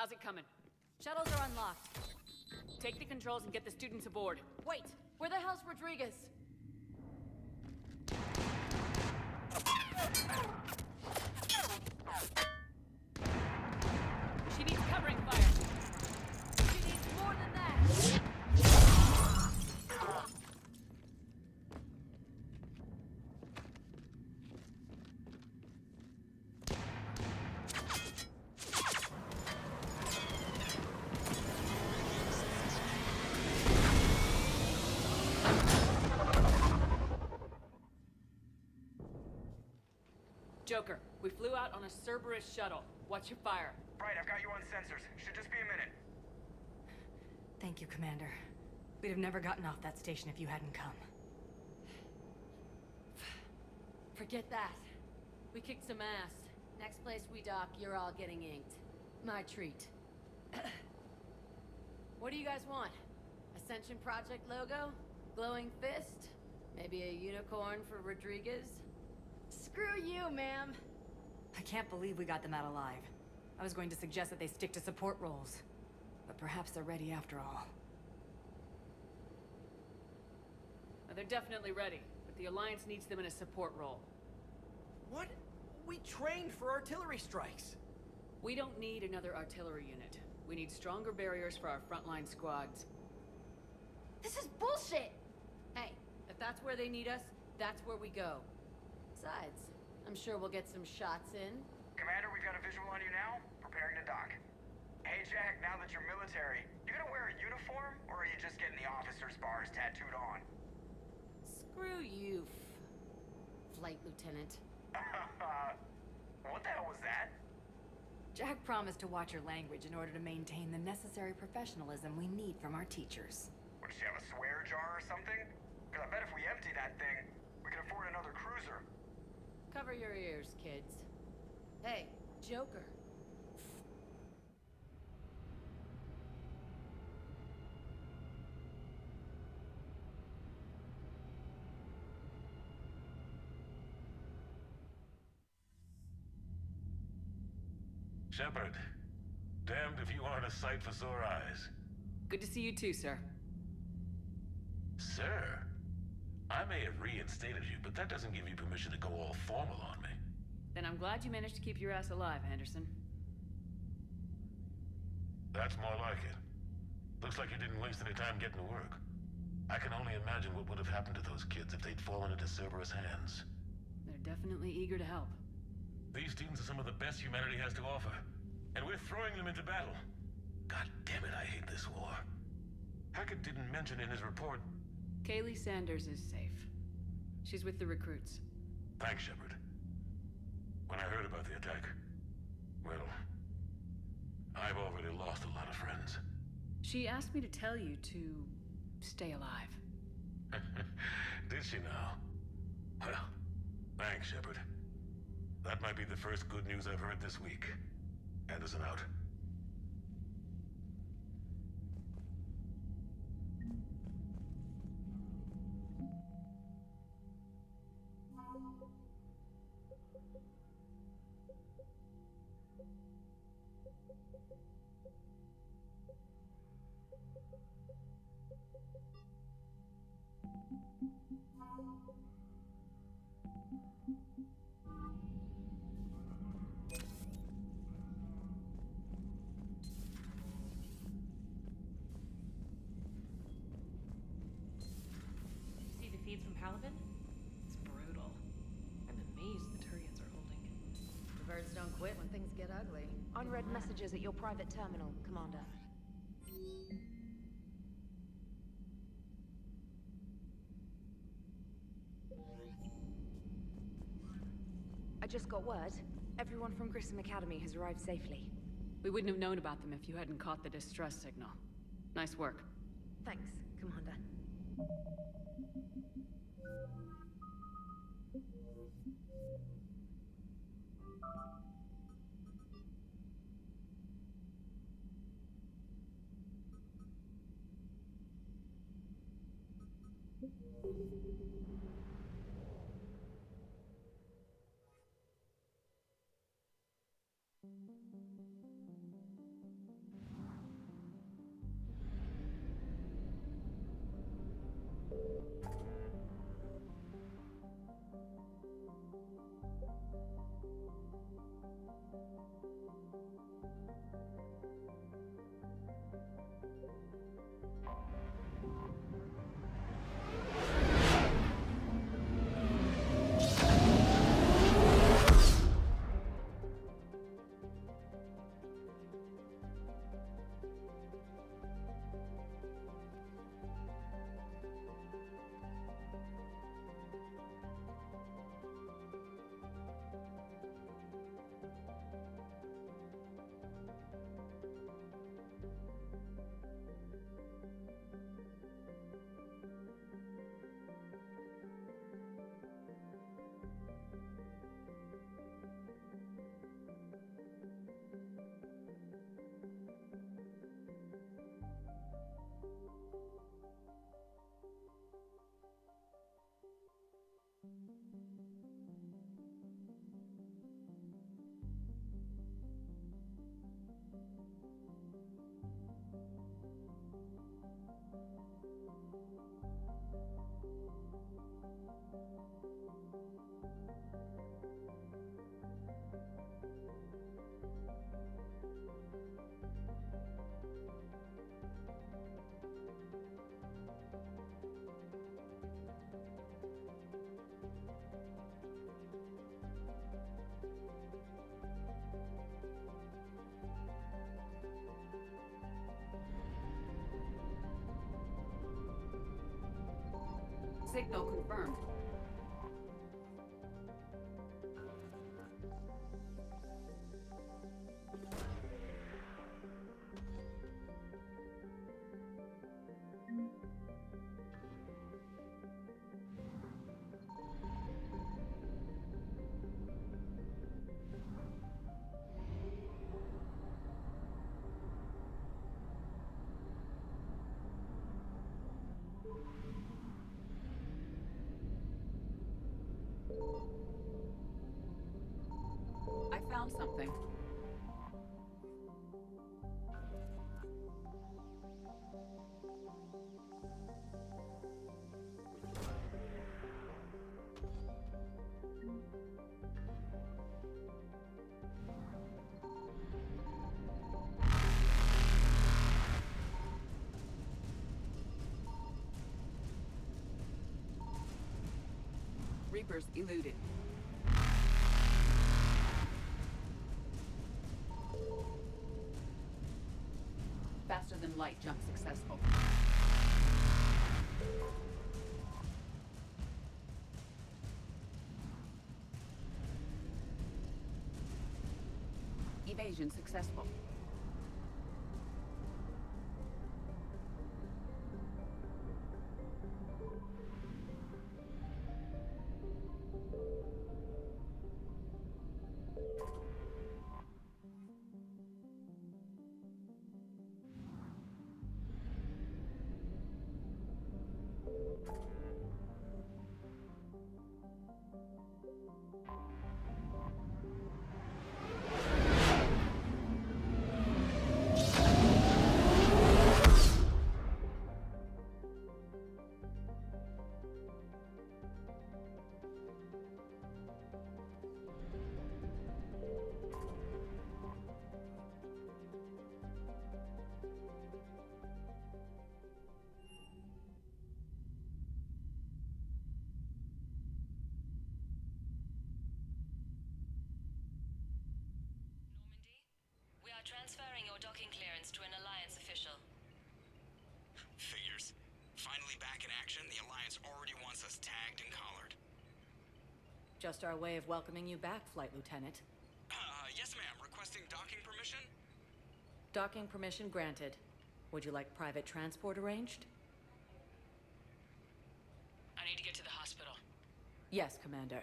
[SPEAKER 4] How's it coming?
[SPEAKER 13] Shuttles are unlocked.
[SPEAKER 4] Take the controls and get the students aboard.
[SPEAKER 17] Wait! Where the hell's Rodriguez?
[SPEAKER 4] She needs covering fire.
[SPEAKER 17] She needs more than that!
[SPEAKER 4] Joker, we flew out on a Cerberus shuttle. Watch your fire.
[SPEAKER 2] Right, I've got you on sensors. Should just be a minute.
[SPEAKER 13] Thank you, Commander. We'd have never gotten off that station if you hadn't come.
[SPEAKER 17] Forget that. We kicked some ass. Next place we dock, you're all getting inked. My treat. What do you guys want? Ascension Project logo? Glowing fist? Maybe a unicorn for Rodriguez? Screw you, ma'am!
[SPEAKER 13] I can't believe we got them out alive. I was going to suggest that they stick to support roles. But perhaps they're ready after all.
[SPEAKER 4] They're definitely ready, but the Alliance needs them in a support role.
[SPEAKER 9] What? We trained for artillery strikes.
[SPEAKER 4] We don't need another artillery unit. We need stronger barriers for our frontline squads.
[SPEAKER 17] This is bullshit! Hey, if that's where they need us, that's where we go. Besides, I'm sure we'll get some shots in.
[SPEAKER 2] Commander, we've got a visual on you now. Preparing to dock. Hey, Jack, now that you're military, you gonna wear a uniform, or are you just getting the officer's bars tattooed on?
[SPEAKER 17] Screw you, Flight Lieutenant.
[SPEAKER 2] What the hell was that?
[SPEAKER 13] Jack promised to watch your language in order to maintain the necessary professionalism we need from our teachers.
[SPEAKER 2] Would she have a swear jar or something? Because I bet if we empty that thing, we can afford another cruiser.
[SPEAKER 17] Cover your ears, kids. Hey, Joker.
[SPEAKER 3] Shepard, damned if you aren't a sight for sore eyes.
[SPEAKER 4] Good to see you too, sir.
[SPEAKER 3] Sir? I may have reinstated you, but that doesn't give you permission to go all formal on me.
[SPEAKER 4] Then I'm glad you managed to keep your ass alive, Anderson.
[SPEAKER 3] That's more like it. Looks like you didn't waste any time getting to work. I can only imagine what would have happened to those kids if they'd fallen into Cerberus' hands.
[SPEAKER 4] They're definitely eager to help.
[SPEAKER 3] These teams are some of the best humanity has to offer, and we're throwing them into battle. God damn it, I hate this war. Hackett didn't mention in his report...
[SPEAKER 4] Kaylee Sanders is safe. She's with the recruits.
[SPEAKER 3] Thanks, Shepard. When I heard about the attack, well, I've already lost a lot of friends.
[SPEAKER 4] She asked me to tell you to stay alive.
[SPEAKER 3] Did she now? Well, thanks, Shepard. That might be the first good news I've heard this week. Anderson out.
[SPEAKER 11] From Paragon? It's brutal. I'm amazed the Turians are holding.
[SPEAKER 17] The birds don't quit when things get ugly.
[SPEAKER 7] Unread messages at your private terminal, Commander. I just got word. Everyone from Grissom Academy has arrived safely.
[SPEAKER 4] We wouldn't have known about them if you hadn't caught the distress signal. Nice work.
[SPEAKER 7] Thanks, Commander.
[SPEAKER 6] Signal confirmed. I found something. Reapers eluded. Faster than light jump successful. Evasion successful.
[SPEAKER 8] Transferring your docking clearance to an Alliance official.
[SPEAKER 18] Figures. Finally back in action, the Alliance already wants us tagged and collared.
[SPEAKER 13] Just our way of welcoming you back, Flight Lieutenant.
[SPEAKER 18] Yes ma'am. Requesting docking permission?
[SPEAKER 13] Docking permission granted. Would you like private transport arranged?
[SPEAKER 8] I need to get to the hospital.
[SPEAKER 13] Yes, Commander.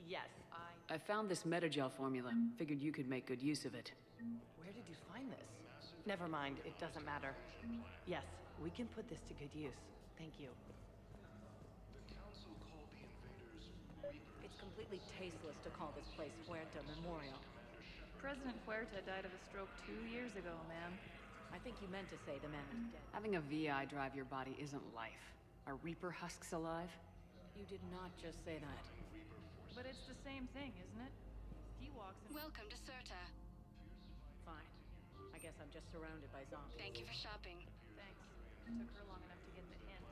[SPEAKER 1] Yes, I found this metagel formula. Figured you could make good use of it.
[SPEAKER 9] Where did you find this?
[SPEAKER 12] Never mind, it doesn't matter. Yes, we can put this to good use. Thank you.
[SPEAKER 13] It's completely tasteless to call this place Huerta Memorial.
[SPEAKER 11] President Huerta died of a stroke 2 years ago, ma'am.
[SPEAKER 13] I think you meant to say the man is dead.
[SPEAKER 1] Having a VI drive your body isn't life. Are Reaper husks alive?
[SPEAKER 13] You did not just say that.
[SPEAKER 11] But it's the same thing, isn't it? He walks in...
[SPEAKER 24] Welcome to Serta.
[SPEAKER 13] Fine. I guess I'm just surrounded by zombies.
[SPEAKER 24] Thank you for shopping.
[SPEAKER 11] Thanks. Took her long enough to get the hint.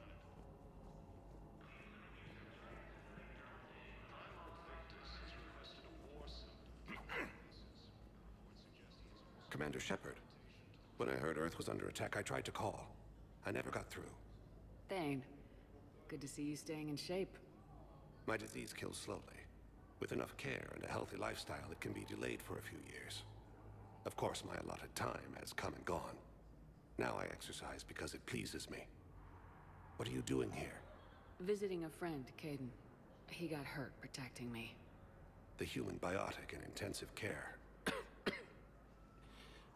[SPEAKER 14] Commander Shepard. When I heard Earth was under attack, I tried to call. I never got through.
[SPEAKER 1] Thane, good to see you staying in shape.
[SPEAKER 14] My disease kills slowly. With enough care and a healthy lifestyle, it can be delayed for a few years. Of course, my allotted time has come and gone. Now I exercise because it pleases me. What are you doing here?
[SPEAKER 1] Visiting a friend, Caden. He got hurt protecting me.
[SPEAKER 14] The human biotic in intensive care.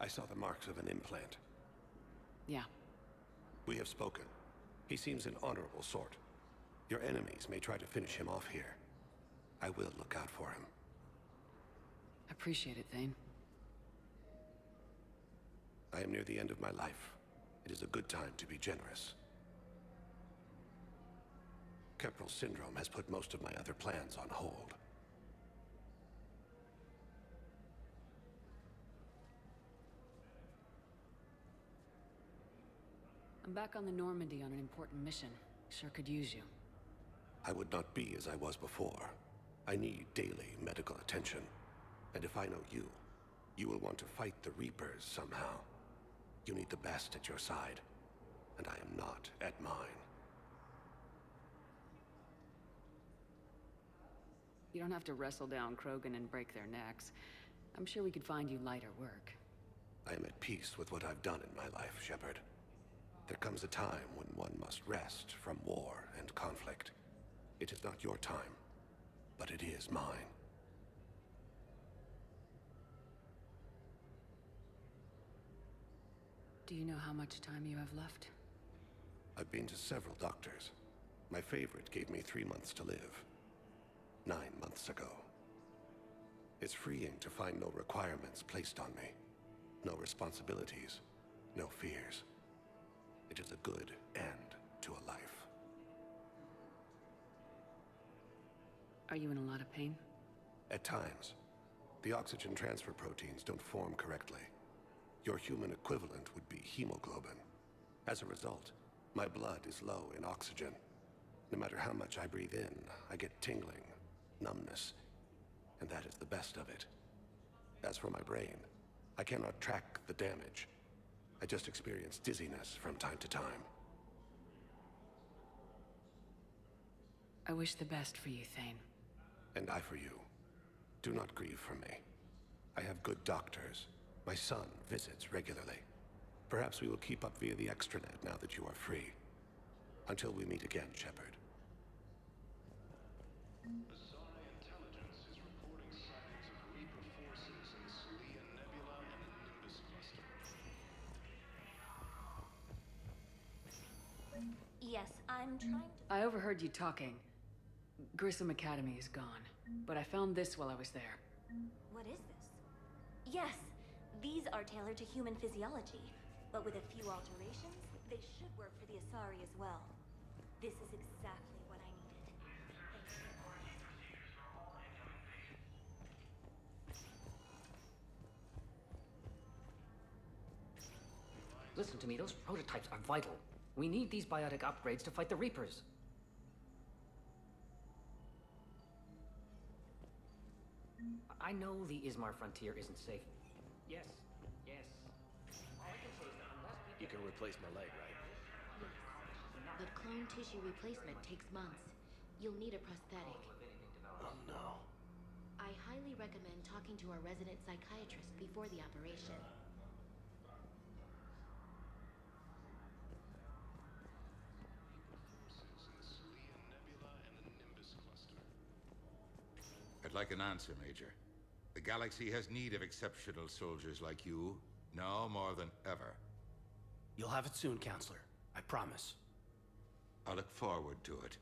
[SPEAKER 14] I saw the marks of an implant.
[SPEAKER 1] Yeah.
[SPEAKER 14] We have spoken. He seems an honorable sort. Your enemies may try to finish him off here. I will look out for him.
[SPEAKER 1] Appreciate it, Thane.
[SPEAKER 14] I am near the end of my life. It is a good time to be generous. Keprel syndrome has put most of my other plans on hold.
[SPEAKER 1] I'm back on the Normandy on an important mission. Sure could use you.
[SPEAKER 14] I would not be as I was before. I need daily medical attention. And if I know you, you will want to fight the Reapers somehow. You need the best at your side, and I am not at mine.
[SPEAKER 1] You don't have to wrestle down Krogan and break their necks. I'm sure we could find you lighter work.
[SPEAKER 14] I am at peace with what I've done in my life, Shepard. There comes a time when one must rest from war and conflict. It is not your time, but it is mine.
[SPEAKER 1] Do you know how much time you have left?
[SPEAKER 14] I've been to several doctors. My favorite gave me 3 months to live. 9 months ago. It's freeing to find no requirements placed on me. No responsibilities. No fears. It is a good end to a life.
[SPEAKER 1] Are you in a lot of pain?
[SPEAKER 14] At times. The oxygen transfer proteins don't form correctly. Your human equivalent would be hemoglobin. As a result, my blood is low in oxygen. No matter how much I breathe in, I get tingling, numbness, and that is the best of it. As for my brain, I cannot track the damage. I just experience dizziness from time to time.
[SPEAKER 1] I wish the best for you, Thane.
[SPEAKER 14] And I for you. Do not grieve for me. I have good doctors. My son visits regularly. Perhaps we will keep up via the extranet now that you are free. Until we meet again, Shepard.
[SPEAKER 20] Yes, I'm trying to...
[SPEAKER 1] I overheard you talking. Grissom Academy is gone, but I found this while I was there.
[SPEAKER 20] What is this? Yes, these are tailored to human physiology, but with a few alterations, they should work for the Asari as well. This is exactly what I needed.
[SPEAKER 16] Listen to me, those prototypes are vital. We need these biotic upgrades to fight the Reapers. I know the Ismar frontier isn't safe. Yes, yes. All I can say is that unless we...
[SPEAKER 21] You can replace my leg, right?
[SPEAKER 25] But clone tissue replacement takes months. You'll need a prosthetic.
[SPEAKER 21] Oh no.
[SPEAKER 25] I highly recommend talking to our resident psychiatrist before the operation.
[SPEAKER 26] I'd like an answer, Major. The galaxy has need of exceptional soldiers like you.
[SPEAKER 10] No more than ever.
[SPEAKER 15] You'll have it soon, Counselor. I promise.
[SPEAKER 10] I look forward to it.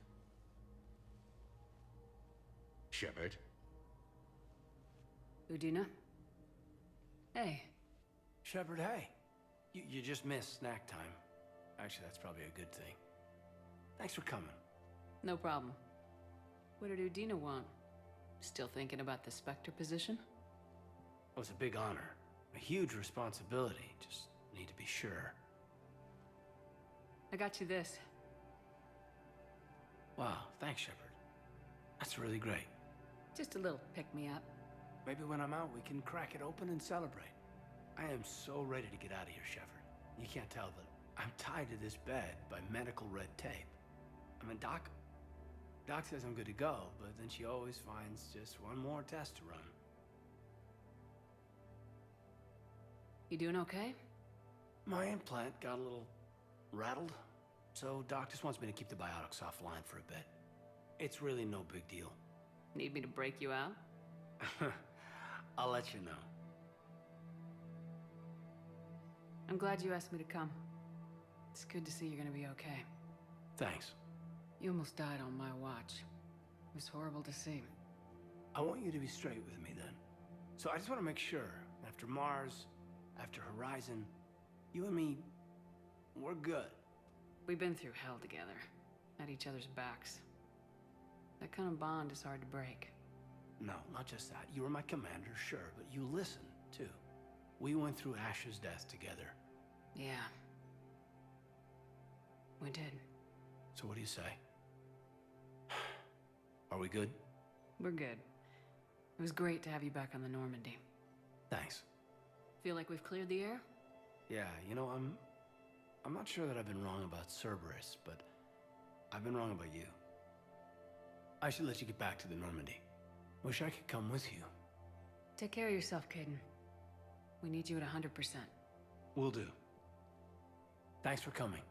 [SPEAKER 10] Shepard?
[SPEAKER 1] Udina? Hey.
[SPEAKER 15] Shepard, hey. You just missed snack time. Actually, that's probably a good thing. Thanks for coming.
[SPEAKER 1] No problem. What did Udina want? Still thinking about the Spectre position?
[SPEAKER 15] Well, it's a big honor. A huge responsibility. Just need to be sure.
[SPEAKER 1] I got you this.
[SPEAKER 15] Wow, thanks, Shepard. That's really great.
[SPEAKER 1] Just a little pick-me-up.
[SPEAKER 15] Maybe when I'm out, we can crack it open and celebrate. I am so ready to get out of here, Shepard. You can't tell, but I'm tied to this bed by medical red tape. I mean, Doc says I'm good to go, but then she always finds just one more test to run.
[SPEAKER 1] You doing okay?
[SPEAKER 15] My implant got a little rattled, so Doc just wants me to keep the biotics offline for a bit. It's really no big deal.
[SPEAKER 1] Need me to break you out?
[SPEAKER 15] I'll let you know.
[SPEAKER 1] I'm glad you asked me to come. It's good to see you're gonna be okay.
[SPEAKER 15] Thanks.
[SPEAKER 1] You almost died on my watch. It was horrible to see.
[SPEAKER 15] I want you to be straight with me then. So I just want to make sure, after Mars, after Horizon, you and me, we're good.
[SPEAKER 1] We've been through hell together, at each other's backs. That kind of bond is hard to break.
[SPEAKER 15] No, not just that. You were my commander, sure, but you listened, too. We went through Ash's death together.
[SPEAKER 1] Yeah. We did.
[SPEAKER 15] So what do you say? Are we good?
[SPEAKER 1] We're good. It was great to have you back on the Normandy.
[SPEAKER 15] Thanks.
[SPEAKER 1] Feel like we've cleared the air?
[SPEAKER 15] Yeah, you know, I'm not sure that I've been wrong about Cerberus, but I've been wrong about you. I should let you get back to the Normandy. Wish I could come with you.
[SPEAKER 1] Take care of yourself, Caden. We need you at 100%.
[SPEAKER 15] Will do. Thanks for coming.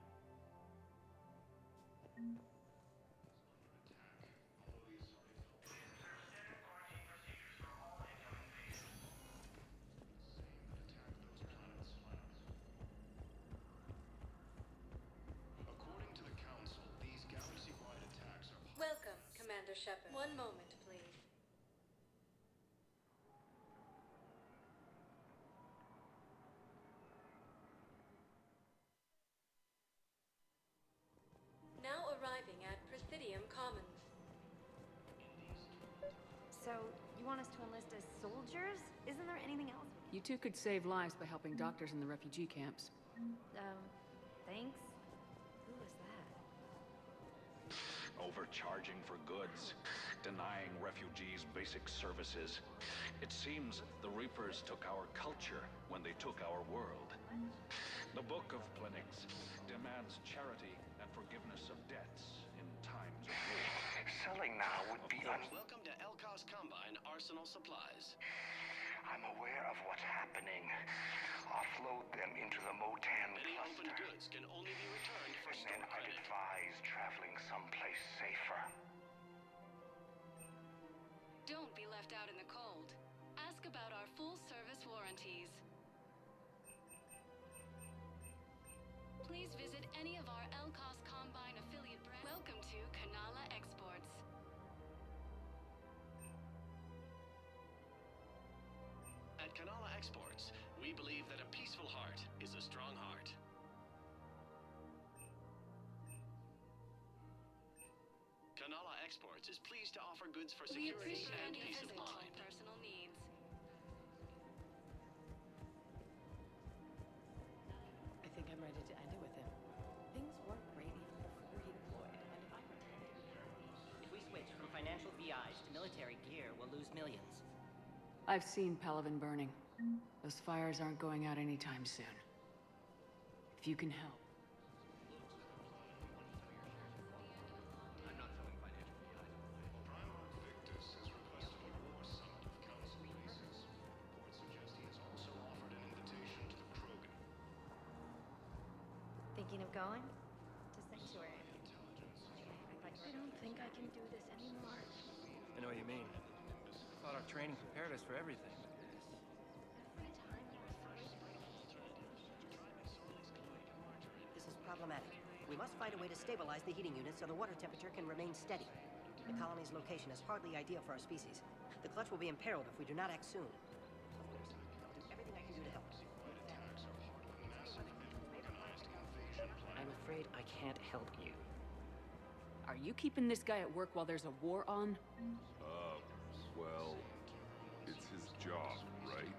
[SPEAKER 19] Welcome, Commander Shepard. One moment, please. Now arriving at Presidium Commons.
[SPEAKER 7] So, you want us to enlist as soldiers? Isn't there anything else?
[SPEAKER 1] You two could save lives by helping doctors in the refugee camps.
[SPEAKER 7] Thanks. Who was that?
[SPEAKER 22] Overcharging for goods, denying refugees basic services. It seems the Reapers took our culture when they took our world. The Book of Clinics demands charity and forgiveness of debts in times of war.
[SPEAKER 2] Selling now would be
[SPEAKER 23] Welcome to Elkos Combine Arsenal Supplies.
[SPEAKER 2] I'm aware of what's happening. Offload them into the Motan
[SPEAKER 23] Any
[SPEAKER 2] cluster.
[SPEAKER 23] open goods can only be returned for
[SPEAKER 2] And then
[SPEAKER 23] store
[SPEAKER 2] I'd
[SPEAKER 23] credit.
[SPEAKER 2] advise traveling someplace safer.
[SPEAKER 8] Don't be left out in the cold. Ask about our full-service warranties. Please visit any of our Elkos Combine affiliate brands. Welcome to Kanala Exports.
[SPEAKER 23] At Kanala Exports, we believe that a peaceful heart is a strong heart. Kanala Exports is pleased to offer goods for
[SPEAKER 8] We
[SPEAKER 23] security
[SPEAKER 8] appreciate
[SPEAKER 23] and
[SPEAKER 8] your
[SPEAKER 23] peace of
[SPEAKER 8] hesitant
[SPEAKER 23] mind.
[SPEAKER 8] personal needs.
[SPEAKER 12] I think I'm ready to end it with him. Things weren't great even before he deployed, and if I pretend...
[SPEAKER 16] If we switch from financial VIs to military gear, we'll lose millions.
[SPEAKER 1] I've seen Paragon burning. Those fires aren't going out anytime soon. If you can help.
[SPEAKER 23] I'm not filling financial VIs.
[SPEAKER 3] Primarch Victus has requested a war summit of council bases. Reports suggest he has also offered an invitation to the Krogan.
[SPEAKER 7] Thinking of going? To Sanctuary. I don't think I can do this anymore.
[SPEAKER 9] I know what you mean. I thought our training prepared us for everything.
[SPEAKER 4] problematic. We must find a way to stabilize the heating unit so the water temperature can remain steady. The colony's location is hardly ideal for our species. The clutch will be imperiled if we do not act soon. Of course, I'll do everything I can do to help.
[SPEAKER 16] I'm afraid I can't help you.
[SPEAKER 1] Are you keeping this guy at work while there's a war on?
[SPEAKER 5] Well, it's his job, right?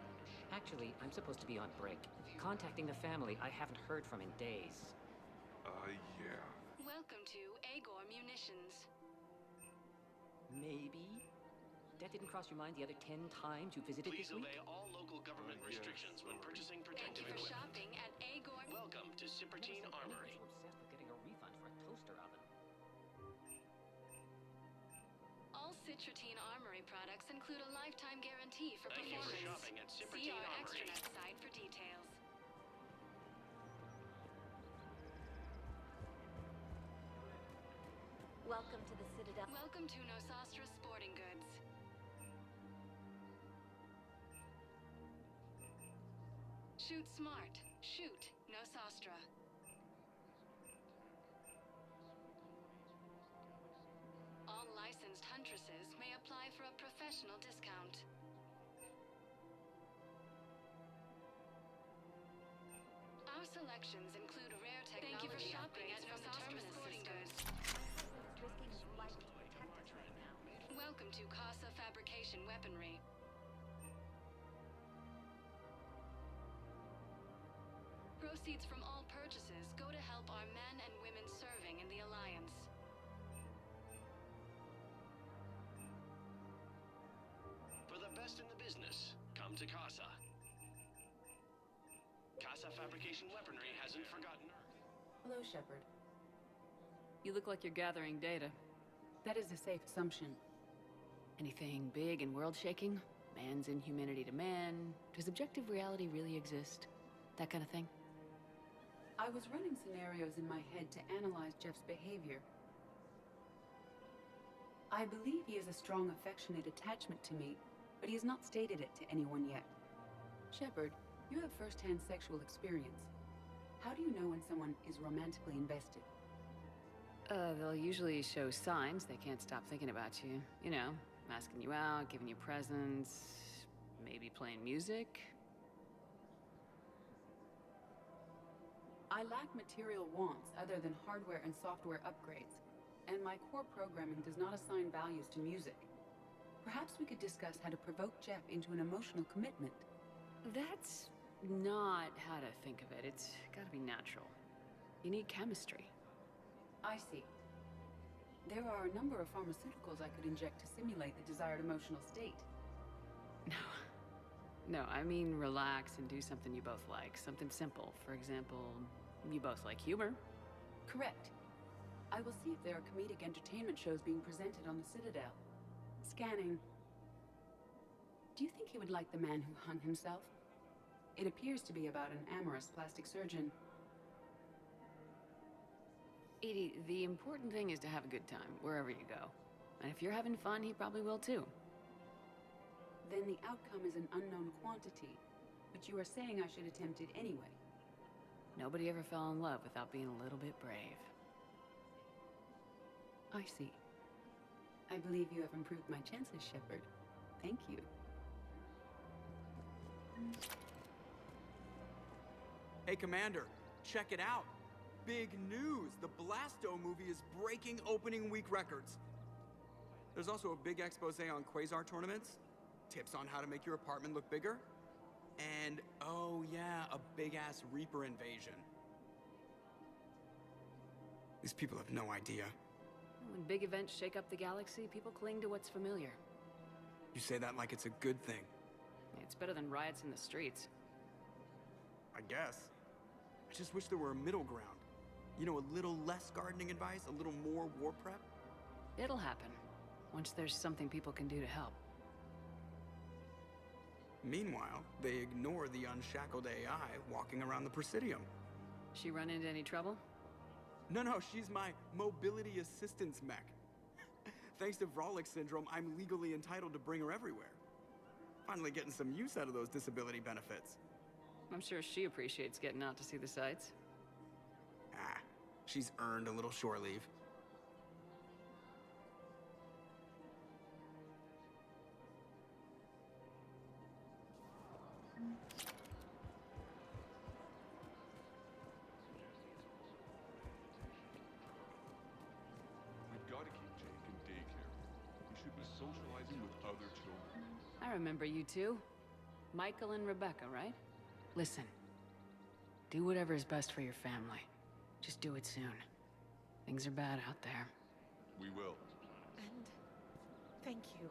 [SPEAKER 16] Actually, I'm supposed to be on break. Contacting the family I haven't heard from in days.
[SPEAKER 5] Yeah.
[SPEAKER 8] Welcome to Agor Munitions.
[SPEAKER 16] Maybe? That didn't cross your mind the other 10 times you visited
[SPEAKER 23] Please
[SPEAKER 16] this week?
[SPEAKER 23] obey all local government restrictions when purchasing
[SPEAKER 8] Thank you
[SPEAKER 23] protective
[SPEAKER 8] for
[SPEAKER 23] equipment.
[SPEAKER 8] shopping at Agor.
[SPEAKER 23] Welcome to Sippertine Armory.
[SPEAKER 16] So obsessed with getting a refund for a toaster oven.
[SPEAKER 8] All Citratine Armory products include a lifetime guarantee for
[SPEAKER 23] Thank you for
[SPEAKER 8] performance.
[SPEAKER 23] shopping at
[SPEAKER 8] See
[SPEAKER 23] Sippertine
[SPEAKER 8] our
[SPEAKER 23] Armory.
[SPEAKER 8] extranet site for details.
[SPEAKER 20] Welcome to the Citadel.
[SPEAKER 8] Welcome to Nosastra Sporting Goods. Shoot smart. Shoot Nosastra. All licensed huntresses may apply for a professional discount. Our selections include rare technology. Thank you for shopping at Nosastra Sporting Goods. Welcome to Casa Fabrication Weaponry. Proceeds from all purchases go to help our men and women serving in the Alliance.
[SPEAKER 23] For the best in the business, come to Casa. Casa Fabrication Weaponry hasn't forgotten Earth.
[SPEAKER 1] Hello, Shepard. You look like you're gathering data. That is a safe assumption. Anything big and world-shaking? Man's inhumanity to man? Does objective reality really exist? That kind of thing? I was running scenarios in my head to analyze Jeff's behavior. I believe he has a strong affectionate attachment to me, but he has not stated it to anyone yet. Shepard, you have first-hand sexual experience. How do you know when someone is romantically invested? They'll usually show signs they can't stop thinking about you. You know, asking you out, giving you presents, maybe playing music. I lack material wants other than hardware and software upgrades, and my core programming does not assign values to music. Perhaps we could discuss how to provoke Jeff into an emotional commitment. That's not how to think of it. It's gotta be natural. You need chemistry. I see. There are a number of pharmaceuticals I could inject to simulate the desired emotional state. No, I mean relax and do something you both like. Something simple. For example, you both like humor. Correct. I will see if there are comedic entertainment shows being presented on the Citadel. Scanning. Do you think he would like the man who hung himself? It appears to be about an amorous plastic surgeon. Edie, the important thing is to have a good time, wherever you go. And if you're having fun, he probably will too. Then the outcome is an unknown quantity, but you are saying I should attempt it anyway. Nobody ever fell in love without being a little bit brave. I see. I believe you have improved my chances, Shepard. Thank you.
[SPEAKER 9] Hey, Commander, check it out. Big news! The Blasto movie is breaking opening week records. There's also a big expose on Quasar tournaments, tips on how to make your apartment look bigger, and, oh yeah, a big-ass Reaper invasion. These people have no idea.
[SPEAKER 1] When big events shake up the galaxy, people cling to what's familiar.
[SPEAKER 9] You say that like it's a good thing.
[SPEAKER 1] It's better than riots in the streets.
[SPEAKER 9] I guess. I just wish there were a middle ground. You know, a little less gardening advice, a little more war prep.
[SPEAKER 1] It'll happen, once there's something people can do to help.
[SPEAKER 9] Meanwhile, they ignore the unshackled AI walking around the Presidium.
[SPEAKER 1] She run into any trouble?
[SPEAKER 9] No, she's my mobility assistance mech. Thanks to Vrolic syndrome, I'm legally entitled to bring her everywhere. Finally getting some use out of those disability benefits.
[SPEAKER 1] I'm sure she appreciates getting out to see the sights.
[SPEAKER 9] She's earned a little shore leave.
[SPEAKER 5] We gotta keep Jake in daycare. He should be socializing with other children.
[SPEAKER 1] I remember you two. Michael and Rebecca, right? Listen. Do whatever is best for your family. Just do it soon. Things are bad out there.
[SPEAKER 5] We will.
[SPEAKER 12] And thank you.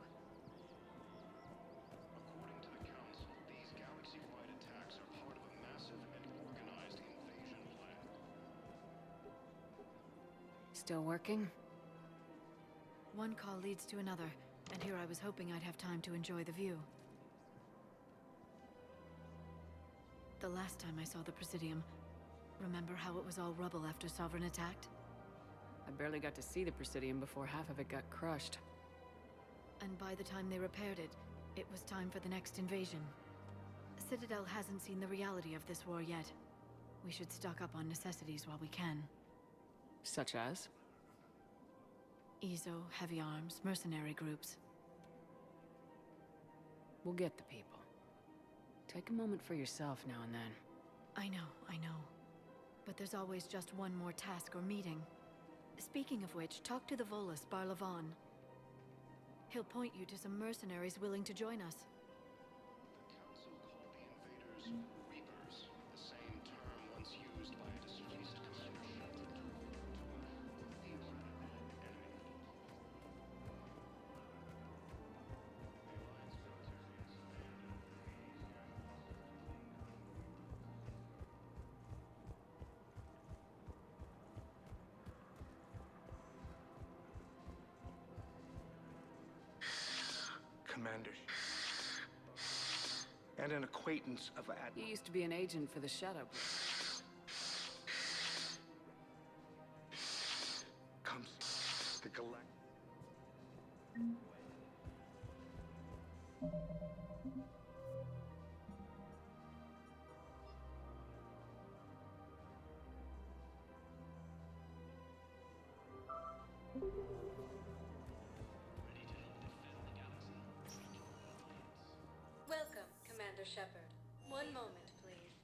[SPEAKER 23] According to the Council, these galaxy-wide attacks are part of a massive and organized invasion plan.
[SPEAKER 1] Still working?
[SPEAKER 7] One call leads to another, and here I was hoping I'd have time to enjoy the view. The last time I saw the Presidium, remember how it was all rubble after Sovereign attacked?
[SPEAKER 1] I barely got to see the Presidium before half of it got crushed.
[SPEAKER 7] And by the time they repaired it, it was time for the next invasion. Citadel hasn't seen the reality of this war yet. We should stock up on necessities while we can.
[SPEAKER 1] Such as?
[SPEAKER 7] EZO, heavy arms, mercenary groups.
[SPEAKER 1] We'll get the people. Take a moment for yourself now and then.
[SPEAKER 7] I know. But there's always just one more task or meeting. Speaking of which, talk to the Volus, Barlavan. He'll point you to some mercenaries willing to join us.
[SPEAKER 23] The Council called the invaders Reapers, the same term once used by a deceased Commander Shepard. The enemy.
[SPEAKER 6] Commander. And an acquaintance of Admiral.
[SPEAKER 1] You used to be an agent for the Shadow.
[SPEAKER 6] Comes the galactic.
[SPEAKER 19] Welcome, Commander Shepard. One moment, please.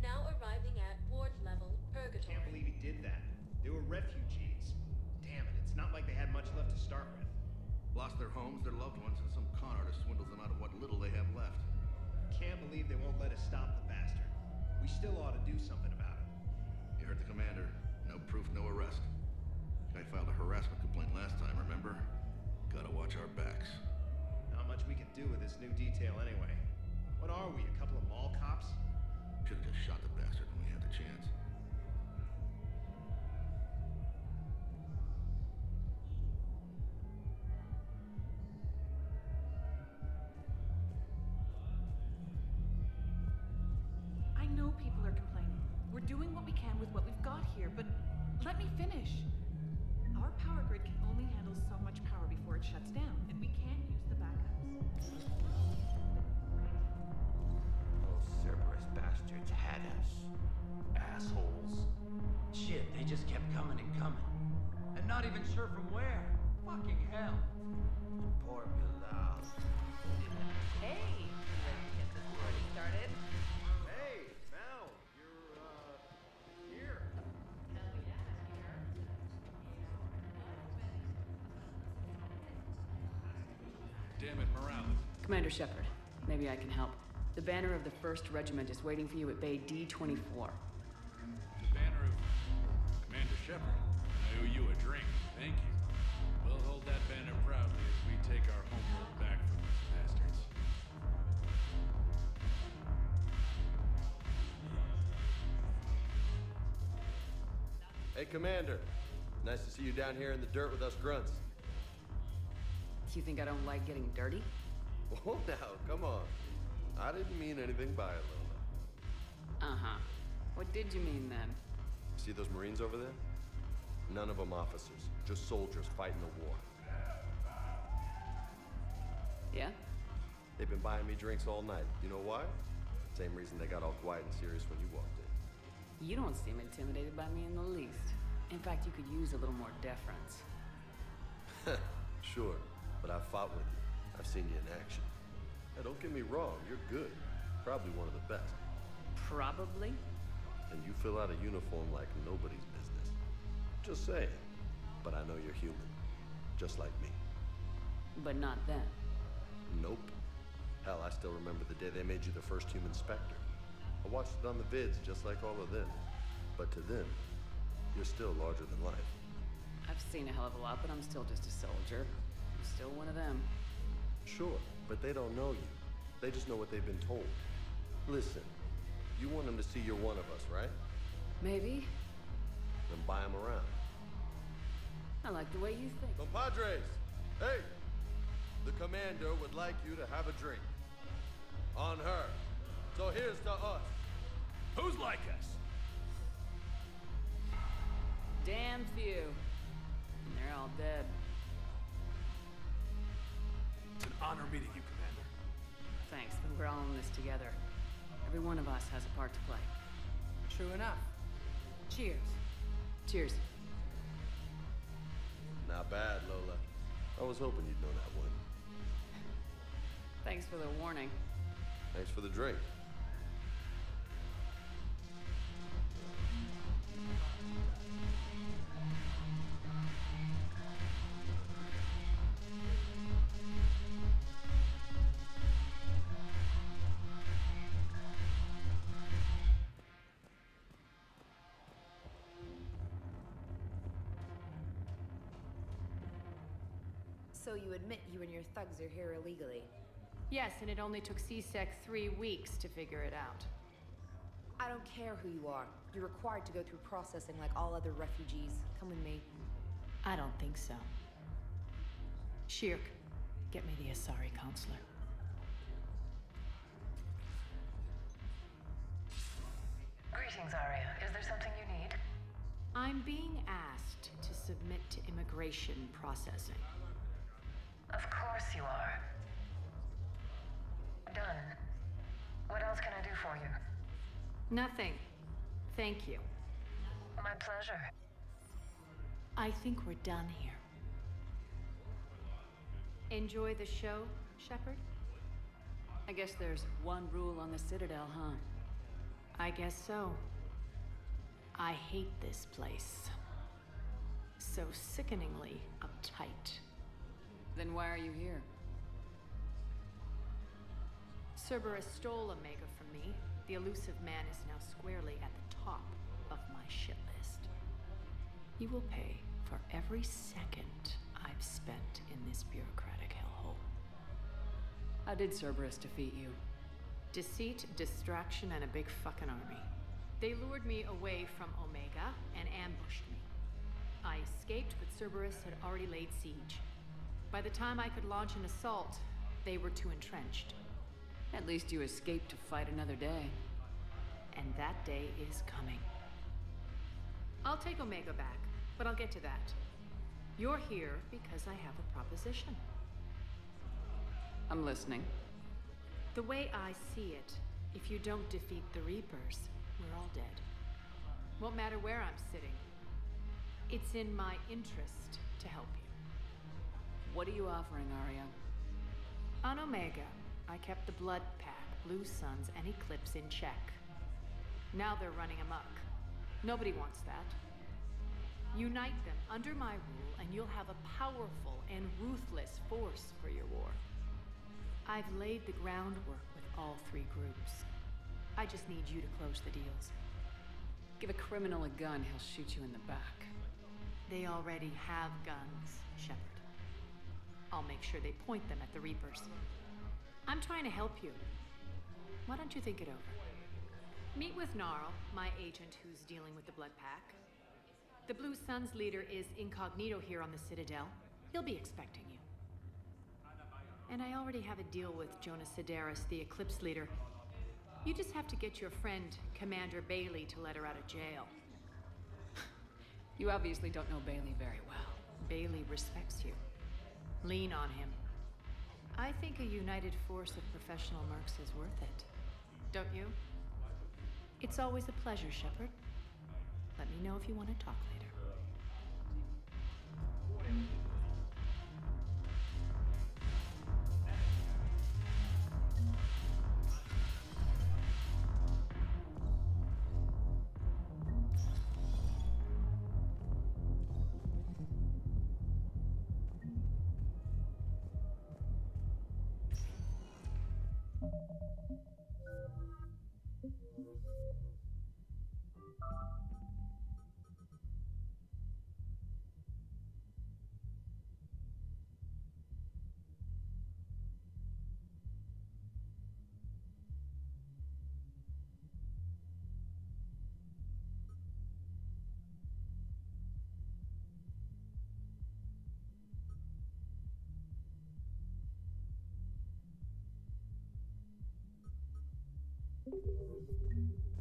[SPEAKER 19] Now arriving at ward level Purgatory.
[SPEAKER 13] Can't believe he did that. They were refugees. Damn it, it's not like they had much left to start with.
[SPEAKER 17] Lost their homes, their loved ones, and some con artist swindles them out of what little they have left.
[SPEAKER 13] Can't believe they won't let us stop the bastard. We still ought to do something about it.
[SPEAKER 17] You heard the commander. No proof, no arrest. Guy filed a harassment complaint last time, remember? Gotta watch our backs.
[SPEAKER 13] Not much we can do with this new detail anyway. What are we, a couple of mall cops?
[SPEAKER 17] Should've just shot the bastard when we had the chance.
[SPEAKER 12] I know people are complaining. We're doing what we can with what we've got here, but let me finish. Our power grid can only handle so much power before it shuts down, and we can't use the backups.
[SPEAKER 15] Those Cerberus bastards had us. Assholes. Shit, they just kept coming and coming. And not even sure from where. Fucking hell. Poor Bilal.
[SPEAKER 12] Hey! You ready to get this party started?
[SPEAKER 13] Hey, Mal, you're, here.
[SPEAKER 18] Damn it, Morales.
[SPEAKER 1] Commander Shepard, maybe I can help. The banner of the 1st Regiment is waiting for you at Bay D-24.
[SPEAKER 18] The banner of Commander Shepard. I owe you a drink. Thank you. We'll hold that banner proudly as we take our homeworld back from these bastards.
[SPEAKER 24] Hey, Commander. Nice to see you down here in the dirt with us grunts.
[SPEAKER 1] You think I don't like getting dirty?
[SPEAKER 24] Oh, now, come on. I didn't mean anything by it, Lola.
[SPEAKER 1] Uh-huh. What did you mean then?
[SPEAKER 24] See those Marines over there? None of them officers, just soldiers fighting the war.
[SPEAKER 1] Yeah?
[SPEAKER 24] They've been buying me drinks all night. You know why? Same reason they got all quiet and serious when you walked in.
[SPEAKER 1] You don't seem intimidated by me in the least. In fact, you could use a little more deference.
[SPEAKER 24] Sure, but I've fought with you. I've seen you in action. Now, don't get me wrong, you're good. Probably one of the best.
[SPEAKER 1] Probably?
[SPEAKER 24] And you fill out a uniform like nobody's business. Just saying. But I know you're human. Just like me.
[SPEAKER 1] But not then.
[SPEAKER 24] Nope. Hell, I still remember the day they made you the first human Spectre. I watched it on the vids just like all of them. But to them, you're still larger than life.
[SPEAKER 1] I've seen a hell of a lot, but I'm still just a soldier. I'm still one of them.
[SPEAKER 24] Sure, but they don't know you. They just know what they've been told. Listen, you want them to see you're one of us, right?
[SPEAKER 1] Maybe.
[SPEAKER 24] Then buy them around.
[SPEAKER 1] I like the way you think.
[SPEAKER 24] Compadres! Hey! The commander would like you to have a drink. On her. So here's to us.
[SPEAKER 18] Who's like us?
[SPEAKER 1] Damn few. And they're all dead.
[SPEAKER 18] It's an honor meeting you, Commander.
[SPEAKER 1] Thanks, but we're all in this together. Every one of us has a part to play.
[SPEAKER 15] True enough. Cheers.
[SPEAKER 1] Cheers.
[SPEAKER 24] Not bad, Lola. I was hoping you'd know that one.
[SPEAKER 1] Thanks for the warning.
[SPEAKER 24] Thanks for the drink.
[SPEAKER 7] So you admit you and your thugs are here illegally?
[SPEAKER 12] Yes, and it only took CSEC 3 weeks to figure it out.
[SPEAKER 7] I don't care who you are. You're required to go through processing like all other refugees. Come with me.
[SPEAKER 12] I don't think so. Shirk, get me the Asari counselor.
[SPEAKER 10] Greetings, Arya. Is there something you need?
[SPEAKER 12] I'm being asked to submit to immigration processing.
[SPEAKER 10] Of course you are. Done. What else can I do for you?
[SPEAKER 12] Nothing. Thank you.
[SPEAKER 10] My pleasure.
[SPEAKER 12] I think we're done here. Enjoy the show, Shepard?
[SPEAKER 1] I guess there's one rule on the Citadel, huh?
[SPEAKER 12] I guess so. I hate this place. So sickeningly uptight.
[SPEAKER 1] Then why are you here?
[SPEAKER 12] Cerberus stole Omega from me. The elusive man is now squarely at the top of my shit list. He will pay for every second I've spent in this bureaucratic hellhole.
[SPEAKER 1] How did Cerberus defeat you?
[SPEAKER 12] Deceit, distraction, and a big fucking army. They lured me away from Omega and ambushed me. I escaped, but Cerberus had already laid siege. By the time I could launch an assault, they were too entrenched.
[SPEAKER 1] At least you escaped to fight another day.
[SPEAKER 12] And that day is coming. I'll take Omega back, but I'll get to that. You're here because I have a proposition.
[SPEAKER 1] I'm listening.
[SPEAKER 12] The way I see it, if you don't defeat the Reapers, we're all dead. Won't matter where I'm sitting. It's in my interest to help you.
[SPEAKER 1] What are you offering, Arya?
[SPEAKER 12] On Omega, I kept the Blood Pack, Blue Suns, and Eclipse in check. Now they're running amok. Nobody wants that. Unite them under my rule, and you'll have a powerful and ruthless force for your war. I've laid the groundwork with all 3 groups. I just need you to close the deals.
[SPEAKER 1] Give a criminal a gun, he'll shoot you in the back.
[SPEAKER 12] They already have guns, Shepard. I'll make sure they point them at the Reapers. I'm trying to help you. Why don't you think it over? Meet with Gnarl, my agent who's dealing with the Blood Pack. The Blue Suns leader is incognito here on the Citadel. He'll be expecting you. And I already have a deal with Jonas Sedaris, the Eclipse leader. You just have to get your friend, Commander Bailey, to let her out of jail.
[SPEAKER 1] You obviously don't know Bailey very well.
[SPEAKER 12] Bailey respects you. Lean on him. I think a united force of professional mercs is worth it. Don't you? It's always a pleasure, Shepard. Let me know if you want to talk later.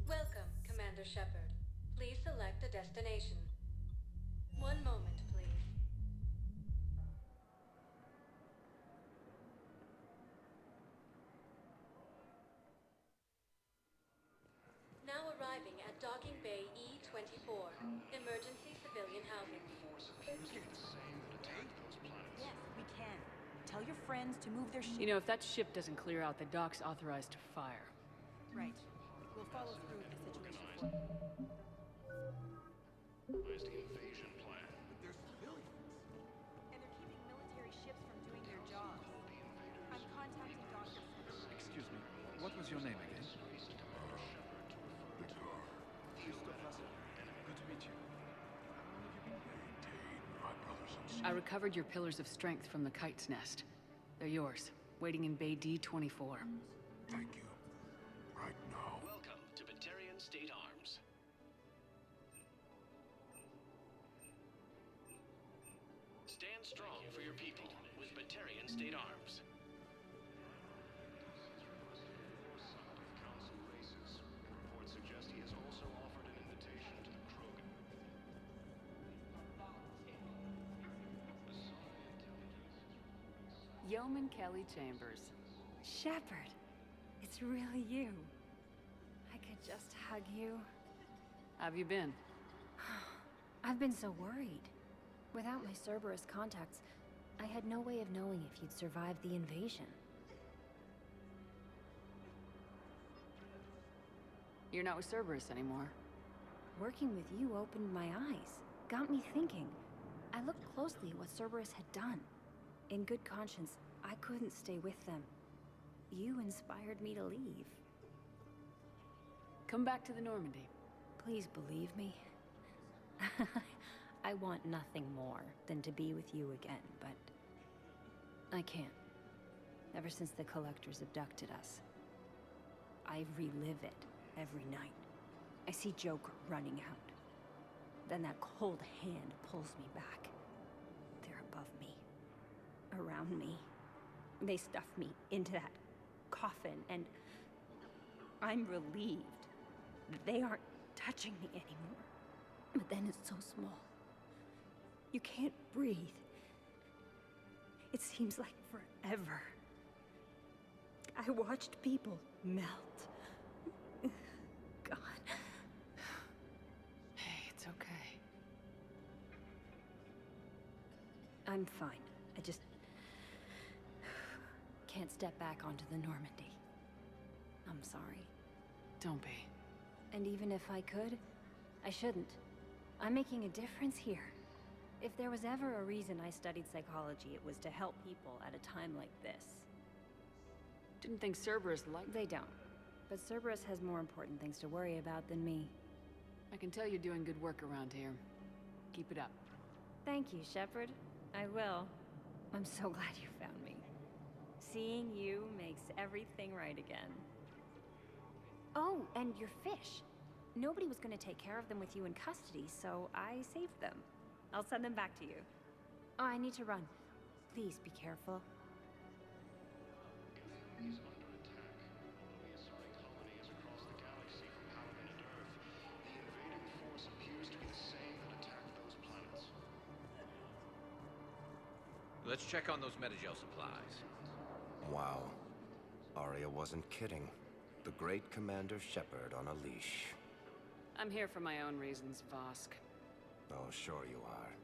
[SPEAKER 19] Welcome, Commander Shepard. Please select a destination. One moment, please. Now arriving at Docking Bay E-24, emergency civilian housing.
[SPEAKER 11] Yes, we can. Tell your friends to move their ship.
[SPEAKER 1] You know, if that ship doesn't clear out, the dock's authorized to fire.
[SPEAKER 11] Right. We'll follow through with the situation for
[SPEAKER 23] Organized invasion plan.
[SPEAKER 9] But they're civilians.
[SPEAKER 11] And they're keeping military ships from doing their jobs. I'm contacting Dr.
[SPEAKER 18] Excuse me, what was your name again? Good to meet you.
[SPEAKER 1] I recovered your pillars of strength from the kite's nest. They're yours, waiting in Bay D-24.
[SPEAKER 3] Thank you. Right now.
[SPEAKER 14] Welcome to Batarian State Arms. Stand strong for your people with Batarian State Arms.
[SPEAKER 23] Council races. Reports suggest he has also offered an invitation to the Krogan.
[SPEAKER 1] Yeoman Kelly Chambers.
[SPEAKER 7] Shepard, it's really you. I could just hug you.
[SPEAKER 1] How've you been?
[SPEAKER 7] I've been so worried. Without my Cerberus contacts, I had no way of knowing if you'd survived the invasion.
[SPEAKER 1] You're not with Cerberus anymore.
[SPEAKER 7] Working with you opened my eyes, got me thinking. I looked closely at what Cerberus had done. In good conscience, I couldn't stay with them. You inspired me to leave.
[SPEAKER 1] Come back to the Normandy.
[SPEAKER 7] Please believe me. I want nothing more than to be with you again, but I can't. Ever since the Collectors abducted us, I relive it every night. I see Joker running out. Then that cold hand pulls me back. They're above me, around me. They stuff me into that coffin, and I'm relieved that they aren't touching me anymore. But then it's so small. You can't breathe. It seems like forever. I watched people melt. God.
[SPEAKER 1] Hey, it's okay.
[SPEAKER 7] I'm fine. I just can't step back onto the Normandy. I'm sorry.
[SPEAKER 1] Don't be.
[SPEAKER 7] And even if I could, I shouldn't. I'm making a difference here. If there was ever a reason I studied psychology, it was to help people at a time like this.
[SPEAKER 1] Didn't think Cerberus liked...
[SPEAKER 7] They don't. But Cerberus has more important things to worry about than me.
[SPEAKER 1] I can tell you're doing good work around here. Keep it up.
[SPEAKER 7] Thank you, Shepard. I will. I'm so glad you found me. Seeing you makes everything right again. Oh, and your fish. Nobody was going to take care of them with you in custody, so I saved them. I'll send them back to you. Oh, I need to run. Please be careful.
[SPEAKER 23] He's under attack. Although the Asari colony is across the galaxy from Paragon and Earth, the invading force appears to be the same that attacked those planets.
[SPEAKER 21] Let's check on those metagel supplies.
[SPEAKER 2] Wow. Arya wasn't kidding. The great Commander Shepard on a leash.
[SPEAKER 4] I'm here for my own reasons, Vosk.
[SPEAKER 2] Oh, sure you are.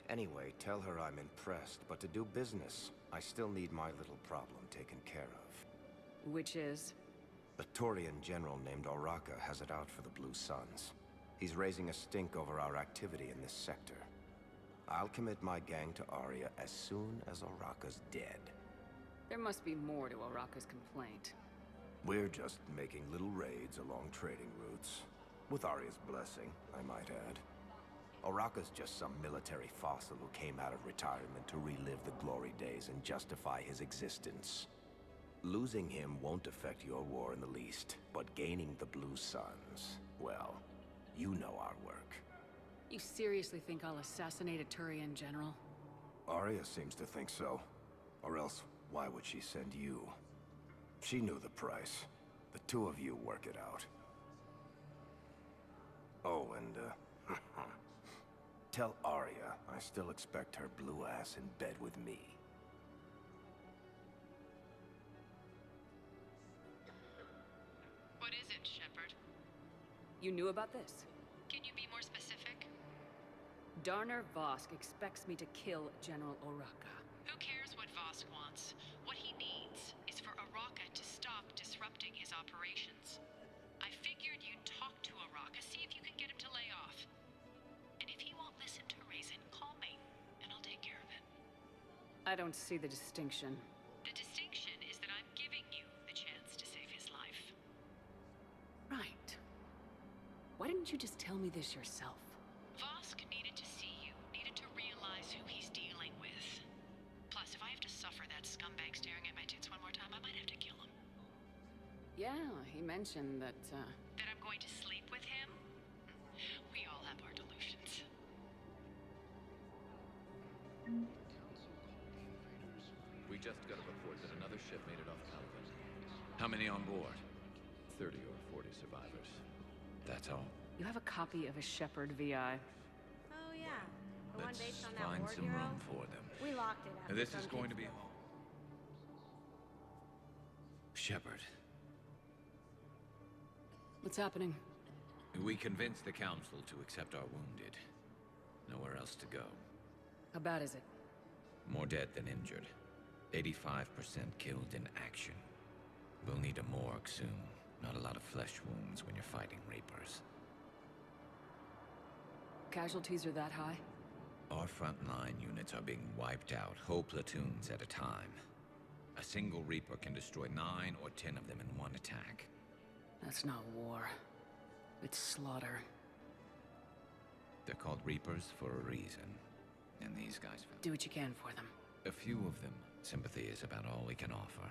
[SPEAKER 2] Anyway, tell her I'm impressed, but to do business, I still need my little problem taken care of.
[SPEAKER 4] Which is?
[SPEAKER 2] A Turian general named Oraka has it out for the Blue Suns. He's raising a stink over our activity in this sector. I'll commit my gang to Arya as soon as Oraka's dead.
[SPEAKER 4] There must be more to Oraka's complaint.
[SPEAKER 2] We're just making little raids along trading routes. With Arya's blessing, I might add. Oraka's just some military fossil who came out of retirement to relive the glory days and justify his existence. Losing him won't affect your war in the least, but gaining the Blue Suns, well, you know our work.
[SPEAKER 4] You seriously think I'll assassinate a Turian general?
[SPEAKER 2] Arya seems to think so. Or else, why would she send you? She knew the price. The two of you work it out. Oh, and, tell Arya I still expect her blue ass in bed with me.
[SPEAKER 8] What is it, Shepard?
[SPEAKER 4] You knew about this?
[SPEAKER 8] Can you be more specific?
[SPEAKER 4] Darner Vosk expects me to kill General Oraka.
[SPEAKER 8] Who cares what Vosk wants? What he needs is for Oraka to stop disrupting his operations. I figured you'd talk to Oraka, see if you can get him to lay off. And if he won't listen to reason, call me, and I'll take care of it.
[SPEAKER 4] I don't see the distinction.
[SPEAKER 8] The distinction is that I'm giving you the chance to save his life.
[SPEAKER 4] Right. Why didn't you just tell me this yourself?
[SPEAKER 8] Vosk needed to see you, needed to realize who he's dealing with. Plus, if I have to suffer that scumbag staring at my tits one more time, I might have to kill him.
[SPEAKER 4] Yeah, he mentioned that,
[SPEAKER 8] That I'm going to sleep with him? We all have our delusions.
[SPEAKER 18] We just got a report that another ship made it off Paragon. How many on board? 30 or 40 survivors. That's all.
[SPEAKER 4] you have a copy of a Shepard VI.
[SPEAKER 11] Oh yeah, the one
[SPEAKER 18] Let's
[SPEAKER 11] based on that
[SPEAKER 18] find
[SPEAKER 11] war
[SPEAKER 18] some
[SPEAKER 11] hero?
[SPEAKER 18] room for them.
[SPEAKER 11] We locked it up.
[SPEAKER 18] Now, this is going to be... Shepard,
[SPEAKER 4] What's happening?
[SPEAKER 18] we convinced the Council to accept our wounded. Nowhere else to go.
[SPEAKER 4] How bad is it?
[SPEAKER 18] More dead than injured. 85% killed in action. We'll need a morgue soon. Not a lot of flesh wounds when you're fighting Reapers.
[SPEAKER 4] Casualties are that high?
[SPEAKER 18] Our frontline units are being wiped out, whole platoons at a time. A single Reaper can destroy 9 or 10 of them in one attack.
[SPEAKER 4] That's not war. It's slaughter.
[SPEAKER 18] They're called Reapers for a reason. And these guys...
[SPEAKER 4] Do what you can for them.
[SPEAKER 18] A few of them. Sympathy is about all we can offer.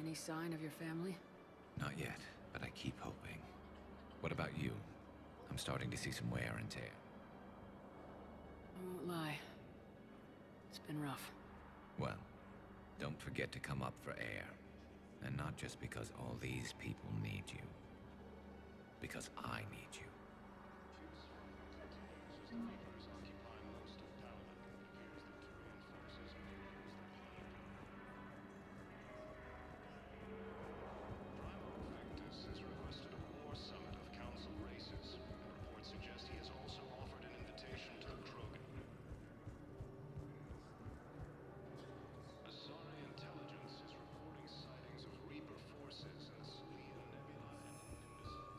[SPEAKER 4] Any sign of your family?
[SPEAKER 18] Not yet, but I keep hoping. What about you? I'm starting to see some wear and tear.
[SPEAKER 4] I won't lie. It's been rough.
[SPEAKER 18] Well, don't forget to come up for air. And not just because all these people need you. Because I need you.
[SPEAKER 23] Has requested a war summit of council races. Reports suggest he has also offered an invitation to the Krogan. Asari intelligence is reporting sightings of Reaper forces in Celia Nebula and Nimbus.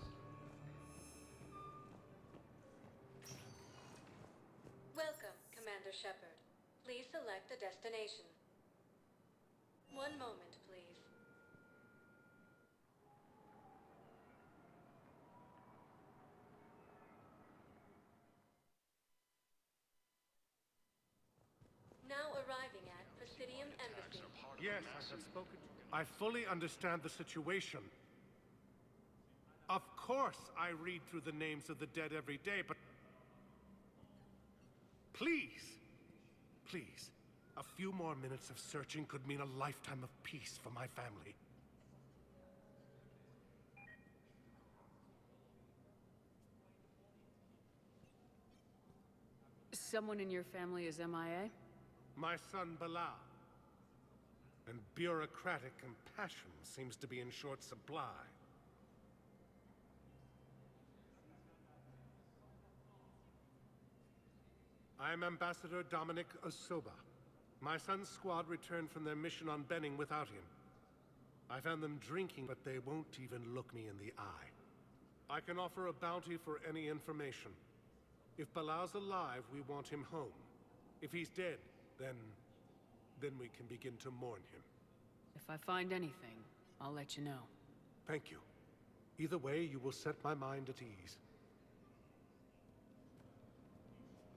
[SPEAKER 19] Welcome, Commander Shepard. Please select a destination. One moment, please. Now arriving at Presidium Embassy.
[SPEAKER 6] Yes, I have spoken. I fully understand the situation. Of course, I read through the names of the dead every day, but... Please, please, a few more minutes of searching could mean a lifetime of peace for my family.
[SPEAKER 4] Someone in your family is MIA?
[SPEAKER 6] My son, Bilal. and bureaucratic compassion seems to be in short supply. I'm Ambassador Dominic Osoba. My son's squad returned from their mission on Benning without him. I found them drinking, but they won't even look me in the eye. I can offer a bounty for any information. If Balal's alive, we want him home. If he's dead, then we can begin to mourn him.
[SPEAKER 4] If I find anything, I'll let you know.
[SPEAKER 6] Thank you. Either way, you will set my mind at ease.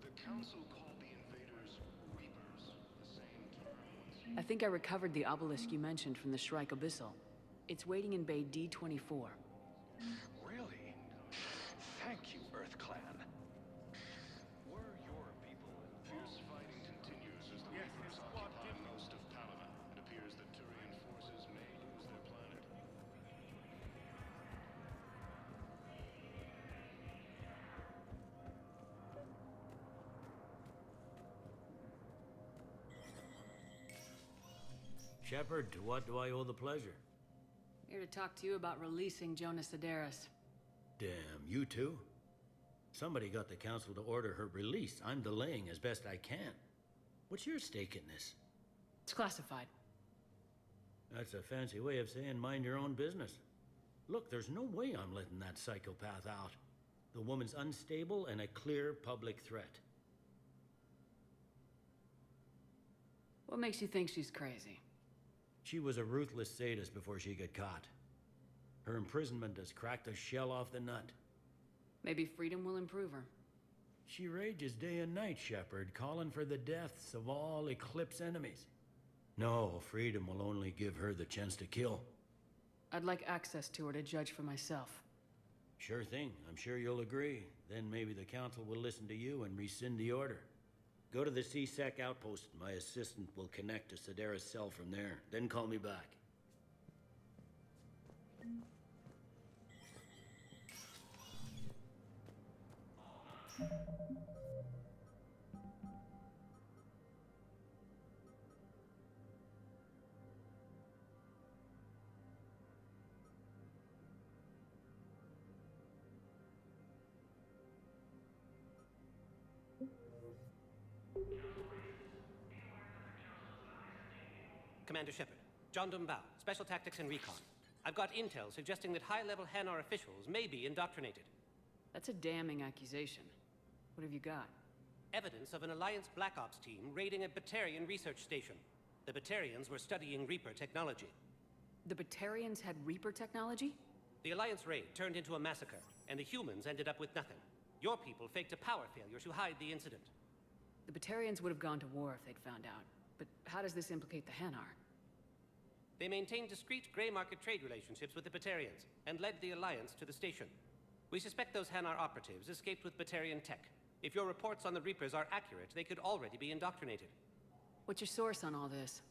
[SPEAKER 23] The Council called the invaders Reapers, the same term once used.
[SPEAKER 4] I think I recovered the obelisk you mentioned from the Shrike Abyssal. It's waiting in Bay D-24.
[SPEAKER 16] Really? Thank you, Earth Clan.
[SPEAKER 23] Were your people? Fierce fighting continues as the Reapers occupy most of Paragon. It appears that Turian forces may lose their planet.
[SPEAKER 20] Shepard, to what do I owe the pleasure?
[SPEAKER 4] Here to talk to you about releasing Jonas Sedaris.
[SPEAKER 20] Damn, you too? Somebody got the council to order her release. I'm delaying as best I can. What's your stake in this?
[SPEAKER 4] It's classified.
[SPEAKER 20] That's a fancy way of saying mind your own business. Look, there's no way I'm letting that psychopath out. The woman's unstable and a clear public threat.
[SPEAKER 4] What makes you think she's crazy?
[SPEAKER 20] She was a ruthless sadist before she got caught. Her imprisonment has cracked the shell off the nut.
[SPEAKER 4] Maybe freedom will improve her.
[SPEAKER 20] She rages day and night, Shepard, calling for the deaths of all Eclipse enemies. No, freedom will only give her the chance to kill.
[SPEAKER 4] I'd like access to her to judge for myself.
[SPEAKER 20] Sure thing. I'm sure you'll agree. Then maybe the council will listen to you and rescind the order. Go to the C-Sec outpost. My assistant will connect to Sedaris' cell from there. Then call me back.
[SPEAKER 21] Commander Shepard, John Dumbao, Special Tactics and Recon. I've got intel suggesting that high-level Hanar officials may be indoctrinated.
[SPEAKER 4] That's a damning accusation. What have you got?
[SPEAKER 21] Evidence of an Alliance Black Ops team raiding a Batarian research station. The Batarians were studying Reaper technology.
[SPEAKER 4] The Batarians had Reaper technology?
[SPEAKER 21] The Alliance raid turned into a massacre, and the humans ended up with nothing. Your people faked a power failure to hide the incident.
[SPEAKER 4] The Batarians would have gone to war if they'd found out. But how does this implicate the Hanar?
[SPEAKER 21] They maintained discreet gray market trade relationships with the Batarians, and led the Alliance to the station. We suspect those Hanar operatives escaped with Batarian tech. If your reports on the Reapers are accurate, they could already be indoctrinated.
[SPEAKER 4] What's your source on all this?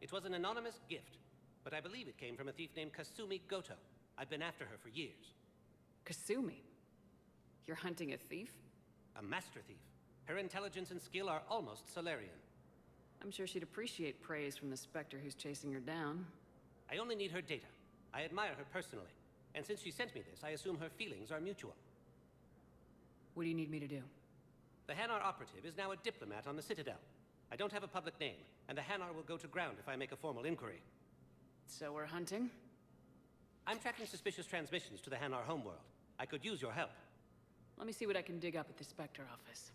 [SPEAKER 21] It was an anonymous gift, but I believe it came from a thief named Kasumi Goto. I've been after her for years.
[SPEAKER 4] Kasumi? You're hunting a thief?
[SPEAKER 21] A master thief. Her intelligence and skill are almost Solarian.
[SPEAKER 4] I'm sure she'd appreciate praise from the Spectre who's chasing her down.
[SPEAKER 21] I only need her data. I admire her personally. And since she sent me this, I assume her feelings are mutual.
[SPEAKER 4] What do you need me to do?
[SPEAKER 21] The Hanar operative is now a diplomat on the Citadel. I don't have a public name, and the Hanar will go to ground if I make a formal inquiry.
[SPEAKER 4] So we're hunting?
[SPEAKER 21] I'm tracking suspicious transmissions to the Hanar homeworld. I could use your help.
[SPEAKER 4] Let me see what I can dig up at the Spectre office.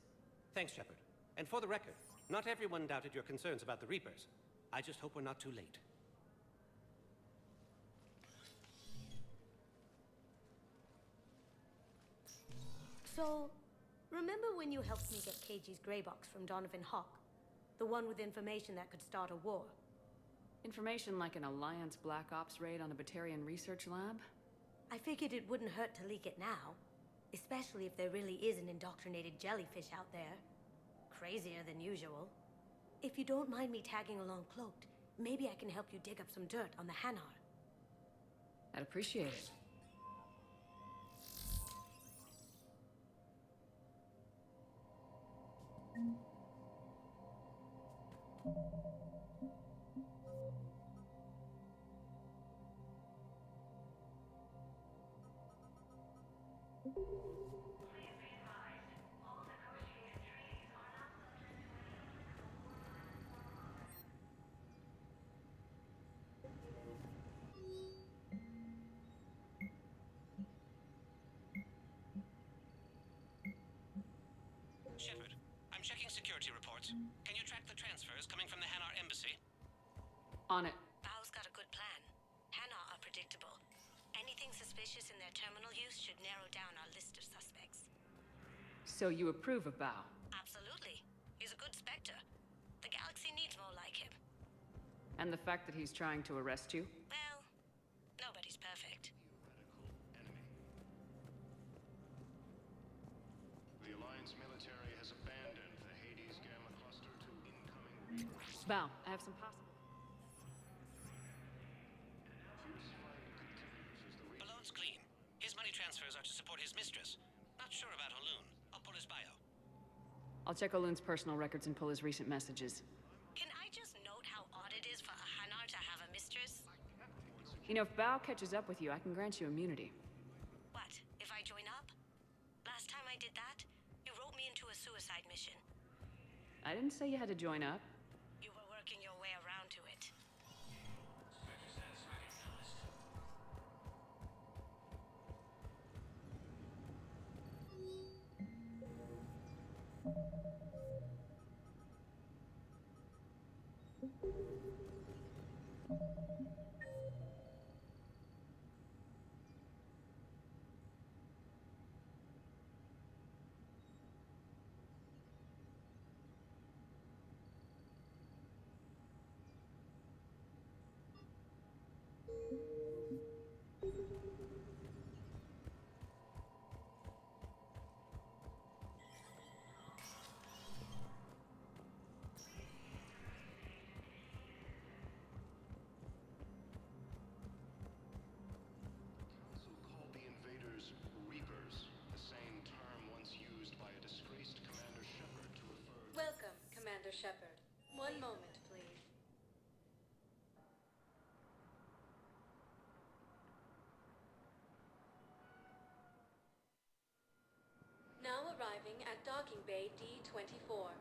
[SPEAKER 21] Thanks, Shepard. And for the record, not everyone doubted your concerns about the Reapers. I just hope we're not too late.
[SPEAKER 19] So, remember when you helped me get KG's grey box from Donovan Hawk? The one with information that could start a war?
[SPEAKER 4] Information like an Alliance Black Ops raid on a Batarian research lab?
[SPEAKER 19] I figured it wouldn't hurt to leak it now. Especially if there really is an indoctrinated jellyfish out there. Crazier than usual. If you don't mind me tagging along cloaked, maybe I can help you dig up some dirt on the Hanar.
[SPEAKER 4] I'd appreciate it.
[SPEAKER 21] Shepard, I'm checking security reports. Can you track the transfers coming from the Hanar embassy?
[SPEAKER 4] On it.
[SPEAKER 19] Bao's got a good plan. Hanar are predictable. Anything suspicious in their terminal use should narrow down our list of suspects.
[SPEAKER 4] So you approve of Bao?
[SPEAKER 19] Absolutely. He's a good Spectre. The galaxy needs more like him.
[SPEAKER 4] And the fact that he's trying to arrest you?
[SPEAKER 19] Well, nobody's perfect.
[SPEAKER 23] The Alliance military has abandoned the Hades Gamma Cluster to incoming Reapers.
[SPEAKER 4] Bao, I have some possible...
[SPEAKER 21] Balloon's clean. His money transfers are to support his mistress. Not sure about Olun. I'll pull his bio.
[SPEAKER 4] I'll check Olun's personal records and pull his recent messages.
[SPEAKER 19] Can I just note how odd it is for a Hanar to have a mistress?
[SPEAKER 4] You know, if Bao catches up with you, I can grant you immunity.
[SPEAKER 19] What, if I join up? Last time I did that, you wrote me into a suicide mission.
[SPEAKER 4] I didn't say you had to join up.
[SPEAKER 19] You were working your way around to it.
[SPEAKER 23] Council called the invaders Reapers, the same term once used by a disgraced Commander Shepard to refer...
[SPEAKER 5] Welcome, Commander Shepard. One moment, please. Now arriving at Docking Bay D-24.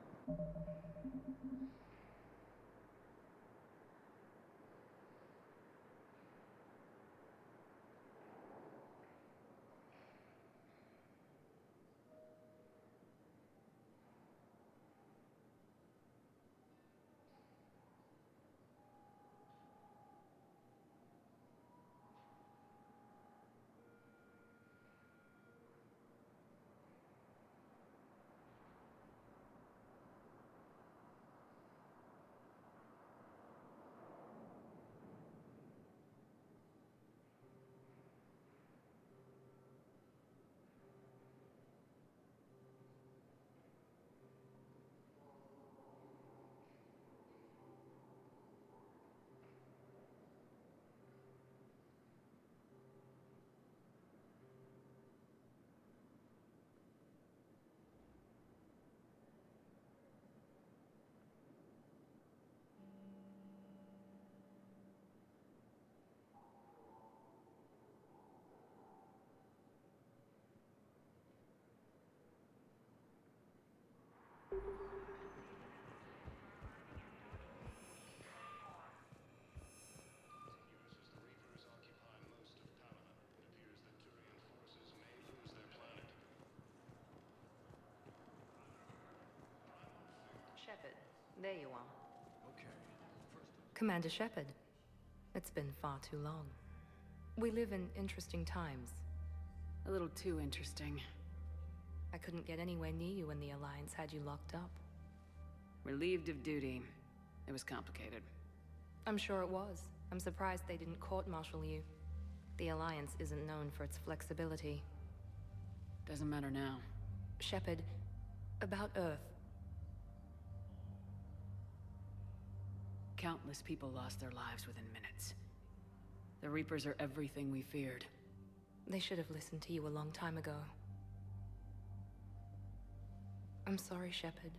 [SPEAKER 13] Shepard, there you are.
[SPEAKER 24] Okay.
[SPEAKER 13] Commander Shepard, it's been far too long. We live in interesting times.
[SPEAKER 4] A little too interesting.
[SPEAKER 13] I couldn't get anywhere near you when the Alliance had you locked up.
[SPEAKER 4] Relieved of duty. It was complicated.
[SPEAKER 13] I'm sure it was. I'm surprised they didn't court-martial you. The Alliance isn't known for its flexibility.
[SPEAKER 4] Doesn't matter now.
[SPEAKER 13] Shepard, about Earth.
[SPEAKER 4] Countless people lost their lives within minutes. The Reapers are everything we feared.
[SPEAKER 13] They should have listened to you a long time ago. I'm sorry, Shepard.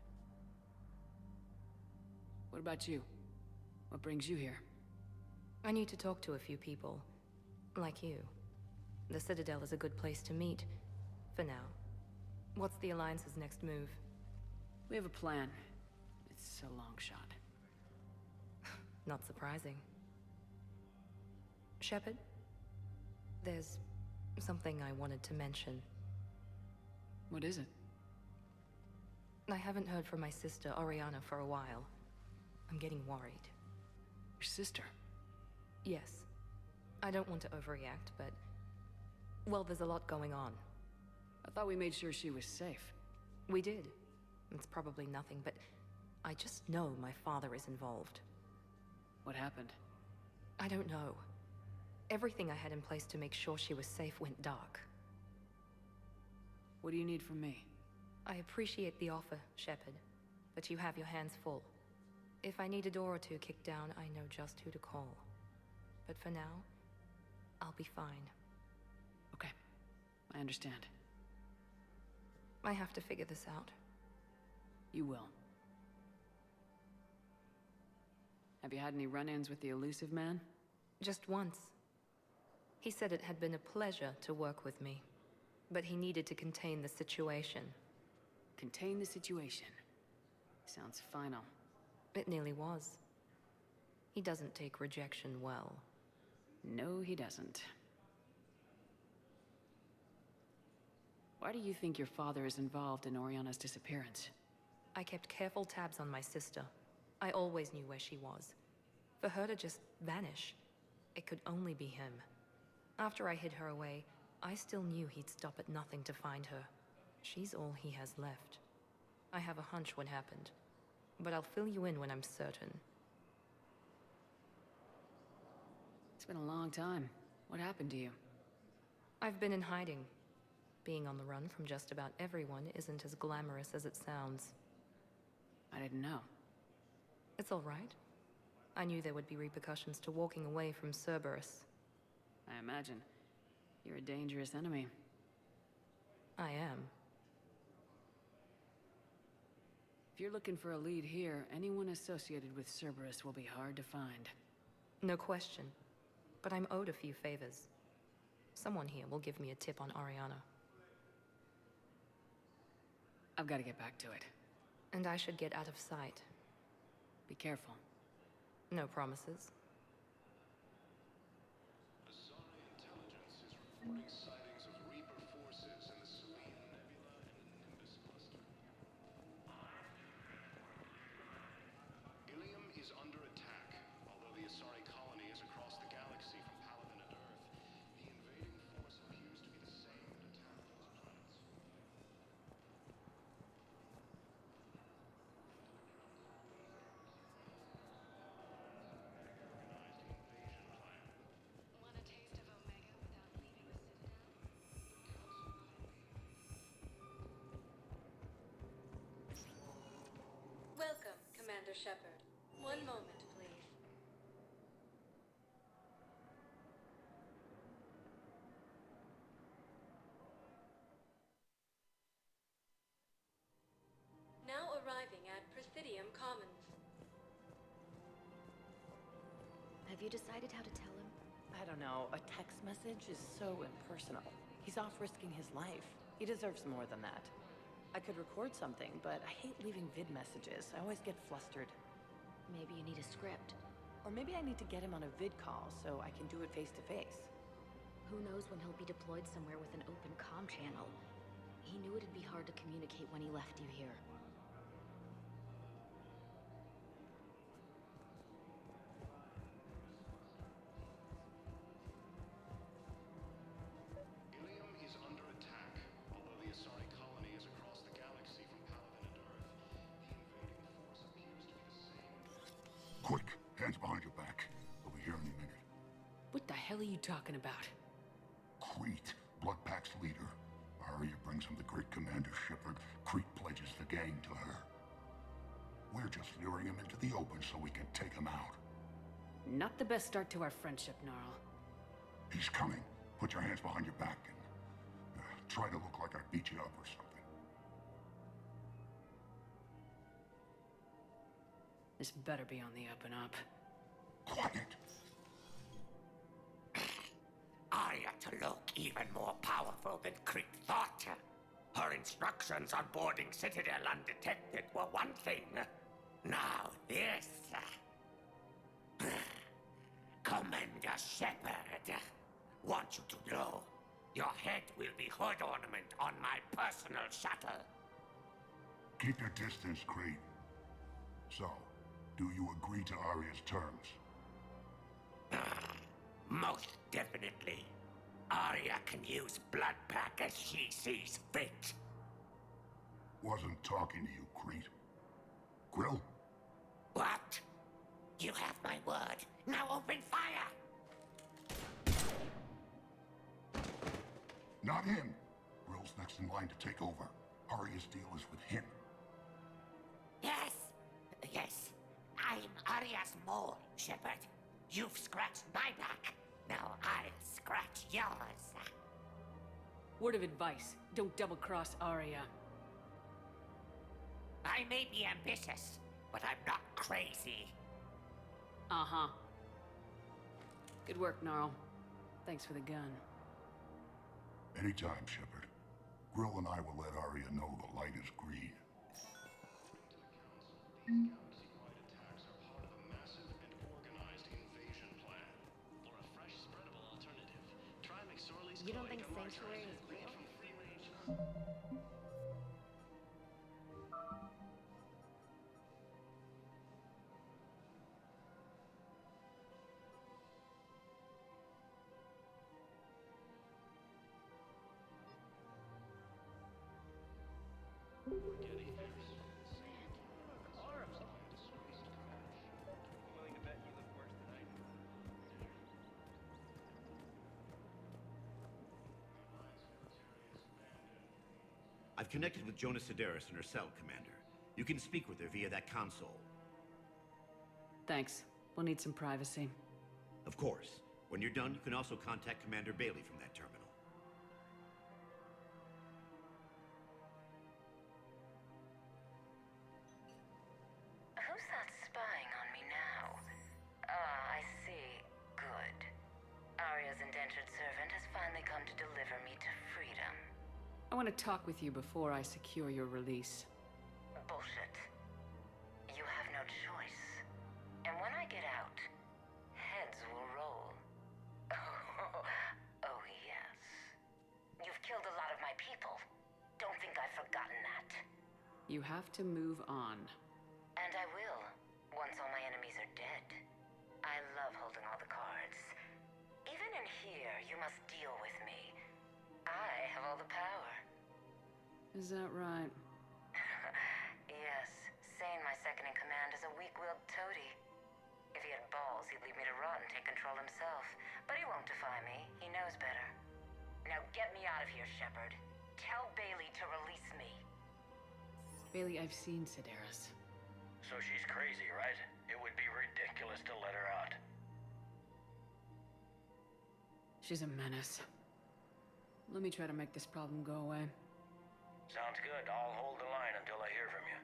[SPEAKER 4] What about you? What brings you here?
[SPEAKER 13] I need to talk to a few people. Like you. The Citadel is a good place to meet. For now. What's the Alliance's next move?
[SPEAKER 4] We have a plan. It's a long shot.
[SPEAKER 13] Not surprising. Shepard? There's something I wanted to mention.
[SPEAKER 4] What is it?
[SPEAKER 13] I haven't heard from my sister, Oriana, for a while. I'm getting worried.
[SPEAKER 4] Your sister?
[SPEAKER 13] Yes. I don't want to overreact, but... well, there's a lot going on.
[SPEAKER 4] I thought we made sure she was safe.
[SPEAKER 13] We did. It's probably nothing, but... I just know my father is involved.
[SPEAKER 4] What happened?
[SPEAKER 13] I don't know. Everything I had in place to make sure she was safe went dark.
[SPEAKER 4] What do you need from me?
[SPEAKER 13] I appreciate the offer, Shepard, but you have your hands full. If I need a door or two kicked down, I know just who to call. But for now, I'll be fine.
[SPEAKER 4] Okay, I understand.
[SPEAKER 13] I have to figure this out.
[SPEAKER 4] You will. Have you had any run-ins with the elusive man?
[SPEAKER 13] Just once. He said it had been a pleasure to work with me, but he needed to contain the situation.
[SPEAKER 4] Contain the situation. Sounds final.
[SPEAKER 13] It nearly was. He doesn't take rejection well.
[SPEAKER 4] No, he doesn't. Why do you think your father is involved in Oriana's disappearance?
[SPEAKER 13] I kept careful tabs on my sister. I always knew where she was. For her to just vanish, it could only be him. After I hid her away, I still knew he'd stop at nothing to find her. She's all he has left. I have a hunch what happened, but I'll fill you in when I'm certain.
[SPEAKER 4] It's been a long time. What happened to you?
[SPEAKER 13] I've been in hiding. Being on the run from just about everyone isn't as glamorous as it sounds.
[SPEAKER 4] I didn't know.
[SPEAKER 13] It's all right. I knew there would be repercussions to walking away from Cerberus.
[SPEAKER 4] I imagine. You're a dangerous enemy.
[SPEAKER 13] I am.
[SPEAKER 4] If you're looking for a lead here, anyone associated with Cerberus will be hard to find.
[SPEAKER 13] No question. But I'm owed a few favors. Someone here will give me a tip on Oriana.
[SPEAKER 4] I've got to get back to it.
[SPEAKER 13] And I should get out of sight.
[SPEAKER 4] Be careful.
[SPEAKER 13] No promises.
[SPEAKER 23] Asari intelligence is reporting sightings of Reaper forces in the Selene Nebula and Nimbus cluster. Ilium is under attack. Although the Asari colony is across the galaxy from Paladin and Earth, the invading force appears to be the same that attacked those planets.
[SPEAKER 8] Want a taste of Omega without leaving the Citadel?
[SPEAKER 5] Welcome, Commander Shepard. One moment, please. Now arriving at Presidium Commons.
[SPEAKER 10] Have you decided how to tell him?
[SPEAKER 15] I don't know. A text message is so impersonal. He's off risking his life. He deserves more than that. I could record something, but I hate leaving vid messages. I always get flustered.
[SPEAKER 10] Maybe you need a script.
[SPEAKER 15] Or maybe I need to get him on a vid call so I can do it face to face.
[SPEAKER 10] Who knows when he'll be deployed somewhere with an open comm channel. He knew it'd be hard to communicate when he left you here.
[SPEAKER 23] Ilium is under attack. Although the Asari colony is across the galaxy from Paladin and Earth, the invading force appears to be the same.
[SPEAKER 17] Quick, hands behind your back. We'll be here any minute.
[SPEAKER 4] What the hell are you talking about?
[SPEAKER 17] Crete, Bloodpack's leader. Arya brings him the great Commander Shepard. Crete pledges the gang to her. We're just luring him into the open so we can take him out.
[SPEAKER 4] Not the best start to our friendship, Gnarl.
[SPEAKER 17] He's coming. Put your hands behind your back and try to look like I beat you up or something.
[SPEAKER 4] This better be on the up and up.
[SPEAKER 17] Quiet.
[SPEAKER 22] Arya to look even more powerful than Crete thought.
[SPEAKER 3] Her instructions on boarding Citadel undetected were one thing. Now this. Commander Shepard, want you to know, your head will be hood ornament on my personal shuttle.
[SPEAKER 17] Keep your distance, Creed. So, do you agree to Arya's terms?
[SPEAKER 3] Most definitely. Arya can use Bloodpack as she sees fit.
[SPEAKER 17] Wasn't talking to you, Creed. Grill?
[SPEAKER 3] What? You have my word. Now open fire!
[SPEAKER 17] Not him. Grill's next in line to take over. Arya's deal is with him.
[SPEAKER 3] Yes. Yes. I'm Arya's mole, Shepard. You've scratched my back. Now I'll scratch yours.
[SPEAKER 4] Word of advice, don't double-cross Arya.
[SPEAKER 3] I may be ambitious, but I'm not crazy.
[SPEAKER 4] Uh-huh. Good work, Gnarl. Thanks for the gun.
[SPEAKER 17] Anytime, Shepard. Grill and I will let Arya know the light is green.
[SPEAKER 23] Galaxy-wide attacks are part of a massive and organized invasion plan.
[SPEAKER 14] For a fresh, spreadable alternative, try McSorley's
[SPEAKER 10] You don't think
[SPEAKER 14] Cloyd
[SPEAKER 10] Sanctuary is real?
[SPEAKER 14] from free range.
[SPEAKER 9] I've connected with Jonas Sedaris in her cell, Commander. You can speak with her via that console.
[SPEAKER 4] Thanks. We'll need some privacy.
[SPEAKER 9] Of course. When you're done, you can also contact Commander Bailey from that terminal.
[SPEAKER 12] Who's that spying on me now? Ah, I see. Good. Arya's indentured servant has finally come to deliver me to freedom.
[SPEAKER 4] I want to talk with you before I secure your release.
[SPEAKER 12] Bullshit. You have no choice. And when I get out, heads will roll. Oh, yes. You've killed a lot of my people. Don't think I've forgotten that.
[SPEAKER 4] You have to move on.
[SPEAKER 12] And I will, once all my enemies are dead. I love holding all the cards. Even in here, you must deal with me. I have all the power.
[SPEAKER 4] Is that right?
[SPEAKER 12] Yes, Sane, my second in command, is a weak-willed toady. If he had balls, he'd leave me to rot and take control himself. But he won't defy me. He knows better. Now get me out of here, Shepard. Tell Bailey to release me.
[SPEAKER 4] Bailey, I've seen Sedaris.
[SPEAKER 16] So she's crazy, right? It would be ridiculous to let her out.
[SPEAKER 4] She's a menace. Let me try to make this problem go away.
[SPEAKER 16] Sounds good. I'll hold the line until I hear from you.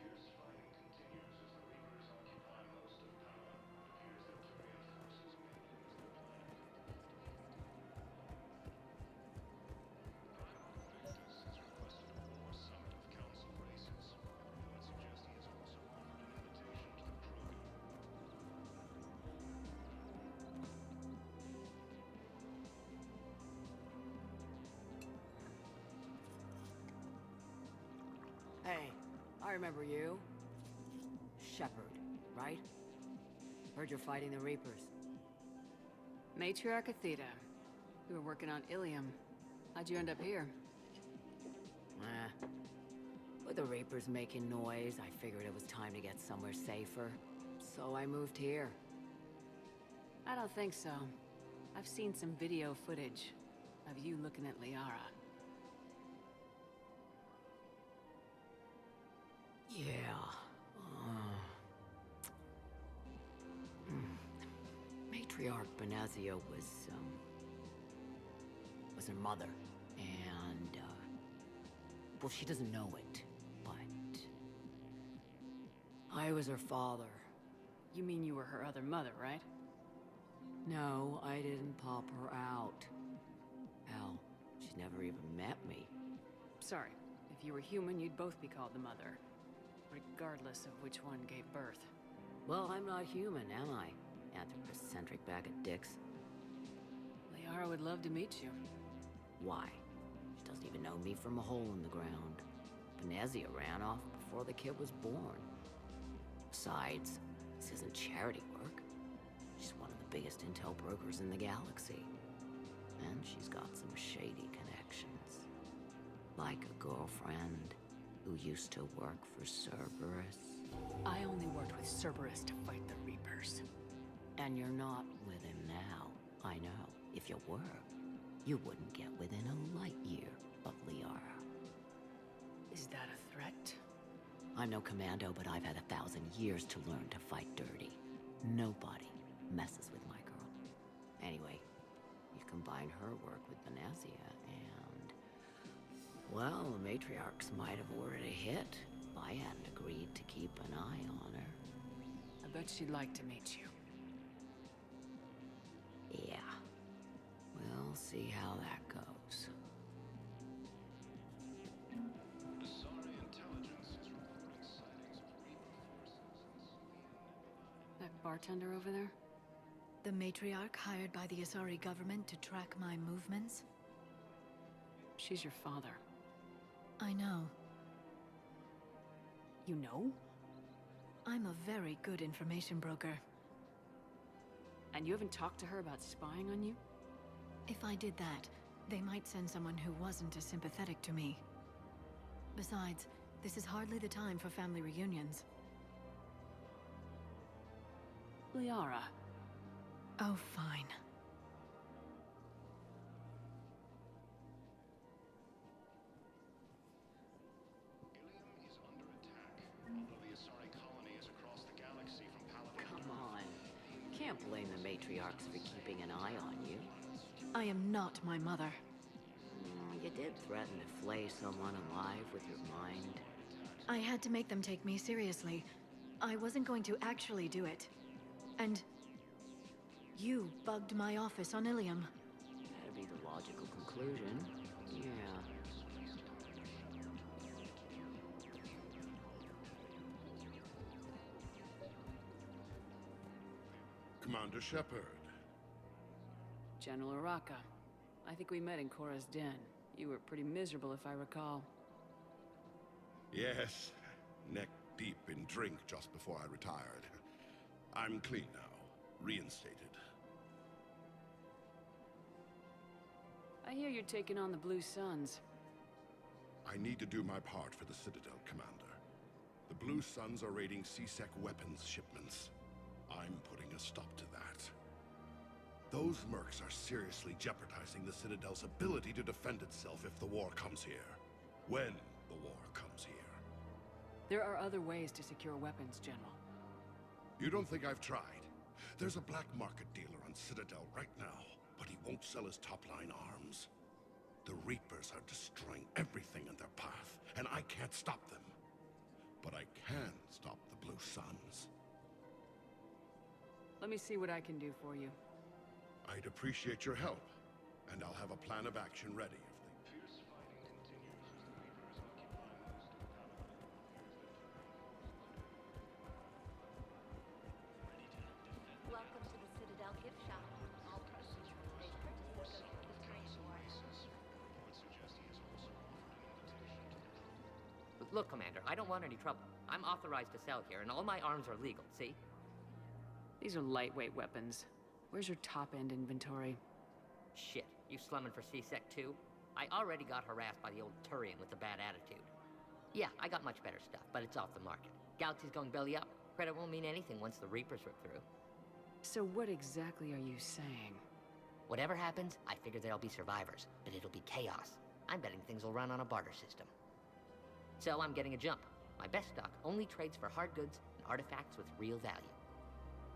[SPEAKER 23] Fierce fighting continues as the Reapers occupy most of Paragon. It appears that Tyrian forces may lose their plan. Paragon Victus has requested a war summit of council races. I would suggest he has also offered an invitation to the Krogan.
[SPEAKER 22] Hey, I remember you. Shepard, right? Heard you're fighting the Reapers.
[SPEAKER 4] Matriarch Athena. We were working on Ilium. How'd you end up here?
[SPEAKER 22] With the Reapers making noise, I figured it was time to get somewhere safer. So I moved here.
[SPEAKER 4] I don't think so. I've seen some video footage of you looking at Liara.
[SPEAKER 22] Yeah. Matriarch Benazio was her mother. And, well, she doesn't know it, but I was her father.
[SPEAKER 4] You mean you were her other mother, right?
[SPEAKER 22] No, I didn't pop her out. Hell, She's never even met me.
[SPEAKER 4] Sorry. If you were human, you'd both be called the mother. Regardless of which one gave birth.
[SPEAKER 22] Well, I'm not human, am I? Anthropocentric bag of dicks.
[SPEAKER 4] Liara would love to meet you.
[SPEAKER 22] Why? She doesn't even know me from a hole in the ground. Venezia ran off before the kid was born. Besides, this isn't charity work. She's one of the biggest intel brokers in the galaxy. And she's got some shady connections. Like a girlfriend who used to work for Cerberus.
[SPEAKER 4] I only worked with Cerberus to fight the Reapers.
[SPEAKER 22] And you're not with him now. I know. If you were, you wouldn't get within a light year of Liara.
[SPEAKER 4] Is that a threat?
[SPEAKER 22] I'm no commando, but I've had 1,000 years to learn to fight dirty. Nobody messes with my girl. Anyway, you combine her work with Venezia and... well, the matriarchs might have ordered a hit if I hadn't agreed to keep an eye on her.
[SPEAKER 4] I bet she'd like to meet you.
[SPEAKER 22] Yeah. We'll see how that goes.
[SPEAKER 23] Asari intelligence is reporting sightings of Reaper forces.
[SPEAKER 4] That bartender over there?
[SPEAKER 1] The matriarch hired by the Asari government to track my movements?
[SPEAKER 4] She's your father.
[SPEAKER 1] I know.
[SPEAKER 4] You know?
[SPEAKER 1] I'm a very good information broker.
[SPEAKER 4] And you haven't talked to her about spying on you?
[SPEAKER 1] If I did that, they might send someone who wasn't as sympathetic to me. Besides, this is hardly the time for family reunions.
[SPEAKER 4] Liara.
[SPEAKER 1] Oh, fine.
[SPEAKER 23] Ilium is under attack, although the Asari colony is across the galaxy from Paragon.
[SPEAKER 22] Come on. Can't blame the matriarchs for keeping an eye on you.
[SPEAKER 1] I am not my mother.
[SPEAKER 22] You did threaten to flay someone alive with your mind.
[SPEAKER 1] I had to make them take me seriously. I wasn't going to actually do it. And... you bugged my office on Ilium.
[SPEAKER 22] That'd be the logical conclusion. Yeah.
[SPEAKER 17] Commander Shepard.
[SPEAKER 4] General Araka. I think we met in Korra's den. You were pretty miserable, if I recall.
[SPEAKER 2] Yes. Neck deep in drink just before I retired. I'm clean now. Reinstated.
[SPEAKER 4] I hear you're taking on the Blue Suns.
[SPEAKER 2] I need to do my part for the Citadel, Commander. The Blue Suns are raiding C-Sec weapons shipments. I'm putting a stop to that. Those mercs are seriously jeopardizing the Citadel's ability to defend itself if the war comes here. When the war comes here.
[SPEAKER 4] There are other ways to secure weapons, General.
[SPEAKER 2] You don't think I've tried? There's a black market dealer on Citadel right now, but he won't sell his top-line arms. The Reapers are destroying everything in their path, and I can't stop them. But I can stop the Blue Suns.
[SPEAKER 4] Let me see what I can do for you.
[SPEAKER 2] I'd appreciate your help, and I'll have a plan of action ready if they...
[SPEAKER 23] Fierce fighting continues as the Reapers occupy most of Paragon.
[SPEAKER 10] Welcome to the Citadel gift shop. All proceeds from today's purchases go to the Korean War.
[SPEAKER 23] Reports suggest he has also offered an invitation to the
[SPEAKER 7] Look, Commander, I don't want any trouble. I'm authorized to sell here, and all my arms are legal, see?
[SPEAKER 4] These are lightweight weapons. Where's your top-end inventory?
[SPEAKER 7] Shit, you slumming for C-Sec too? I already got harassed by the old Turian with the bad attitude. Yeah, I got much better stuff, but it's off the market. Galaxy's going belly up. Credit won't mean anything once the Reapers rip through.
[SPEAKER 4] So what exactly are you saying?
[SPEAKER 7] Whatever happens, I figure there'll be survivors, but it'll be chaos. I'm betting things will run on a barter system. So I'm getting a jump. My best stock only trades for hard goods and artifacts with real value.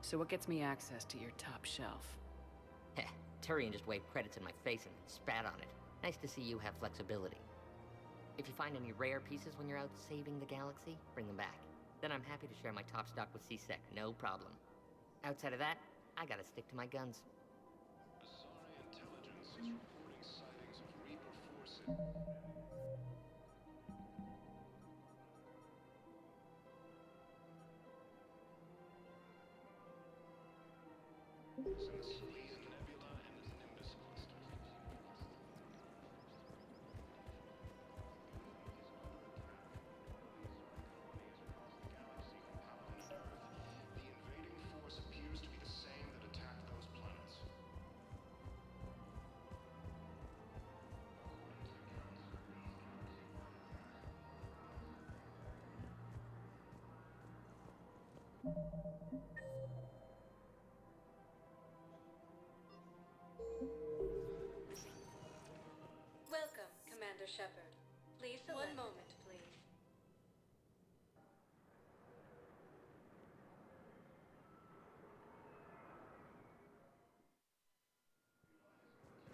[SPEAKER 4] So what gets me access to your top shelf?
[SPEAKER 7] Heh, Turian just waved credits in my face and spat on it. Nice to see you have flexibility. If you find any rare pieces when you're out saving the galaxy, bring them back. Then I'm happy to share my top stock with C-Sec, no problem. Outside of that, I gotta stick to my guns.
[SPEAKER 23] Asari intelligence is reporting sightings of Reaper
[SPEAKER 5] Welcome, Commander Shepard. Please select. One moment, please.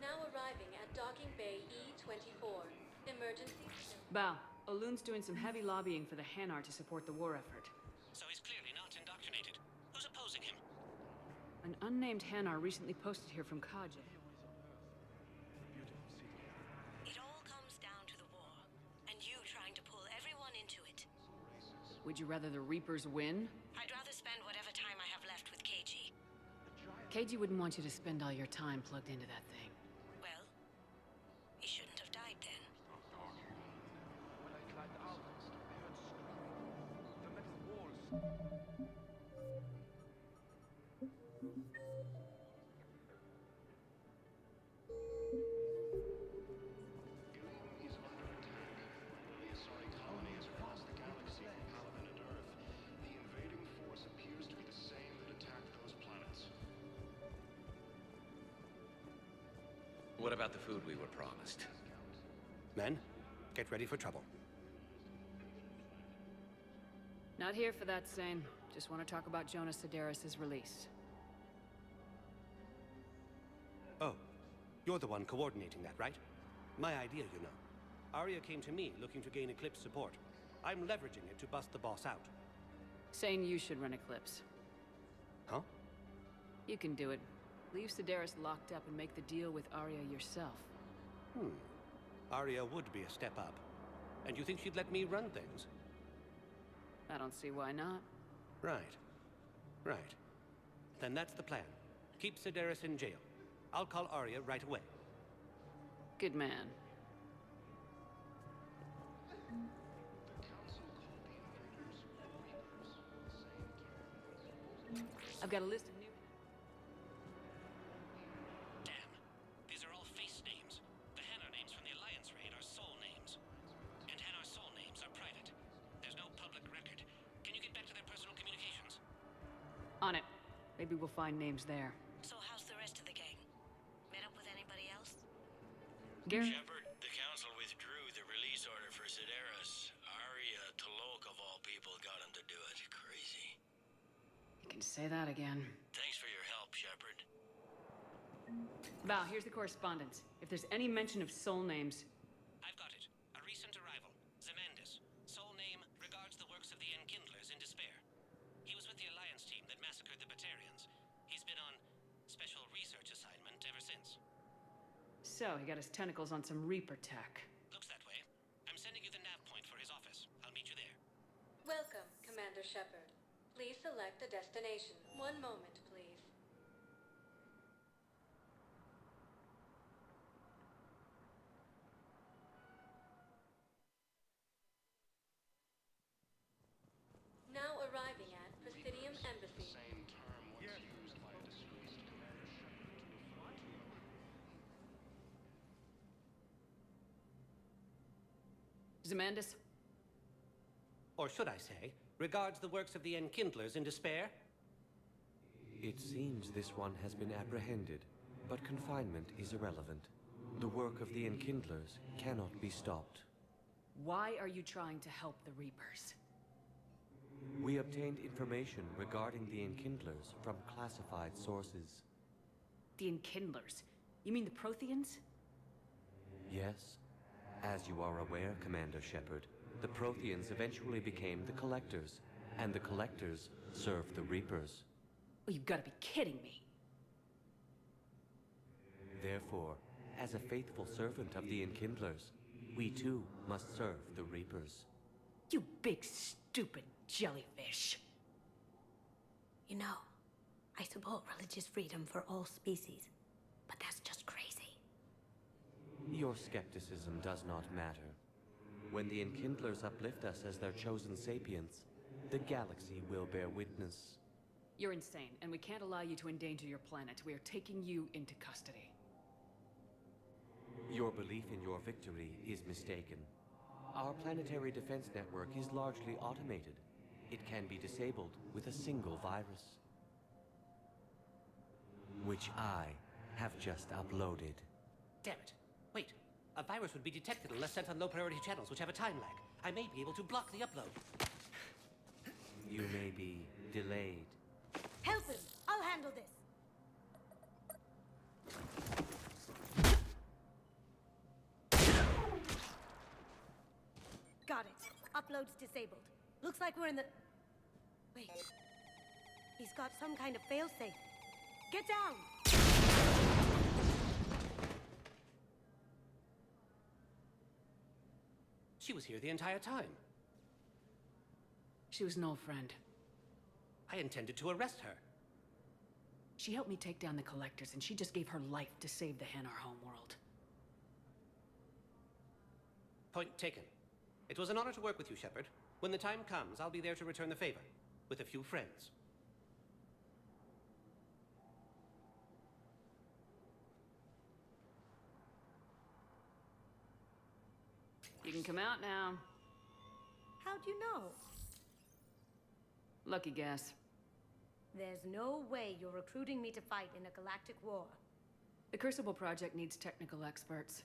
[SPEAKER 5] Now arriving at Docking Bay E-24. Emergency.
[SPEAKER 4] Bao, Olun's doing some heavy lobbying for the Hanar to support the war effort.
[SPEAKER 14] So he's clearly not indoctrinated. Who's opposing him?
[SPEAKER 4] An unnamed Hanar recently posted here from Kaja.
[SPEAKER 19] It all comes down to the war, and you trying to pull everyone into it.
[SPEAKER 4] Would you rather the Reapers win?
[SPEAKER 19] I'd rather spend whatever time I have left with KG.
[SPEAKER 4] KG wouldn't want you to spend all your time plugged into that thing.
[SPEAKER 19] Well, he shouldn't have died then.
[SPEAKER 23] Colonies across the galaxy, Paragon and Earth. The invading force appears to be the same that attacked those planets.
[SPEAKER 6] What about the food we were promised?
[SPEAKER 21] Men, get ready for trouble.
[SPEAKER 4] Not here for that, Sane. Just want to talk about Jonas Sedaris' release.
[SPEAKER 21] Oh, you're the one coordinating that, right? My idea, you know. Arya came to me looking to gain Eclipse support. I'm leveraging it to bust the boss out.
[SPEAKER 4] Saying you should run Eclipse.
[SPEAKER 21] Huh?
[SPEAKER 4] You can do it. Leave Sedaris locked up and make the deal with Arya yourself.
[SPEAKER 21] Arya would be a step up. And you think she'd let me run things?
[SPEAKER 4] I don't see why not.
[SPEAKER 21] Right. Right. Then that's the plan. Keep Sedaris in jail. I'll call Arya right away.
[SPEAKER 4] Good man. I've got a list of new...
[SPEAKER 14] Damn. These are all face names. The Hanar names from the Alliance raid are soul names. And Hanar soul names are private. There's no public record. Can you get back to their personal communications?
[SPEAKER 4] On it. Maybe we'll find names there.
[SPEAKER 19] So how's the rest of the gang? Met up with anybody else?
[SPEAKER 11] Shepard, the Council withdrew the release order for Sedaris. Arya Talok, of all people, got him to do it. Crazy.
[SPEAKER 4] You can say that again.
[SPEAKER 11] Thanks for your help, Shepard.
[SPEAKER 4] Val, here's the correspondence. If there's any mention of soul names...
[SPEAKER 14] I've got it. A recent arrival. Zemandis. Soul name regards the works of the Enkindlers in despair. He was with the Alliance team that massacred the Batarians. He's been on special research assignment ever since.
[SPEAKER 4] So, he got his tentacles on some Reaper tech.
[SPEAKER 14] Looks that way. I'm sending you the nav point for his office. I'll meet you there.
[SPEAKER 5] Welcome, Commander Shepard. Please select a destination. One moment, please. Now arriving at Presidium Embassy.
[SPEAKER 23] Same term once used by deceased Commander Shepard to refer to.
[SPEAKER 4] Zemandis?
[SPEAKER 21] Or should I say, regards the works of the Enkindlers in despair?
[SPEAKER 18] It seems this one has been apprehended, but confinement is irrelevant. The work of the Enkindlers cannot be stopped.
[SPEAKER 4] Why are you trying to help the Reapers?
[SPEAKER 18] We obtained information regarding the Enkindlers from classified sources.
[SPEAKER 4] The Enkindlers? You mean the Protheans?
[SPEAKER 18] Yes. As you are aware, Commander Shepard, the Protheans eventually became the Collectors, and the Collectors served the Reapers.
[SPEAKER 4] Oh, you've got to be kidding me.
[SPEAKER 18] Therefore, as a faithful servant of the Enkindlers, We too must serve the Reapers.
[SPEAKER 19] You big, stupid jellyfish. You know, I support religious freedom for all species, but that's just crazy.
[SPEAKER 18] Your skepticism does not matter. When the Enkindlers uplift us as their chosen sapients, the galaxy will bear witness.
[SPEAKER 4] You're insane, and we can't allow you to endanger your planet. We are taking you into custody.
[SPEAKER 18] Your belief in your victory is mistaken. Our planetary defense network is largely automated. It can be disabled with a single virus, which I have just uploaded.
[SPEAKER 21] Damn it. Wait. A virus would be detected unless sent on low-priority channels, which have a time lag. I may be able to block the upload.
[SPEAKER 18] You may be delayed.
[SPEAKER 19] Help him! I'll handle this! Got it. Upload's disabled. Looks like we're in the... Wait. He's got some kind of failsafe. Get down!
[SPEAKER 21] She was here the entire time.
[SPEAKER 4] She was an old friend.
[SPEAKER 21] I intended to arrest her.
[SPEAKER 4] She helped me take down the Collectors, and she just gave her life to save the Hanar homeworld.
[SPEAKER 21] Point taken. It was an honor to work with you, Shepard. When the time comes, I'll be there to return the favor. With a few friends.
[SPEAKER 4] You can come out now.
[SPEAKER 19] How'd you know?
[SPEAKER 4] Lucky guess.
[SPEAKER 19] There's no way you're recruiting me to fight in a galactic war.
[SPEAKER 4] The Crucible Project needs technical experts.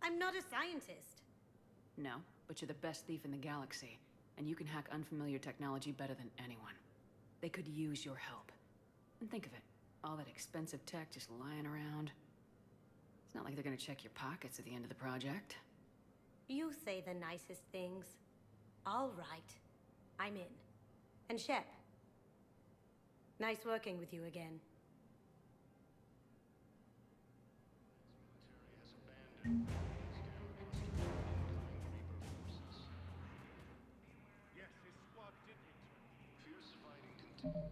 [SPEAKER 19] I'm not a scientist.
[SPEAKER 4] No, but you're the best thief in the galaxy, and you can hack unfamiliar technology better than anyone. They could use your help. And think of it, all that expensive tech just lying around. It's not like they're gonna check your pockets at the end of the project.
[SPEAKER 19] You say the nicest things. All right. I'm in. And Shep. Nice working with you again.
[SPEAKER 23] Yes, his squad did enter. Fierce fighting continued.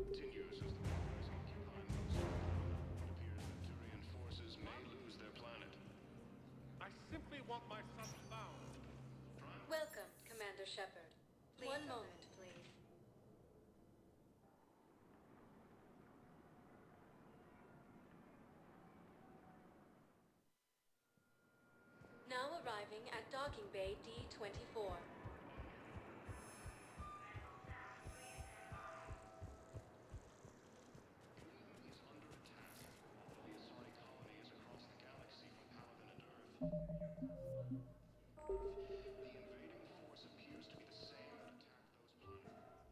[SPEAKER 23] Continues as the Reapers occupy most of the planet. It appears that Turian forces may lose their planet. I simply want my son found.
[SPEAKER 5] Welcome, Commander Shepard. One moment, please. Now arriving at Docking Bay D-24.
[SPEAKER 23] The invading force appears to be the same that attacked those planets.